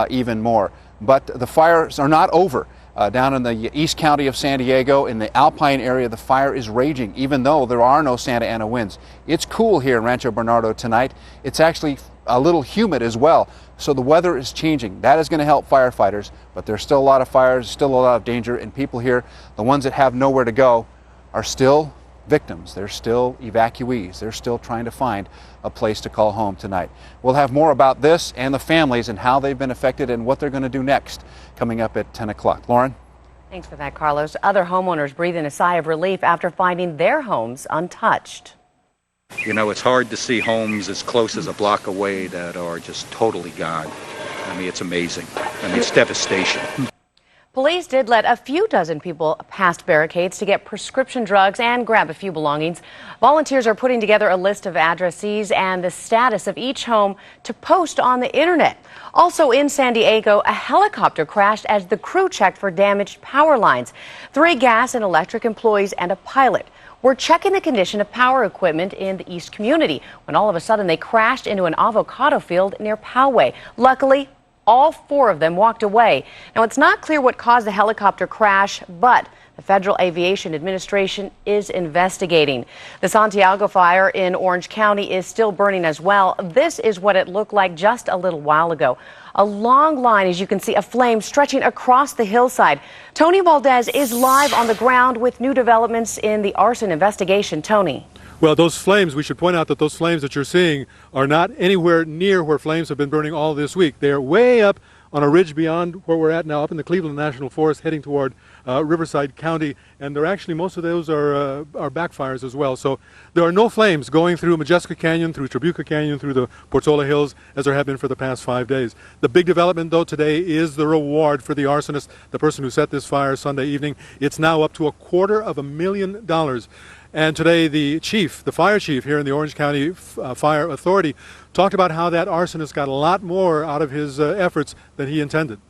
even more. But the fires are not over. Down in the East County of San Diego, in the Alpine area, the fire is raging, even though there are no Santa Ana winds. It's cool here in Rancho Bernardo tonight. It's actually a little humid as well, so the weather is changing. That is going to help firefighters, but there's still a lot of fires, still a lot of danger, and people here, the ones that have nowhere to go, are still victims. They're still evacuees. They're still trying to find a place to call home tonight. We'll have more about this and the families and how they've been affected and what they're going to do next coming up at 10 o'clock. Lauren? Thanks for that, Carlos. Other homeowners breathing a sigh of relief after finding their homes untouched. You know, it's hard to see homes as close as a block away that are just totally gone. I mean, it's amazing. I mean, it's devastation. Police did let a few dozen people past barricades to get prescription drugs and grab a few belongings. Volunteers are putting together a list of addressees and the status of each home to post on the internet. Also in San Diego, a helicopter crashed as the crew checked for damaged power lines. 3 gas and electric employees and a pilot were checking the condition of power equipment in the East community when all of a sudden they crashed into an avocado field near Poway. Luckily, all 4 of them walked away. Now, it's not clear what caused the helicopter crash, but the Federal Aviation Administration is investigating. The Santiago fire in Orange County is still burning as well. This is what it looked like just a little while ago. A long line, as you can see, of flame stretching across the hillside. Tony Valdez is live on the ground with new developments in the arson investigation. Tony. Well, those flames, we should point out that those flames that you're seeing are not anywhere near where flames have been burning all this week. They are way up on a ridge beyond where we're at now, up in the Cleveland National Forest, heading toward Riverside County, and they're actually, most of those are backfires as well. So there are no flames going through Majeska Canyon, through Tribuca Canyon, through the Portola Hills, as there have been for the past 5 days. The big development, though, today is the reward for the arsonist, the person who set this fire Sunday evening. It's now up to $250,000. And today the fire chief here in the Orange County Fire Authority, talked about how that arsonist got a lot more out of his efforts than he intended.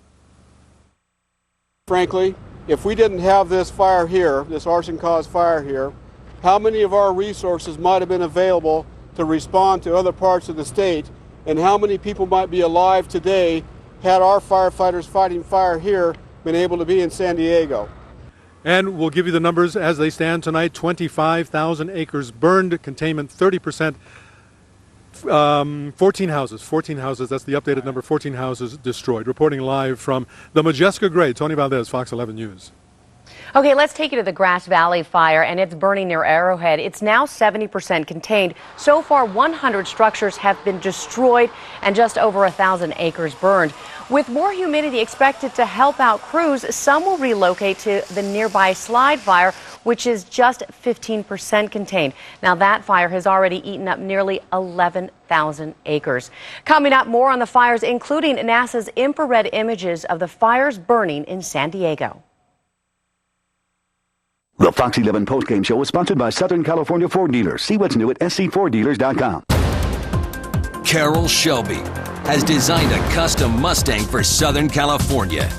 Frankly, if we didn't have this fire here, this arson-caused fire here, how many of our resources might have been available to respond to other parts of the state, and how many people might be alive today had our firefighters fighting fire here been able to be in San Diego? And we'll give you the numbers as they stand tonight. 25,000 acres burned, containment 30%. 14 houses, that's the updated number, 14 houses destroyed. Reporting live from the Majeska Grade, Tony Valdez, Fox 11 News. Okay, let's take you to the Grass Valley fire, and it's burning near Arrowhead. It's now 70% contained. So far, 100 structures have been destroyed and just over 1,000 acres burned. With more humidity expected to help out crews, some will relocate to the nearby Slide fire, which is just 15% contained. Now, that fire has already eaten up nearly 11,000 acres. Coming up, more on the fires, including NASA's infrared images of the fires burning in San Diego. The Fox 11 postgame show is sponsored by Southern California Ford Dealers. See what's new at scforddealers.com. Carroll Shelby has designed a custom Mustang for Southern California.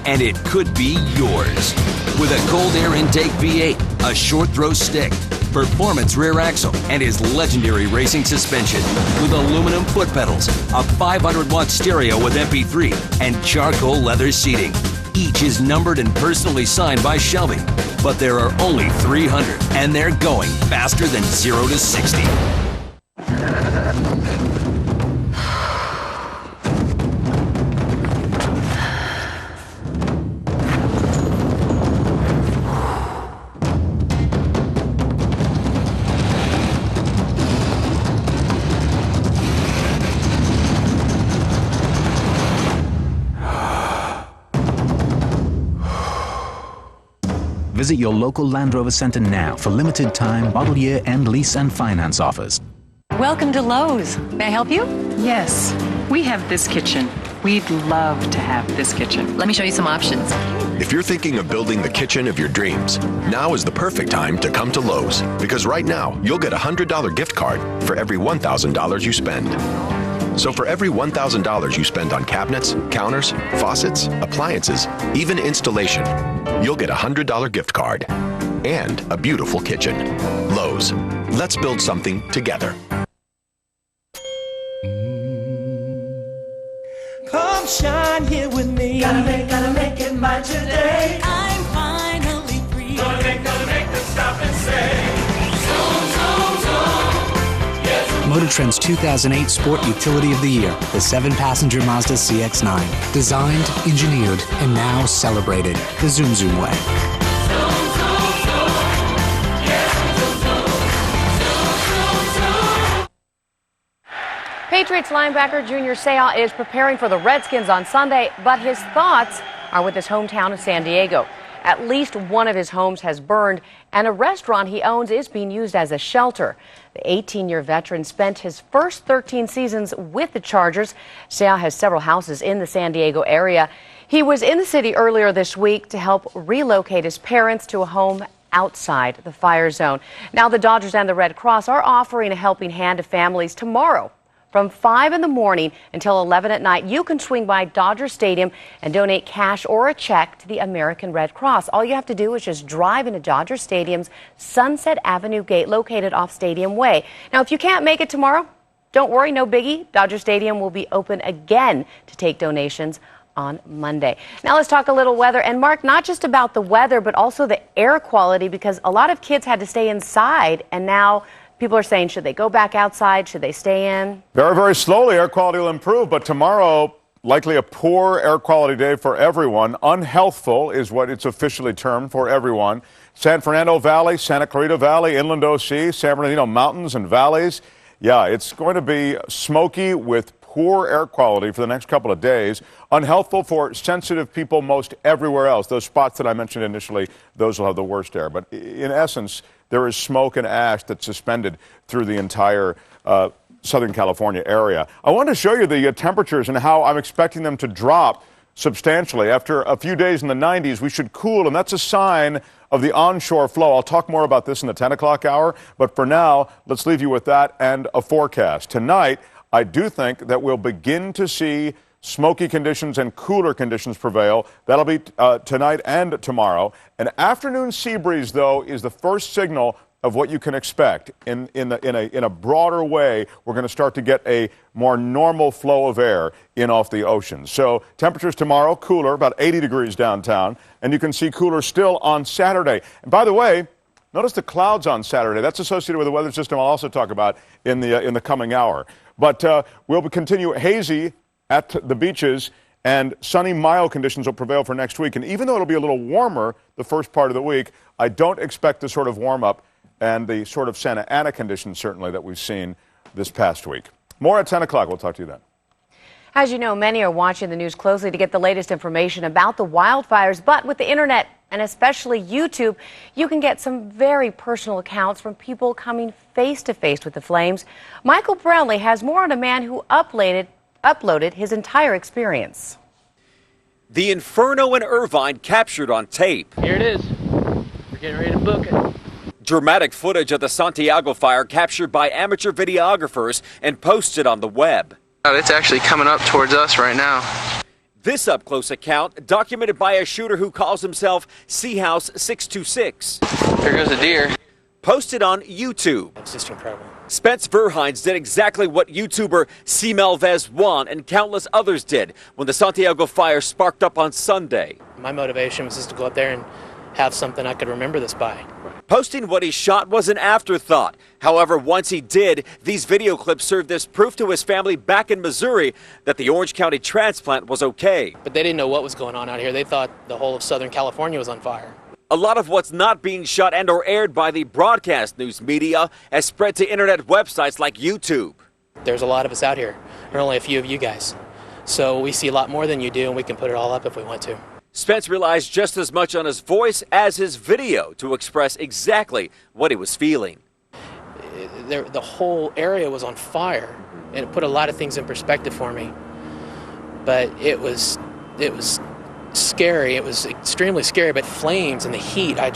And it could be yours. With a cold air intake V8, a short throw stick, performance rear axle, and his legendary racing suspension. With aluminum foot pedals, a 500-watt stereo with MP3, and charcoal leather seating. Each is numbered and personally signed by Shelby. But there are only 300, and they're going faster than 0 to 60. Visit your local Land Rover Center now for limited time, model year, and lease and finance offers. Welcome to Lowe's. May I help you? Yes, we have this kitchen. We'd love to have this kitchen. Let me show you some options. If you're thinking of building the kitchen of your dreams, now is the perfect time to come to Lowe's. Because right now, you'll get a $100 gift card for every $1,000 you spend. So for every $1,000 you spend on cabinets, counters, faucets, appliances, even installation, you'll get a $100 gift card and a beautiful kitchen. Lowe's. Let's build something together. Come shine here with me. Gotta make it mine today. I'm finally free. Gonna make them stop and say, zone, zone, zone. Motor Trend's 2008 Sport Utility of the Year, the 7-passenger Mazda CX-9. Designed, engineered, and now celebrated the Zoom Zoom way. Patriots linebacker Junior Seau is preparing for the Redskins on Sunday, but his thoughts are with his hometown of San Diego. At least one of his homes has burned, and a restaurant he owns is being used as a shelter. The 18-year veteran spent his first 13 seasons with the Chargers. Seau has several houses in the San Diego area. He was in the city earlier this week to help relocate his parents to a home outside the fire zone. Now the Dodgers and the Red Cross are offering a helping hand to families tomorrow. From 5 in the morning until 11 at night, you can swing by Dodger Stadium and donate cash or a check to the American Red Cross. All you have to do is just drive into Dodger Stadium's Sunset Avenue gate located off Stadium Way. Now, if you can't make it tomorrow, don't worry, no biggie. Dodger Stadium will be open again to take donations on Monday. Now let's talk a little weather. And Mark, not just about the weather, but also the air quality, because a lot of kids had to stay inside, and now people are saying, should they go back outside? Should they stay in? Very, very slowly, air quality will improve, but tomorrow, likely a poor air quality day for everyone. Unhealthful is what it's officially termed for everyone. San Fernando Valley, Santa Clarita Valley, Inland OC, San Bernardino Mountains and Valleys. Yeah, it's going to be smoky with poor air quality for the next couple of days. Unhealthful for sensitive people most everywhere else. Those spots that I mentioned initially, those will have the worst air. But in essence, there is smoke and ash that's suspended through the entire Southern California area. I want to show you the temperatures and how I'm expecting them to drop substantially. After a few days in the 90s, we should cool, and that's a sign of the onshore flow. I'll talk more about this in the 10 o'clock hour, but for now, let's leave you with that and a forecast. Tonight, I do think that we'll begin to see smoky conditions and cooler conditions prevail. That'll be tonight and tomorrow. An afternoon sea breeze, though, is the first signal of what you can expect. In a broader way, we're going to start to get a more normal flow of air in off the ocean. So temperatures tomorrow, cooler, about 80 degrees downtown, and you can see cooler still on Saturday. And by the way, notice the clouds on Saturday. That's associated with the weather system I'll also talk about in the coming hour. But we'll continue hazy at the beaches, and sunny, mild conditions will prevail for next week. And even though it'll be a little warmer the first part of the week, I don't expect the sort of warm-up and the sort of Santa Ana conditions, certainly, that we've seen this past week. More at 10 o'clock. We'll talk to you then. As you know, many are watching the news closely to get the latest information about the wildfires. But with the internet, and especially YouTube, you can get some very personal accounts from people coming face-to-face with the flames. Michael Brownlee has more on a man who uploaded his entire experience. The Inferno in Irvine captured on tape. Here it is. We're getting ready to book it. Dramatic footage of the Santiago fire captured by amateur videographers and posted on the web. It's actually coming up towards us right now. This up-close account documented by a shooter who calls himself Seahouse 626. There goes a deer. Posted on YouTube. It's just incredible. Spence Verhines did exactly what YouTuber C. Melvez Juan and countless others did when the Santiago fire sparked up on Sunday. My motivation was just to go up there and have something I could remember this by. Posting what he shot was an afterthought. However, once he did, these video clips served as proof to his family back in Missouri that the Orange County transplant was okay. But they didn't know what was going on out here. They thought the whole of Southern California was on fire. A lot of what's not being shot and or aired by the broadcast news media has spread to internet websites like YouTube. There's a lot of us out here. There are only a few of you guys. So we see a lot more than you do, and we can put it all up if we want to. Spence relies just as much on his voice as his video to express exactly what he was feeling. The whole area was on fire, and it put a lot of things in perspective for me. But it was scary. It was extremely scary. But flames and the heat, I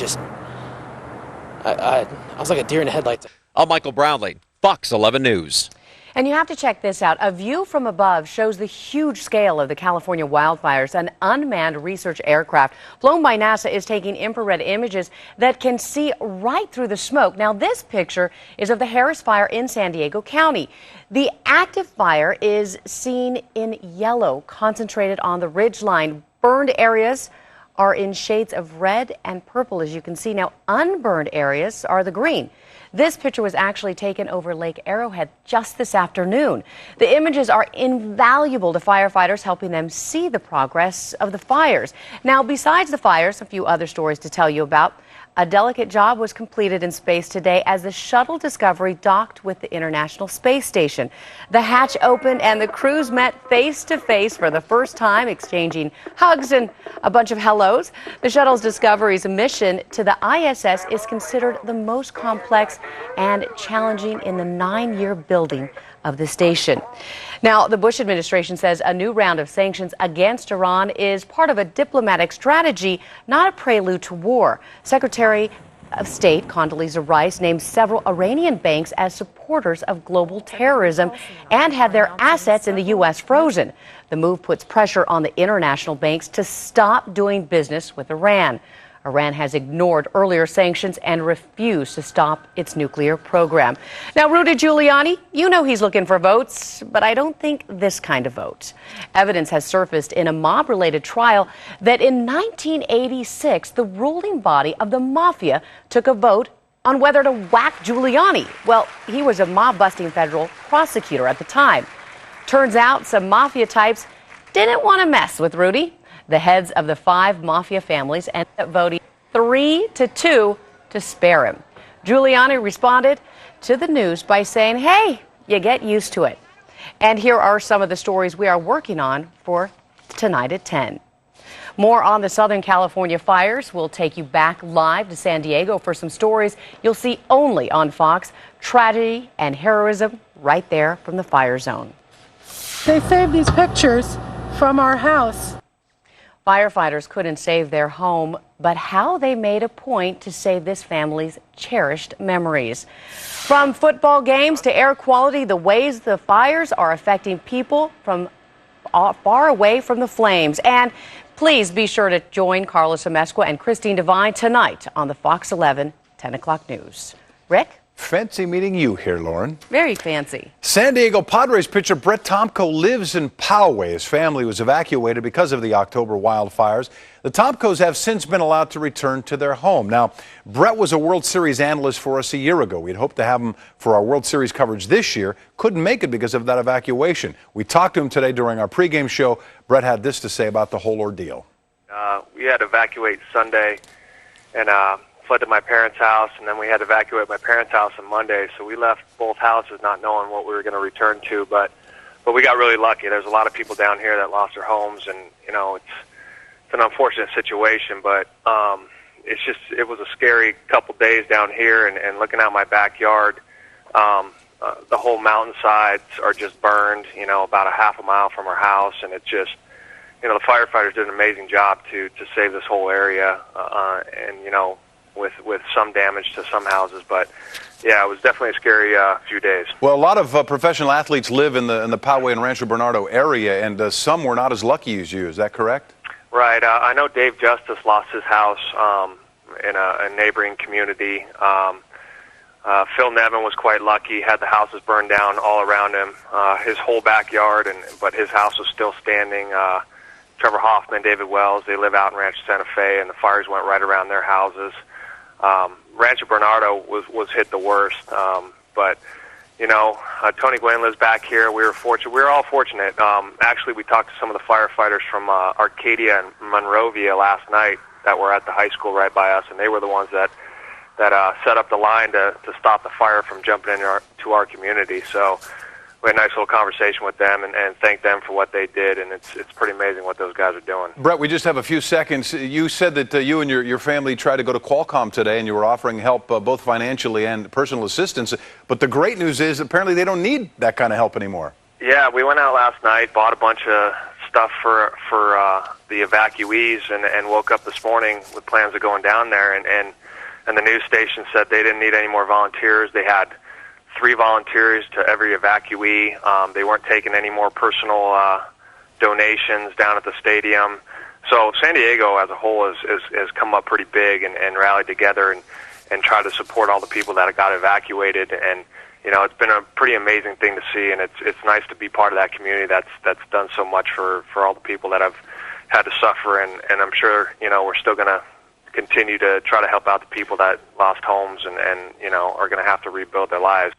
was like a deer in the headlights. I'm Michael Brownlee, Fox 11 News. And you have to check this out. A view from above shows the huge scale of the California wildfires. An unmanned research aircraft flown by NASA is taking infrared images that can see right through the smoke. Now, this picture is of the Harris Fire in San Diego County. The active fire is seen in yellow, concentrated on the ridgeline. Burned areas are in shades of red and purple, as you can see. Now, unburned areas are the green. This picture was actually taken over Lake Arrowhead just this afternoon. The images are invaluable to firefighters, helping them see the progress of the fires. Now, besides the fires, a few other stories to tell you about. A delicate job was completed in space today as the shuttle Discovery docked with the International Space Station. The hatch opened and the crews met face to face for the first time, exchanging hugs and a bunch of hellos. The shuttle's Discovery's mission to the ISS is considered the most complex and challenging in the 9-year building of the station. Now, the Bush administration says a new round of sanctions against Iran is part of a diplomatic strategy, not a prelude to war. Secretary of State Condoleezza Rice named several Iranian banks as supporters of global terrorism and had their assets in the U.S. frozen. The move puts pressure on the international banks to stop doing business with Iran. Iran has ignored earlier sanctions and refused to stop its nuclear program. Now, Rudy Giuliani, you know he's looking for votes, but I don't think this kind of vote. Evidence has surfaced in a mob-related trial that in 1986, the ruling body of the mafia took a vote on whether to whack Giuliani. Well, he was a mob-busting federal prosecutor at the time. Turns out some mafia types didn't want to mess with Rudy. The heads of the 5 mafia families ended up voting 3-2 to spare him. Giuliani responded to the news by saying, hey, you get used to it. And here are some of the stories we are working on for tonight at 10. More on the Southern California fires. We'll take you back live to San Diego for some stories you'll see only on Fox. Tragedy and heroism right there from the fire zone. They saved these pictures from our house. Firefighters couldn't save their home, but how they made a point to save this family's cherished memories. From football games to air quality, the ways the fires are affecting people from far away from the flames. And please be sure to join Carlos Amesqua and Christine Devine tonight on the Fox 11 10 o'clock news. Rick? Fancy meeting you here, Lauren. Very fancy. San Diego Padres pitcher Brett Tomko lives in Poway. His family was evacuated because of the October wildfires. The Tomkos have since been allowed to return to their home. Now, Brett was a World Series analyst for us a year ago. We'd hoped to have him for our World Series coverage this year. Couldn't make it because of that evacuation. We talked to him today during our pregame show. Brett had this to say about the whole ordeal. We had to evacuate Sunday and fled to my parents' house, and then we had to evacuate my parents' house on Monday. So we left both houses not knowing what we were going to return to, but we got really lucky. There's a lot of people down here that lost their homes, and you know it's an unfortunate situation, but it was a scary couple days down here, and looking out my backyard, the whole mountainsides are just burned, you know, about a half a mile from our house, and it's just, you know, the firefighters did an amazing job to save this whole area, and you know, with some damage to some houses, but yeah, it was definitely a scary few days. Well, a lot of professional athletes live in the Poway and Rancho Bernardo area, and some were not as lucky as you. Is that correct? Right. I know Dave Justice lost his house in a neighboring community. Phil Nevin was quite lucky, had the houses burned down all around him, his whole backyard, but his house was still standing. Trevor Hoffman, David Wells, they live out in Rancho Santa Fe, and the fires went right around their houses. Rancho Bernardo was hit the worst, but you know, Tony Glenn lives back here. We were fortunate. We were all fortunate. Actually, we talked to some of the firefighters from Arcadia and Monrovia last night that were at the high school right by us, and they were the ones that set up the line to stop the fire from jumping into our community. So we had a nice little conversation with them and thanked them for what they did, and it's pretty amazing what those guys are doing. Brett, we just have a few seconds. You said that you and your family tried to go to Qualcomm today, and you were offering help both financially and personal assistance. But the great news is apparently they don't need that kind of help anymore. Yeah, we went out last night, bought a bunch of stuff for the evacuees, and woke up this morning with plans of going down there. And the news station said they didn't need any more volunteers. They had 3 volunteers to every evacuee. They weren't taking any more personal donations down at the stadium. So San Diego as a whole has come up pretty big and rallied together and tried to support all the people that got evacuated. And you know, it's been a pretty amazing thing to see, and it's nice to be part of that community that's done so much for all the people that have had to suffer. And I'm sure, you know, we're still going to continue to try to help out the people that lost homes and you know, are going to have to rebuild their lives.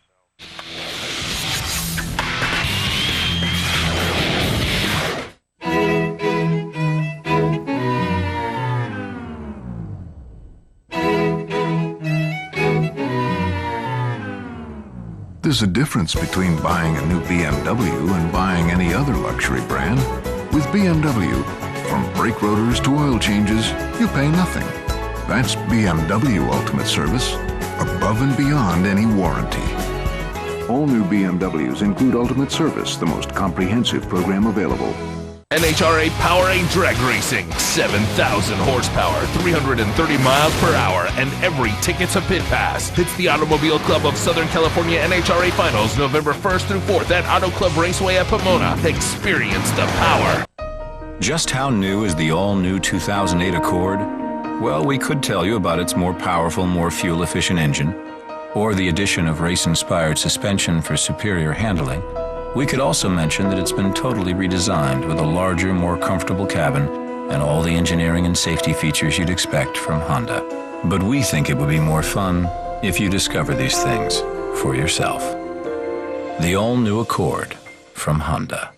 There's a difference between buying a new BMW and buying any other luxury brand. With BMW, from brake rotors to oil changes, you pay nothing. That's BMW Ultimate Service, above and beyond any warranty. All new BMWs include Ultimate Service, the most comprehensive program available. NHRA Powerade Drag Racing, 7,000 horsepower, 330 miles per hour, and every ticket's a pit pass. It's the Automobile Club of Southern California NHRA Finals, November 1st through 4th at Auto Club Raceway at Pomona. Experience the power. Just how new is the all-new 2008 Accord? Well, we could tell you about its more powerful, more fuel-efficient engine, or the addition of race-inspired suspension for superior handling. We could also mention that it's been totally redesigned with a larger, more comfortable cabin and all the engineering and safety features you'd expect from Honda. But we think it would be more fun if you discover these things for yourself. The all-new Accord from Honda.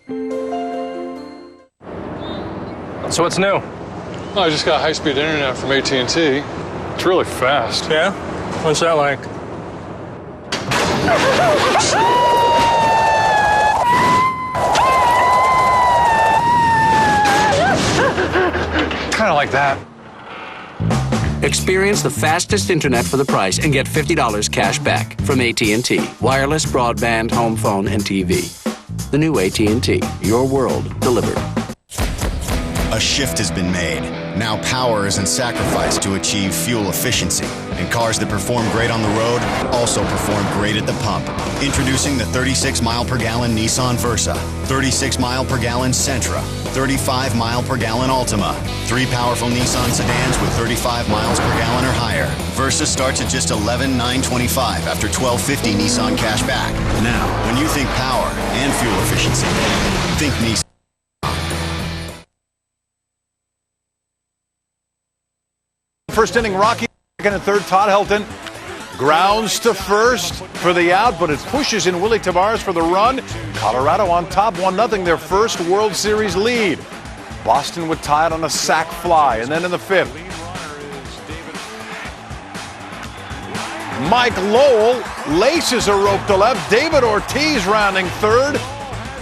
So what's new? Oh, I just got high-speed internet from AT&T. It's really fast. Yeah? What's that like? Kind of like that. Experience the fastest internet for the price and get $50 cash back from AT&T. Wireless, broadband, home phone, and TV. The new AT&T. Your world delivered. A shift has been made. Now power isn't sacrificed to achieve fuel efficiency. And cars that perform great on the road also perform great at the pump. Introducing the 36-mile-per-gallon Nissan Versa, 36-mile-per-gallon Sentra, 35-mile-per-gallon Altima. 3 powerful Nissan sedans with 35 miles per gallon or higher. Versa starts at just $11,925 after $1,250 Nissan cash back. Now, when you think power and fuel efficiency, think Nissan. First inning, Rockies, second and third, Todd Helton grounds to first for the out, but it pushes in Willie Tavares for the run. Colorado on top, 1-0, their first World Series lead. Boston would tie it on a sac fly, and then in the fifth, Mike Lowell laces a rope to left. David Ortiz rounding third.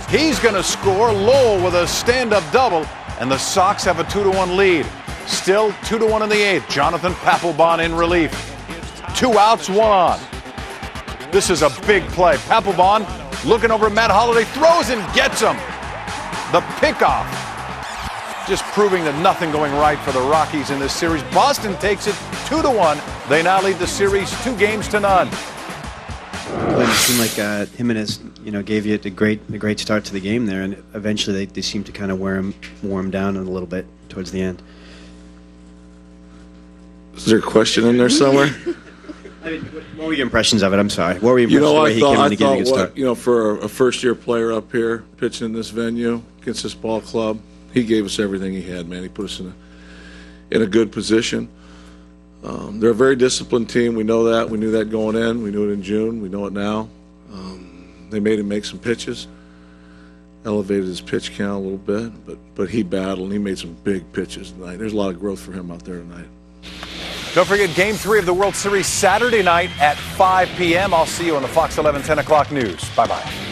He's going to score. Lowell with a stand-up double, and the Sox have a 2-1 lead. Still 2-1 in the eighth. Jonathan Papelbon in relief. 2 outs, 1 on. This is a big play. Papelbon looking over at Matt Holliday, throws and gets him. The pickoff. Just proving that nothing going right for the Rockies in this series. Boston takes it 2-1. They now lead the series 2-0. It seemed like Jimenez, gave you a great start to the game there, and eventually they seemed to kind of wear him down a little bit towards the end. Is there a question in there somewhere? What were your impressions of it? I'm sorry. What were your impressions of the way he came in to give you a good start? For a first-year player up here pitching in this venue against this ball club, he gave us everything he had, man. He put us in a good position. They're a very disciplined team. We know that. We knew that going in. We knew it in June. We know it now. They made him make some pitches, elevated his pitch count a little bit, but he battled and he made some big pitches tonight. There's a lot of growth for him out there tonight. Don't forget Game 3 of the World Series Saturday night at 5 p.m. I'll see you on the Fox 11 10 o'clock news. Bye-bye.